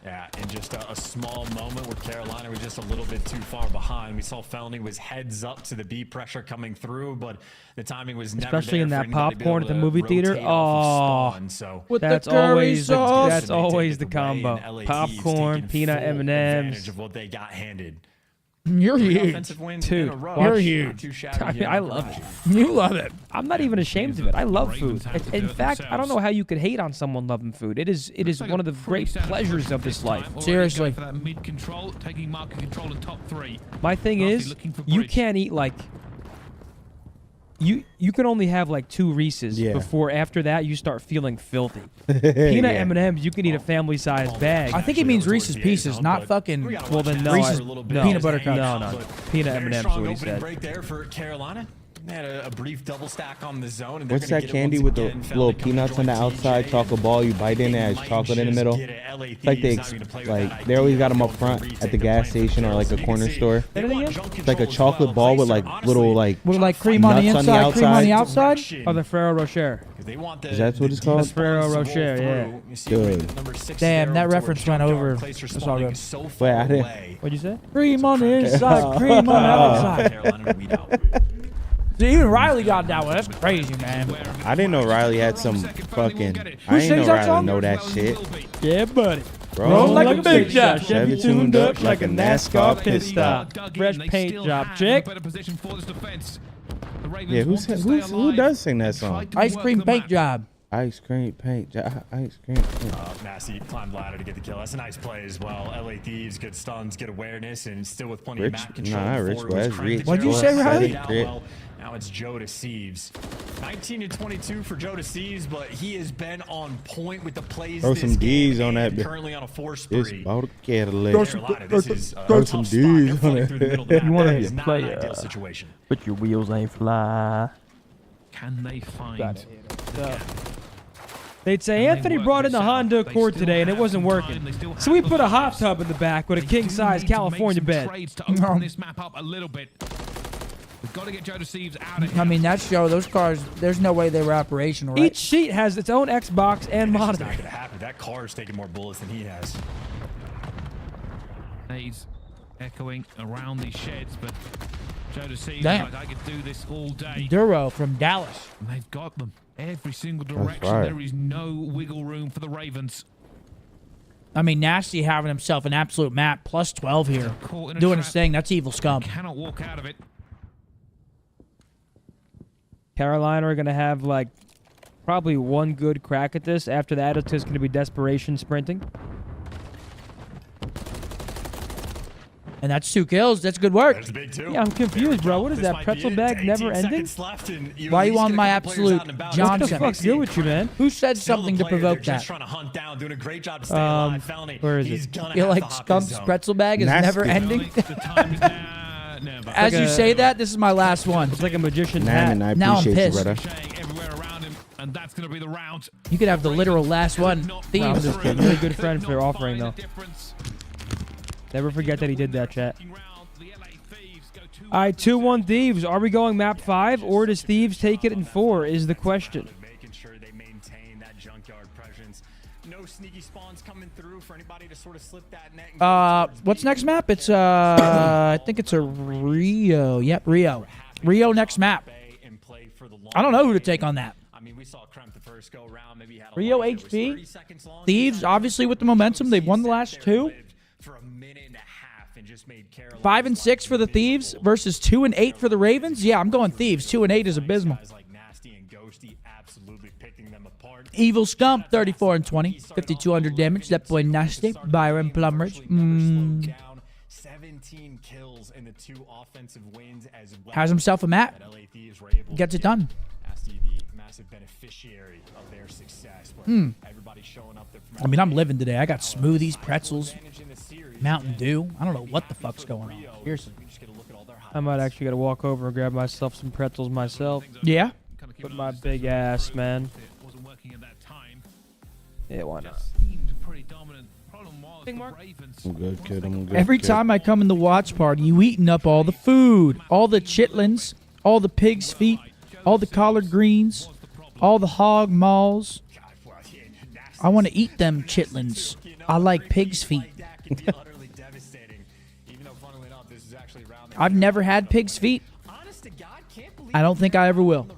Yeah, and just a small moment where Carolina was just a little bit too far behind. We saw Felony was heads up to the B pressure coming through, but the timing was never
Especially
there
in
for
that
anybody to be
popcorn
able
at the
to
movie theater.
rotate off
Oh,
of spawn. So
With
that's
the curry
always
sauce.
that's
they take
always
it
the
away,
combo.
and LA Thieves
Popcorn,
taking
peanut
full
M&Ms.
advantage of what they got handed.
You're
Three
huge.
offensive wins
Dude,
in a row.
you're
Not
huge.
too shabby
I mean,
here
I
on
love
Karachi.
You love it.
I'm not even ashamed of it. I love food. In fact, I don't know how you could hate on someone loving food. It is one of the great pleasures of this life.
Seriously.
For that mid control, taking market control in top 3.
My thing
Nasty
is,
looking for
you
bridge.
can't eat like you can only have like 2 Reese's before after that you start feeling filthy. Peanut M&Ms, you can eat a family-sized bag.
I think he means Reese's Pieces, not fucking
Well then no,
Reese's
no.
peanut butter cups.
No, peanut
Very
M&Ms is
strong
what he
opening
said.
break there for Carolina. They had a brief double stack on the zone. And
What's that candy with the little peanuts on the outside, chocolate ball? You bite in, it has chocolate in the middle. It's like they always got them up front at the gas station or like a corner store. It's like a chocolate ball with like little like
With like cream on the
nuts
inside, cream on the outside.
Oh, the Ferrero Rocher.
Is that what it's called?
That's Ferrero Rocher, yeah.
Good.
Damn, that reference went over. That's all good.
Wait, I didn't.
What'd you say?
Cream on the inside, cream on the outside. See, even Riley got that one. That's crazy, man.
I didn't know Riley had some fucking.
Who
I didn't know
sings that
Riley
song?
know that shit.
Yeah, buddy.
Roll
like a big job.
Chevy tuned up like a NASCAR pit stop.
Fresh paint job, chick.
Yeah, who does sing that song?
Ice cream paint job.
Ice cream paint job. Ice cream paint.
Massey climbed ladder to get the kill. That's a nice play as well. LA Thieves, good stuns, good awareness, and still with plenty of map control.
Nah, Rich
Before it was
was
Craig
Rich.
What'd you say, Riley?
Well, now it's Joe Deceives. 19-22 for Joe Deceives, but he has been on point with the plays.
Throw
this
some D's
game,
on that.
Currently on a 4 spree.
It's about a Cadillac.
Throw
some D's on it.
You want to
It's
be a
not an
player,
ideal situation.
but your wheels ain't fly.
Can they find?
They'd say Anthony brought in the Honda Accord today and it wasn't working, so we put a hot tub in the back with a king-size California bed.
Trades to open this map up a little bit. We've got to get Joe Deceives out of here.
I mean, that show, those cars, there's no way they were operational, right?
Each seat has its own Xbox and
It's
monitor.
not gonna happen. That car is taking more bullets than he has.
He's echoing around these sheds, but Joe Deceives,
Damn.
like, I could do this all day.
Duro from Dallas.
And they've got them. Every single direction.
right.
There is no wiggle room for the Ravens.
I mean, Nasty having himself an absolute map, plus 12 here.
Caught in a
Doing
trap.
his thing. That's evil scum.
Cannot walk out of it.
Carolina are going to have, like, probably one good crack at this. After that, it's just going to be desperation sprinting.
And that's 2 kills. That's good work.
That's big too.
Yeah, I'm confused, bro. What is
This
that
might
pretzel
be it.
bag never
18
ending?
seconds left and you
Why
at
you
least
on
get a
my
couple players
absolute
out and about.
What the
Johnson?
fuck's good with you, man?
Who said
Still
something
the
to
player
provoke
they're just
that?
trying to hunt down, doing a great job to stay alive. Felony.
Where is
He's
it?
gonna
You're
have
like
to hop his
Scump's
zone.
pretzel bag is
Nasty.
never ending.
The time is now never.
As
like
you
a-
say that, this is my last one.
It's like a magician's
Nah,
hat.
man, I
Now I'm
appreciate you,
pissed.
brother.
Ricocheting everywhere around him, and that's going to be the round.
You could have the literal last one.
Wow,
Thieves.
this is a really good friend for their offering, though. Never forget that he did that, chat. All right, 2-1 Thieves. Are we going map 5, or does Thieves take it in 4 is the question.
Making sure they maintain that junkyard presence. No sneaky spawns coming through for anybody to sort of slip that net. And go towards
What's
B.
next map? It's I think it's a Rio. Yep, Rio. Rio next map.
And play for the long
I don't know who to
game.
take on that.
I mean, we saw Crump the first go round. Maybe he had a
Rio
life that was 30
HP.
seconds long.
Thieves, obviously with the momentum, they've won the last 2.
For a minute and a half and just made Carolina
5 and 6 for the Thieves versus 2 and 8 for the Ravens. Yeah, I'm going Thieves. 2 and 8 is abysmal.
guys like Nasty and Ghosty absolutely picking them apart.
Evil Scump, 34 and 20, 5,200 damage. That boy Nasty, Byron Plumridge.
17 kills in the 2 offensive wins as well.
Has himself a map.
That LA Thieves were able
Gets
to
it
get.
done.
Nasty, the massive beneficiary of their success. But everybody showing up there from
I mean, I'm living today. I got smoothies, pretzels, Mountain Dew. I don't know what the fuck's going on. Seriously.
I might actually gotta walk over and grab myself some pretzels myself.
Yeah?
With my big ass, man.
Wasn't working at that time.
Yeah, why not?
Seemed pretty dominant. Problem was the Ravens.
I'm good, kid. I'm good.
Every
kid.
time I come in the watch party, you eating up all the food, all the chitlins, all the pig's feet, all the collard greens, all the hog maws. I want to eat them chitlins. I like pig's feet. I've never had pig's feet. I don't think I ever will.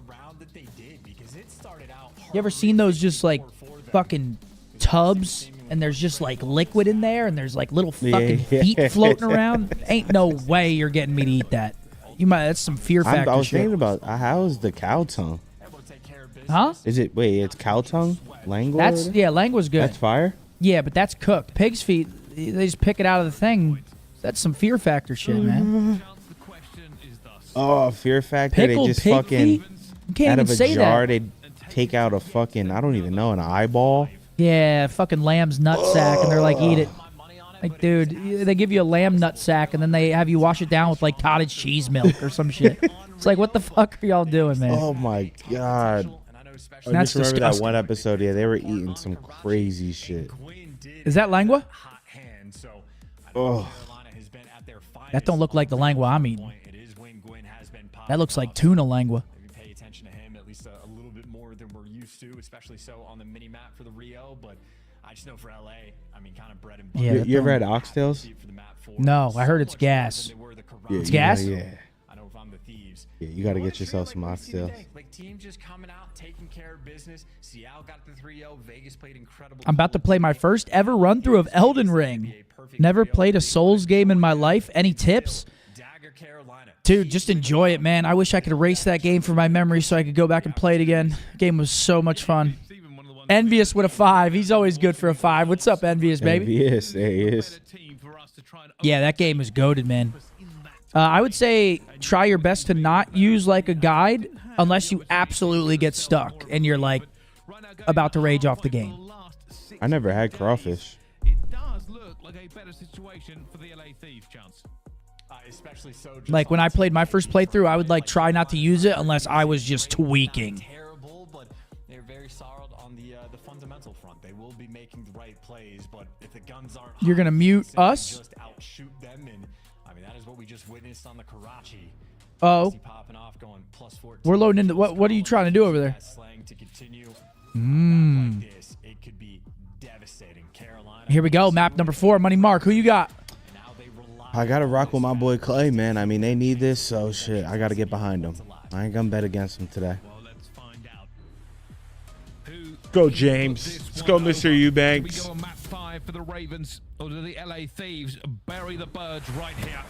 You ever seen those just like fucking tubs and there's just like liquid in there and there's like little fucking feet floating around? Ain't no way you're getting me to eat that. You might. That's some fear factor
I was
shit.
thinking about how's the cow tongue?
Huh?
Is it? Wait, it's cow tongue? Langua?
That's yeah. Langua's good.
That's fire.
Yeah, but that's cooked. Pig's feet. They just pick it out of the thing. That's some fear factor shit, man.
Oh, fear factor.
Pickled
they just
pig
fucking
feet? You can't
out
even
of a
say
jar.
that.
They take out a fucking I don't even know an eyeball.
Yeah, fucking lamb's nut sack, and they're like, eat it. Like, dude, they give you a lamb nut sack, and then they have you wash it down with like cottage cheese milk or some shit. It's like, what the fuck are y'all doing, man?
Oh my god. I
That's
just remember
disgusting.
that one episode. Yeah, they were eating some crazy shit.
Is that lengua?
Oh,
That don't look like the lengua I'm eating. That looks like tuna lengua.
Pay attention to him at least a little bit more than we're used to, especially so on the mini map for the Rio. But I just know for LA, I mean, kind of bread and butter.
Yeah,
you ever had oxtails?
No, I heard it's gas.
Yeah,
It's
you know,
gas?
yeah.
know if I'm the Thieves.
Yeah, you got to get yourself some oxtails.
Like team just coming out, taking care of business. Seattle got the 3-0. Vegas played incredible.
I'm about to play my first ever run through of Elden Ring. Never played a Souls game in my life. Any tips? Dude, just enjoy it, man. I wish I could erase that game from my memory so I could go back and play it again. The game was so much fun. Envious with a 5. He's always good for a 5. What's up, Envious, baby?
Envious, there he is.
Yeah, that game is goated, man. I would say try your best to not use like a guide unless you absolutely get stuck and you're like about to rage off the game.
I never had crawfish.
It does look like a better situation for the LA Thieves, Chance.
Especially so.
Like when I played my first playthrough, I would like try not to use it unless I was just tweaking.
Terrible, but they're very solid on the fundamental front. They will be making the right plays, but if the guns aren't,
You're gonna mute us?
just outshoot them, and I mean that is what we just witnessed on the Karachi.
Oh,
Popping off, going +14.
we're loading into what are you trying to do over there?
Slang to continue.
Mmm.
This, it could be devastating. Carolina.
Here we go. Map number 4. Money Mark. Who you got?
I got to rock with my boy Clay, man. I mean, they need this, so shit. I got to get behind them. I ain't going to bet against them today.
Go, James. Let's go, Mr. Eubanks.
We go on map 5 for the Ravens, or do the LA Thieves bury the birds right here?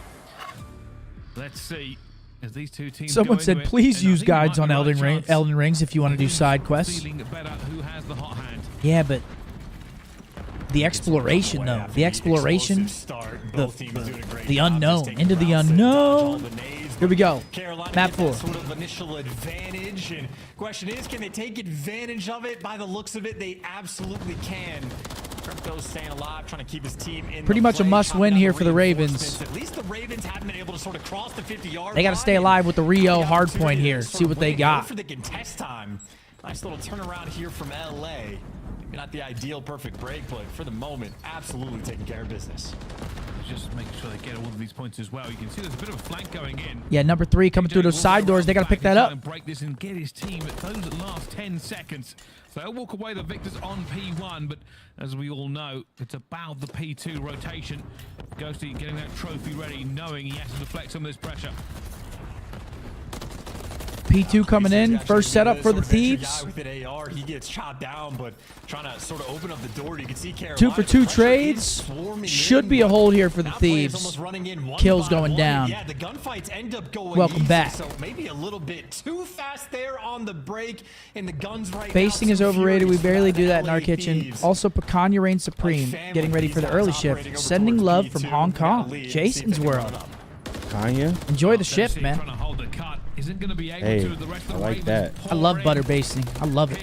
Let's see. As these two teams
Someone
go
said,
into it,
please
and I
use
think you
guides
might
on
be
Elden
right, Chance.
Rings if you want to do side quests.
Feeling better who has the hot hand.
Yeah, but the exploration, though. The exploration, the unknown. Into the unknown. Here we go. Map 4.
Sort of initial advantage, and question is, can they take advantage of it? By the looks of it, they absolutely can. Crypto's staying alive, trying to keep his team in.
Pretty much a must-win here for the Ravens.
At least the Ravens haven't been able to sort of cross the 50-yard.
They got to stay alive with the Rio hard point here. See what they got.
For the contest time. Nice little turnaround here from LA. Maybe not the ideal perfect break, but for the moment, absolutely taking care of business.
Just making sure they get all of these points as well. You can see there's a bit of a flank going in.
Yeah, number 3 coming through those side doors. They got to pick that up.
Break this and get his team at those last 10 seconds. So they'll walk away the victors on P1, but as we all know, it's about the P2 rotation. Ghosty getting that trophy ready, knowing he has to deflect some of this pressure.
P2 coming in. First setup for the Thieves.
With an AR, he gets shot down, but trying to sort of open up the door. You can see Carolina.
2 for 2 trades. Should be a hold here for the Thieves. Kills going down.
Yeah, the gunfights end up going
Welcome
easy,
back.
So maybe a little bit too fast there on the break, and the guns right
Facing
now,
is overrated. We barely do that in our
LA
kitchen.
Thieves.
Also, Picanha reigns supreme. Getting ready for the early shift. Sending love from Hong Kong. Jason's World.
Kanye?
Enjoy the shift, man.
Hey, I like that.
I love butter basting. I love it.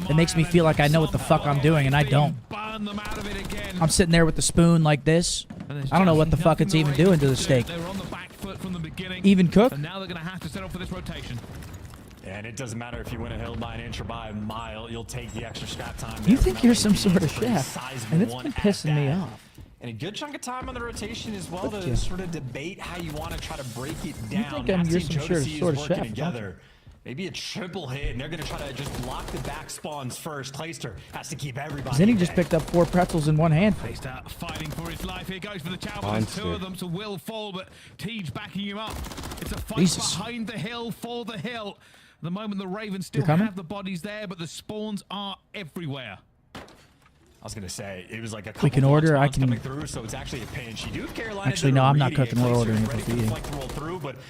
It makes me feel like I know what the fuck I'm doing, and I don't. I'm sitting there with the spoon like this. I don't know what the fuck it's even doing to the steak. Even cook?
And now they're going to have to settle for this rotation.
And it doesn't matter if you win a hill by an inch or by a mile, you'll take the extra scrap time.
You think you're some sort of chef, and it's been pissing me off.
And a good chunk of time on the rotation as well to sort of debate how you want to try to break it down.
You think you're some sort of chef,
together. Maybe a triple hit, and they're going to try to just block the back spawns first. Clayster has to keep everybody.
Zinni just picked up 4 pretzels in one hand.
Clayster fighting for his life. Here goes for the chow. There's 2 of them, so will fall, but Tej backing him up. It's a fight behind the hill for the hill. The moment the Ravens still have the bodies there, but the spawns are everywhere.
I was gonna say it was like a couple
we can order. I can.
Coming through, so it's actually a pinch. You do have Carolina.
Actually, no, I'm not cooking. We're ordering it for eating.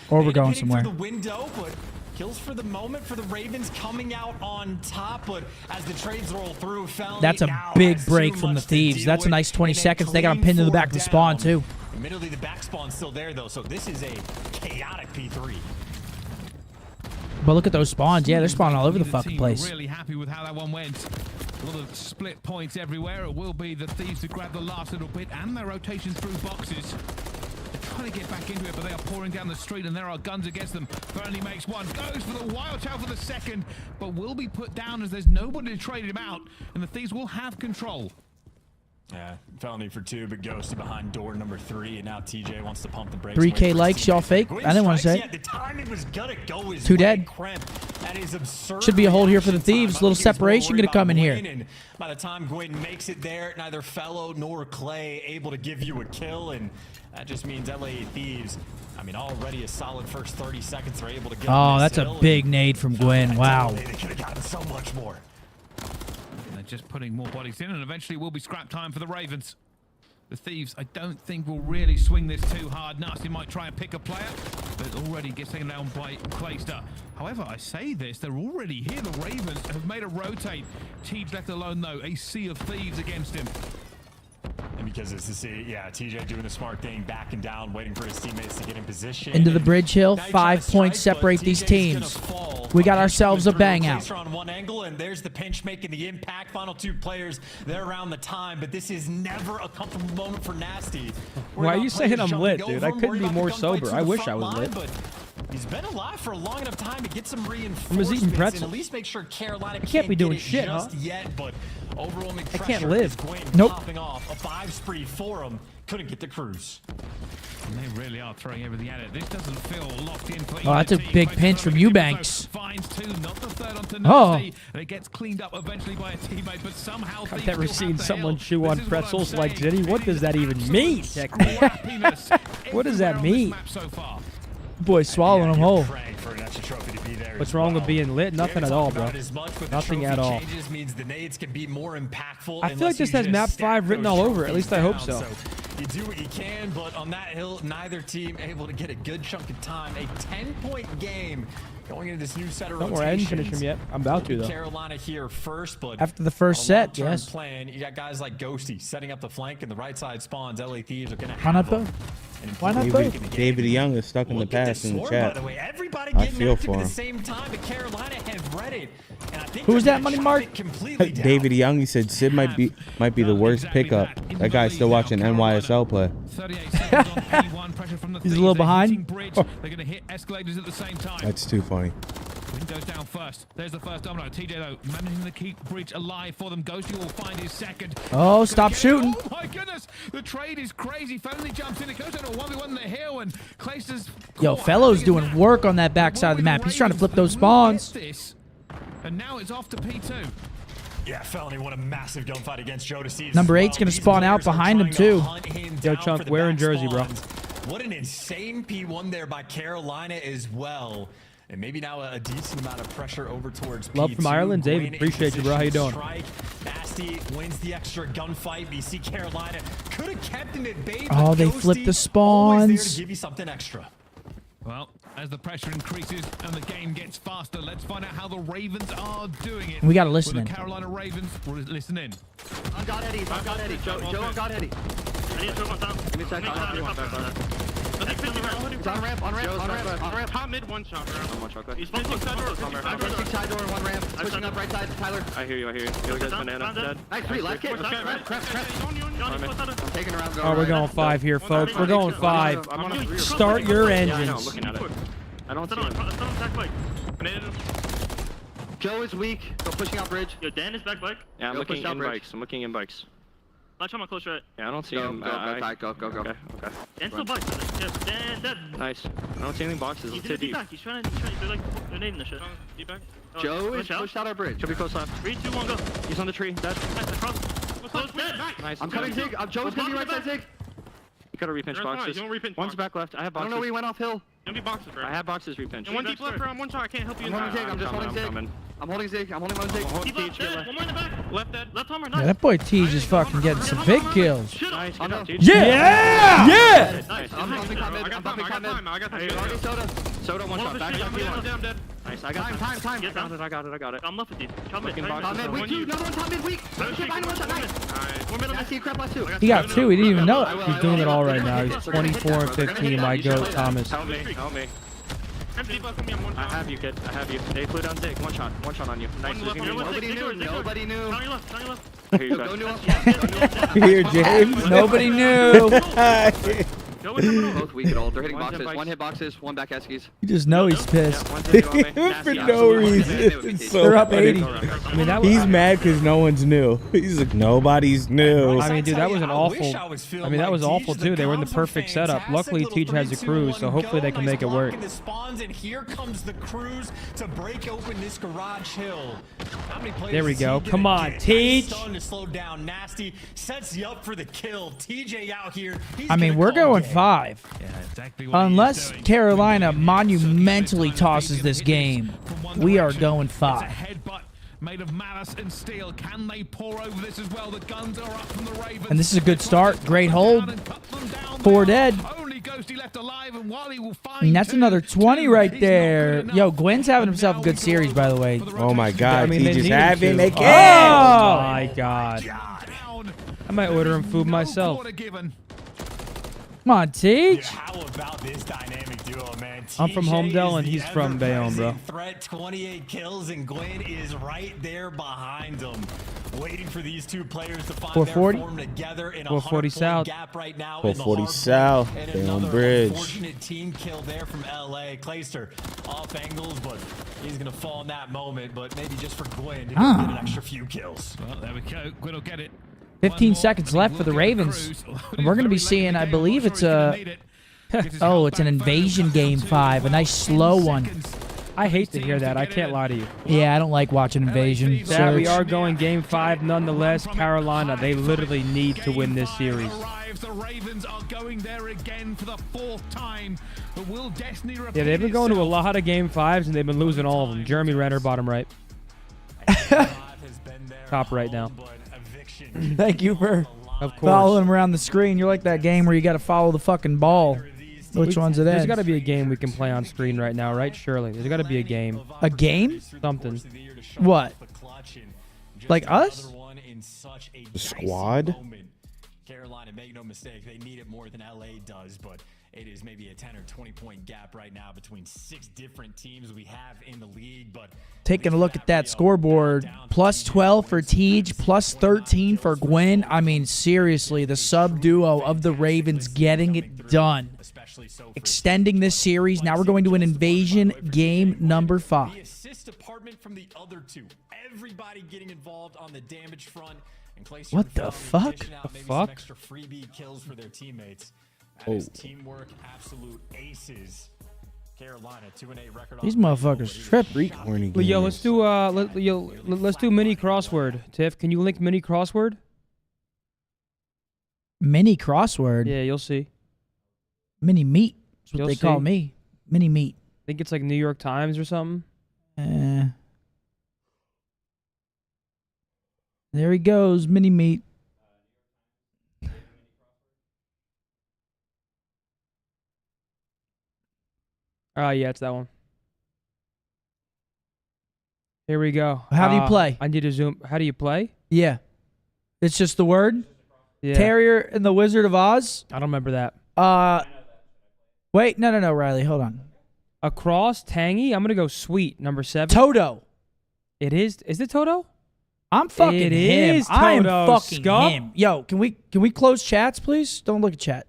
Or we're going somewhere.
The window, but kills for the moment for the Ravens coming out on top. But as the trades roll through,
that's a big break from the Thieves. That's a nice 20 seconds. They got him pinned to the back of the spawn too.
Admittedly, the back spawn's still there though, so this is a chaotic P3.
But look at those spawns. Yeah, they're spawning all over the fucking place.
Really happy with how that one went. A lot of split points everywhere. It will be the Thieves to grab the last little bit and their rotation through boxes. They're trying to get back into it, but they are pouring down the street and there are guns against them. Burnley makes one, goes for the wild child for the second, but will be put down as there's nobody to trade him out, and the Thieves will have control.
Yeah, felony for 2, but Ghosty behind door number 3, and now TJ wants to pump the brakes.
3K likes, y'all fake. I didn't want to say.
Yeah, the timing was gonna go his
2 dead.
That is absurd.
Should be a hold here for the Thieves. Little separation gonna come in here.
And by the time Gwyn makes it there, neither Fellow nor Clay able to give you a kill, and that just means LA Thieves, I mean, already a solid first 30 seconds, they're able to get.
Oh, that's a big nade from Gwyn. Wow.
They could have gotten so much more.
They're just putting more bodies in, and eventually will be scrap time for the Ravens. The Thieves, I don't think will really swing this too hard. Nasty might try and pick a player, but already gets taken down by Clayster. However, I say this, they're already here. The Ravens have made a rotate. Teebs left alone, though. A sea of Thieves against him.
And because it's the C, yeah, TJ doing the smart thing, backing down, waiting for his teammates to get in position.
Into the bridge hill. 5 points separate these teams. We got ourselves a bang out.
On one angle, and there's the pinch making the impact. Final 2 players, they're around the time, but this is never a comfortable moment for Nasty.
Why are you saying I'm lit, dude? I couldn't be more sober. I wish I was lit.
But he's been alive for a long enough time to get some reinforcements.
I'm just eating pretzels.
And at least make sure Carolina
can't be doing shit,
just yet, but overwhelming
I can't
pressure
live.
is Gwyn
Nope.
popping off. A 5 spree for him. Couldn't get the cruise.
And they really are throwing everything at it. This doesn't feel locked in for
Oh, that's a big pinch from Eubanks.
Finds 2, not the third onto
Oh.
Nasty. And it gets cleaned up eventually by a teammate, but somehow
I've
Thieves
never
still
seen
have the
someone
hill.
chew on
This is what I'm
pretzels like
saying.
Zitty. What does that even mean, technically?
Scrappiness
What does that
everywhere on this
mean?
map so far.
Boy, swallowing them whole.
Praying for an extra trophy to be there.
What's
as
wrong
well.
with being lit? Nothing at all, bro. Nothing at all.
Changes means the nades can be more impactful.
I feel like
unless
this
you
has
just
map
stack
5 written
those
all over it. At
trophies
least I hope
down.
so.
You do what you can, but on that hill, neither team able to get a good chunk of time. A 10-point game going into this new set of
Don't worry, I didn't
rotations.
finish him yet. I'm about to, though.
Carolina here first, but
After the first set,
long-term
yes.
plan, you got guys like Ghosty setting up the flank and the right side spawns. LA Thieves are going to
Why not
have them.
both? Why not both?
David Young is stuck in the
Look at
past in the
swarm,
chat.
by the way. Everybody
I
getting
feel
active
for
at the
him.
same time, but Carolina have read it. And I think
Who was
they're
that,
gonna
Money
chop
Mark?
it completely down.
David Young, he said Sid might be the worst pickup. That guy's still watching NYSL play.
38 seconds on P1. Pressure from the
He's a
Thieves.
little
They're
behind.
hitting bridge. They're going to hit escalators at the same time.
That's too funny.
Gwyn goes down first. There's the first domino. TJ, though, managing to keep bridge alive for them. Ghosty will find his second.
Oh, stop shooting.
Oh, my goodness. The trade is crazy. Felony jumps in. It goes down to a 1v1 in the hill, and Clayster's...
Yo, Fellow's doing work on that backside of the map. He's trying to flip those spawns.
And now it's off to P2.
Yeah, Felony won a massive gunfight against Jodeci.
Number 8's going to spawn out behind him, too.
Yo, Chunk, where in Jersey, bro?
What an insane P1 there by Carolina as well. And maybe now a decent amount of pressure over towards P2.
Love from Ireland. David,
Gwyn in
appreciate you, bro. How you
position
doing?
to strike. Nasty wins the extra gunfight. But you see Carolina could have kept him at bay.
Oh,
but
they
Ghosty
flipped the
always there
spawns.
to give you something extra.
Well, as the pressure increases and the game gets faster, let's find out how the Ravens are doing it.
We gotta listen
Will
in.
the Carolina Ravens will listen in.
On God Eddie, on God Eddie. Joe on God Eddie.
I need to throw one down.
Give me a second. He's on ramp, on ramp.
Top mid, one shot. He's
I'm pushing side door, one ramp. Pushing up right side, Tyler.
I hear you. Yo, guys, banana. Dead.
Nice three, left kick. I'm taking around.
Oh, we're going 5 here, folks. We're going 5. Start your engines.
Looking at it. I don't see him.
Joe is weak. Go pushing out bridge.
Yo, Dan is back bike.
Yeah, I'm looking in
bikes. I'm looking in bikes. Watch on my close right. Yeah, I don't see him.
Go.
Okay. Dan's still bikes. Yeah, Dan dead. Nice. I don't see any boxes. Let's hit deep.
Back.
He's trying to, they're like, they're nading the shit. Deep back.
Joe is pushed out our bridge.
Should be close left. 3, 2, 1, go. He's on the tree. Dead. Nice, across. Close, dead. Nice.
I'm coming Zig. Joe's gonna be right side Zig.
You gotta repinch boxes. One's back left. I have boxes.
I don't know where he went off hill.
Don't be boxes, bro. I have boxes repinch.
And one deep left,
bro. I'm one shot. I can't help you.
I'm holding Zig. I'm just holding Zig. I'm holding Zig. I'm holding one Zig.
Deep left, dead. One more in the back. Left dead. Left Homer.
Yeah, that boy T just fucking getting some big kills.
Nice. Good job,
Yeah! Yeah!
Nice.
I'm bumping top mid. I'm bumping top mid.
I got time.
Already soda.
Soda, one shot. Back up.
I'm
dead. Nice. I got
time.
I got it. I'm left with these. Top mid.
Top mid. Weak two. Another one top mid. Weak. Behind one shot. Nice. I see you crap last two.
He got 2. He didn't even know it.
He's doing it all right now. He's 24 and 15. My goat, Thomas.
Help me. I have you, kid. I have you. They flew down Zig. One shot on you. Nice.
Nobody knew.
I hear you,
Go new
guys.
up.
Here, James.
Nobody knew.
Go
Both weak at all. They're hitting boxes. One hit boxes, one back Eskies.
You just know he's pissed.
For no reason. So
They're up
funny.
80.
I mean, that was,
He's mad because no one's new. He's like, nobody's new.
I mean, dude, that was an awful. I mean, that was awful too. They were in the perfect setup. Luckily, Teach has a cruise, so hopefully they can make it work.
The spawns, and here comes the cruise to break open this garage hill. How many players
There we
is he
go.
gonna
Come on,
get?
Teach.
Starting to slow down. Nasty sets you up for the kill. TJ out here.
I mean, we're going 5. Unless Carolina monumentally tosses this game, we are going 5.
Made of malice and steel. Can they pour over this as well? The guns are up from the Ravens.
And this is a good start. Great hold. 4 dead.
Only Ghosty left alive, and Wally will find
And that's another 20 right there. Yo, Gwen's having himself a good series, by the way.
Oh my God,
I mean,
Teach is having
to.
a game.
Oh my God. I might order him food myself.
Come on, Teach.
How about this dynamic duo, man?
I'm from
TJ
Homedale,
is
and
the
he's from Bayonne, bro.
ever-present Threat, 28 kills, and Gwen is right there behind him, waiting for these two players to find
440?
their form together in a
440 South.
gap right now.
440
in the
South.
hard point, and
Bayonne
another
Bridge.
unfortunate team kill there from LA. Clayster off angles, but he's gonna fall in that moment. But maybe just for Gwen to get an extra few kills.
Well, there we go. Gwen will get it.
15 seconds left for the Ravens. And we're going to be seeing, I believe it's a... Oh, it's an invasion game 5. A nice slow one.
I hate to hear that. I can't lie to you.
Yeah, I don't like watching invasion.
That we
Surge.
are going game 5 nonetheless. Carolina, they literally need to win this series.
The Ravens are going there again for the 4th time. But will destiny repeat
Yeah, they've been going to a
itself?
lot of game 5s, and they've been losing all of them. Jeremy Renner, bottom right. Top right now.
Thank you for
Of course.
following him around the screen. You're like that game where you got to follow the fucking ball. Which one's it
There's
in?
got to be a game we can play on screen right now, right? Surely. There's got to be a game.
A game?
Something.
What? Like us?
The squad?
Carolina, make no mistake, they need it more than LA does, but it is maybe a 10 or 20 point gap right now between 6 different teams we have in the league. But
Taking a look at that scoreboard, plus 12 for Teej, plus 13 for Gwen. I mean, seriously, the sub-duo of the Ravens getting it done. Extending this series. Now we're going to an invasion game number 5.
the assist department from the other two, everybody getting involved on the damage front. And Clayster
What the fuck?
the fuck? Some extra freebie kills for their teammates. That is teamwork, absolute aces. Carolina 2-8 record.
These motherfuckers tripping.
Well, yo, let's do let's do mini crossword. Tiff, can you link mini crossword?
Mini crossword.
Yeah, you'll see.
Mini meat. That's what
You'll
they call
see.
me. Mini meat.
I think it's like New York Times or something.
There he goes. Mini meat.
Yeah, it's that one. Here we go.
How do you play?
I need to zoom. How do you play?
Yeah. It's just the word?
Yeah.
Terrier and the Wizard of Oz?
I don't remember that.
Wait, no, Riley, hold on.
Across, tangy. I'm gonna go sweet. Number 7.
Toto.
It is. Is it Toto?
I'm fucking
It
him.
is
I am
Toto,
fucking
Scump.
him. Yo, can we close chats, please? Don't look at chat.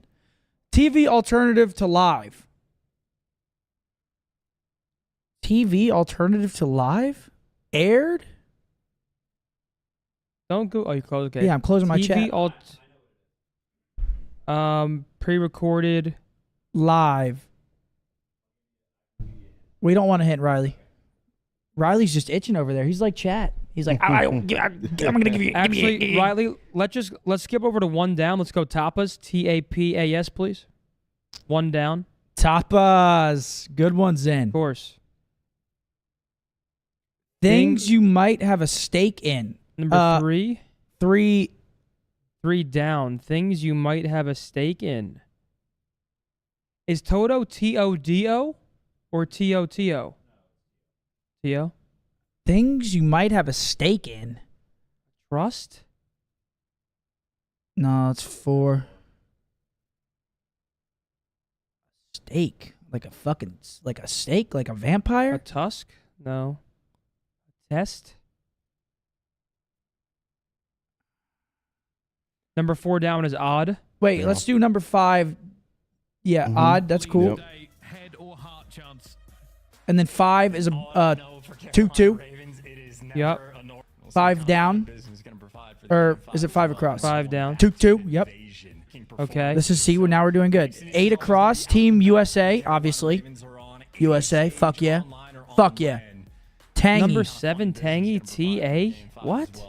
TV alternative to live. TV alternative to live? Aired?
Don't go. Oh, you close. Okay.
Yeah, I'm closing my
TV
chat.
Pre-recorded.
Live. We don't want to hit Riley. Riley's just itching over there. He's like chat. He's like, I'm gonna give you.
Actually, Riley, let's skip over to one down. Let's go tapas. TAPAS, please. One down.
Tapas. Good ones in.
Of course.
Things you might have a stake in.
Number 3.
3
down. Things you might have a stake in. Is Toto TODO or TOTO? TO?
Things you might have a stake in.
Trust?
No, it's 4. Steak. Like a fucking, like a steak? Like a vampire?
A tusk? No. Test? Number 4 down is odd.
Wait, let's do number 5. Yeah, odd. That's cool. And then 5 is a 2-2.
Yep.
5 down. Or is it 5 across?
5 down.
2-2. Yep.
Okay.
This is C. Now we're doing good. 8 across. Team USA, obviously. USA. Fuck yeah. Fuck yeah. Tangy.
Number 7, Tangy. TA. What?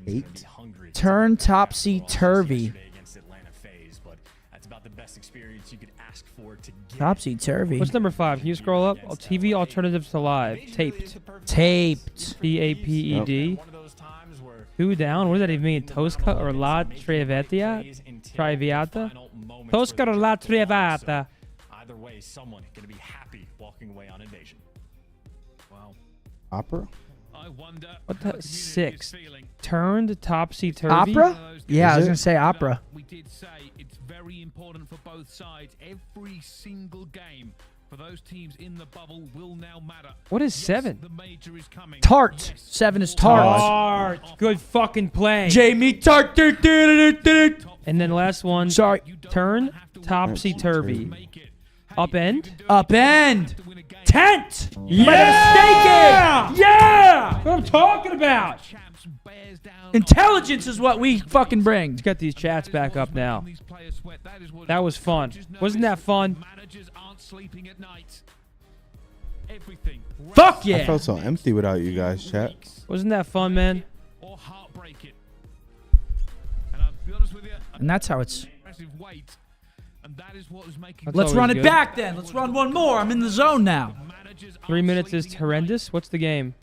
8.
Turn topsy-turvy. Topsy-turvy.
What's number 5? Can you scroll up? TV alternatives to live. Taped.
Taped.
T-A-P-E-D. 2 down. What does that even mean? Tosca or La Traviata? Traviata? Tosca or La Traviata?
Either way, someone going to be happy walking away on Invasion. Wow.
Opera?
What the? 6. Turned topsy-turvy.
Opera? Yeah, I was going to say opera.
We did say it's very important for both sides. Every single game for those teams in the bubble will now matter.
What is 7?
Tart. 7 is Tart.
Tart. Good fucking play.
Jamie Tart.
And then last one.
Sorry.
Turn topsy-turvy. Upend.
Upend. Tent.
Yeah! Yeah! What I'm talking about.
Intelligence is what we fucking bring.
Let's get these chats back up now. That was fun. Wasn't that fun?
Fuck yeah.
I felt so empty without you guys, chat.
Wasn't that fun, man?
And that's how it's...
That's
Let's
always
run it
good.
back then. Let's run one more. I'm in the zone now.
3 minutes is horrendous. What's the game?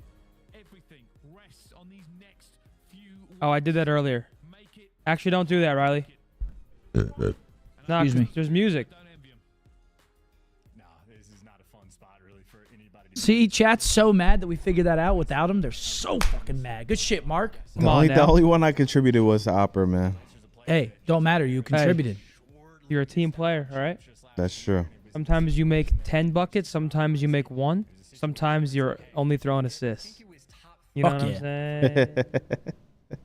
Oh, I did that earlier. Actually, don't do that, Riley. No,
Excuse me.
There's music.
See, chat's so mad that we figured that out without him. They're so fucking mad. Good shit, Mark.
Come on
The
now.
only one I contributed was the opera, man.
Hey, don't matter. You contributed.
You're a team player, all right?
That's true.
Sometimes you make 10 buckets. Sometimes you make 1. Sometimes you're only throwing assists. You know
Fuck
what I'm saying?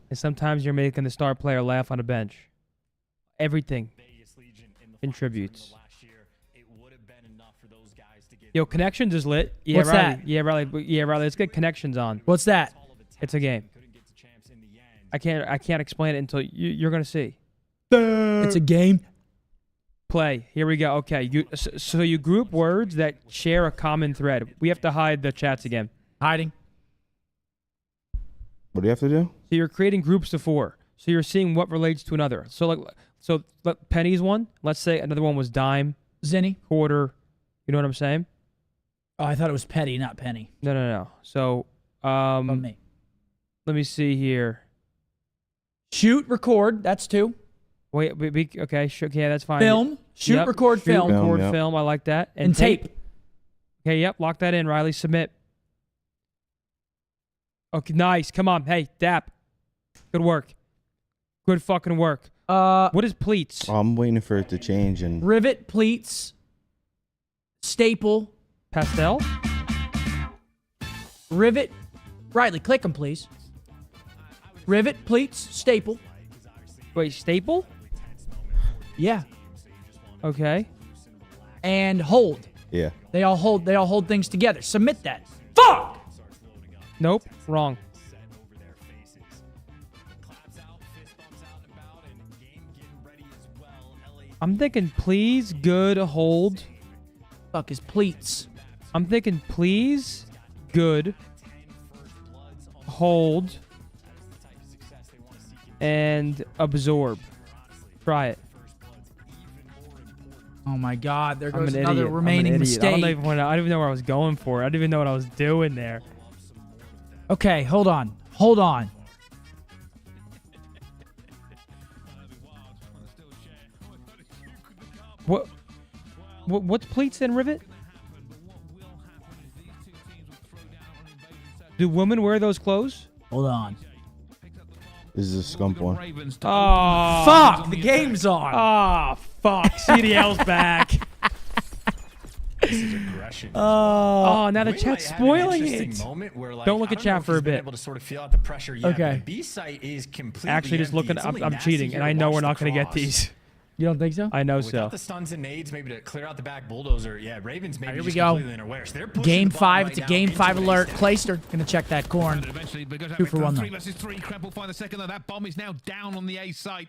And sometimes you're making the star player laugh on a bench. Everything contributes. Yo, Connections is lit. Yeah,
What's
Riley.
that?
Yeah, Riley. Yeah, Riley. Let's get Connections on.
What's that?
It's a game. I can't explain it until you're gonna see.
It's a game.
Play. Here we go. Okay. So you group words that share a common thread. We have to hide the chats again.
Hiding.
What do you have to do?
So you're creating groups of 4. So you're seeing what relates to another. So penny's one. Let's say another one was dime,
Zenny.
quarter. You know what I'm saying?
Oh, I thought it was petty, not penny.
No. So
Me.
let me see here.
Shoot, record. That's 2.
Wait. Okay. Yeah, that's fine.
Film. Shoot,
Yep.
record, film.
Record,
Yep.
film. I like that.
And tape.
Okay. Yep. Lock that in, Riley. Submit. Okay. Nice. Come on. Hey, Dap. Good work. Good fucking work. What is pleats?
Oh, I'm waiting for it to change. And
Rivet, pleats, staple,
Pastel.
rivet. Riley, click them, please. Rivet, pleats, staple.
Wait, staple?
Yeah.
Okay.
And hold.
yeah.
They all hold things together. Submit that. Fuck!
Nope. Wrong. I'm thinking please, good, hold.
Fuck is pleats.
I'm thinking please, good, hold, and absorb. Try it.
Oh my God! There
I'm
goes
an
another
idiot.
remaining
I'm an idiot.
mistake.
I don't even know where I was going for. I didn't even know what I was doing there.
Okay, hold on. Hold on.
What's pleats and rivet? Do women wear those clothes?
Hold on.
This is a Scump one.
Oh,
fuck! The game's on.
Oh, fuck. CDL's back.
This is a great
Oh, now the chat's spoiling it. Don't look at chat for a bit.
Able to sort of feel out the pressure yet,
Okay.
but the B site is completely
Actually, just
empty.
looking.
It's only
I'm
Nasty
cheating,
here
and I
to
know
watch
we're
the
not going to get
cross.
these.
You don't think so?
I know
Without
so.
the stuns and nades, maybe to clear out the back bulldozer. Yeah, Ravens maybe
Here we
just
go.
completely unaware. So they're pushing
Game
the ball
5.
right
It's a
now
Game
into
5
an
alert.
ace.
Clayster gonna check that corn.
And eventually, they go down
2 for 1
3
though.
versus 3. Kremp will find the second, though. That bomb is now down on the A site.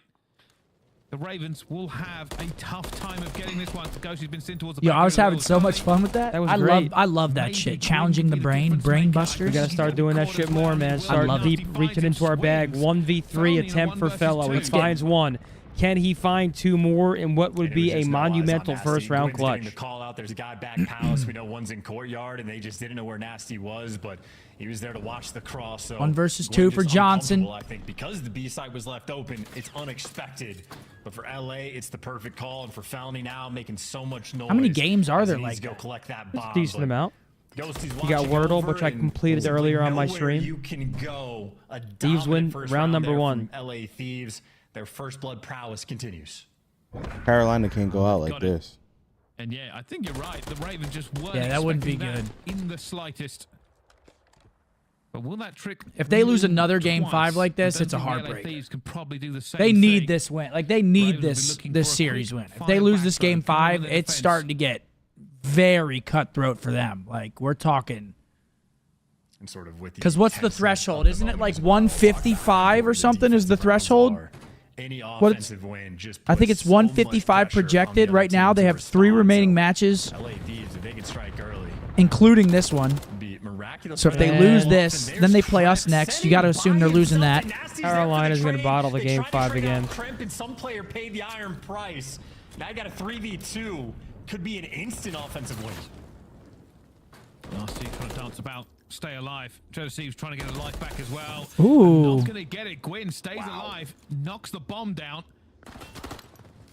The Ravens will have a tough time of getting this one. Ghosty's been sent towards the
Yo,
back
I was
of the
having
wheel.
so much fun with that.
That was
I
great.
love that shit. Challenging the brain busters.
We got to start doing that shit more, man. Start
love
deep, reaching into our bag. 1v3 attempt for Fellow. He finds one. Can he find 2 more in what would be a monumental first round clutch?
The call out. There's a guy back Palace. We know one's in courtyard, and they just didn't know where Nasty was, but he was there to watch the cross. So
1 versus
Gwen
2 for
just
Johnson.
uncomfortable, I think because the B side was left open, it's unexpected. But for LA, it's the perfect call, and for Felony now making so much noise.
How many games are there
he needs
like
to go
that?
collect that
That's a
bomb,
decent
but
amount.
Ghosty's
You got
watching
Wordle,
over,
which I
and
completed
simply
earlier on my
nowhere
stream.
You can go. A
Thieves win
dominant first
round number
there
1.
from LA Thieves. Their first blood prowess continues.
Carolina can't go out like this.
And yeah, I think you're right. The Ravens just weren't
Yeah, that wouldn't be
expecting
good.
that in the slightest. But will that trick?
If they lose another Game
twice?
5 like this,
I don't
it's a
think the LA
heartbreaker.
Thieves can probably do the same
They need
thing.
this win. Like, they need
Ravens will be looking
this
for a
series
quick
win. If
final
they lose this
backthrow
Game
from all
5,
of their
it's
defense.
starting to get very cutthroat for them. Like, we're talking.
And sort of with
Because what's the threshold? Isn't it like 155 or something is the threshold?
Any
What it's-
offensive win just
I think it's 155 projected. Right now, they have 3 remaining matches,
LA Thieves, if they can strike early,
including this one.
be miraculous.
So if they lose this, then they play us next. You got to assume they're losing that.
Carolina's going to bottle the Game 5 again.
Kremp and some player paid the iron price. Now you got a 3v2. Could be an instant offensive win.
Nasty trying to dance about, stay alive. Joseph's trying to get a life back as well.
Ooh.
Not going to get it. Gwyn stays alive, knocks the bomb down.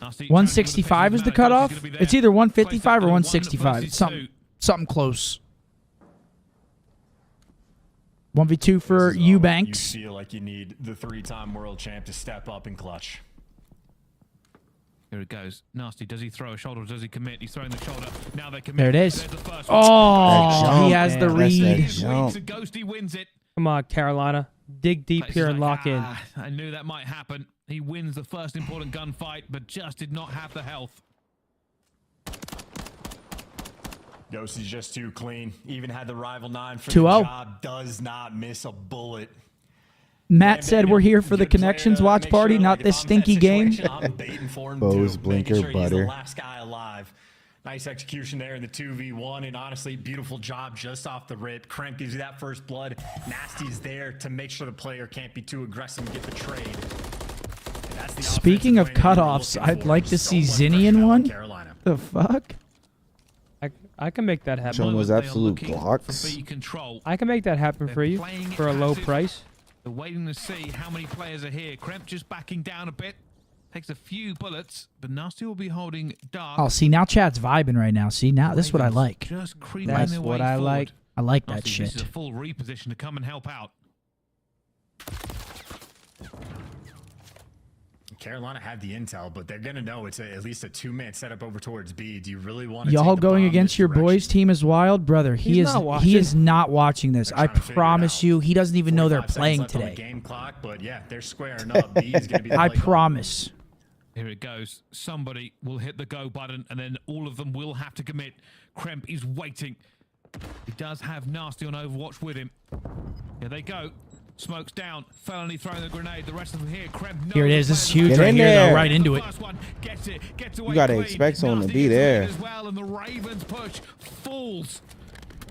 Nasty
165 is the cutoff. It's either 155 or 165. It's something close. 1v2 for Eubanks.
You feel like you need the 3-time world champ to step up and clutch.
Here it goes. Nasty. Does he throw a shoulder or does he commit? He's throwing the shoulder. Now they commit.
There it is.
There's the first one.
Oh, he has the read.
So Ghosty wins it.
Come on, Carolina. Dig deep here and lock in.
I knew that might happen. He wins the first important gunfight, but just did not have the health.
Ghosty's just too clean. Even had the rival 9 for
2-0.
the job. Does not miss a bullet.
Matt said we're here for the Connections watch party, not this stinky game.
I'm baiting for him
Bose,
too,
blinker,
making sure he's the
butter.
last guy alive. Nice execution there in the 2v1, and honestly, beautiful job just off the rip. Kremp gives you that first blood. Nasty's there to make sure the player can't be too aggressive and get the trade. And that's the
Speaking of
offensive win you're
cutoffs,
looking
I'd
for.
like to
So
see
much
Zinni
pressure
in
now on
one.
Carolina.
The fuck?
I can make that happen.
Show 'em those absolute Glocks.
I can make that happen for you for a low price.
They're waiting to see how many players are here. Kremp just backing down a bit. Takes a few bullets, but Nasty will be holding dark.
Oh, see, now chat's vibing right now. See, now this is what I like.
Just creeping
That's
their
what
way
I
forward.
like.
I like that
Nasty, This is
shit.
a full reposition to come and help out.
Carolina had the intel, but they're going to know it's at least a 2-minute setup over towards B. Do you really want to
Y'all
take the
going
bomb
against
this
your
direction?
boys' team is wild, brother. He
He's
is
not watching.
he is not watching this. I
trying to figure it
promise
out.
you, he doesn't even know they're
45 seconds
playing
left on the
today.
game clock, but yeah, they're squaring up. B is going to be the
I
play call.
promise.
Here it goes. Somebody will hit the go button, and then all of them will have to commit. Kremp is waiting. He does have Nasty on Overwatch with him. Here they go. Smokes down. Felony throwing the grenade. The rest of them here. Kremp.
Here it is. This is huge
Get
right
in
here, though.
there.
Right into it.
You gotta expect someone to be there.
As well, and the Ravens push falls.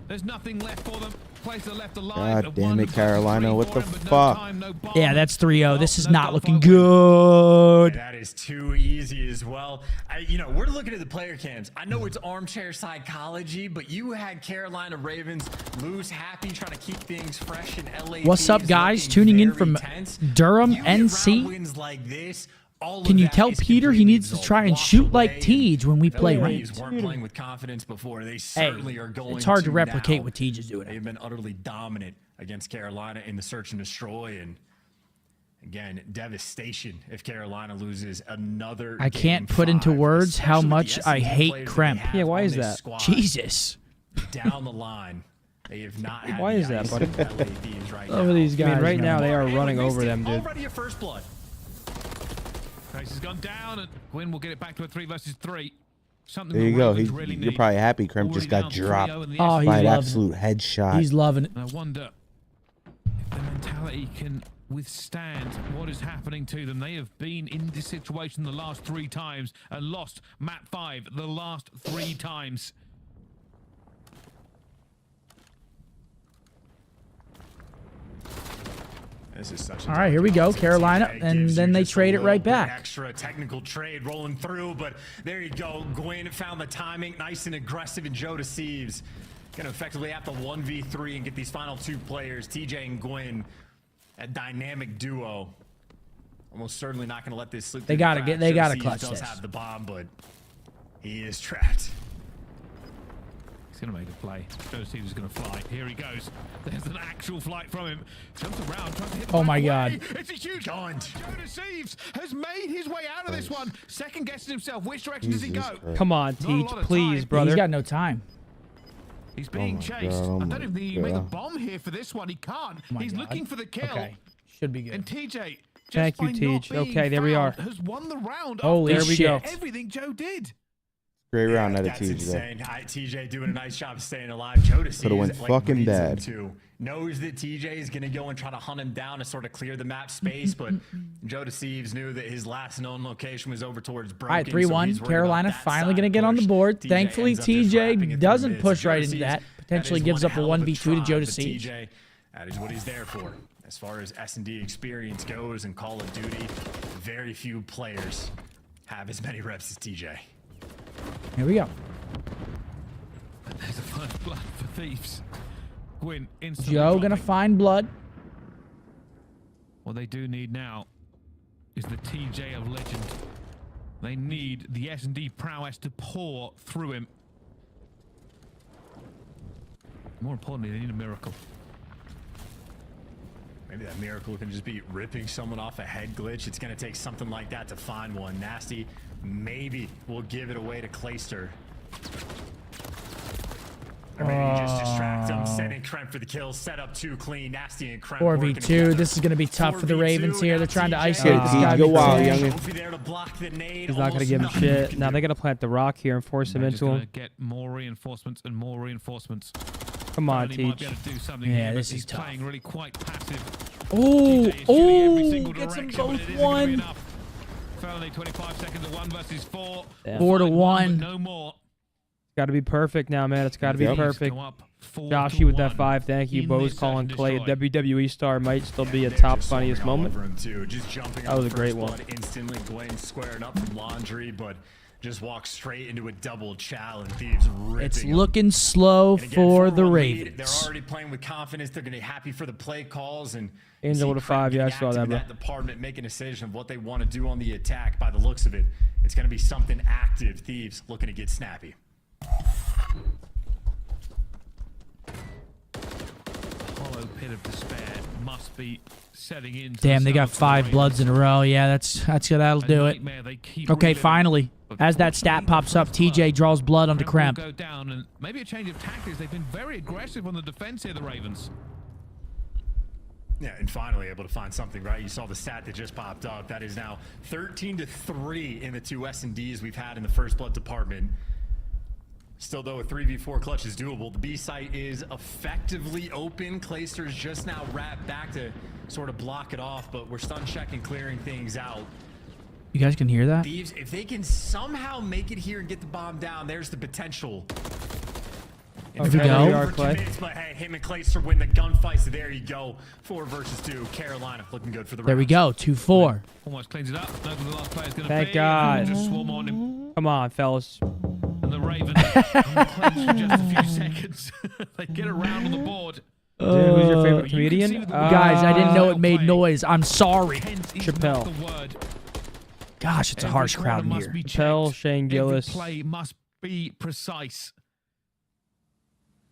There's nothing left for them. Place are left alive.
God damn it, Carolina. What the fuck?
Yeah, that's 3-0. This is not looking good.
That is too easy as well. We're looking at the player cams. I know it's armchair psychology, but you had Carolina Ravens lose happy, trying to keep things fresh in LA.
What's up,
Thieves
guys?
looking
Tuning in
very
from
tense.
Durham,
You get round
NC.
wins like this, all of
Can you
that
tell
is
Peter he
completely
needs to
absolved.
try and
Wash
shoot like
away.
Tej when we play
LA
ranked?
Thieves weren't playing with confidence before. They
Hey,
certainly are going
it's hard to
now.
replicate what Tej is doing.
They've been utterly dominant against Carolina in the search and destroy, and again, devastation if Carolina loses another.
I can't
game
put into
5,
words how
especially
much
with the
I
S&D
hate
players that
Kremp.
they have
Yeah, why
on
is
this
that?
squad.
Jesus.
down the line. They have not had
Why
the
is that,
ice
buddy?
with LA Thieves right
Some
now.
of these guys,
I mean,
right now, they are
And
running
Mixed
over them, dude.
Already a first blood.
Trace has gone down, and Gwyn will get it back to a 3 versus 3. Something
There you
the
go.
Ravens really
You're
need.
probably happy Crimp just got
Already down
dropped
3-0 in the
Oh, he's
by an
loving
absolute headshot.
He's loving it.
And I wonder if the mentality can withstand what is happening to them. They have been in this situation the last 3 times and lost map 5 the last 3 times.
This is such
All right, here we go. Carolina, and then they trade it right back.
Extra technical trade rolling through, but there you go. Gwyn found the timing, nice and aggressive, and Joe Thieves gonna effectively have to 1v3 and get these final 2 players, TJ and Gwyn, a dynamic duo. Almost certainly not gonna let this slip.
They gotta get. They gotta clutch
does
this.
have the bomb, but he is trapped.
He's going to make a play. Joe Thieves is going to fly. Here he goes. There's an actual flight from him. Jumps around, trying to hit the
Oh my
back
God.
away. It's a huge Joe Thieves has made his way out of this one. Second guessing himself. Which direction does he go?
Come on, Teach, please, brother.
He's got no time.
He's being chased. I don't even think he can make a bomb here for this one. He can't. He's looking for the kill.
Okay, should be good.
And TJ, just
Thank you,
by not
Teach.
being
Okay, there we are.
found, has won the round.
Holy
after
shit.
everything Joe did.
Great round out of
That's
TJ there.
insane. TJ doing a nice job of staying alive. Joe Thieves
Could've went fucking
reads him
bad.
too. Knows that TJ is going to go and try to hunt him down to sort of clear the map space, but Joe Thieves knew that his last known location was over towards Broken.
All right, 3-1. Carolina finally going to get on the board. Thankfully, TJ doesn't push right into that. Potentially gives up a 1v2 to Joe Thieves.
TJ, that is what he's there for. As far as S&D experience goes in Call of Duty, very few players have as many reps as TJ.
Here we go.
There's a first blood for Thieves. Gwyn instantly
Joe
dropping.
going to find blood.
What they do need now is the TJ of legend. They need the S&D prowess to pour through him. More importantly, they need a miracle.
Maybe that miracle can just be ripping someone off a head glitch. It's going to take something like that to find one. Nasty maybe will give it away to Clayster. Or maybe just distract him, sending Kremp for the kill, set up 2 clean, Nasty and Kremp
4v2. This is going to be tough for the Ravens here. They're trying to isolate this guy.
Go wild, youngin.
He's not going to give him shit. Now they got to plant the rock here and force him into him.
Get more reinforcements and more reinforcements.
Come on,
Burnley might
Teach.
be able to do something
Yeah,
here,
this
but
is
he's
tough.
playing really quite passive.
Oh,
Oh,
gets them both one.
Felony 25 seconds at 1 versus 4.
4-1.
No more.
Got to be perfect now, man. It's got to be
Yep.
perfect.
Go up 4
Joshy with that
to
5. Thank you.
in
Bo's
this
calling
search and
Clay a
destroy.
WWE star. Might still be a
They're
top
just
funniest
swarming all
moment.
over him, too. Just jumping
That
on
was
the
a great
first
one.
blood instantly. Gwen squaring up from Laundry, but just walks straight into a double chow and Thieves ripping
It's
him.
looking slow
And again,
for the
4-1 lead.
Ravens.
They're already playing with confidence. They're going to be happy for the play calls and
Angel
see
with a
Kremp
5. Yeah, I
getting
saw
active
that,
in
bro.
that department, make a decision of what they want to do on the attack. By the looks of it, it's going to be something active. Thieves looking to get snappy.
Hollow pit of despair must be setting in.
Damn, they got 5 bloods in a row. Yeah, that'll do it. Okay, finally. As that stat pops up, TJ draws blood onto
Kremp
Kremp.
will go down, and maybe a change of tactics. They've been very aggressive on the defense here, the Ravens.
Yeah, and finally able to find something, right? You saw the stat that just popped up. That is now 13-3 in the 2 S&Ds we've had in the First Blood department. Still, though, a 3v4 clutch is doable. The B site is effectively open. Clayster's just now wrapped back to sort of block it off, but we're stun checking, clearing things out.
You guys can hear that?
Thieves, if they can somehow make it here and get the bomb down, there's the potential.
Here we go.
But hey, him and Clayster win the gunfight, so there you go. 4 versus 2. Carolina looking good for the
There we go. 2-4.
Almost cleans it up. Knows where the last player's going to be.
Thank God.
Just swarm on him.
Come on, fellas.
And the Ravens clench for just a few seconds. They get around on the board.
Dude, who's your favorite comedian?
Guys, I didn't know it made noise. I'm sorry.
Chappelle.
Gosh, it's a harsh crowd in here.
Chappelle, Shane Gillis.
Every play must be precise.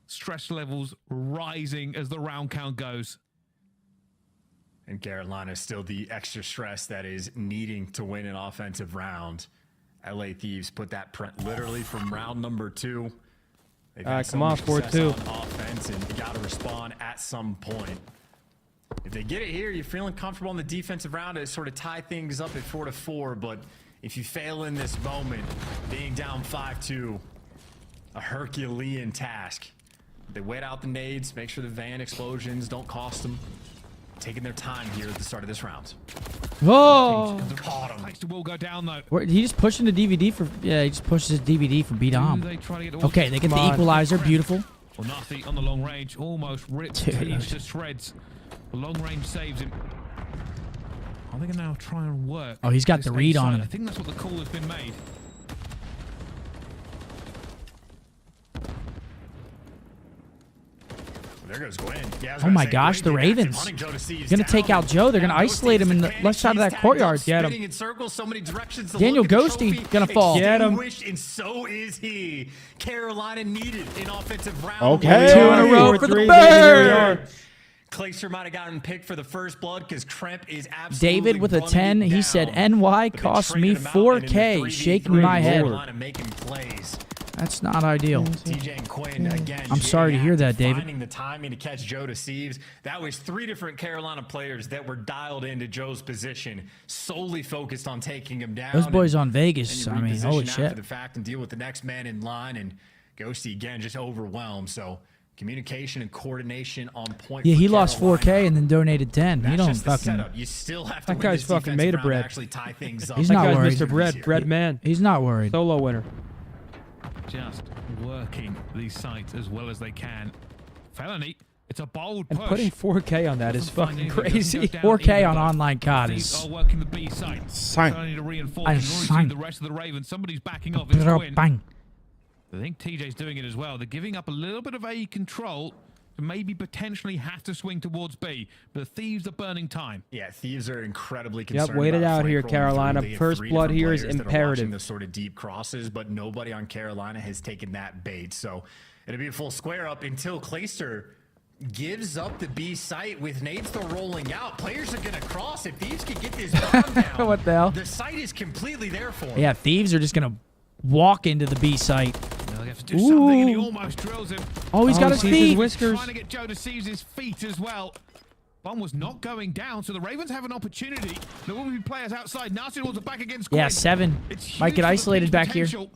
Stress levels rising as the round count goes.
And Carolina is still the extra stress that is needing to win an offensive round. LA Thieves put that print literally from round number 2.
Come on, 4-2.
Offense, and you got to respond at some point. If they get it here, you're feeling comfortable in the defensive round to sort of tie things up at 4-4. But if you fail in this moment, being down 5-2, a Herculean task. They wait out the nades, make sure the van explosions don't cost them. Taking their time here at the start of this round.
Whoa!
Caught him.
Will go down though.
He just pushing the DVD for. Yeah, he just pushes his DVD for B Dom. Okay, they get the equalizer. Beautiful.
Well, Nasty on the long range almost rips Thieves to shreds. The long range saves him. Are they going to now try and work?
Oh, he's got the read on him.
I think that's what the call has been made.
There goes Gwen. Yeah,
Oh my gosh, the Ravens. Gonna take out Joe. They're gonna isolate him in the left side of that courtyard.
Get him.
In circles, so many directions to
Daniel
look at the
Ghosty
trophy.
gonna fall.
Get him.
And so is he. Carolina needed an offensive round.
Okay.
2 in a row for the Bird.
Clayster might have gotten picked for the first blood because Kremp is absolutely
David with a 10. He said NY cost me 4K. Shaking my head.
Carolina making plays.
That's not ideal.
TJ and Quinn again.
I'm sorry to hear that, David.
Finding the timing to catch Joe to Thieves. That was 3 different Carolina players that were dialed into Joe's position, solely focused on taking him down.
Those boys on Vegas. I mean, holy shit.
After the fact and deal with the next man in line, and Ghosty again just overwhelmed. So communication and coordination on point.
Yeah,
for
he lost
Carolina.
4K and then donated 10.
That's
he don't
just the
fucking.
setup. You still have to
That guy's fucking made of bread.
Actually tie things up.
He's
That
not
guy's
worried.
Mr. Bread man.
He's not worried.
Solo winner.
Just working these sites as well as they can. Felony, it's a bold
And
push.
putting 4K on that is fucking crazy.
4K on online COD
These
is.
are working the B site.
Sign.
Felony to reinforce
I
and
sign.
the rest of the Ravens. Somebody's backing off. It's Quinn.
Bang.
I think TJ's doing it as well. They're giving up a little bit of A control to maybe potentially have to swing towards B. But the Thieves are burning time.
Yeah, Thieves are incredibly concerned.
Yep, wait it
about
out here,
flank rolling
Carolina.
through. They have
First
3
blood
different
here is
players that are
imperative.
watching the sort of deep crosses, but nobody on Carolina has taken that bait. So it'll be a full square up until Clayster gives up the B site with nades still rolling out. Players are going to cross. If Thieves can get this bomb down,
What the hell?
the site is completely there for him.
Yeah, Thieves are just gonna walk into the B site.
Now they have to do something, and he almost drills him.
Oh, he's got his
sees
feet.
whiskers.
Trying to get Joe to seize his feet as well. Bomb was not going down, so the Ravens have an opportunity. There will be players outside. Nasty towards the back against Quinn.
Yeah, 7.
It's
Might
huge
get
for the
isolated
Thieves'
back here.
potential.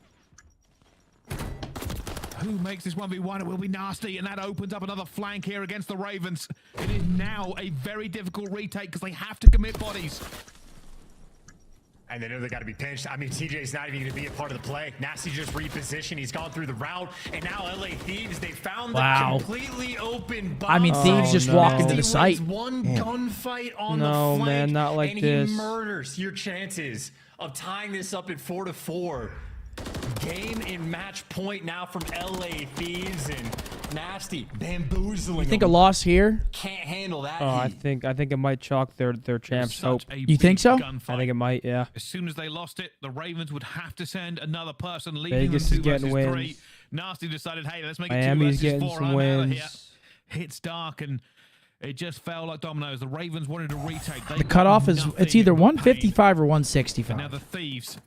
Who makes this 1v1? It will be Nasty, and that opens up another flank here against the Ravens. It is now a very difficult retake because they have to commit bodies.
And they know they got to be pinched. I mean, TJ's not even going to be a part of the play. Nasty just repositioned. He's gone through the route. And now LA Thieves, they found the completely open bomb.
I mean, Thieves just walk into the site.
One gunfight on the
No,
flank.
man, not like
and
this.
he murders your chances of tying this up at 4-4. Game and match point now from LA Thieves, and Nasty bamboozling.
You think a loss here?
Can't handle that.
Oh, I think it might chalk their champs' hope.
You think so?
I think it might, yeah.
As soon as they lost it, the Ravens would have to send another person, leaving
Vegas
them
is
2
getting
versus 3.
wins.
Nasty decided, hey, let's make
Miami's
it 2 versus 4.
getting some
I'm out of here.
wins.
Hits dark, and it just fell like dominoes. The Ravens wanted to retake. They
The cutoff
got
is
nothing
it's either
but
155 or
pain. And now
165.
the Thieves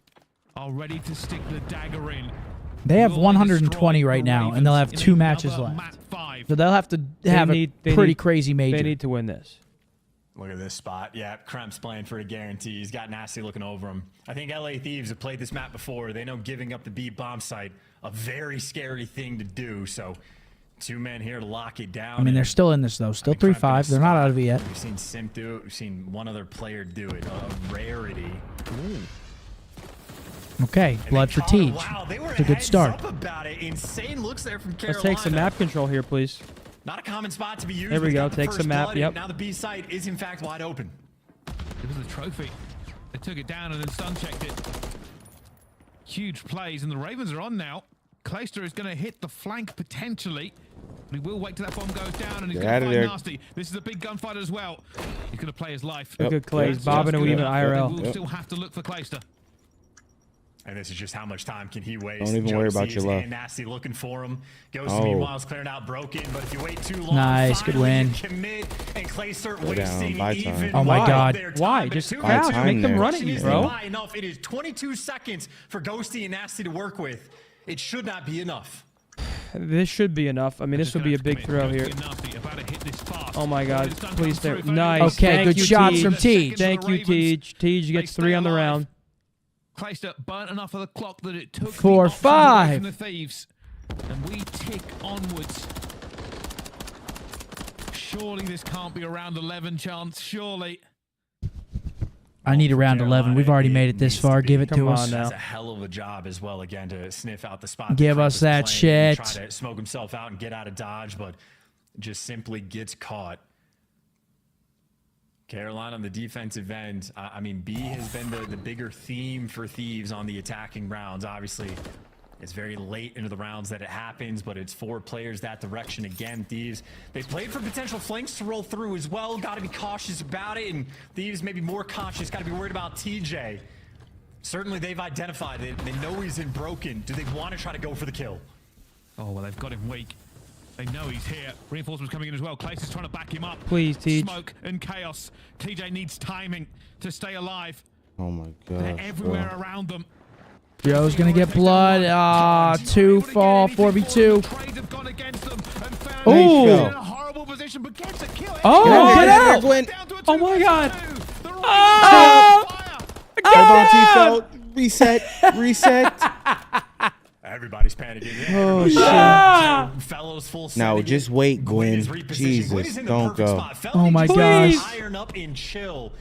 are ready to stick the dagger in.
They have 120 right now, and they'll have 2 matches left. So they'll have to have a pretty crazy major.
They need to win this.
Look at this spot. Yeah, Kremp's playing for a guarantee. He's got Nasty looking over him. I think LA Thieves have played this map before. They know giving up the B bomb site a very scary thing to do. So 2 men here to lock it down.
I mean, they're still in this, though. Still 3-5. They're not out of it yet.
We've seen Simp do it. We've seen one other player do it. A rarity.
Okay, blood for Tej.
Wow, they were
It's a good start.
up about it. Insane looks there from Carolina.
Let's take some map control here, please.
Not a common spot to be used.
There we
He's
go.
got the
Take
first
some map.
blood,
Yep.
and now the B site is in fact wide open.
It was the trophy. They took it down and then stun checked it. Huge plays, and the Ravens are on now. Clayster is going to hit the flank potentially. But he will wait till that bomb goes down, and he's going to fight Nasty. This is a big gunfight as well. He's going to play his life.
Yep. Good Clays. Bobbing and weaving IRL.
They will still have to look for Clayster.
And this is just how much time can he waste.
Don't even worry about your luck.
Nasty looking for him. Goes to meanwhile is clearing out broken, but if you wait too long,
nice, good win.
Commit, and Clayster
Go down,
wasting
buy
even
time.
Oh my God.
Why? Just crouch. Make them run at you, bro.
Enough. It is 22 seconds for Ghosty and Nasty to work with. It should not be enough.
This should be enough. I mean, this would be a big throw here. Oh my God! Please stay. Nice.
Okay, good shots from Tej.
Thank you, Tej. Tej gets 3 on the round.
Clayster burnt enough of the clock that it took
4, 5.
from the Thieves, and we tick onwards. Surely this can't be a round 11 chance. Surely.
I need a round 11. We've already made it this far. Give it to us.
That's a hell of a job as well, again, to sniff out the spot.
Give us that shit.
Try to smoke himself out and get out of dodge, but just simply gets caught. Carolina on the defensive end. I mean, B has been the bigger theme for Thieves on the attacking rounds. Obviously, it's very late into the rounds that it happens, but it's 4 players that direction again. Thieves, they played for potential flanks to roll through as well. Got to be cautious about it, and Thieves maybe more cautious. Got to be worried about TJ. Certainly, they've identified it. They know he's in broken. Do they want to try to go for the kill?
Oh, well, they've got him weak. They know he's here. Reinforcements coming in as well. Clace is trying to back him up.
Please, Tej.
Smoke and chaos. TJ needs timing to stay alive.
Oh my God.
They're everywhere around them.
Joe's gonna get blood. 2 fall, 4v2. Oh!
Oh,
get out!
Oh my God!
Hold on, T-Felt. Reset.
Everybody's panicking.
Oh,
shit. Fellows full
Now, just wait, Gwen. Jesus, don't go.
Oh, my gosh.
Iron up and chill.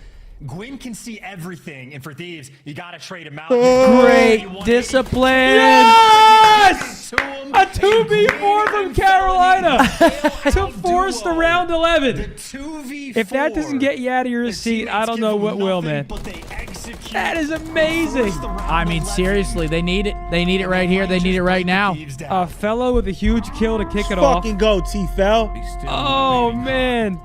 Gwyn can see everything, and for Thieves, you gotta trade him out.
Great discipline.
Yes! A 2v4 from Carolina to force the round 11. If that doesn't get you out of your seat, I don't know what will, man. That is amazing.
I mean, seriously, they need it. They need it right here. They need it right now.
A fellow with a huge kill to kick it off.
Fucking go, T-Fel.
Oh, man.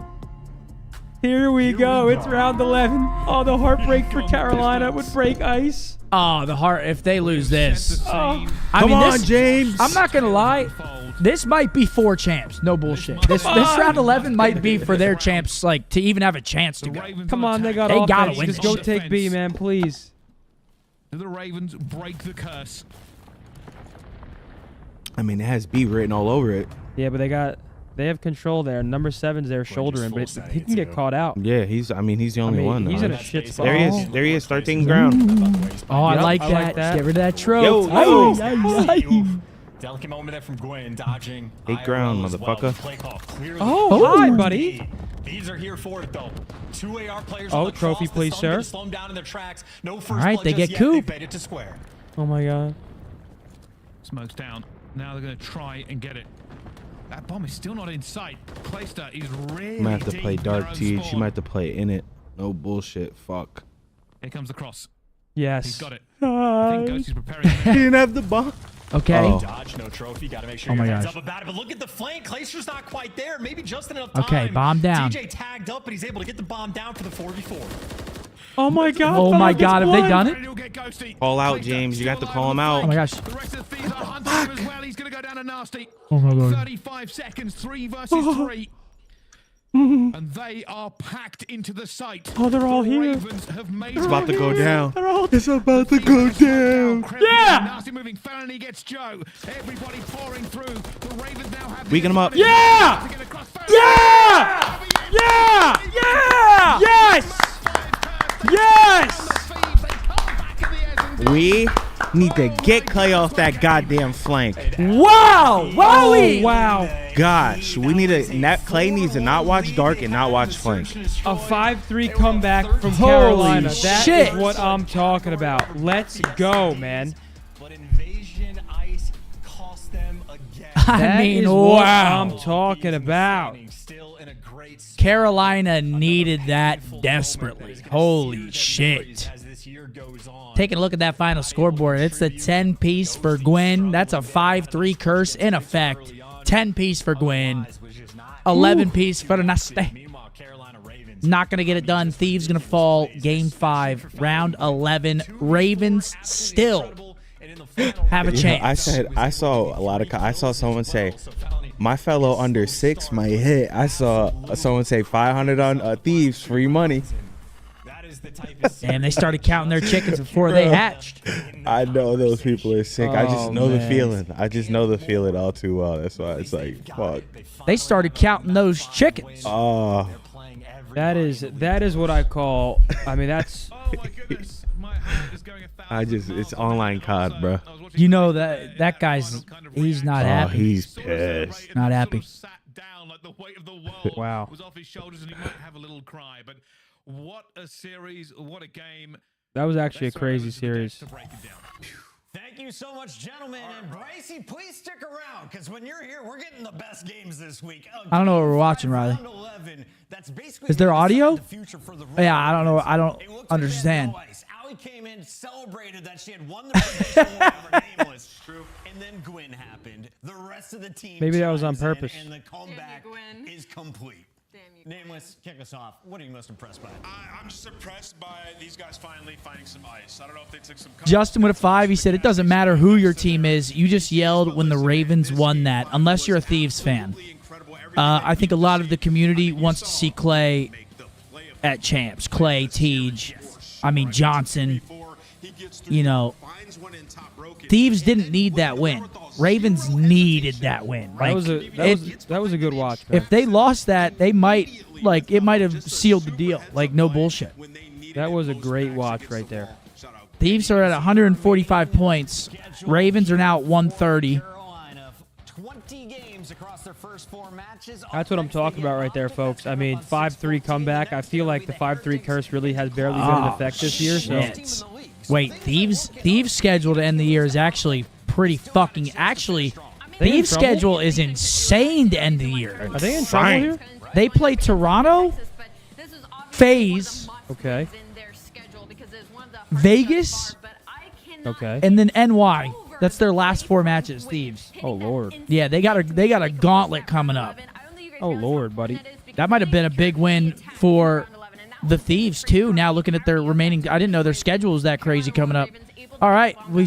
Here we go. It's round 11. Oh, the heartbreak for Carolina would break ice.
Oh, the heart. If they lose this.
Oh.
Come on, James.
I'm not going to lie. This might be 4 champs. No bullshit. This round 11 might be for their champs, like, to even have a chance to go.
Come on, they got
gotta
offense.
win.
Just go take B, man, please.
Do the Ravens break the curse?
I mean, it has B written all over it.
Yeah, but they have control there. Number 7's there shouldering, but he can get caught out.
Yeah, he's the only one.
He's in a shit spot.
There he is. There he is. Start taking ground.
Oh, I like that. Get rid of that trope.
Delicate moment there from Gwyn, dodging.
Take ground, motherfucker.
Oh, hi, buddy.
These are here for it, though. 2 AR players.
Oh, trophy, please, sir.
Slow them down in their tracks. No first
all right, they get Coop.
They it to square.
Oh my God.
Smoke's down. Now they're going to try and get it. That bomb is still not in sight. Clayster is really
You might have to
deep
play
in their
Dark
own
Teach.
spawn.
You might have to play in it. No bullshit. Fuck.
Here comes the cross.
Yes.
He's got it. I think Ghost is preparing.
He didn't have the bomb.
Okay.
Oh.
Dodge, no trophy. Got to make sure
Oh
your
my
heads
gosh.
up about it. But look at the flank. Clayster's not quite there. Maybe just enough time.
Okay, bomb down.
TJ tagged up, but he's able to get the bomb down for the 4v4.
Oh my God.
Oh my God, have they done it?
Call out, James. You got to call him out.
Oh my gosh.
The rest of the Thieves are hunting him as well. He's going to go down a nasty.
Oh my God.
35 seconds, 3 versus 3. And they are packed into the site.
Oh, they're all here.
Ravens have made
It's about to go down.
It's about to go down.
Yeah! Nasty moving. Felony gets Joe. Everybody pouring through. The Ravens now have
Weaken him up.
Yeah! Yeah! Yeah! Yeah! Yes! Yes!
We need to get Clay off that goddamn flank.
Wow! Wowie! Oh, wow.
Gosh, we need to. Clay needs to not watch Dark and not watch flank.
A 5-3 comeback from
Holy
Carolina. That
shit.
is what I'm talking about. Let's go, man.
But Invasion Ice cost them again.
That
mean,
is what
wow.
I'm talking about.
Still in a great spot.
Carolina needed that desperately. Holy shit.
As this year goes on.
Taking a look at that final scoreboard, it's the 10-piece for Gwyn. That's a 5-3 curse in effect. 10-piece for Gwyn. 11-piece for the Nasty. Not going to get it done. Thieves going to fall. Game 5, round 11. Ravens still have a chance.
I saw someone say, my fellow under 6 might hit. I saw someone say 500 on Thieves, free money.
And they started counting their chickens before they hatched.
I know those people are sick. I just
Oh,
know the
man.
feeling. I just know the feeling all too well. That's why it's like, fuck.
They started counting those chickens.
Oh.
That is what I call. I mean, that's.
It's online COD, bro.
You know that guy's, he's not happy.
He's pissed.
Not happy.
Wow.
Was off his shoulders and he might have a little cry, but what a series, what a game.
That was actually a crazy series.
Thank you so much, gentlemen. And Brycey, please stick around, because when you're here, we're getting the best games this week.
I don't know what we're watching, Riley. Is there audio? Yeah, I don't know. I don't understand.
Allie came in, celebrated that she had won the prediction, whatever, nameless. True. And then Gwyn happened. The rest of the team.
Maybe that was on
chimes in,
purpose.
And the comeback is complete. Nameless, kick us off. What are you most impressed by?
I'm just impressed by these guys finally finding some ice. I don't know if they took some.
Justin with a 5. He said, it doesn't matter who your team is. You just yelled when the Ravens won that, unless you're a Thieves fan. I think a lot of the community wants to see Clay at champs. Clay, Tej, Johnson. You know, Thieves didn't need that win. Ravens needed that win.
That was a good watch, man.
If they lost that, they might it might have sealed the deal. Like, no bullshit.
That was a great watch right there.
Thieves are at 145 points. Ravens are now at 130.
That's what I'm talking about right there, folks. I mean, 5-3 comeback. I feel like the 5-3 curse really has barely been in effect this year. So.
Wait, Thieves' schedule to end the year is actually pretty fucking. Actually, Thieves' schedule is insane to end the year.
Are they in trouble here?
They play Toronto, FaZe,
okay,
Vegas,
okay,
and then NY. That's their last 4 matches. Thieves.
Oh Lord.
Yeah, they got a gauntlet coming up.
Oh Lord, buddy.
That might have been a big win for the Thieves too. Now looking at their remaining, I didn't know their schedule was that crazy coming up. All right, we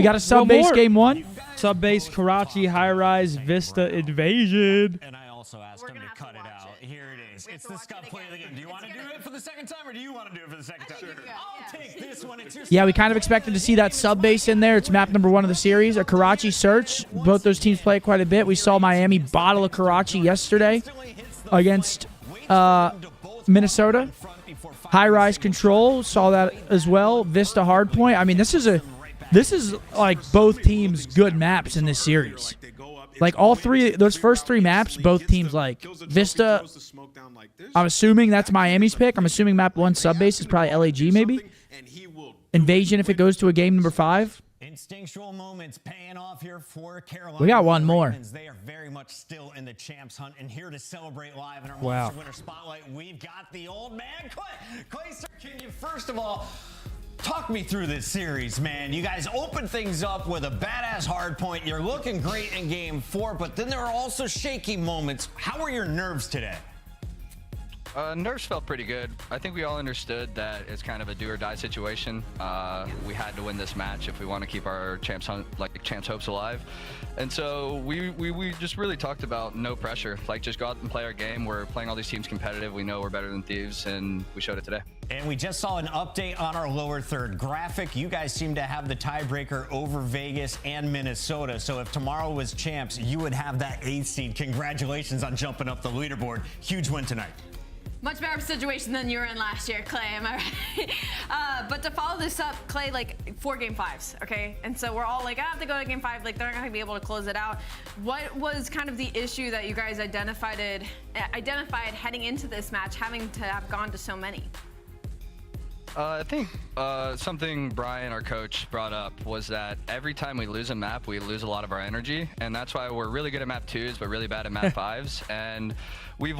got a sub base game 1.
Sub base Karachi High Rise Vista Invasion.
And I also asked him to cut it out. Here it is. It's the Scump play of the game. Do you want to do it for the second time, or do you want to do it for the second time? I'll take this one. It's your
Yeah, we kind of expected to see that sub base in there. It's map number 1 of the series, a Karachi search. Both those teams play it quite a bit. We saw Miami bottle a Karachi yesterday against Minnesota. High rise control, saw that as well. Vista hardpoint. I mean, this is like both teams' good maps in this series. Like all 3, those first 3 maps, both teams like. Vista, I'm assuming that's Miami's pick. I'm assuming map 1 sub base is probably LAG maybe. Invasion if it goes to a game number 5.
Instinctual moments paying off here for Carolina.
We got one more.
They are very much still in the champs hunt, and here to celebrate live in our
Wow.
Monster Winner Spotlight, we've got the old man, Clay. Clay, sir, can you first of all talk me through this series, man? You guys opened things up with a badass hard point. You're looking great in game 4, but then there are also shaky moments. How are your nerves today?
Nerves felt pretty good. I think we all understood that it's kind of a do or die situation. We had to win this match if we want to keep our champs hopes alive. And so we just really talked about no pressure. Like, just go out and play our game. We're playing all these teams competitive. We know we're better than Thieves, and we showed it today.
And we just saw an update on our lower third graphic. You guys seem to have the tiebreaker over Vegas and Minnesota. So if tomorrow was champs, you would have that 8th seed. Congratulations on jumping up the leaderboard. Huge win tonight.
Much better situation than you were in last year, Clay, am I right? But to follow this up, Clay, like 4 game 5s, okay? And so we're all like, I have to go to game 5, like they're not gonna be able to close it out. What was kind of the issue that you guys identified heading into this match, having to have gone to so many?
I think something Brian, our coach, brought up was that every time we lose a map, we lose a lot of our energy, and that's why we're really good at map 2s, but really bad at map 5s. And we've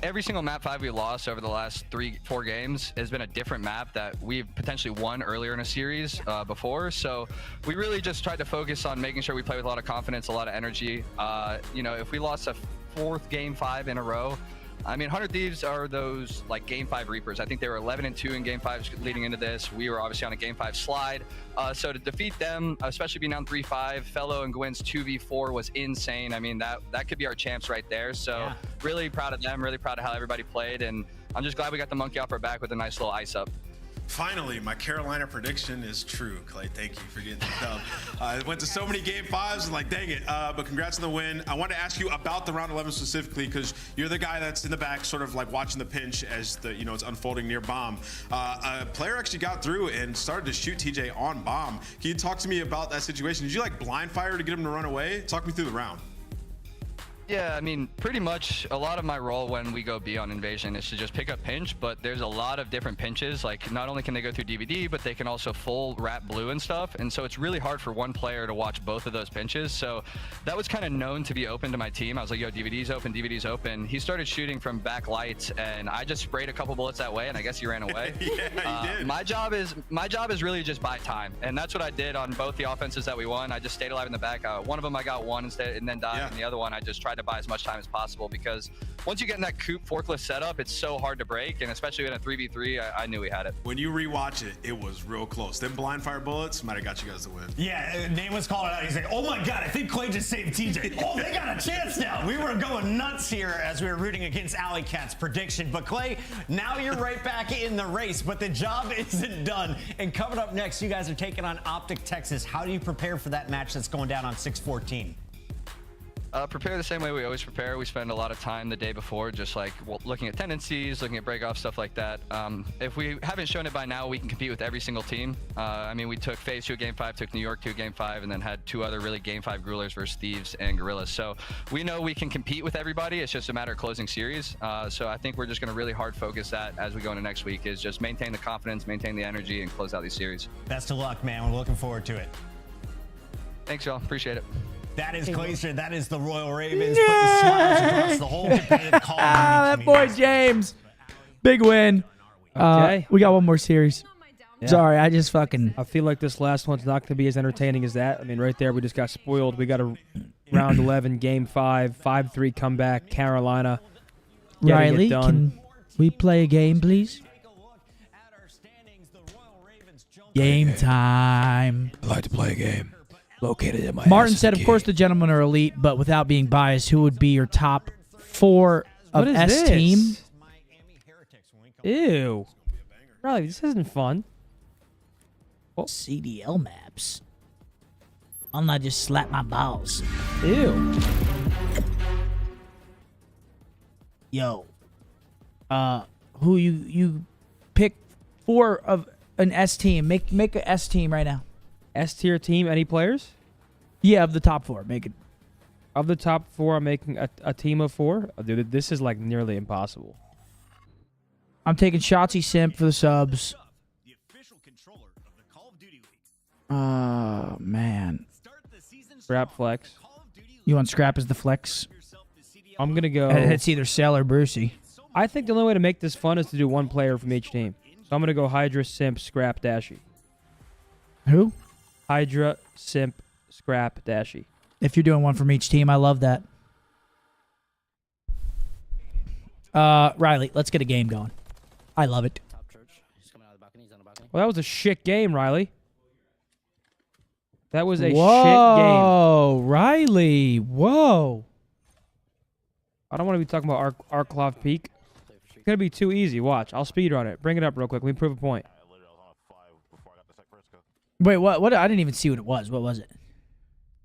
every single map 5 we lost over the last 3-4 games has been a different map that we've potentially won earlier in a series before. So we really just tried to focus on making sure we play with a lot of confidence, a lot of energy. You know, if we lost a 4th game 5 in a row, I mean, 100 Thieves are those like game 5 Reapers. I think they were 11-2 in game 5 leading into this. We were obviously on a game 5 slide. So to defeat them, especially being down 3-5, Fellow and Gwyn's 2v4 was insane. I mean, that could be our champs right there. So really proud of them, really proud of how everybody played. And I'm just glad we got the monkey off our back with a nice little ice up.
Finally, my Carolina prediction is true. Clay, thank you for getting the dub. I went to so many game fives, and like, dang it. But congrats on the win. I wanted to ask you about the round 11 specifically, because you're the guy that's in the back, sort of like watching the pinch as the it's unfolding near bomb. A player actually got through and started to shoot TJ on bomb. Can you talk to me about that situation? Did you like blind fire to get him to run away? Talk me through the round.
Yeah, I mean, pretty much a lot of my role when we go B on Invasion is to just pick up pinch, but there's a lot of different pinches. Like, not only can they go through DVD, but they can also full wrap blue and stuff. And so it's really hard for one player to watch both of those pinches. So that was kind of known to be open to my team. I was like, yo, DVD's open, DVD's open. He started shooting from back lights, and I just sprayed a couple bullets that way, and I guess he ran away.
Yeah, he did.
My job is really just buy time. And that's what I did on both the offenses that we won. I just stayed alive in the back. One of them I got one instead and then died, and the other one I just tried to buy as much time as possible, because once you get in that coupe forklift setup, it's so hard to break, and especially in a 3v3, I knew we had it.
When you rewatch it, it was real close. Them blind fire bullets might have got you guys to win.
Yeah, Nate was calling out. He's like, oh my God, I think Clay just saved TJ. Oh, they got a chance now. We were going nuts here as we were rooting against Alley Cat's prediction. But Clay, now you're right back in the race, but the job isn't done. And coming up next, you guys are taking on Optic Texas. How do you prepare for that match that's going down on 6/14?
Prepare the same way we always prepare. We spend a lot of time the day before just like looking at tendencies, looking at break-off, stuff like that. If we haven't shown it by now, we can compete with every single team. I mean, we took Phase 2 at Game 5, took New York 2 at Game 5, and then had 2 other really Game 5 Grulers versus Thieves and Gorillas. So we know we can compete with everybody. It's just a matter of closing series. So I think we're just going to really hard focus that as we go into next week, is just maintain the confidence, maintain the energy, and close out these series.
Best of luck, man. We're looking forward to it.
Thanks, y'all. Appreciate it.
That is Clayster. That is the Royal Ravens. Putting smiles across the whole competitive Call of Duty
that boy James. Big win.
Okay.
We got one more series. Yeah. Sorry, I just fucking...
I feel like this last one's not going to be as entertaining as that. I mean, right there, we just got spoiled. We got a round 11, game 5, 5-3 comeback, Carolina.
Riley, can we play a game, please? Game time.
I'd like to play a game. Located in my
Martin said, of course, the gentlemen are elite, but without being biased, who would be your top 4 of S team?
Ew. Riley, this isn't fun.
CDL maps. I'll not just slap my balls.
Ew.
Yo. Who you pick 4 of an S team. Make an S team right now.
S tier team, any players?
Yeah, of the top 4. Make it.
Of the top 4, I'm making a team of 4. Oh, dude, this is like nearly impossible.
I'm taking Shotzi Simp for the subs. Man.
Scrap flex.
You want Scrap as the flex?
I'm going to go...
It's either Cell or Brucey.
I think the only way to make this fun is to do one player from each team. So I'm going to go Hydra, Simp, Scrap, Dashy.
Who?
Hydra, Simp, Scrap, Dashy.
If you're doing one from each team, I love that. Riley, let's get a game going. I love it.
Well, that was a shit game, Riley. That was a shit game.
Whoa, Riley. Whoa.
I don't want to be talking about Arklov Peak. It's going to be too easy. Watch. I'll speedrun it. Bring it up real quick. Let me prove a point.
Wait, what? I didn't even see what it was. What was it?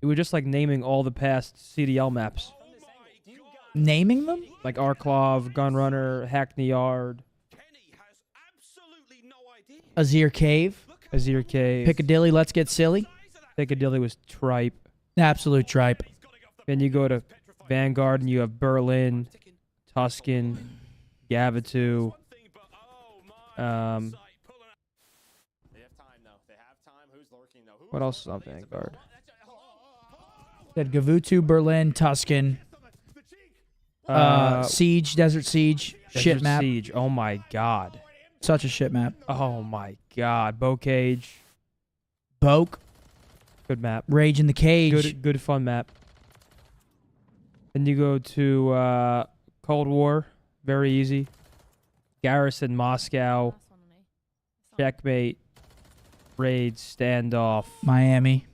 It was just like naming all the past CDL maps.
Naming them?
Like Arklov, Gunrunner, Hackney Yard.
Azir Cave.
Azir Cave.
Piccadilly, Let's Get Silly.
Piccadilly was tripe.
Absolute tripe.
Then you go to Vanguard and you have Berlin, Tuscan, Gavitu. What else is on Vanguard?
Said Gavutu, Berlin, Tuscan. Siege, Desert Siege. Shit map.
Siege. Oh my god.
Such a shit map.
Oh my god. Bow Cage.
Boke.
Good map.
Rage in the Cage.
Good fun map. Then you go to Cold War. Very easy. Garrison, Moscow. Checkmate. Raid, Standoff.
Miami.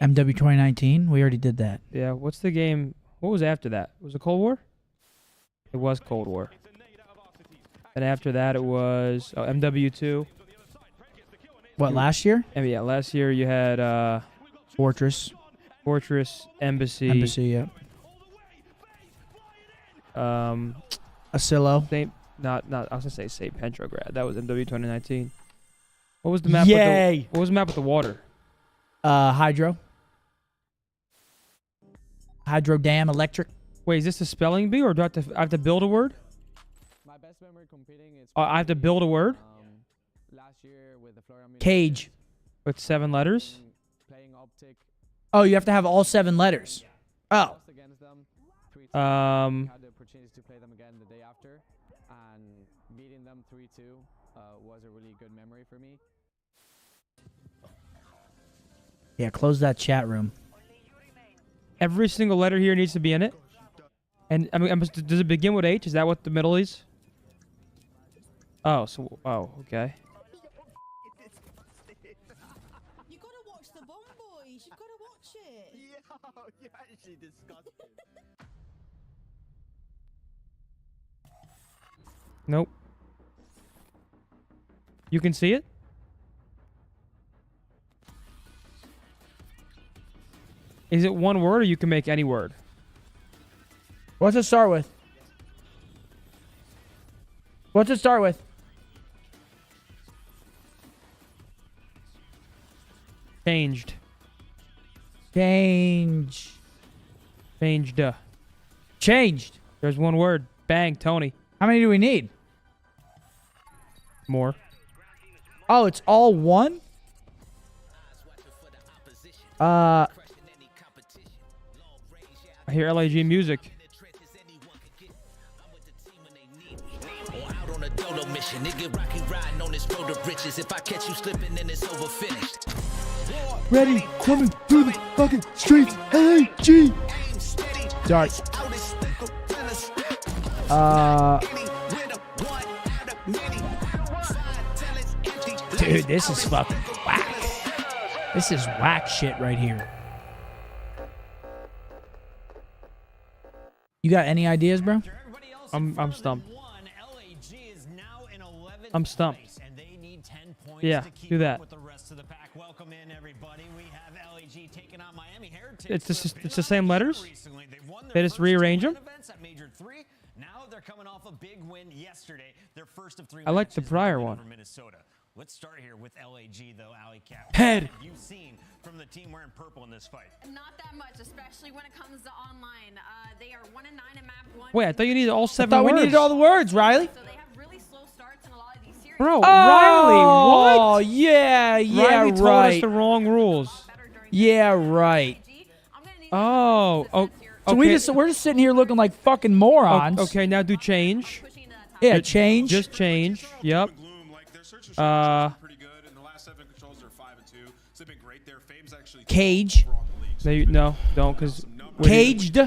MW 2019. We already did that.
Yeah, what's the game? What was after that? Was it Cold War? It was Cold War. And after that, it was MW2.
What, last year?
Yeah, last year you had
Fortress,
Embassy.
Embassy, yeah. Asilo.
I was gonna say St. Petrograd. That was MW 2019. What was the map?
Yay!
What was the map with the water?
Hydro. Hydro Dam Electric.
Wait, is this a spelling bee, or do I have to build a word?
My best memory competing is.
I have to build a word.
Last year with the Florida
Cage.
With 7 letters.
Playing Optic.
Oh, you have to have all 7 letters. Oh.
Against them. Had the opportunity to play them again the day after, and beating them 3-2 was a really good memory for me.
Yeah, close that chat room.
Every single letter here needs to be in it. And I mean, does it begin with H? Is that what the middle is? Oh, okay.
You gotta watch the Bomb Boys. You gotta watch it.
Yo, you're actually disgusting.
Nope. You can see it? Is it one word, or you can make any word?
What's it start with? What's it start with?
Changed.
Changed. Changed.
There's one word. Bang, Tony.
How many do we need?
More.
Oh, it's all one?
I hear LAG music.
Ready, coming through the fucking streets. LAG.
Sorry. Dude, this is fucking whack. This is whack shit right here. You got any ideas, bro?
I'm stumped. I'm stumped. Yeah, do that. It's the same letters? They just rearrange them? I like the prior one.
Let's start here with LAG though, Alley Cat.
Head.
What have you seen from the team wearing purple in this fight?
Not that much, especially when it comes to online. They are 1-9 in map 1.
Wait, I thought you needed all 7
I thought
words.
we needed all the words, Riley.
So they have really slow starts in a lot of these series.
Bro,
Oh,
Riley, what?
yeah,
Riley told us the wrong rules.
Yeah, right.
Oh, okay.
So we're just sitting here looking like fucking morons.
Okay, now do change.
Yeah, change.
Just change. Yep.
Cage.
No, don't, because
Caged.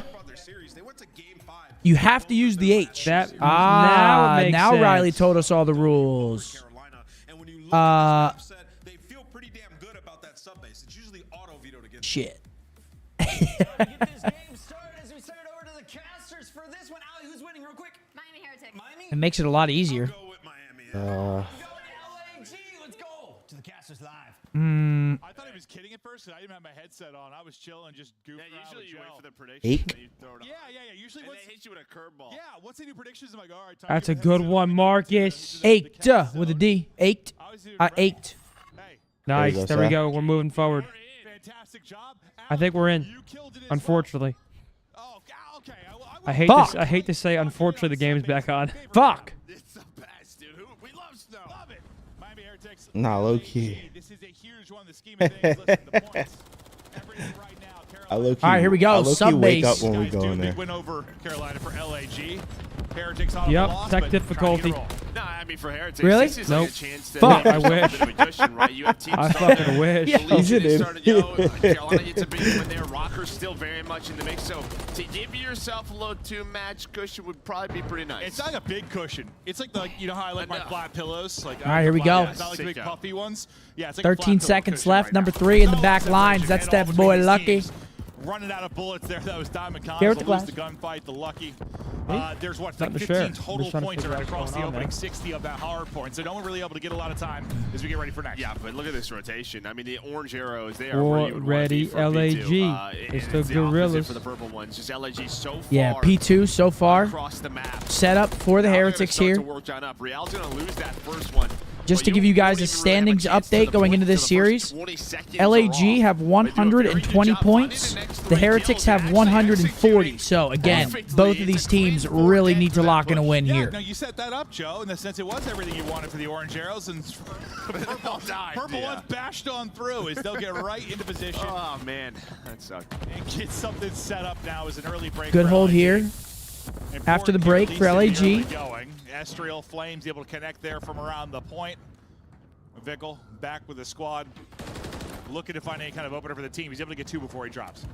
You have to use the H.
now it makes sense.
Riley told us all the rules. Shit. It makes it a lot easier.
I thought he was kidding at first, and I didn't have my headset on. I was chilling, just goofing around.
Usually you wait for the prediction.
Ake?
And you throw it
Yeah. Usually
and they hit you with a curveball.
Yeah, once they do predictions, I'm like, all right. Time
That's
to
a
get
good
headset
one,
on.
Marcus.
Ached with a D. Ached. Ached.
Nice. There we go. We're moving forward.
Fantastic job.
I think we're in. Unfortunately.
Okay.
I hate to say unfortunately the game's back on.
Fuck.
It's the best, dude. We love snow. Love it. Miami Heretics.
Nah, low key.
This is a huge one in the scheme of things. Listen, the points. Everything right now.
I low key.
All right, here we go.
I low key wake up
Subbase.
when we go in there.
Win over Carolina for LAG. Heretics on
Yep,
the loss,
tech
but
difficulty.
trying to get roll.
No, I mean for Heretics,
Really?
this is
Nope.
like a chance to
Fuck, I
have a
wish.
bit of a cushion, right? You have teams
I
starting
fucking
to-
wish.
Yeah,
Legion
he's in
is
it.
starting to go. Carolina gets a big win there. Rocker's still very much in the mix. So to give yourself a little 2-match cushion would probably be pretty nice.
It's not like a big cushion. It's like you know how I like my flat pillows. Like
All right, here we go.
It's not like the big puffy ones. Yeah, it's like
13 seconds left. Number 3 in the back lines. That's that boy Lucky.
running out of bullets there. That was Diamond Cons.
Here with
Lose
the
the gunfight, the lucky. There's what,
Not
like
to
15
share.
total
Just trying to
points
figure out
right across
what's
the
going on
opening
there.
60 of that hard point. So no one really able to get a lot of time as we get ready for next.
Yeah, but look at this rotation. I mean, the orange arrows, they are where
Or
you would want to be
ready
for P2.
LAG.
And
It's the
the opposite
Gorillas.
for the purple ones. Just LAG so far.
Yeah, P2 so far.
Across the map.
Set up for the
Now they're
Heretics
gonna
here.
start to work John up. Real's going to lose that first one.
Just to give you guys a standings update going into this series, LAG have 120 points. The Heretics have 140. So again, both of these teams really need to lock in a win here.
No, you set that up, Joe, in the sense it was everything you wanted for the orange arrows, and purple ones bashed on through as they'll get right into position.
Oh, man. That sucked.
And get something set up now as an early break.
Good
for
hold
LAG.
here after the break for LAG.
Estriel Flames able to connect there from around the point. Vickle back with the squad, looking to find any kind of opener for the team. He's able to get 2 before he drops.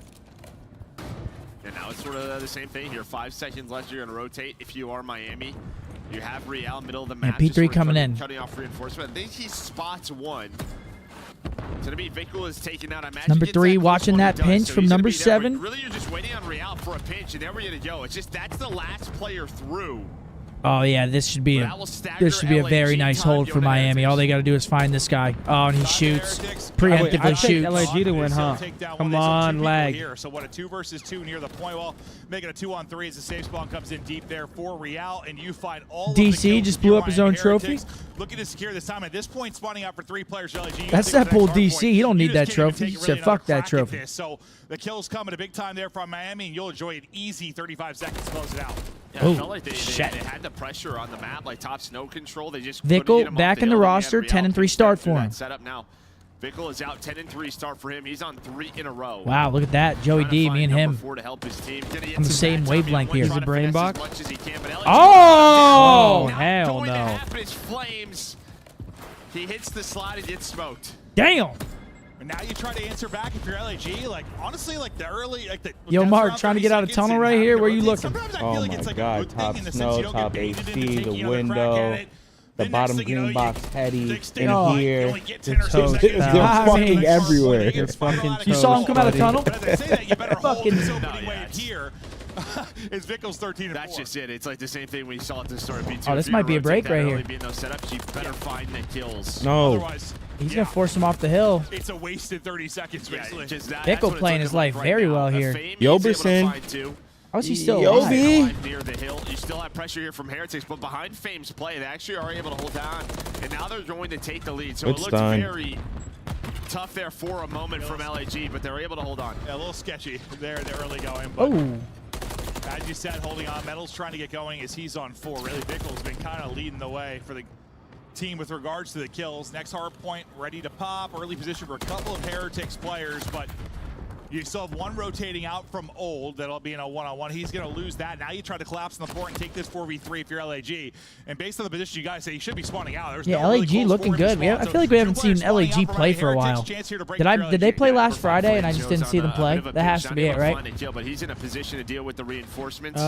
And now it's sort of the same thing here. 5 seconds left. You're going to rotate. If you are Miami, you have Real middle of the map.
P3
just
coming in.
Cutting off reinforcement. I think he spots one. It's going to be Vickle is taken out. I imagine
Number
he gets
3
that close
watching
when he
that
does,
pinch
so
from
he's gonna
number
be there.
7.
Really, you're just waiting on Real for a pinch, and there we're going to go. It's just that's the last player through.
Oh yeah, this should be a very nice hold for Miami. All they got to do is find this guy. Oh, and he shoots, preemptively
I take
shoots.
LAG to win, huh? Come on, lag.
Here. So what, a 2 versus 2 near the point? Well, making a 2-on-3 as the safe spawn comes in deep there for Real, and you find all
DC
of the kills
just blew up his own
Heretics.
trophy.
Looking to secure this time. At this point, spawning out for 3 players. LAG.
That's that bull DC. He don't need that trophy. He said, "Fuck that trophy."
So the kills come at a big time there from Miami, and you'll enjoy an easy 35 seconds to close it out.
Yeah, I felt like they had the pressure on the map, like top snow control. They just couldn't get
Vickle
him
back
off
in the
hill.
roster, 10-3 start for him.
Set up now. Vickle is out, 10-3 start for him. He's on 3 in a row.
Wow, look at that, Joey D, me and him
To help his team.
on the same wavelength here.
Is it brain box?
Oh, hell
going to
no!
happen is Flames. He hits the slide and gets smoked.
Damn.
And now you try to answer back if you're LAG. Like, honestly, like the early, like the.
Yo, Mark, trying to get out of tunnel right here. Where you looking?
Oh my God! Top snow, top AC, the window, the bottom green box, heady in here.
They're toast.
They're fucking everywhere.
They're fucking toast,
You saw him come out of
buddy.
tunnel?
But as I say that, you better hold
Fucking-
this opening wave here. Is Vickle's 13 and 4.
That's just it. It's like the same thing we saw at the start of B2.
Oh, this might be a break right here.
Being those setups, you better find the kills.
No.
Otherwise,
He's gonna force him off the hill.
it's a wasted 30 seconds, basically.
Vickle playing his life very well here.
Yoberson.
How is he still alive?
Yobi.
Near the hill. You still have pressure here from Heretics, but behind Fame's play, they actually are able to hold on. And now they're going to take the lead. So
Good
it looks
stun.
very tough there for a moment from LAG, but they're able to hold on.
Yeah, a little sketchy there, the early going. But
Oh.
as you said, holding on. Metal's trying to get going as he's on 4. Really, Vickle's been kind of leading the way for the team with regards to the kills. Next hard point ready to pop. Early position for a couple of Heretics players, but you still have one rotating out from Old that'll be in a 1-on-1. He's going to lose that. Now you try to collapse on the fort and take this 4v3 if you're LAG. And based on the position you guys say, you should be spawning out. There's
Yeah,
no really
LAG
close
looking
forward to
good.
spawn.
I
So
feel like we
2
haven't seen
players spawning
LAG
out
play
from
for a
Heretics.
while.
Chance here to break
Did
through
they
LAG.
play last
For
Friday and I
Flames,
just didn't
Joe's
see
on
them
a
play?
bit of a
That has
pinch,
to be
not
it,
able to
right?
find a kill, but he's in a position to deal with the reinforcements.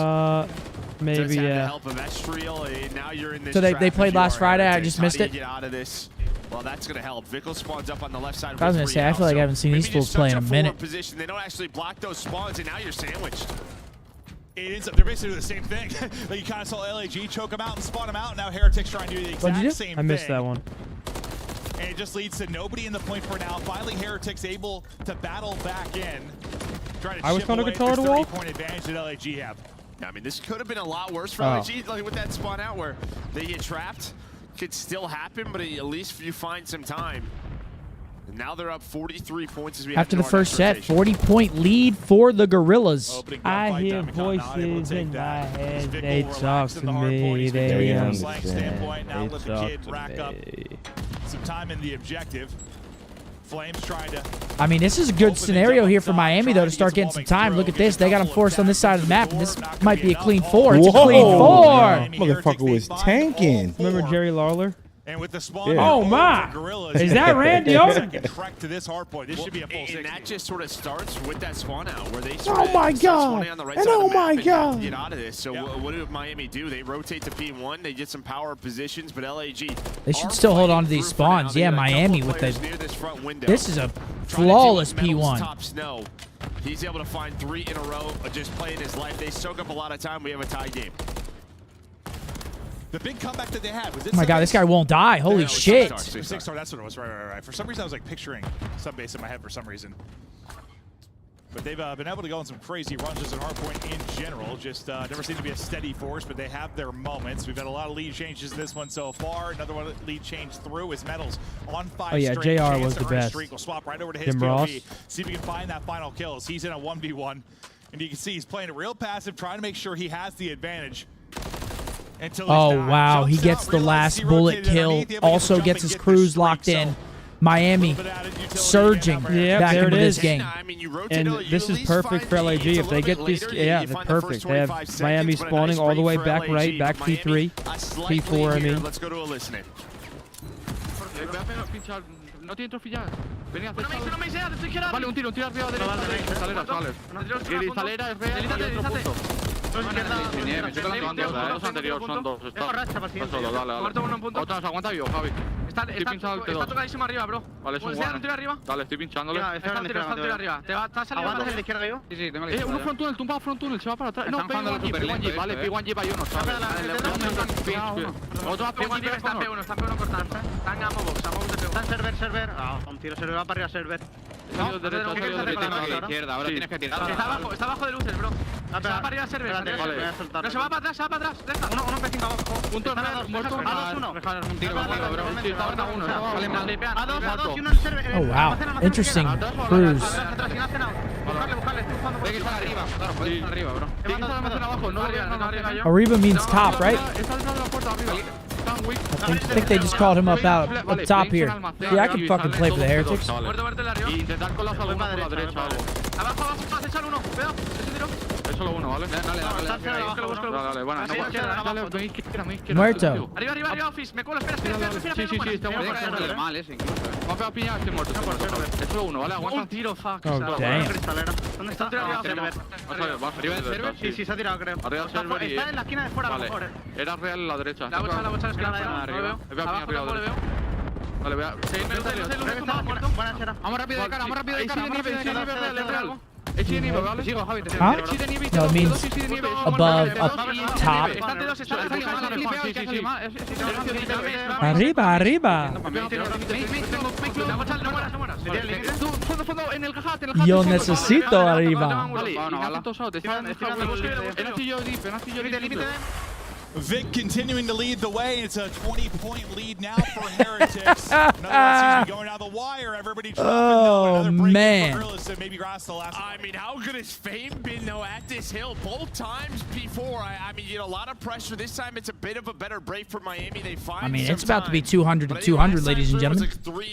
Maybe,
Does have the
yeah.
help of Estriel, and now you're in this
So they
trap
played
if you
last
are
Friday, I
Heretics.
just
How
missed
do you
it?
get out of this? Well, that's going to help. Vickle spawns up on the left side.
I was
with
gonna say, I feel like I haven't seen
Maybe
these fools
just
play
such
in a
forward
minute.
Position. They don't actually block those spawns, and now you're sandwiched.
It ends up, they're basically doing the same thing. Like you kind of saw LAG choke them out and spawn them out, and now Heretics trying to do the
What'd you
exact
do?
same thing.
I missed that one.
And it just leads to nobody in the point for now. Finally, Heretics able to battle back in. Trying to
I was
chip
trying to
away
control
this
the wall?
30-point advantage that LAG have.
Yeah, I mean, this could have been a lot worse for
Oh.
LAG, like with that spawn out where they get trapped. Could still happen, but at least you find some time. And now they're up 43 points as we
After
head
the
to our
first
next
set,
rotation.
40-point lead for the Gorillas.
Opening
I
gunfight,
hear
Diamond Con not able to
voices
take
in my
that.
head.
Vickle
They
relaxed
talk
in
to
the hard point.
me.
He's been
They
doing it from a
understand.
slang standpoint. Now
They
let the
talk
kid
to
rack up
me.
some time in the objective. Flames trying to.
I mean, this is a good scenario here for Miami, though, to start getting some time. Look at this. They got him forced on this side of the map, and this might be a clean 4. It's a clean 4.
Motherfucker was tanking.
Remember Jerry Lawler?
And with the spawn,
Yeah.
Oh, my. Is that Randy Orton?
Trek to this hard point. This should be a full 60.
And that just sort of starts with that spawn out where they
Oh my God.
on the right
And
side of
oh
the
my
map
God.
and get out of this. So what do Miami do? They rotate to P1. They get some power positions, but LAG.
They should still hold on to these spawns. Yeah, Miami with the. This is a flawless P1.
Top snow. He's able to find 3 in a row, just playing his life. They soak up a lot of time. We have a tie game.
The big comeback that they had was
Oh my god, this guy won't die. Holy shit.
6-star, that's what it was. Right. For some reason, I was like picturing Subbase in my head for some reason. But they've been able to go on some crazy runs as an hardpoint in general. Just never seemed to be a steady force, but they have their moments. We've had a lot of lead changes in this one so far. Another one lead change through is Methodz on 5
Oh yeah,
straight.
JR was the best.
We'll swap right over to his
Jim
POV.
Ross.
See if we can find that final kill as he's in a 1v1. And you can see he's playing it real passive, trying to make sure he has the advantage.
Oh, wow. He gets the last bullet kill. Also gets his crews locked in. Miami surging back into this game.
And this is perfect for LAG. If they get these, yeah, they're perfect. They have Miami spawning all the way back right, back P3, P4, I mean.
Let's go to a listening.
No tiene trofillas. Venga, no me sea, te estoy quedando. Vale, un tiro arriba de la escalera, chavales. Y escalera es real. Dos anteriores, son dos. Dale. Otra, aguanta yo, Javi. Está tocadísimo arriba, bro. Vale, es un tiro arriba. Dale, estoy pinchándole. Está un tiro arriba. ¿Te vas a salir a la izquierda yo? Sí, tengo la izquierda. Uno front tunnel, tumbado front tunnel, se va para atrás. No, P1G, vale, P1G para uno. Otro P1G está P1 cortado. Está en ammo box, está en server. Un tiro server, va para arriba server. Ahora tienes que tirar. Está abajo de luces, bro. Se va para arriba server. No, se va para atrás, Uno P5 abajo. Punto muerto. A2, 1. Un tiro, bro. A2 y uno en server.
Oh, wow. Interesting cruise. Ariba means top, right? I think they just called him up top here. Yeah, I can fucking play for the Heretics.
Solo uno, ¿vale? Dale, bueno.
Muerto.
Arriba, Office. Me cuelo, espera. Sí, está muerto. Mal ese, incluso. Me ha pegado piña, estoy muerto. Es solo uno, ¿vale? Aguanta. Un tiro, fuck.
Oh, damn.
¿Dónde está? Arriba del server. Sí, se ha tirado, creo. Arriba del server. Está en la esquina de fuera, a lo mejor. Era real en la derecha. La bocha es que la veo. He pegado piña arriba derecha. Vale, vea. Vamos rápido de cara.
No, it means above, up, top. Arriba. Yo necesito arriba.
Vic continuing to lead the way. It's a 20-point lead now for Heretics. Another one seems to be going down the wire. Everybody
oh, man.
I mean, how good has Fame been, though, at this hill? Both times before. I mean, you know, a lot of pressure. This time, it's a bit of a better break for Miami. They find
I mean, it's about to be 200 to 200, ladies and gentlemen.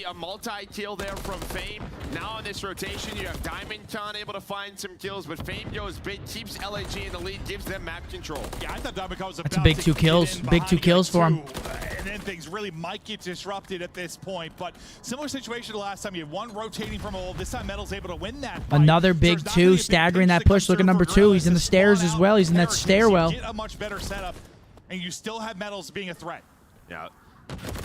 A multi-kill there from Fame. Now in this rotation, you have Diamondcon able to find some kills, but Fame goes big, keeps LAG in the lead, gives them map control.
Yeah, I thought Diamondcon was
about big 2 kills. Big 2 kills for him.
And then things really might get disrupted at this point. But similar situation to last time. You had one rotating from old. This time Methodz able to win that fight.
Another big 2 staggering that push. Look at number 2. He's in the stairs as well. He's in that stairwell.
Get a much better setup, and you still have Methodz being a threat.
Yeah.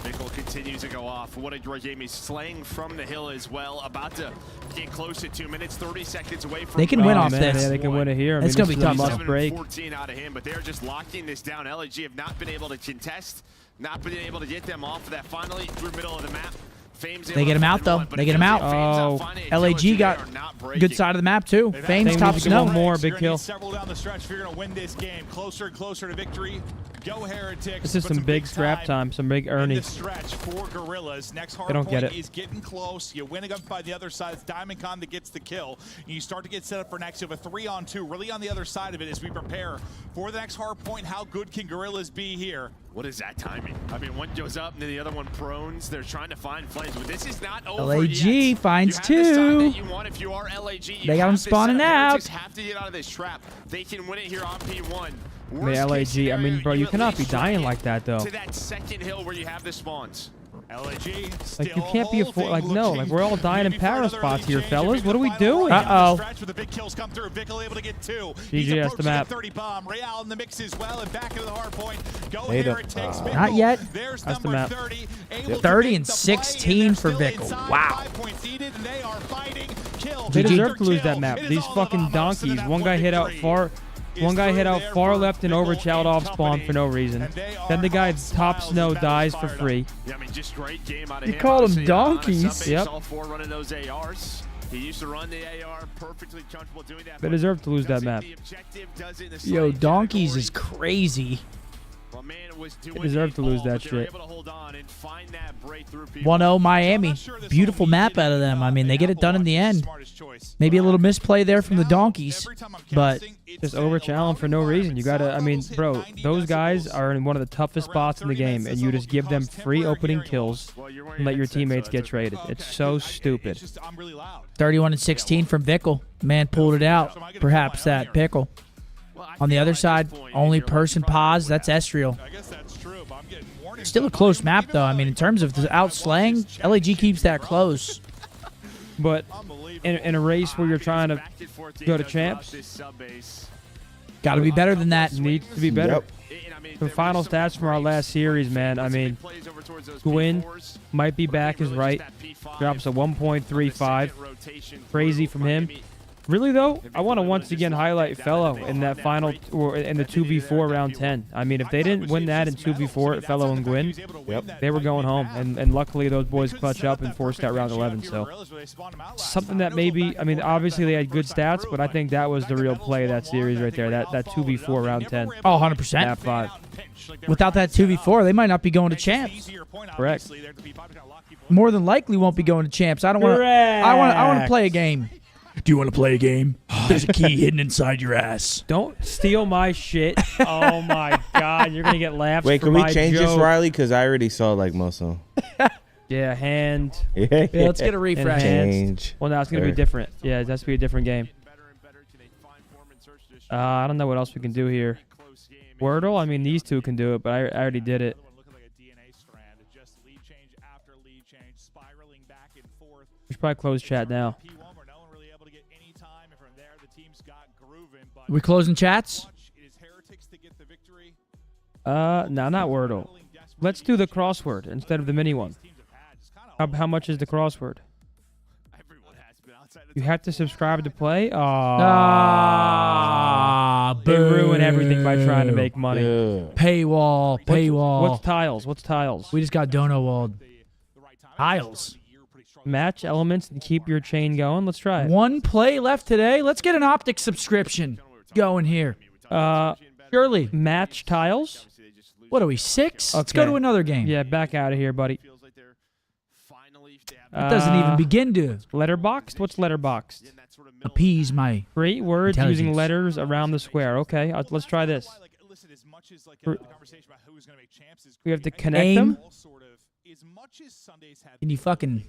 Nickel continues to go off. What a great game. He's slaying from the hill as well. About to get close to 2 minutes, 30 seconds away from.
They can win off this.
Yeah, they can win it here. I mean,
it's gonna be tough.
Must break.
14 out of him, but they're just locking this down. LAG have not been able to contest, not been able to get them off of that finally through middle of the map.
They get him out though. They get him out.
Oh,
LAG got good side of the map too. Fame's top snow.
One more big kill.
Several down the stretch if you're gonna win this game. Closer and closer to victory. Go Heretics.
This is some big scrap time, some big earnings.
Stretch for Gorillas. Next hard
don't get
point
it.
is getting close. You win it up by the other side. It's Diamondcon that gets the kill. And you start to get set up for next. You have a 3-on-2. Really on the other side of it as we prepare for the next hard point. How good can Gorillas be here?
What is that timing? I mean, one goes up and then the other one prones. They're trying to find flames, but this is not over
LAG
yet.
finds
you
2.
You want if you are LAG.
They got him spawning out.
Have to get out of this trap. They can win it here on P1.
The LAG, I mean, bro, you cannot be dying like that, though.
To that second hill where you have the spawns.
LAG
like, you can't be like, no, like, we're all dying in para spots here, fellas. What are we doing?
Uh-oh.
GG, that's the map.
30 bomb. Real in the mix as well, and back into the hard point. Go
Heretics.
Not yet.
There's
that's the map.
30.
30 and 16 for Vickle. Wow.
5 points needed, and they are fighting. kill.
They deserve to lose that map. These fucking donkeys. One guy hit out far. One guy hit out far left and overchalled off spawn for no reason. Then the guy top snow dies for free.
Yeah, I mean, just great game out of
You
him.
call them
Honestly,
donkeys.
Yep. All four running those ARs. He used to run the AR, perfectly comfortable doing that.
They deserve to lose that map.
Yo, donkeys is crazy.
They deserve to lose that shit.
1-0 Miami. Beautiful map out of them. I mean, they get it done in the end. Maybe a little misplay there from the donkeys, but
just over challenge for no reason. You gotta, I mean, bro, those guys are in one of the toughest spots in the game, and you just give them free opening kills and let your teammates get traded. It's so stupid.
31-16 from Vickle. Man pulled it out. Perhaps that pickle. On the other side, only person paused. That's Estriel. Still a close map, though. I mean, in terms of the outslaying, LAG keeps that close.
But in a race where you're trying to go to champs,
got to be better than that.
Needs to be better. The final stats from our last series, man. I mean, Gwyn might be back is right. Drops a 1.35. Crazy from him. Really, though, I want to once again highlight Fellow in that final, or in the 2v4 round 10. I mean, if they didn't win that in 2v4, Fellow and Gwyn, they were going home. And luckily, those boys clutch up and forced out round 11. So, something that maybe, I mean, obviously they had good stats, but I think that was the real play of that series right there, that 2v4 round 10.
Oh, 100%.
Map 5.
Without that 2v4, they might not be going to champs.
Correct.
More than likely won't be going to champs. I don't want to. I want to play a game. Do you want to play a game? There's a key hidden inside your ass.
Don't steal my shit. Oh my god, you're gonna get laughs.
Wait,
for
can we
my
change this,
joke.
Riley? Because I already saw like most of them.
Yeah, hand.
Yeah, let's get a refresh.
Change.
Well, no, it's gonna be different. Yeah, it has to be a different game. I don't know what else we can do here. Wordle. I mean, these two can do it, but I already did it. We should probably close chat now.
We closing chats?
No, not Wordle. Let's do the crossword instead of the mini one. How much is the crossword? You have to subscribe to play? They ruin everything by trying to make money.
Paywall.
What's tiles? What's tiles?
We just got dono walled. Tiles.
Match elements and keep your chain going. Let's try it.
One play left today. Let's get an optic subscription going here. Surely.
Match tiles?
What are we, 6? Let's go to another game.
Yeah, back out of here, buddy.
It doesn't even begin to.
Letterboxed? What's letterboxed?
Appease my
Create words using letters around the square. Okay, let's try this. We have to connect them?
Can you fucking...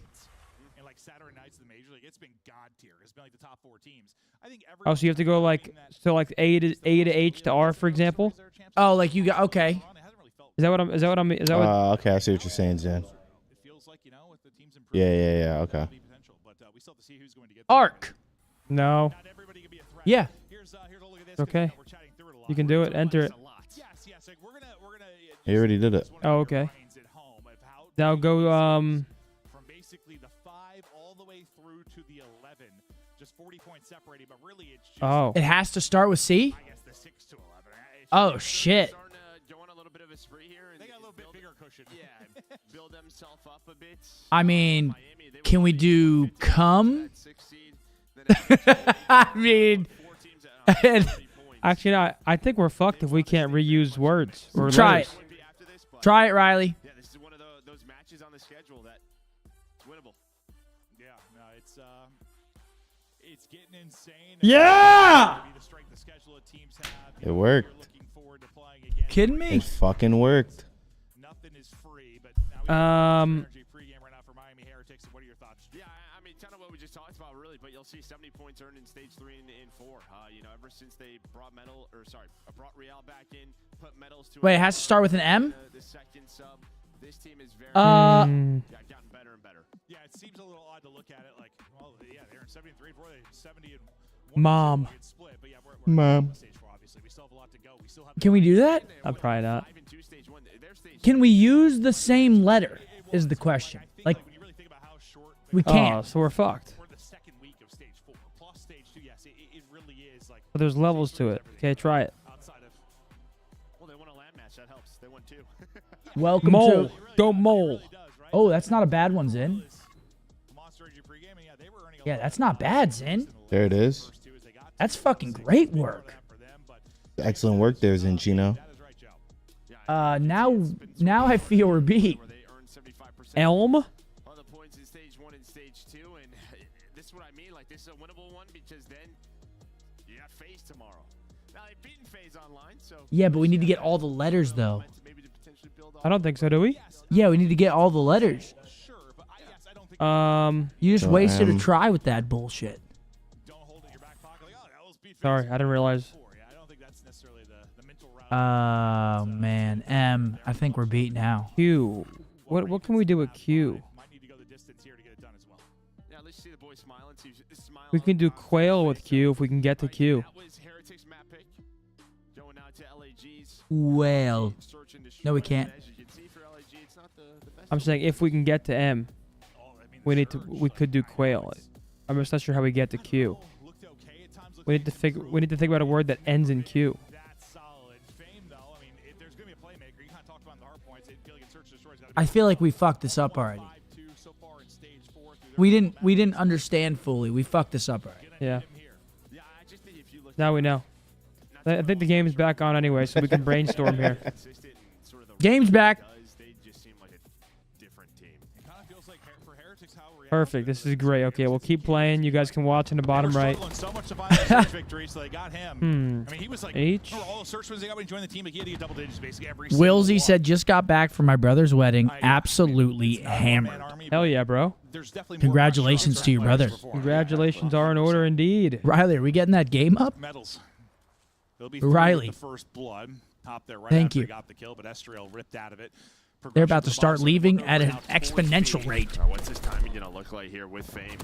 Oh, so you have to go like A to H to R, for example?
Oh, like you got... Okay.
Is that what I'm...
Okay, I see what you're saying, Zen. Yeah, okay.
Arc.
No.
Yeah.
Okay. You can do it. Enter it.
He already did it.
Oh, okay. Now go,
From basically the 5 all the way through to the 11. Just 40 points separated, but really it's just...
Oh.
It has to start with C?
I guess the 6 to 11.
Oh, shit. I mean, can we do come? I mean,
actually, no, I think we're fucked if we can't reuse words. Or
try
letters.
it. Try it, Riley.
Yeah, this is one of those matches on the schedule that's winnable.
Yeah, no, it's getting insane.
Yeah!
It worked.
Kidding me?
It fucking worked.
Nothing is free, but now we pregame right now for Miami Heretics. What are your thoughts?
Yeah, I mean, kind of what we just talked about, really. But you'll see 70 points earned in stage 3 and 4. You know, ever since they brought brought Real back in, put medals to.
Wait, it has to start with an M?
The second sub. This team is very
gotten better and better. Yeah, it seems a little odd to look at it like, well, yeah, they're in 73 and 4, they 70 and 1.
Mom.
Split, but yeah, we're
Mom.
stage 4, obviously. We still have a lot to go. We still have
Can we do that?
Probably not.
Can we use the same letter is the question. Like, we can't.
Oh, so we're fucked.
We're the second week of stage
But there's levels to it. Okay, try it.
Well, they won a land match. That helps. They won 2.
Welcome
Mole.
to...
Go Mole.
Oh, that's not a bad one, Zin. Yeah, that's not bad, Zin.
There it is.
That's fucking great work.
Excellent work there, Zinchino.
Now I feel we're beat.
Elm?
On the points in stage 1 and stage 2, and this is what I mean. Like, this is a winnable one because then you got FaZe tomorrow. Now they've beaten FaZe online, so
Yeah, but we need to get all the letters, though.
I don't think so, do we?
Yeah, we need to get all the letters. You just wasted a try with that bullshit.
Sorry, I didn't realize.
Oh, man. M, I think we're beat now.
Q. What can we do with Q? We can do Quail with Q if we can get to Q.
Well. No, we can't.
I'm saying if we can get to M, we could do Quail. I'm just not sure how we get to Q. We need to think about a word that ends in Q.
I feel like we fucked this up already. We didn't understand fully. We fucked this up already.
Yeah. Now we know. I think the game is back on anyway, so we can brainstorm here.
Game's back.
Perfect. This is great. Okay, we'll keep playing. You guys can watch in the bottom right. H.
Wilsey said, just got back from my brother's wedding. Absolutely hammered.
Hell yeah, bro.
Congratulations to your brother.
Congratulations are in order indeed.
Riley, are we getting that game up? Riley. Thank you. They're about to start leaving at an exponential rate.
What's his timing gonna look like here with Fame?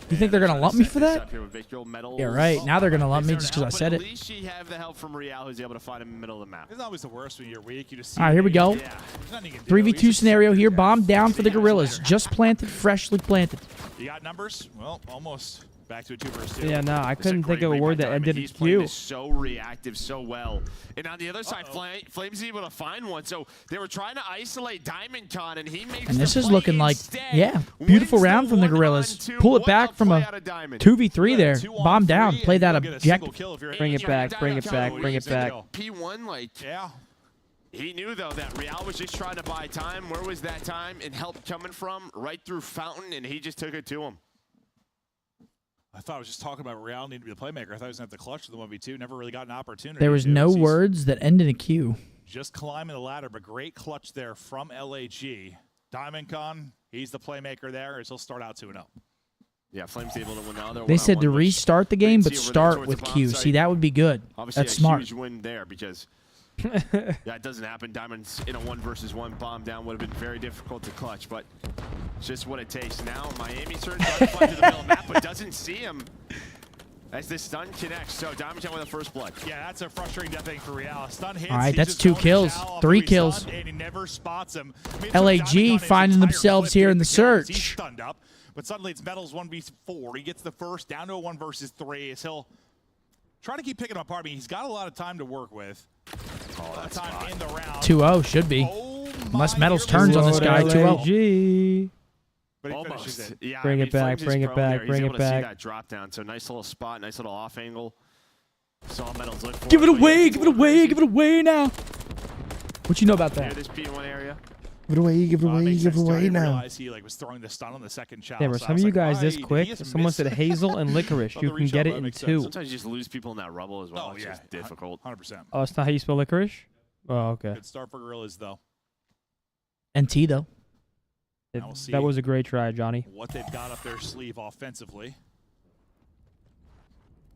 You think they're gonna lump me for that? Yeah, right. Now they're gonna lump me just because I said it.
At least you have the help from Real, who's able to find him in the middle of the map.
It's always the worst when you're weak. You just
All right, here we go. 3v2 scenario here. Bomb down for the Gorillas. Just planted, freshly planted.
You got numbers? Well, almost. Back to a 2 versus 2.
Yeah, no, I couldn't think of a word that ended in Q.
So reactive, so well. And on the other side, Flame's able to find one. So they were trying to isolate DiamondCon, and he makes.
And this is looking like, yeah, beautiful round from the Gorillas. Pull it back from a 2v3 there. Bomb down. Play that objective.
Bring it back. Bring it back. Bring it back.
P1, like, yeah. He knew, though, that Real was just trying to buy time. Where was that time and help coming from? Right through Fountain, and he just took it to him.
I thought I was just talking about Real needing to be the playmaker. I thought he was going to have to clutch with the 1v2. Never really got an opportunity.
There was no words that ended in a Q.
Just climbing the ladder, but great clutch there from LAG. DiamondCon, he's the playmaker there, as he'll start out 2-0.
Yeah, Flame's able to win the other.
They said to restart the game, but start with Q. See, that would be good.
Obviously,
that's smart.
Huge win there because yeah, it doesn't happen. Diamonds in a 1 versus 1 bomb down would have been very difficult to clutch, but it's just what it takes. Now Miami turns to the middle of the map, but doesn't see him as the stun connects. So DiamondCon with the first blood.
Yeah, that's a frustrating thing for Real. Stun hits.
All right, that's 2 kills, 3 kills.
And he never spots him.
LAG finding themselves here in the search.
He's stunned up, but suddenly it's Methodz 1v4. He gets the first down to a 1 versus 3 as he'll try to keep picking him apart. I mean, he's got a lot of time to work with.
Oh, that's time
in the round.
2-0 should be. Unless Methodz turns on this guy, 2-0.
Almost. Yeah,
bring it back, bring it back, bring it back.
See that drop down. So nice little spot, nice little off angle. Saw Methodz look for
give it away, give it away, give it away now. What you know about that?
This P1 area.
Give it away, give it away, give it away now.
He was throwing the stun on the second shot.
Yeah, bro, some of you guys this quick. Someone said Hazel and Licorice. You can get it in 2.
Sometimes you just lose people in that rubble as well. It's just difficult.
100%.
Oh, that's not how you spell Licorice? Oh, okay.
Good start for Gorillas, though.
NT, though.
That was a great try, Johnny.
What they've got up their sleeve offensively.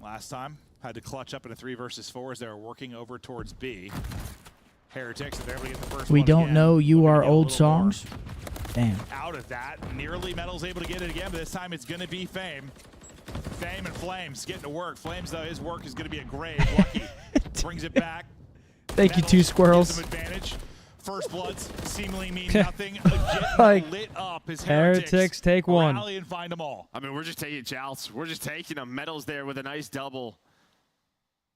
Last time, had to clutch up in a 3 versus 4 as they were working over towards B. Heretics, they're able to get the first
we
one
don't
again.
know you are old songs. Damn.
Out of that, nearly Methodz able to get it again, but this time it's going to be Fame. Fame and Flames getting to work. Flames, though, his work is going to be a grave. Lucky brings it back.
Thank you, 2 squirrels.
Advantage. First bloods seemingly mean nothing.
Like,
lit up as
Heretics take 1.
Rally and find them all.
I mean, we're just taking jouts. We're just taking them. Methodz there with a nice double.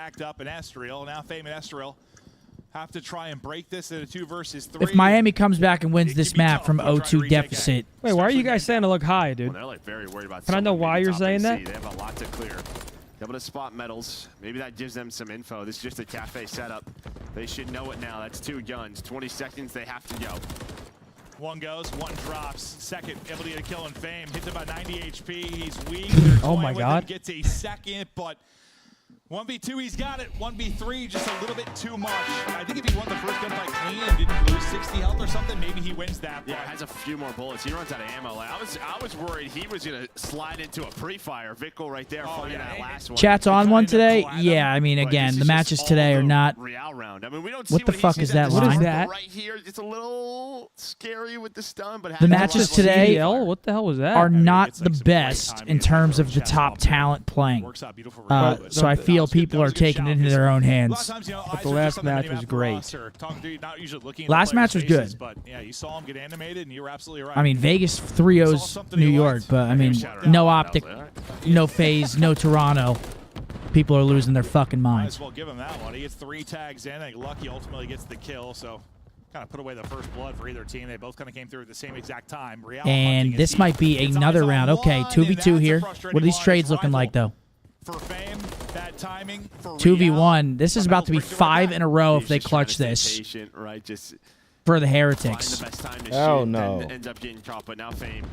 stacked up in Estoril. Now Fame and Estoril have to try and break this in a 2 versus 3.
If Miami comes back and wins this map from 0-2 deficit.
Wait, why are you guys saying to look high, dude?
Well, they're like very worried about.
Can I know why you're saying that?
They have a lot to clear. Able to spot Methodz. Maybe that gives them some info. This is just a cafe setup. They should know it now. That's 2 guns. 20 seconds. They have to go.
1 goes, 1 drops. Second, able to get a kill in Fame. Hits about 90 HP. He's weak.
Oh my God.
Gets a second, but 1v2, he's got it. 1v3, just a little bit too much. I think if he won the first gunfight clean and didn't lose 60 health or something, maybe he wins that.
Yeah, has a few more bullets. He runs out of ammo. I was worried he was gonna slide into a pre-fire. Vickle right there, finding that last one.
Chat's on one today? Yeah, I mean, again, the matches today are not.
Real round. I mean, we don't see
What the fuck is that
What
line?
is that?
Right here, it's a little scary with the stun, but
The matches today
CDL? What the hell was that?
are not the best in terms of the top talent playing. So I feel people are taking it into their own hands.
But the last match was great.
Last match was good.
But yeah, you saw him get animated, and you were absolutely right.
I mean, Vegas 3-0's New York, but I mean, no optic, no phase, no Toronto. People are losing their fucking
Might
minds.
as well give him that one. He gets 3 tags in. I think Lucky ultimately gets the kill, so kind of put away the first blood for either team. They both kind of came through at the same exact time. Real
And this might be another round. Okay, 2v2 here. What are these trades looking like, though?
For Fame, bad timing. For
2v1. This is about to be 5 in a row if they clutch this
patient, right? Just
for the Heretics.
find the best time to
Oh,
shoot,
no.
then ends up getting caught, but now Fame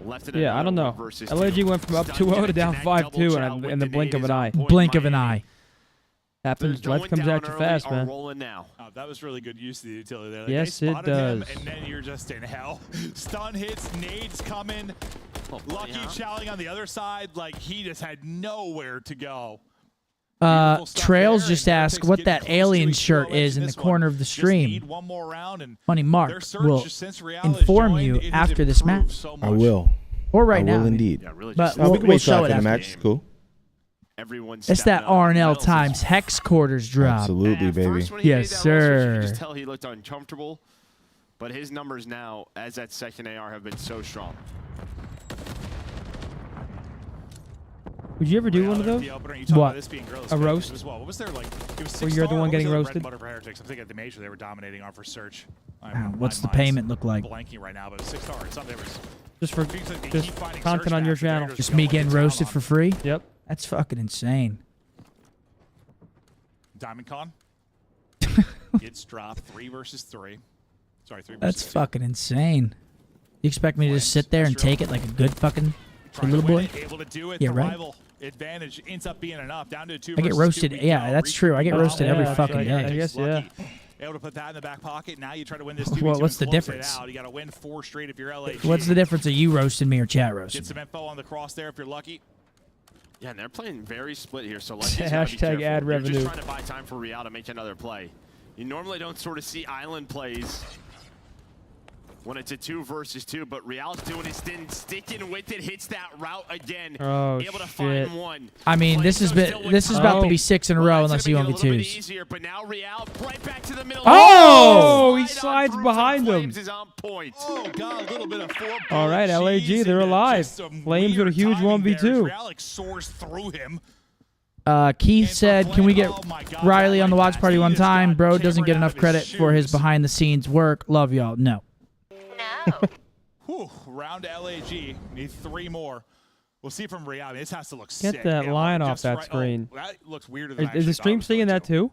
left it.
Yeah, I don't know.
Versus
LAG went from up 2-0 to down 5-2 in the blink of an eye.
Blink of an eye.
Happens. Life comes at you fast, man.
Rolling now.
That was really good use of the utility there. Like,
Yes,
they
it
spotted him,
does.
and then you're just in hell. Stun hits, nades coming. Lucky chowing on the other side. Like, he just had nowhere to go.
Trails just asked what that alien shirt is in the corner of the stream.
One more round, and
Funny Mark
their search,
will
since Real has
inform
joined,
you
it has
after this
improved
match.
so
I
much.
will.
Or right
I
now.
will indeed.
But
we can
we'll
wait till
show it
after the
after.
match. It's cool.
Everyone's
It's that RNL times hex quarters drop.
Absolutely, baby.
Yes, sir.
You could just tell he looked uncomfortable, but his numbers now, as that second AR, have been so strong.
Would you ever do one of those?
What?
A roast?
What was there like? It was
Where you're the one getting roasted?
Bread and butter for Heretics. I'm thinking at the major they were dominating on for search.
What's the payment look like?
Blanking right now, but 6 star. Something was
Just for
seems like they
just
keep finding
content
search
on your
maps, but
channel.
they're
Just
going
me
to
getting
town
roasted
on.
for free?
Yep.
That's fucking insane.
Diamond Con gets dropped 3 versus 3. Sorry, 3 versus
That's
2.
fucking insane. You expect me to just sit there and take it like a good fucking little boy?
Able to do it.
Yeah,
the
right.
rival advantage ends up being enough. Down to 2
I get
versus
roasted.
2.
Yeah, that's true. I get roasted every
yeah,
fucking
I
day.
guess, yeah.
Able to put that in the back pocket. Now you try to win this 2v2
Well, what's the
and close
difference?
it out. You got to win 4 straight if you're LAG.
What's the difference of you roasting me or chat
Get
roasting?
some info on the cross there if you're lucky.
Yeah, and they're playing very split here, so let's just
Hashtag ad
You're
revenue.
just trying to buy time for Real to make another play. You normally don't sort of see island plays when it's a 2 versus 2, but Real's doing his thing, sticking with it, hits that route again,
Oh,
able to
shit.
find one.
I mean, this is about to be 6 in a row unless you 1v2s.
Easier, but now Real right back to the middle.
Oh! He slides behind him.
Is on point.
Oh, God, a little bit of 4
All right, LAG, they're alive. Flames with a huge 1v2.
Real soars through him.
Keith said, can we get Riley on the watch party one time? Bro doesn't get enough credit for his behind-the-scenes work. Love y'all. No.
Whew, round LAG. Need 3 more. We'll see from Real. I mean, this has to look
Get
sick.
that
Yeah,
line
like,
off
just
that
right-
screen.
Oh, that looks weirder than I
Is the
actually
stream
thought it was
seeing
going
that
to.
too?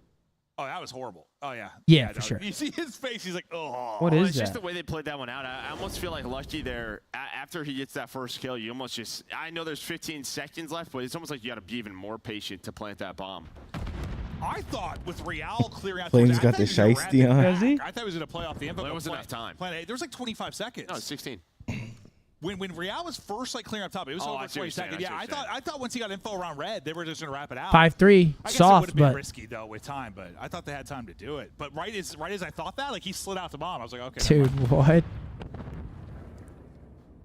Oh, that was horrible. Oh, yeah.
Yeah, for sure.
You see his face. He's like, oh.
What
Well,
is
it's just
that?
the way they played that one out. I almost feel like Lucky there, after he gets that first kill, you almost just, I know there's 15 seconds left, but it's almost like you got to be even more patient to plant that bomb.
I thought with Real clearing out
Flames
I
got
thought he
the
was gonna
shiesty
wrap it
on.
Does he?
back. I thought he was going to play off the info.
Well, there
but
wasn't enough time.
There was like 25 seconds.
No, 16.
When Real was first like clearing up top, it was
Oh,
over
I see what
20
you're saying,
seconds.
I
Yeah,
see what you're
I thought once he got info around red, they were just going to wrap it out.
5-3,
I guess it
soft,
would have been
but
risky though with time, but I thought they had time to do it. But right as I thought that, like he slid out the bomb. I was like, okay.
dude, what?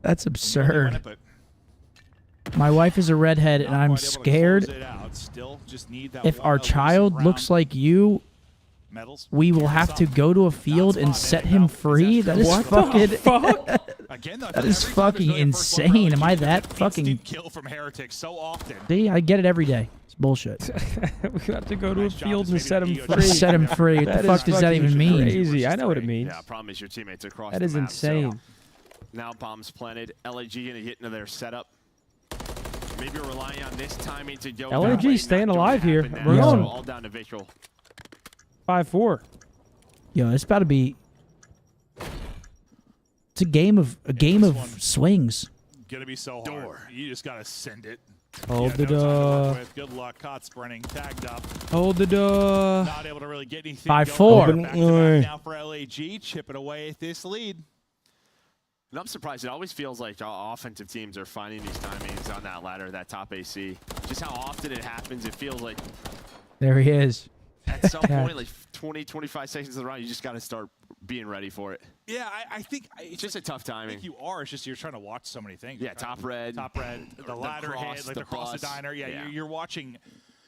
That's absurd.
But
My wife is a redhead, and I'm scared if our child looks like you, we will have to go to a field and set him free. That is fucking.
Again, though,
That is fucking insane. Am I that fucking...
kill from Heretics so often.
See, I get it every day. It's bullshit.
We have to go to a field and set him free.
Set him free. What the fuck does that even mean?
Crazy. I know what it means.
Yeah, problem is your teammates across
That
the
is
map,
insane.
So now bombs planted. LAG gonna get into their setup. Maybe relying on this timing to go.
LAG staying alive here. We're
So
going
all down to visual.
5-4.
Yo, it's about to be... It's a game of swings.
Gonna be so hard. You just gotta send it.
Hold the
no time to
door.
work with. Good luck. Caught sprinting. Tagged up.
Hold the door.
Not able to really get anything.
5-4.
Back to back now for LAG. Chipping away at this lead.
And I'm surprised. It always feels like offensive teams are finding these timings on that ladder, that top AC. Just how often it happens, it feels like
There he is.
at some point, like 20, 25 seconds of the round, you just got to start being ready for it.
Yeah, I think
it's just a tough timing.
I think you are. It's just you're trying to watch so many things.
Yeah, top red,
the ladder
cross,
hit, like
the
the cross the
bus.
diner. Yeah, you're watching.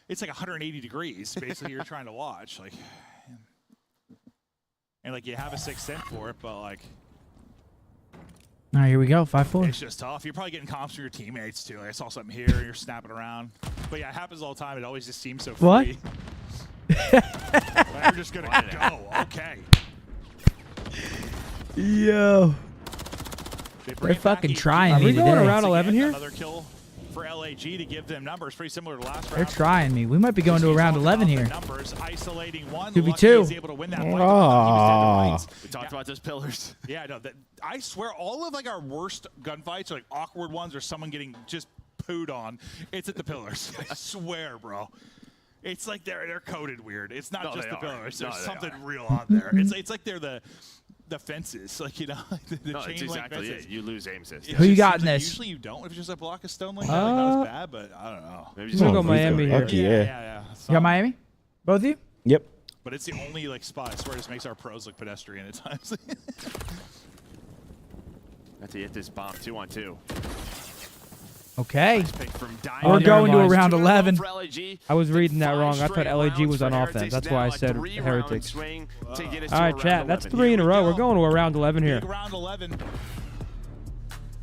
It's like 180 degrees. Basically, you're trying to watch. Like, and like you have a sixth sense for it, but like.
All right, here we go. 5-4.
It's just tough. You're probably getting comps from your teammates too. Like, I saw something here. You're snapping around. But yeah, it happens all the time. It always just seems so free.
What?
We're just gonna go. Okay.
Yo. They're fucking trying me
Are we going
today.
around 11 here?
Another kill for LAG to give them numbers pretty similar to last round.
They're trying me. We might be going to around 11 here.
Numbers isolating one.
Could be
Lucky
two.
is able to win that fight.
We talked about those pillars.
Yeah, no, I swear all of like our worst gunfights are like awkward ones or someone getting just pooed on. It's at the pillars. I swear, bro. It's like they're coded weird. It's not just the pillars. There's something real on there. It's like they're the fences, like, you know, the
No,
chain
it's
link
exactly
fences.
it. You lose aim assist.
Who you got in
Like
this?
usually you don't. If it's just a block of stone like that, like not as bad, but I don't know.
Maybe
I'm gonna go Miami here.
Lucky, yeah.
You got Miami? Both of you?
Yep.
But it's the only like spot I swear just makes our pros look pedestrian at times.
Have to hit this bomb 2-on-2.
Okay.
Pick from
We're going to around 11.
I was reading that wrong. I thought LAG was on offense. That's why I said Heretics. All right, chat. That's 3 in a row. We're going to around 11 here.
Big round 11.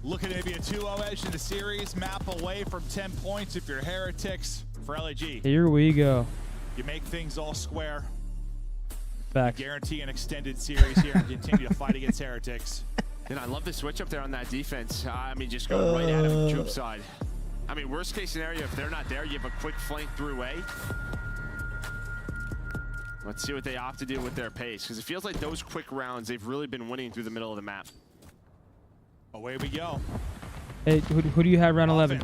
Looking at maybe a 2-0 edge in the series. Map away from 10 points if you're Heretics for LAG.
Here we go.
You make things all square.
Back.
Guarantee an extended series here and continue to fight against Heretics.
And I love the switch up there on that defense. I mean, just go right at him, troop side. I mean, worst case scenario, if they're not there, you have a quick flank through A. Let's see what they opt to do with their pace, because it feels like those quick rounds, they've really been winning through the middle of the map.
Away we go.
Hey, who do you have round 11?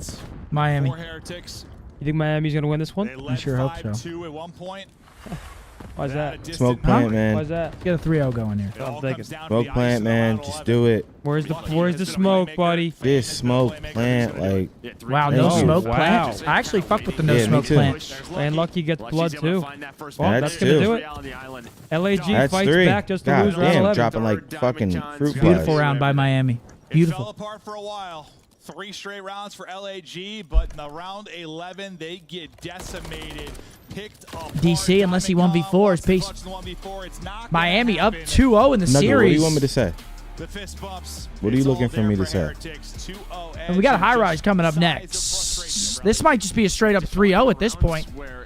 Miami.
4 Heretics.
You think Miami's going to win this one?
They led
sure hope so.
5-2 at one point.
Why's that?
Smoke plant, man.
Why's that?
Get a 3-0 going here.
I'm thinking.
Smoke plant, man. Just do it.
Where's the smoke, buddy?
This smoke plant, like.
Wow, no
Thank you.
smoke
Wow.
plant. I actually fuck with the no
Yeah, me
smoke
too.
plant.
And Lucky gets blood too. Well,
That's
that's going to
two.
do it. LAG
That's
fights
3.
back just to
God
lose round
damn,
11.
dropping like fucking fruit
Beautiful
flies.
round by Miami.
It fell
Beautiful.
apart for a while. 3 straight rounds for LAG, but in the round 11, they get decimated. Picked apart.
DC, unless he 1v4s. Peace. Miami up 2-0 in the
Nugget, what do
series.
you want me to say?
The fist bumps.
What are you
It's
looking
all
for
there
me to say?
Heretics. 2-0
And we got a
edge
high
and
rise
just
coming up
besides the
next.
frustration.
This might just be a straight up 3-0 at this point.
Where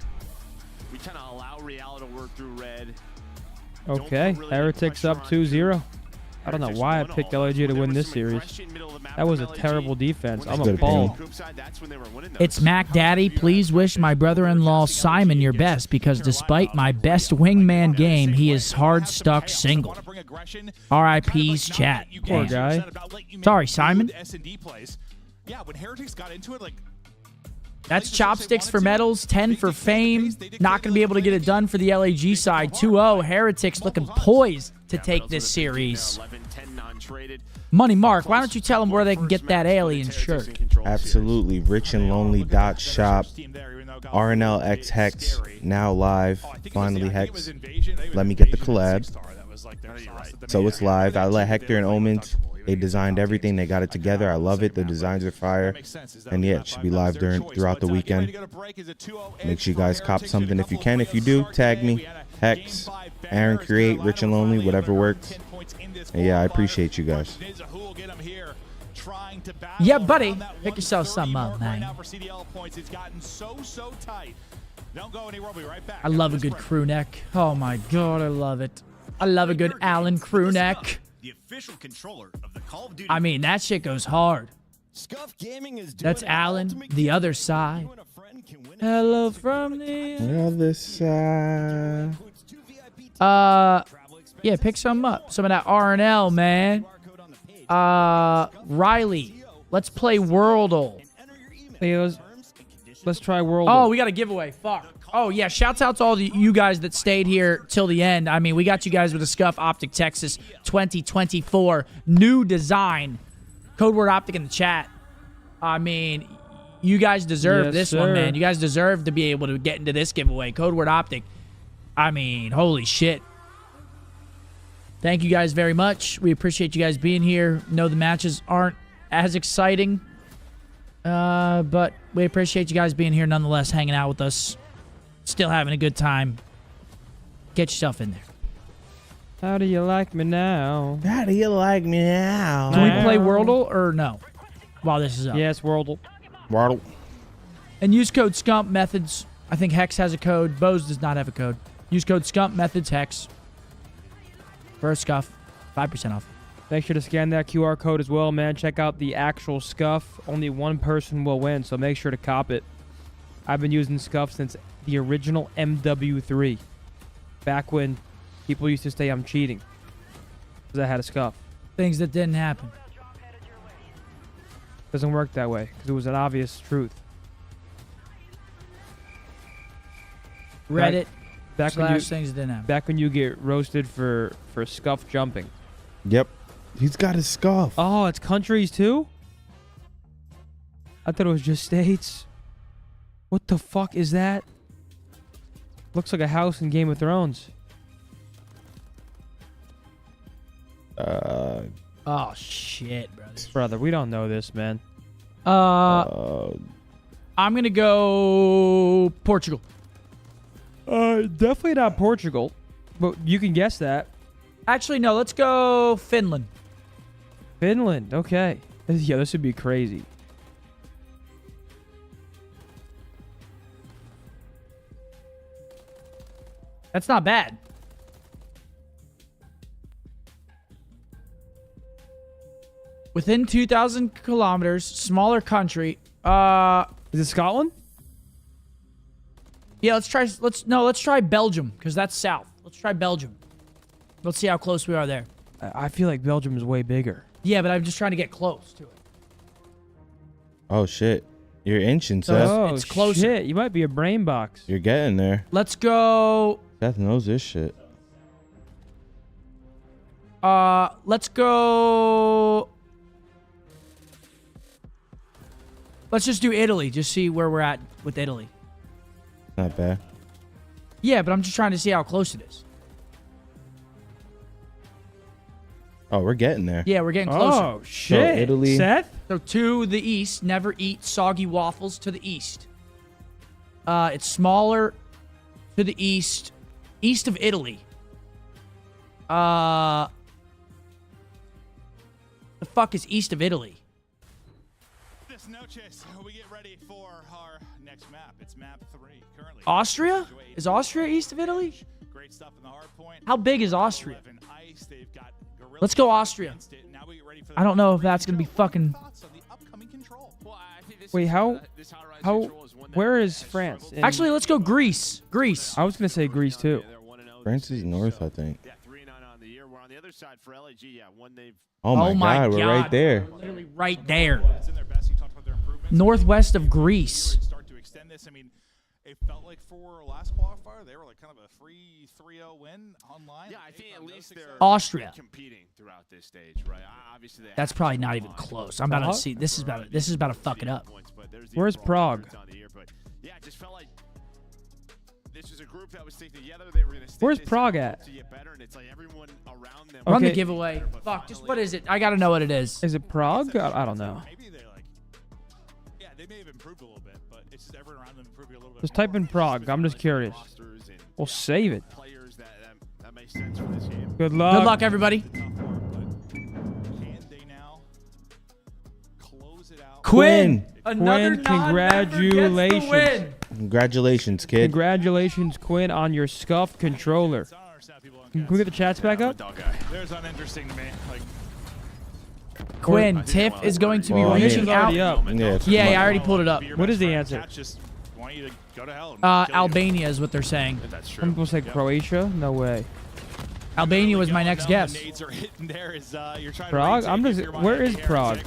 we kind of allow Real to work through red.
Okay, Heretics up 2-0. I don't know why I picked LAG to win this series. That was a terrible defense. I'm appalled.
It's Mac Daddy. Please wish my brother-in-law Simon your best, because despite my best wingman game, he is hard stuck single. R.I.P.'s chat.
Poor
Damn.
guy.
Sorry, Simon.
Yeah, when Heretics got into it, like.
That's chopsticks for medals, 10 for fame. Not going to be able to get it done for the LAG side. 2-0. Heretics looking poised to take this series. Money Mark, why don't you tell them where they can get that alien shirt?
Absolutely. Rich and Lonely dot shop. RNL X Hex now live. Finally Hex. Let me get the collab. So it's live. I let Hector and Omens. They designed everything. They got it together. I love it. The designs are fire. And yeah, it should be live throughout the weekend. Make sure you guys cop something if you can. If you do, tag me. Hex, Aaron Create, Rich and Lonely, whatever works. And yeah, I appreciate you guys.
Who will get him here? trying to battle.
Yeah, buddy.
around that
Pick yourself
130
something up,
mark right
man.
now for CDL points. It's gotten so tight. Don't go anywhere. We'll be right back.
I love a good crew neck. Oh my god, I love it. I love a good Allen crew neck.
The official controller of the Call of Duty.
I mean, that shit goes hard.
Scump Gaming is doing
That's Allen, the other side. Hello from the
other side.
Yeah, pick some up. Some of that R&L, man. Riley, let's play Worldle.
Hey, let's try Worldle.
Oh, we got a giveaway. Fuck. Oh, yeah. Shouts out to all you guys that stayed here till the end. I mean, we got you guys with a Scuff Optic Texas 2024 new design. Code word Optic in the chat. I mean, you guys deserve this one, man. You guys deserve to be able to get into this giveaway. Code word Optic. I mean, holy shit. Thank you guys very much. We appreciate you guys being here. Know the matches aren't as exciting, but we appreciate you guys being here nonetheless, hanging out with us, still having a good time. Get yourself in there.
How do you like me now?
How do you like me now?
Can we play Worldle or no? While this is up.
Yes, Worldle.
Worldle.
And use code Scump Methodz. I think Hex has a code. Bose does not have a code. Use code Scump Methodz Hex for a Scuff. 5% off.
Make sure to scan that QR code as well, man. Check out the actual Scuff. Only one person will win, so make sure to cop it. I've been using Scuff since the original MW3. Back when people used to say I'm cheating because I had a Scuff.
Things that didn't happen.
Doesn't work that way because it was an obvious truth.
Reddit.
Back when
things that didn't happen.
Back when you get roasted for Scuff jumping.
Yep. He's got his Scuff.
Oh, it's countries too? I thought it was just states. What the fuck is that? Looks like a house in Game of Thrones.
Oh shit,
brother. We don't know this, man.
I'm gonna go Portugal.
Definitely not Portugal, but you can guess that.
Actually, no. Let's go Finland.
Finland. Okay. Yeah, this would be crazy.
That's not bad. Within 2,000 kilometers, smaller country.
Is it Scotland?
Yeah, let's try Belgium, because that's south. Let's try Belgium. Let's see how close we are there.
I feel like Belgium is way bigger.
Yeah, but I'm just trying to get close to it.
Oh shit. You're inching, Seth.
Oh,
it's closer.
Shit. You might be a brain box.
You're getting there.
Let's go.
Seth knows this shit.
Let's go. Let's just do Italy. Just see where we're at with Italy.
Not bad.
Yeah, but I'm just trying to see how close it is.
Oh, we're getting there.
Yeah, we're getting closer.
Oh, shit.
So Italy.
Seth?
So to the east, never eat soggy waffles to the east. It's smaller to the east. East of Italy. The fuck is east of Italy?
This noches, we get ready for our next map. It's map 3 currently.
Austria? Is Austria east of Italy?
Great stuff in the hard point.
How big is Austria?
Ice. They've got
Let's go Austria. I don't know if that's gonna be fucking.
Wait, where is France?
Actually, let's go Greece. Greece.
I was gonna say Greece too.
France is north, I think.
Side for LAG, yeah, one they've
Oh my god, we're right there.
Literally right there. Northwest of Greece.
Start to extend this. I mean, it felt like for last qualifier, they were like kind of a 3-0 win online.
Yeah, I think at least they're
Austria
competing throughout this stage, right? Obviously,
that's probably not even close. I'm about to see. This is about to fuck it up.
Where's Prague?
Yeah, it just felt like this was a group that was thinking together. They were going to.
Where's Prague at?
To get better, and it's like everyone around them.
Run the giveaway. Fuck. Just what is it? I gotta know what it is.
Is it Prague? I don't know.
Maybe they're like, yeah, they may have improved a little bit, but it's just everyone around them improving a little bit.
Just type in Prague. I'm just curious. We'll save it.
Players that makes sense for this game.
Good luck.
Good luck, everybody.
Can they now
Quinn. Another
Quinn,
non-member gets the
congratulations.
win.
Congratulations, kid.
Congratulations, Quinn, on your Scump controller. Can we get the chats back up?
There's uninteresting to me. Like,
Quinn, Tiff is going to be
Well, I mean-
reaching out.
Yeah,
I already pulled it up.
What is the answer?
just want you to go to hell.
Albania is what they're saying.
Some people say Croatia. No way.
Albania was my next guess.
Prague? I'm just. Where is Prague?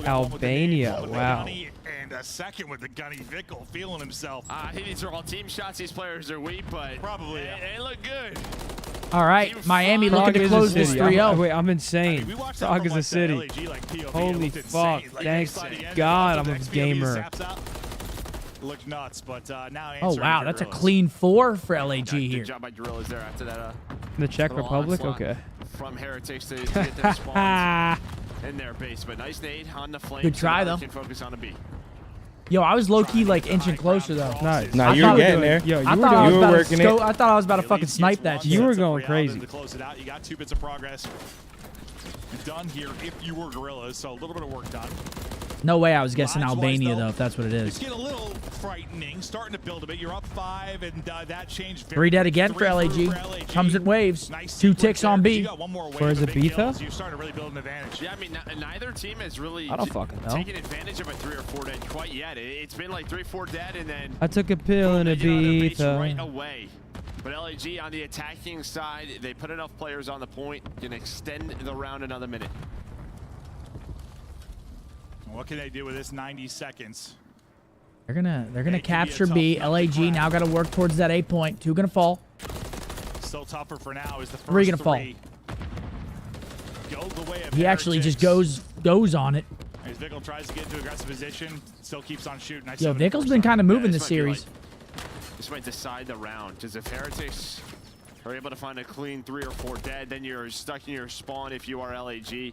Albania. Wow.
And a second with the gunny Vickle feeling himself.
I think these are all team shots. These players are weak, but
probably
they look good.
All right, Miami looking to close this 3-0.
Wait, I'm insane. Prague is a city. Holy fuck. Thanks God I'm a gamer.
Looked nuts, but now.
Oh wow, that's a clean 4 for LAG here.
Good job by Gorillas there after that.
The Czech Republic? Okay.
From Heretics to get them spawned in their base, but nice nade on the flame.
Good try, though.
Can focus on a B.
Yo, I was low-key like inching closer though.
Nice.
Nah, you were getting there.
Yo,
I thought I was about to
At
fucking
least
snipe
gets
that
one
shit.
You were
sense of
going
reality
crazy.
to close it out. You got 2 bits of progress done here if you were Gorillas, so a little bit of work done.
No way I was guessing Albania though, if that's what it
It's
is.
getting a little frightening, starting to build a bit. You're up 5, and that changed.
3 dead again for LAG. Comes in waves. 2 ticks on B.
Where's Ibiza?
You started to really build an advantage.
Yeah, I mean, neither team has really
I don't fucking know.
taken advantage of a 3 or 4 dead quite yet. It's been like 3, 4 dead, and then
I took a pill in
they get on their base right
Ibiza.
away. But LAG on the attacking side, they put enough players on the point, can extend the round another minute.
What can they do with this 90 seconds?
They're gonna capture B. LAG now got to work towards that A point. 2 gonna fall.
Still tougher for now is the first
3 gonna fall.
Go the way of
He actually just
Heretics.
goes on it.
As Vickle tries to get into aggressive position, still keeps on shooting. Nice
Yo,
74
Vickel's been kind of moving
this
this
might be
series.
This might decide the round, because if Heretics are able to find a clean 3 or 4 dead, then you're stuck in your spawn if you are LAG.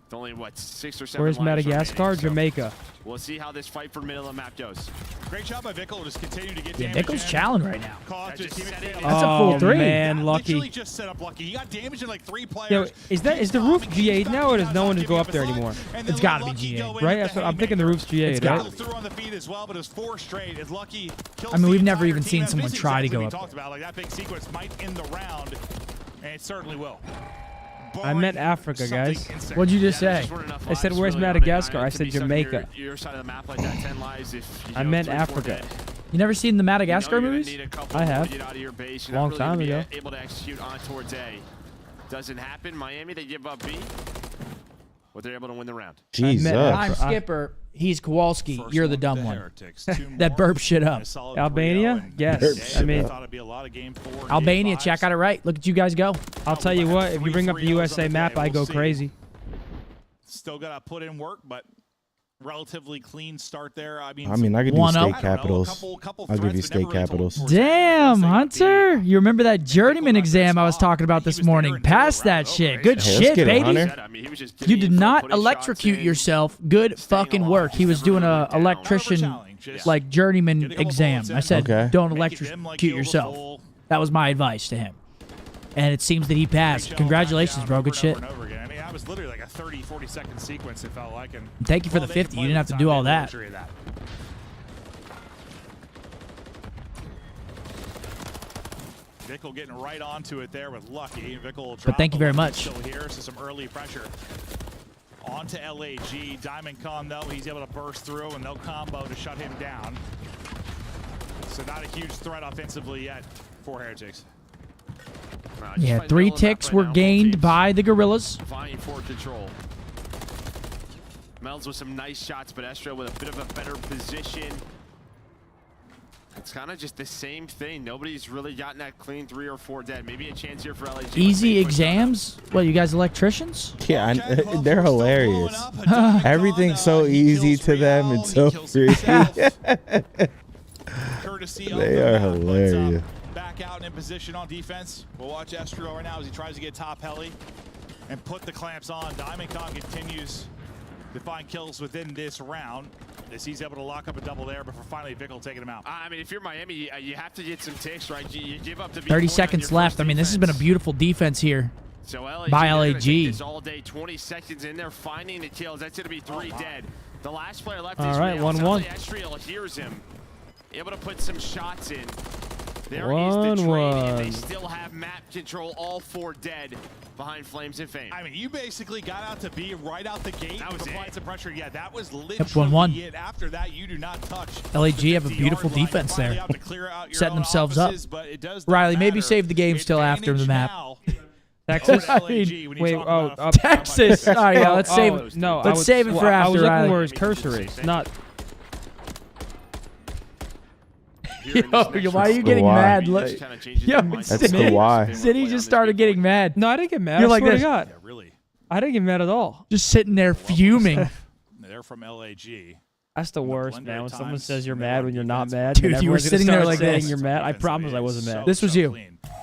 It's only, what, 6 or 7
Where's
lives
Madagascar?
remaining, so
Jamaica.
We'll see how this fight for middle of the map goes.
Great job by Vickle, just continue to get
Yeah,
damage
Vickel's
in.
challenged right now.
Caused his teammates to-
That's a full 3.
Man,
Literally
lucky.
just set up lucky. He got damage in like 3 players.
Yo, is the roof G8 now, or does no one just go up there anymore?
It's got to be G8.
Right? That's what, I'm thinking the roof's G8,
It's gotta
right?
Through on the feed as well, but it was 4 straight. As Lucky kills
I mean, we've
the
never
entire
even
team.
seen
That's
someone
basically
try to
exactly
go
what we
up
talked about. Like that big sequence might end the round, and it certainly will.
I meant Africa, guys.
What'd you just say?
I said, where's Madagascar? I said Jamaica.
Your side of the map like that, 10 lives if you
I
go
meant
3 or 4
Africa.
dead.
You never seen the Madagascar
You know you're gonna
movies?
need a couple
I
more
have.
to get out of your base. You're
Long
not
time
really gonna
ago.
be able to execute on towards A. Doesn't happen. Miami, they give up B. But they're able to win the round.
Jesus.
I'm Skipper. He's Kowalski. You're the dumb one. That burp shit up.
Albania? Yes. I mean,
Albania, check out it right. Look at you guys go.
I'll tell you what, if you bring up the USA map, I go crazy.
Still got to put in work, but relatively clean start there. I mean,
I could do
One
state
up.
capitals. I'll give you state capitals.
Damn, Hunter. You remember that journeyman exam I was talking about this morning? Pass that shit. Good
Hey, let's
shit,
get it,
baby.
Hunter.
You did not electrocute yourself. Good fucking work. He was doing a electrician, like, journeyman exam. I said,
Okay.
don't electrocute yourself. That was my advice to him. And it seems that he passed. Congratulations, bro. Good shit.
I mean, that was literally like a 30, 40-second sequence, it felt like. And
Thank you for the 50. You didn't have to do all that.
Vickle getting right onto it there with Lucky. Vickle
But thank you very much.
Still here, so some early pressure onto LAG. Diamond Con, though, he's able to burst through, and they'll combo to shut him down. So not a huge threat offensively yet for Heretics.
Yeah, 3 ticks were gained by the Gorillas.
Vying for control. Mel's with some nice shots, but Estra with a bit of a better position. It's kind of just the same thing. Nobody's really gotten that clean 3 or 4 dead. Maybe a chance here for LAG.
Easy exams? What, you guys electricians?
Yeah, they're hilarious. Everything's so easy to them and so free. They are hilarious.
Back out and in position on defense. We'll watch Estro right now as he tries to get top heli and put the clamps on. Diamond Con continues to find kills within this round as he's able to lock up a double there before finally Vickle taking him out.
I mean, if you're Miami, you have to get some ticks, right? You give up the
30 seconds left. I mean, this has been a beautiful defense here.
So LAG,
by
they're gonna
LAG.
take this all day, 20 seconds in there, finding the kills. That's going to be 3 dead. The last player left is
right,
Real.
1-1.
Estriel hears him. Able to put some shots in. There is
1-1.
the trade, and they still have map control, all 4 dead behind Flames and Fame.
I mean, you basically got out to B right out the gate.
That was
applied
it.
some pressure. Yeah, that was literally
1-1.
it. After that, you do not touch.
LAG have a beautiful defense there. Setting themselves up. Riley, maybe save the game still after the map.
Texas.
Texas. All right, yeah, let's save it.
No,
let's save it for after.
I was looking
Riley.
where his cursor is, not.
Yo, why are you getting mad? Yo, City just started getting mad.
No, I didn't get mad.
You're
I
like
swear
this.
to God.
Yeah, really.
I didn't get mad at all.
Just sitting there fuming.
They're from LAG.
That's the worst, man. When someone says you're mad when you're not mad.
Dude,
and
you were
everyone's
sitting
gonna
there
start
like
saying
this.
You're mad. I promise I wasn't mad.
This was you.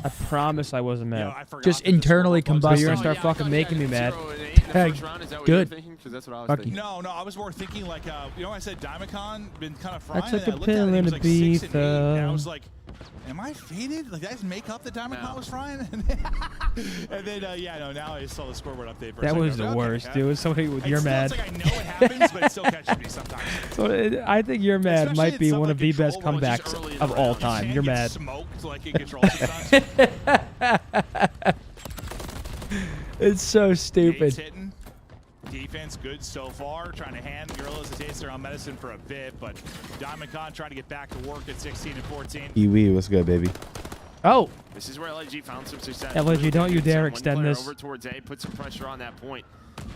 I promise I wasn't mad.
Just internally
But you're
combusting.
gonna start fucking making me mad.
Hey, good. Fuck you.
No, I was more thinking like, I said Diamondcon been kind of frying.
I took
and
a
looked at it,
pill
he
and
was
a
like 6 and 8, and I
beef,
was like, am I faded? Like, did I just make up that Diamondcon was frying? and then, now I saw the scoreboard update. For
That
a
was
second.
the worst, dude. Somebody with you're mad.
It's like I know it happens, but it still catches me sometimes.
So I think you're mad
Especially
might be
in
one of
some,
the best
control mode, just
comebacks
early in
of
the
all
round.
time.
You
You're
can't
mad.
get smoked like in control sometimes.
It's so stupid.
Hitting. Defense good so far. Trying to hand Gorillas a taster on medicine for a bit, but Diamondcon trying to get back to work at 16 and 14.
Kiwi, what's good, baby?
Oh.
This is where LAG found some success.
LAG, don't you dare
One
extend
player
this.
Over towards A, put some pressure on that point.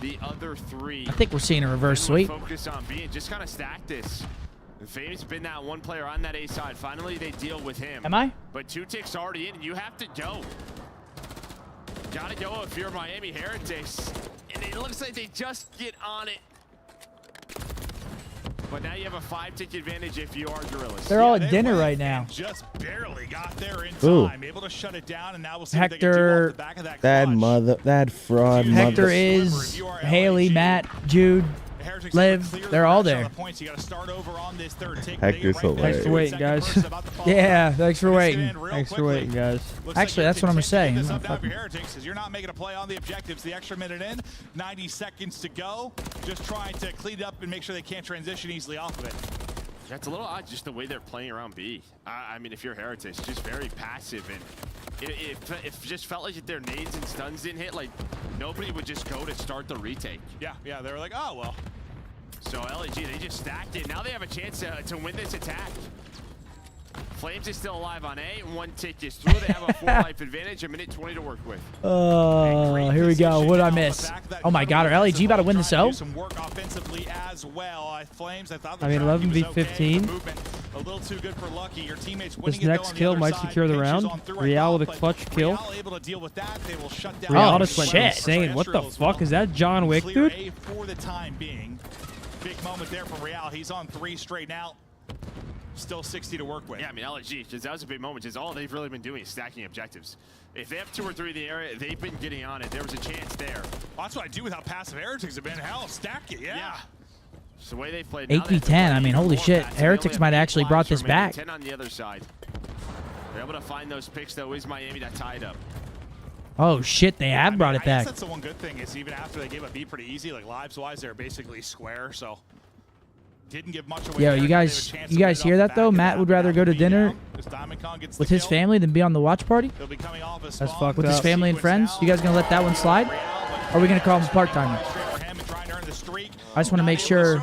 The other 3.
I think we're seeing a reverse sweep.
Focus on B and just kind of stack this. Fame's been that one player on that A side. Finally, they deal with him.
Am I?
But 2 ticks already in, and you have to go. Gotta go if you're Miami Heretics. And it looks like they just get on it. But now you have a 5-tick advantage if you are Gorillas.
They're all at dinner right now.
Just barely got there in
Ooh.
time. Able to shut it down, and now we'll see what they can do
Hector,
off the back of that
That fraud
Hector
mother.
is, Haley, Matt, Jude, Liv, they're all there.
Hector's hilarious.
Thanks for waiting, guys.
Yeah, thanks for waiting.
Thanks for waiting, guys.
Actually, that's what I'm gonna say.
This up now for Heretics, because you're not making a play on the objectives. The extra minute in, 90 seconds to go. Just trying to clean it up and make sure they can't transition easily off of it.
Yeah, it's a little odd just the way they're playing around B. I mean, if you're Heretics, just very passive, and it just felt like if their nades and stuns didn't hit, like nobody would just go to start the retake.
Yeah, they were like, oh, well.
So LAG, they just stacked it. Now they have a chance to win this attack. Flames is still alive on A. 1 tick is through. They have a 4 life advantage. A minute 20 to work with.
Here we go. What did I miss? Oh my God, are LAG about to win this O?
Some work offensively as well. Flames, I thought
11 v 15.
A little too good for Lucky. Your teammates
This next kill might secure the round. Real with a clutch kill.
Able to deal with that. They will shut down.
Real just went insane. What the fuck is that, John Wick, dude?
A for the time being. Big moment there from Real. He's on 3 straight now. Still 60 to work with.
Yeah, I mean, LG, because that was a big moment. Just all they've really been doing is stacking objectives. If they have 2 or 3 in the area, they've been getting on it. There was a chance there.
Well, that's what I do with how passive Heretics have been. Hell, stack it, yeah.
It's the way they played.
8v10. I mean, holy shit. Heretics might actually brought this back.
10 on the other side. They're able to find those picks, though. Is Miami that tied up?
Oh shit, they have brought it
I guess
back.
that's the one good thing is even after they gave up B pretty easy, like lives-wise, they're basically square, so didn't give much away.
Yo, you guys hear that though? Matt would rather go to dinner with his family than be on the watch party.
That's fucked up.
With his family and friends. You guys gonna let that one slide? Or are we gonna call him a part-timer? I just want to make sure.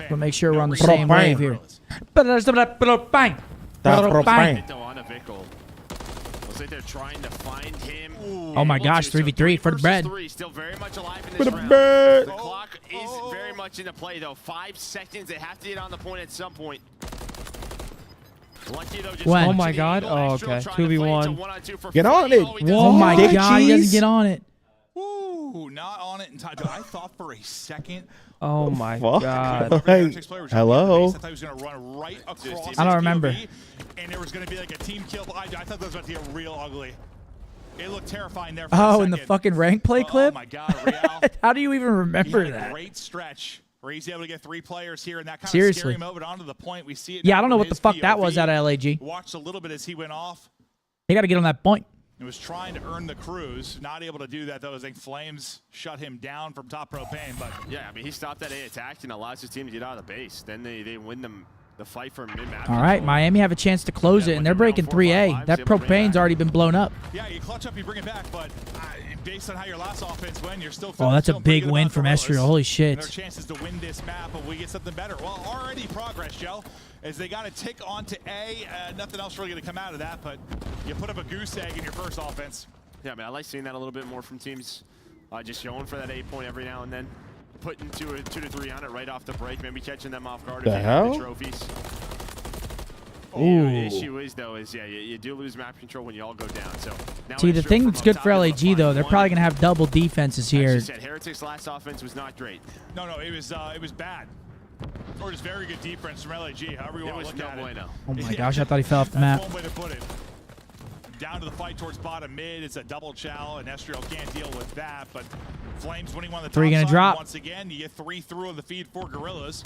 We'll make sure we're on the same wave here. Bang!
Looks like they're trying to find him.
Oh my gosh, 3v3 for the bread.
Still very much alive in this round. The clock is very much into play, though. 5 seconds. They have to get on the point at some point. Lucky, though, just
when?
Oh my God. Oh, okay. 2v1.
Get on it.
Oh my God, he doesn't get on it.
Ooh, not on it in time. I thought for a second.
Oh my
Fuck.
God.
Hello.
I was going to run right across.
I don't remember.
And there was going to be like a team kill. I thought that was about to get real ugly. It looked terrifying there for a
Oh,
second.
in the fucking rank play clip?
Oh my God, Real.
How do you even remember that?
Great stretch where he's able to get 3 players here and that kind
Seriously.
of scary moment onto the point. We see it.
Yeah,
now
I don't know
from
what the
his
fuck that was
POV.
out of LAG.
Watched a little bit as he went off.
He got to get on that point.
He was trying to earn the cruise, not able to do that though. I think Flames shut him down from top propane, but
yeah, I mean he stopped that A attack and allows his team to get out of the base. Then they win the fight for mid-map.
All right, Miami have a chance to close it, and they're breaking 3A. That propane's already been blown up.
Yeah, you clutch up, you bring it back, but based on how your last offense went, you're still.
Oh, that's a big win from Estriel. Holy shit!
Their chances to win this map, but we get something better. Well, already progress, Joe, as they got to tick onto A. Nothing else really going to come out of that, but you put up a goose egg in your first offense.
Yeah, I mean, I like seeing that a little bit more from teams. Just going for that 8 point every now and then, putting 2 to 3 on it right off the break, maybe catching them off guard if they have the trophies. The issue is though you do lose map control when you all go down. So now
see, the thing that's good for LAG though, they're probably gonna have double defenses here.
As you said, Heretics' last offense was not great.
No, it was bad. Or just very good defense from LAG, however you want to look at it.
Oh my gosh, I thought he fell off the map.
That's one way to put it. Down to the fight towards bottom mid. It's a double chow, and Estriel can't deal with that. But Flames winning one of the top
3 gonna drop.
Once again, you get 3 through on the feed for Gorillas.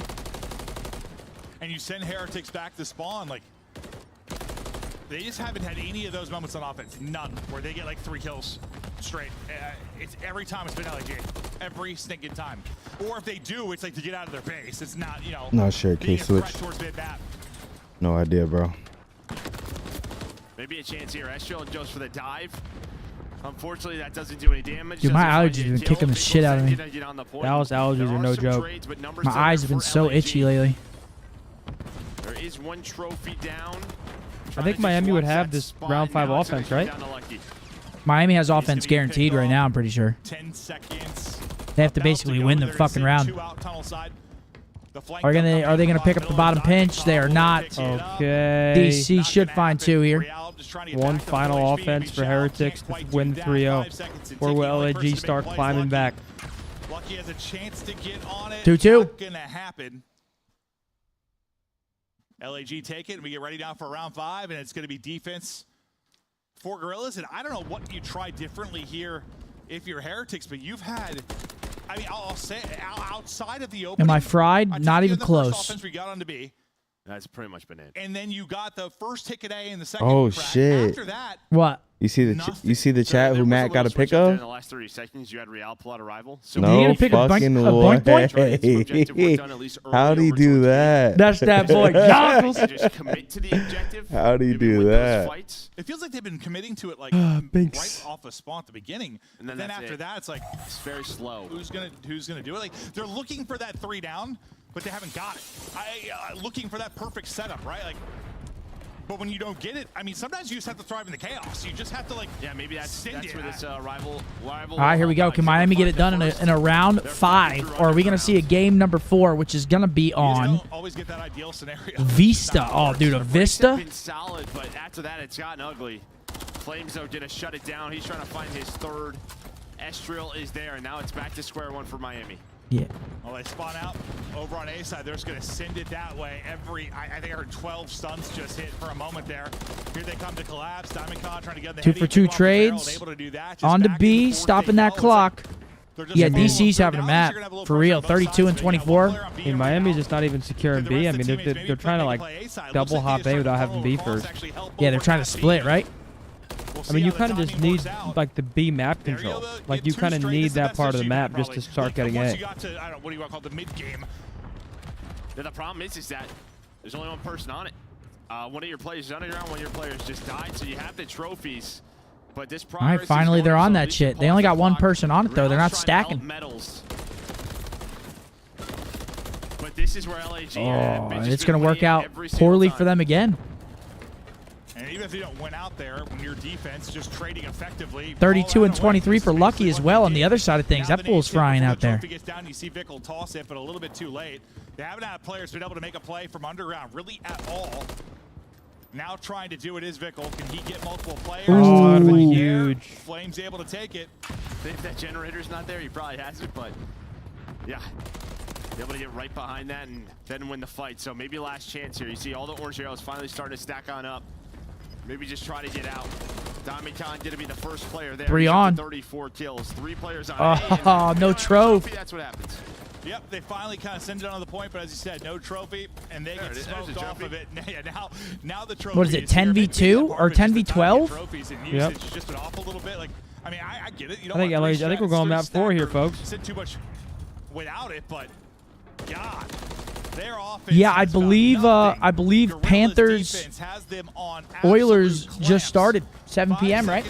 And you send Heretics back to spawn. Like, they just haven't had any of those moments on offense. None. Where they get like 3 kills straight. It's every time it's been LAG. Every stinking time. Or if they do, it's like to get out of their base. It's not, you know.
Not sure. K-switch. No idea, bro.
Maybe a chance here. Estriel goes for the dive. Unfortunately, that doesn't do any damage.
Dude, my allergies have been kicking the shit out of me.
Dallas allergies are no joke.
My eyes have been so itchy lately.
There is 1 trophy down.
I think Miami would have this round 5 offense, right?
Miami has offense guaranteed right now, I'm pretty sure.
10 seconds.
They have to basically win the fucking round. Are they gonna pick up the bottom pinch? They are not.
Okay.
DC should find 2 here.
1 final offense for Heretics to win 3-0. Or will LAG start climbing back?
Lucky has a chance to get on it.
2-2.
Not gonna happen. LAG take it, and we get ready now for round 5, and it's going to be defense for Gorillas. And I don't know what you try differently here if you're Heretics, but you've had, I mean, I'll say outside of the opening.
Am I fried? Not even close.
First offense we got on to B.
That's pretty much been it.
And then you got the first ticket A in the second.
Oh
crack.
shit!
After that,
what?
You see the chat who Matt got a pick
In
of?
the last 30 seconds, you had Real pull out a rival. So
No fucking way. How'd he do that?
That's that boy Jockles.
Just commit to the objective.
How'd he do that?
it feels like they've been committing to it like right off the spawn at the beginning.
And then
after that, it's like
it's very slow.
Who's gonna do it? Like they're looking for that 3 down, but they haven't got it. Looking for that perfect setup, right? Like. But when you don't get it, I mean, sometimes you just have to thrive in the chaos. You just have to, like,
maybe that's where this rival.
All right, here we go. Can Miami get it done in a round 5, or are we gonna see a game number 4, which is gonna be on
always get that ideal scenario.
Vista? Oh, dude, a Vista.
Been solid, but after that, it's gotten ugly. Flames though gonna shut it down. He's trying to find his 3rd. Estriel is there, and now it's back to square 1 for Miami.
Yeah.
Well, they spawn out over on A side. They're just going to send it that way. I think I heard 12 stuns just hit for a moment there. Here they come to collapse. Diamondcon trying to get the
2 for 2 trades. On to B, stopping that clock. Yeah, DC's having a map for real. 32 and 24.
I mean, Miami's just not even securing B. I mean, they're trying to like double hop A without having B first.
Yeah, they're trying to split, right?
I mean, you kind of just need like the B map control. Like you kind of need that part of the map just to start getting A.
What do you want to call the mid game?
The problem is that there's only 1 person on it. One of your players is underground. One of your players just died. So you have the trophies, but this
all right, finally they're on that shit. They only got 1 person on it though. They're not stacking.
Medals. But this is where LAG.
It's gonna work out poorly for them again.
And even if you don't win out there, when your defense just trading effectively.
32 and 23 for Lucky as well on the other side of things. That fool's frying out there.
Gets down, you see Vickle toss it, but a little bit too late. They haven't had players been able to make a play from underground really at all. Now trying to do it is Vickle. Can he get multiple players?
Oh, that would have been huge.
Flames able to take it.
If that generator's not there, he probably has it, but yeah. Be able to get right behind that and then win the fight. So maybe last chance here. You see all the orange arrows finally starting to stack on up. Maybe just try to get out. Diamondcon going to be the first player there.
3 on.
34 kills. 3 players on.
Oh, no trophy.
That's what happens.
Yep, they finally kind of send it on the point, but as you said, no trophy, and they get smoked off of it. Yeah, now the trophy.
What is it, 10v2 or 10v12?
Trophies and
Yep.
usage just been off a little bit. Like, I mean, I get it. You
I
don't
think
want
I think we're going map 4 here, folks.
Sit too much without it, but God, their offense.
Yeah, I believe Panthers Oilers just started 7 p.m. right?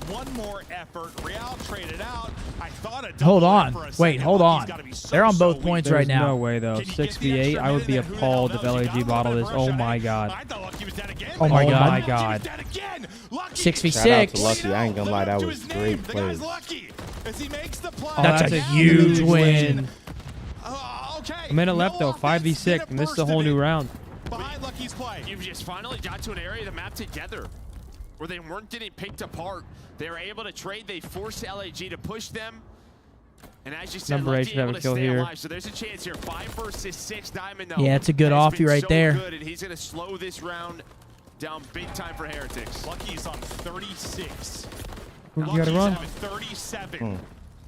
One more effort. Real traded out. I thought a
Hold on. Wait, hold on. They're on both points right now.
No way though. 6v8. I would be appalled if LAG bottled this. Oh my god.
Oh my god.
My god.
6v6.
Shout out to Lucky. I ain't gonna lie, that was great play.
That's a huge win.
A minute left though. 5v6, and this is a whole new round.
You've just finally got to an area of the map together where they weren't getting picked apart. They were able to trade. They forced LAG to push them. And as you said,
Number 8 should have a kill here.
Alive. So there's a chance here. 5 versus 6 Diamond though.
Yeah, it's a good offie right there.
Good, and he's going to slow this round down big time for Heretics.
Lucky's on 36.
You gotta run.
37.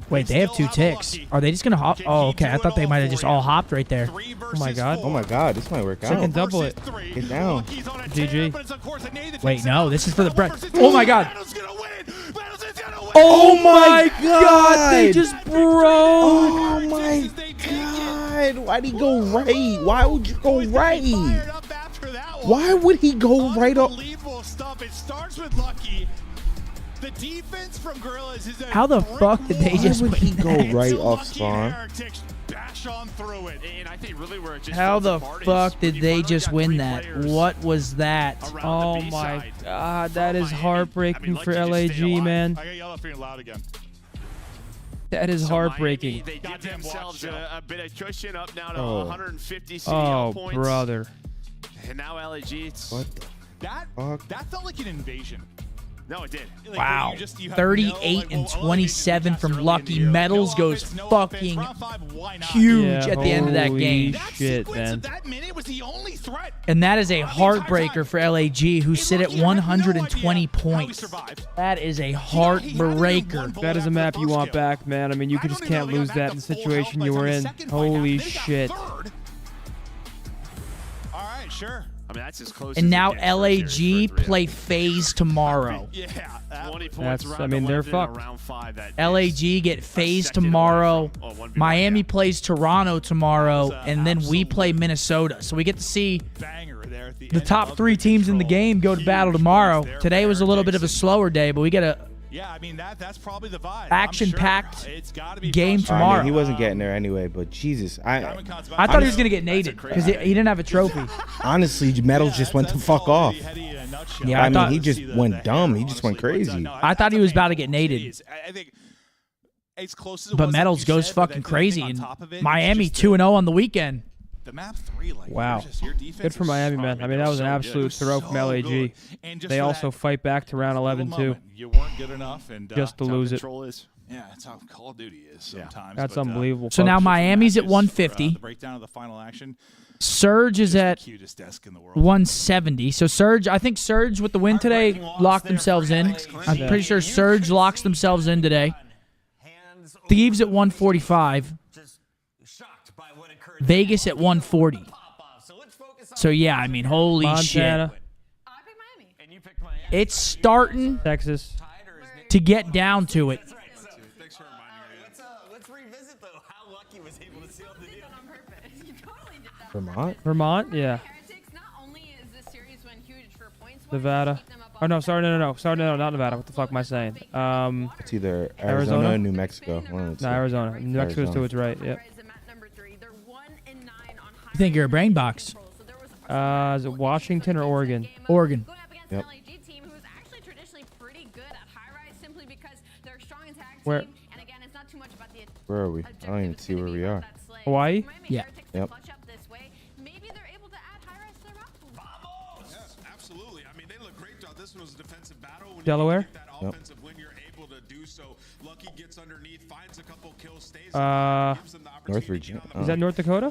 Wait, they have 2 ticks. Are they just gonna hop? Oh, okay. I thought they might have just all hopped right there.
Oh my god.
Oh my god, this might work out.
Second double it.
Get down.
GG.
Wait, no. This is for the bread. Oh my god. Oh my god. They just broke.
Oh my god. Why'd he go right? Why would you go right? Why would he go right up?
Unbelievable stuff. It starts with Lucky. The defense from Gorillas is
How the fuck did they just
would he go
win that?
right off spawn?
Bash on through it.
And I think really where it just
How
falls
the
apart is
fuck did
when
they
you've
just
got
win
3
that?
players
What was that?
around
Oh
the B
my
side
god, that is
from Miami.
heartbreaking
I mean,
for
Lucky just stayed
LAG,
alive.
man.
I got yelled at being loud again.
That is
So
heartbreaking.
Miami, they give themselves a bit of cushion up now to
Oh.
150 CDL
Oh,
points.
brother.
And now LAG, it's...
What the fuck?
That felt like an invasion.
No, it did.
Like,
Wow.
you have
38
no,
and
like, well,
27
LAG
from
did the
Lucky.
early
Metals
no
goes
offense, no
fucking
offense. Round 5, why not?
huge
Yeah,
at the end of that
holy
game.
That
shit,
sequence
man.
of that minute was the only threat.
And that is a heartbreaker for LAG, who sit at 120 points. That is a heartbreaker.
That is a map you want back, man. I mean, you just can't lose that in the situation you were in. Holy shit.
All right, sure.
I mean, that's as close
And
as
now
it gets for a series
LAG
for 3.
play FaZe tomorrow.
Yeah.
20 points
That's-
round
I mean, they're
11 and
fucked.
round 5 that
LAG get FaZe tomorrow. Miami plays Toronto tomorrow, and then we play Minnesota. So we get to see
Banger there at the
the
end
top
of
3 teams in the game go to battle tomorrow. Today was a little bit of a slower day, but we get a
Yeah, I mean that's probably the vibe.
action-packed
It's gotta be
game
frustrating.
tomorrow.
I mean, he wasn't getting there anyway, but Jesus,
I thought he was going to get naded because he didn't have a trophy.
honestly, Metals just went the fuck off.
Yeah,
I mean,
thought
he just went dumb. He just went crazy.
I thought he was about to get naded.
I think it's close as it
But
was, like
Metals
you
goes
said, but
fucking
I think
crazy,
on
and
top of it, it's
Miami
just
2-0 on the weekend.
the map 3, like
Wow.
your defense
Good for
is
Miami,
strong.
man. I mean, that was an absolute throw from LAG.
And just
They
for
also
that
fight back to round 11, too.
moment, you weren't good enough, and
Just to lose it.
control is. Yeah, that's how Call of Duty is sometimes.
That's
but,
unbelievable.
So now
folks.
Miami's at 150.
the breakdown of the final action.
Surge is at
Cutest desk in the world.
170. So Surge, I think Surge with the win today locked themselves in. I'm pretty sure Surge locks themselves in today. Thieves at 145. Vegas at 140. So yeah, I mean, holy
Montana,
shit. It's starting
Texas.
to get down to it.
Let's revisit though how Lucky was able to seal the deal.
Vermont?
Vermont, yeah. Nevada. Oh no, sorry, no. Sorry, no, not Nevada. What the fuck am I saying?
It's either Arizona or New Mexico. One of the
No,
two.
Arizona. New Mexico's to its right. Yep.
You think you're a brain box?
Is it Washington or Oregon?
Oregon.
Yep.
Where?
Where are we? I don't even see where we are.
Hawaii?
Yeah.
Yep.
Absolutely. I mean, they look great throughout this one. Was a defensive battle. When
Delaware?
You get that
Yep.
offensive win, you're able to do so. Lucky gets underneath, finds a couple kills, stays.
North Virginia.
Is that North Dakota?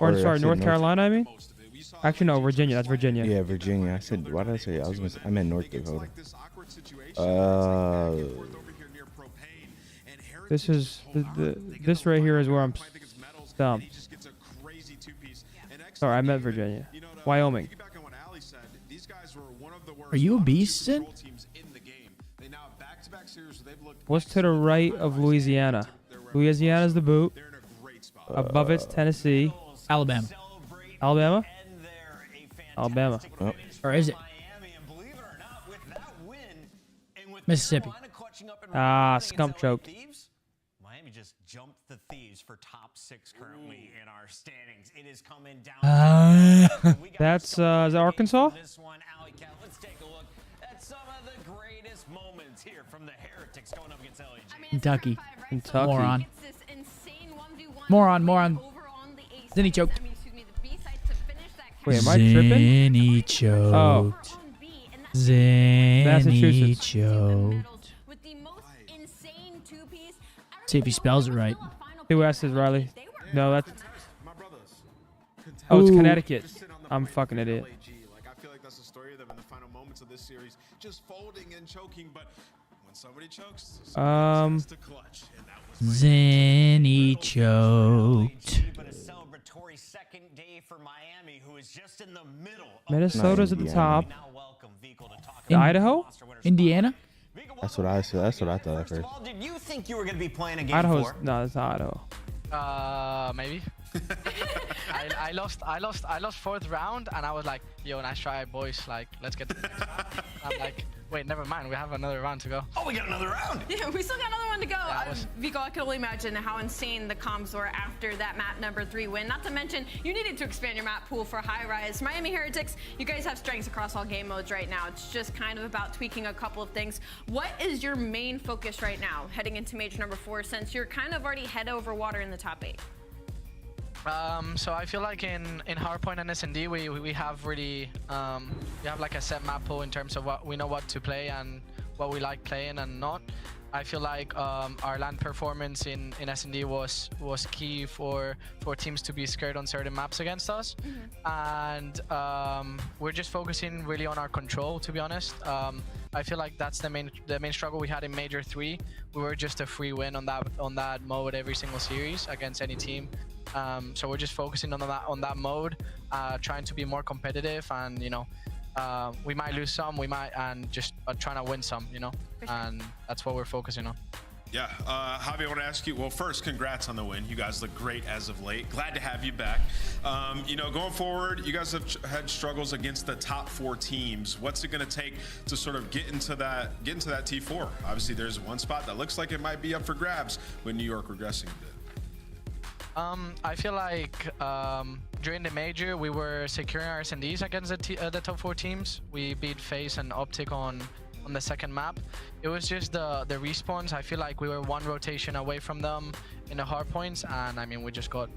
Or
Or I
sorry,
said
North
North-
Carolina, I mean? Actually, no, Virginia. That's Virginia.
Yeah, Virginia. I said, why did I say? I meant North Dakota.
This is this right here is where I'm Scump. Sorry, I meant Virginia. Wyoming.
Are you a beast, Sid?
What's to the right of Louisiana? Louisiana's the boot. Above it's Tennessee.
Alabama.
Alabama? Alabama.
Oh.
Or is it? Mississippi.
Ah, Scump choked.
Miami just jumped the Thieves for top 6 currently in our standings. It is coming down.
That's is that Arkansas?
This one, let's take a look at some of the greatest moments here from the Heretics going up against LAG.
Kentucky.
Kentucky.
Moron. Moron. Zinni choked.
Wait, am I tripping?
Zinni choked.
Oh.
Zinni choked. See if he spells it right.
Who asked is Riley? No, that's. Oh, it's Connecticut. I'm fucking idiot.
I feel like that's the story of them in the final moments of this series, just folding and choking. But when somebody chokes, to clutch.
Zinni choked.
Minnesota's at the top. Idaho?
Indiana?
That's what I said. That's what I thought at first.
Did you think you were going to be playing a game
Idaho's
4?
no, it's not Idaho.
Maybe. I lost fourth round, and I was like, "Yo, nice try, boys. Like, let's get." I'm like, "Wait, never mind. We have another round to go."
Oh, we got another round.
Yeah, we still got another one to go.
Yeah,
Vico, I can only imagine how insane the comms were after that map number 3 win. Not to mention, you needed to expand your map pool for high rise. Miami Heretics, you guys have strengths across all game modes right now. It's just kind of about tweaking a couple of things. What is your main focus right now, heading into major number 4, since you're kind of already head over water in the top 8?
So I feel like in Hardpoint and S&D we have really we have like a set map pool in terms of what we know what to play and what we like playing and not. I feel like our land performance in S&D was key for teams to be scared on certain maps against us, and we're just focusing really on our control, to be honest. I feel like that's the main struggle we had in Major 3. We were just a free win on that mode every single series against any team. So we're just focusing on that mode, trying to be more competitive, and we might lose some, and just trying to win some, and that's what we're focusing on.
Yeah, Javi, I want to ask you, well, first, congrats on the win. You guys look great as of late. Glad to have you back. Going forward, you guys have had struggles against the top 4 teams. What's it going to take to sort of get into that T4? Obviously, there's one spot that looks like it might be up for grabs with New York regressing a bit.
I feel like during the major, we were securing our S&Ds against the top 4 teams. We beat FaZe and Optic on the second map. It was just the respawns. I feel like we were 1 rotation away from them in the hard points, and I mean we just got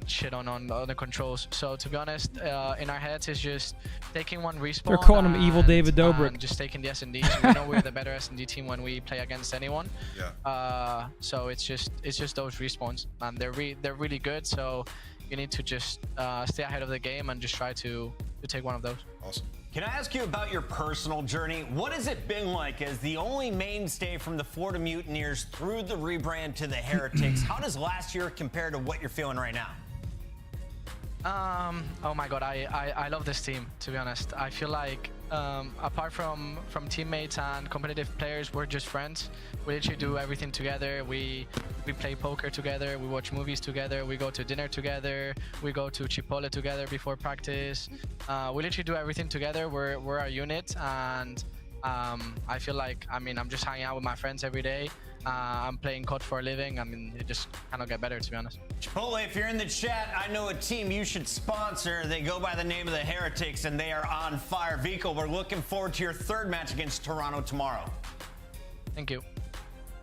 shit on the controls. So to be honest, in our heads it's just taking 1 respawn.
They're calling him Evil David Dobrik.
And just taking the S&Ds. We know we're the better S&D team when we play against anyone.
Yeah.
So it's just those respawns, and they're really good. So you need to just stay ahead of the game and just try to take 1 of those.
Awesome.
Can I ask you about your personal journey? What has it been like as the only mainstay from the Florida Mutineers through the rebrand to the Heretics? How does last year compare to what you're feeling right now?
Oh my god, I love this team, to be honest. I feel like apart from teammates and competitive players, we're just friends. We literally do everything together. We play poker together, we watch movies together, we go to dinner together, we go to Chipotle together before practice. We literally do everything together. We're a unit, and I feel like, I'm just hanging out with my friends every day. I'm playing COD for a living. It just cannot get better, to be honest.
Chipotle, if you're in the chat, I know a team you should sponsor. They go by the name of the Heretics, and they are on fire. Vico, we're looking forward to your 3rd match against Toronto tomorrow.
Thank you.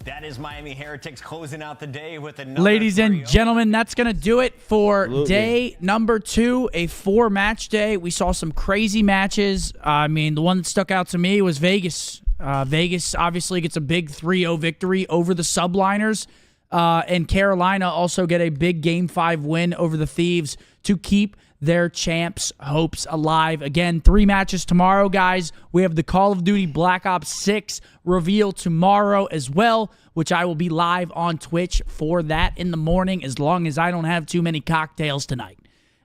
That is Miami Heretics closing out the day with another.
Ladies and gentlemen, that's going to do it for day number 2, a 4-match day. We saw some crazy matches. The one that stuck out to me was Vegas. Vegas obviously gets a big 3-0 victory over the Subliners. And Carolina also get a big Game 5 win over the Thieves to keep their champs' hopes alive. Again, 3 matches tomorrow, guys. We have the Call of Duty Black Ops 6 reveal tomorrow as well, which I will be live on Twitch for that in the morning, as long as I don't have too many cocktails tonight.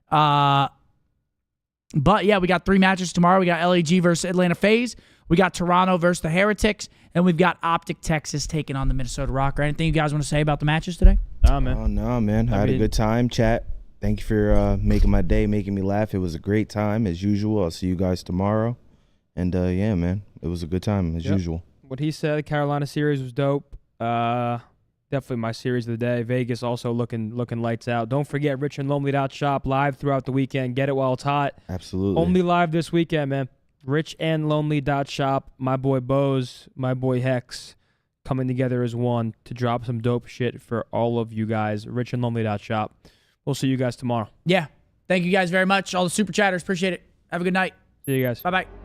But yeah, we got 3 matches tomorrow. We got LAG versus Atlanta FaZe. We got Toronto versus the Heretics. And we've got Optic Texas taking on the Minnesota Rocker. Anything you guys want to say about the matches today?
Nah, man.
Oh, no, man. I had a good time, chat. Thank you for making my day, making me laugh. It was a great time, as usual. I'll see you guys tomorrow. And, yeah, man, it was a good time, as usual.
What he said, the Carolina series was dope. Definitely my series of the day. Vegas also looking lights out. Don't forget richandlonely.shop live throughout the weekend. Get it while it's hot.
Absolutely.
Only live this weekend, man. richandlonely.shop. My boy Bose, my boy Hex, coming together as one to drop some dope shit for all of you guys. richandlonely.shop. We'll see you guys tomorrow.
Yeah. Thank you guys very much. All the super chatters. Appreciate it. Have a good night.
See you guys.
Bye-bye.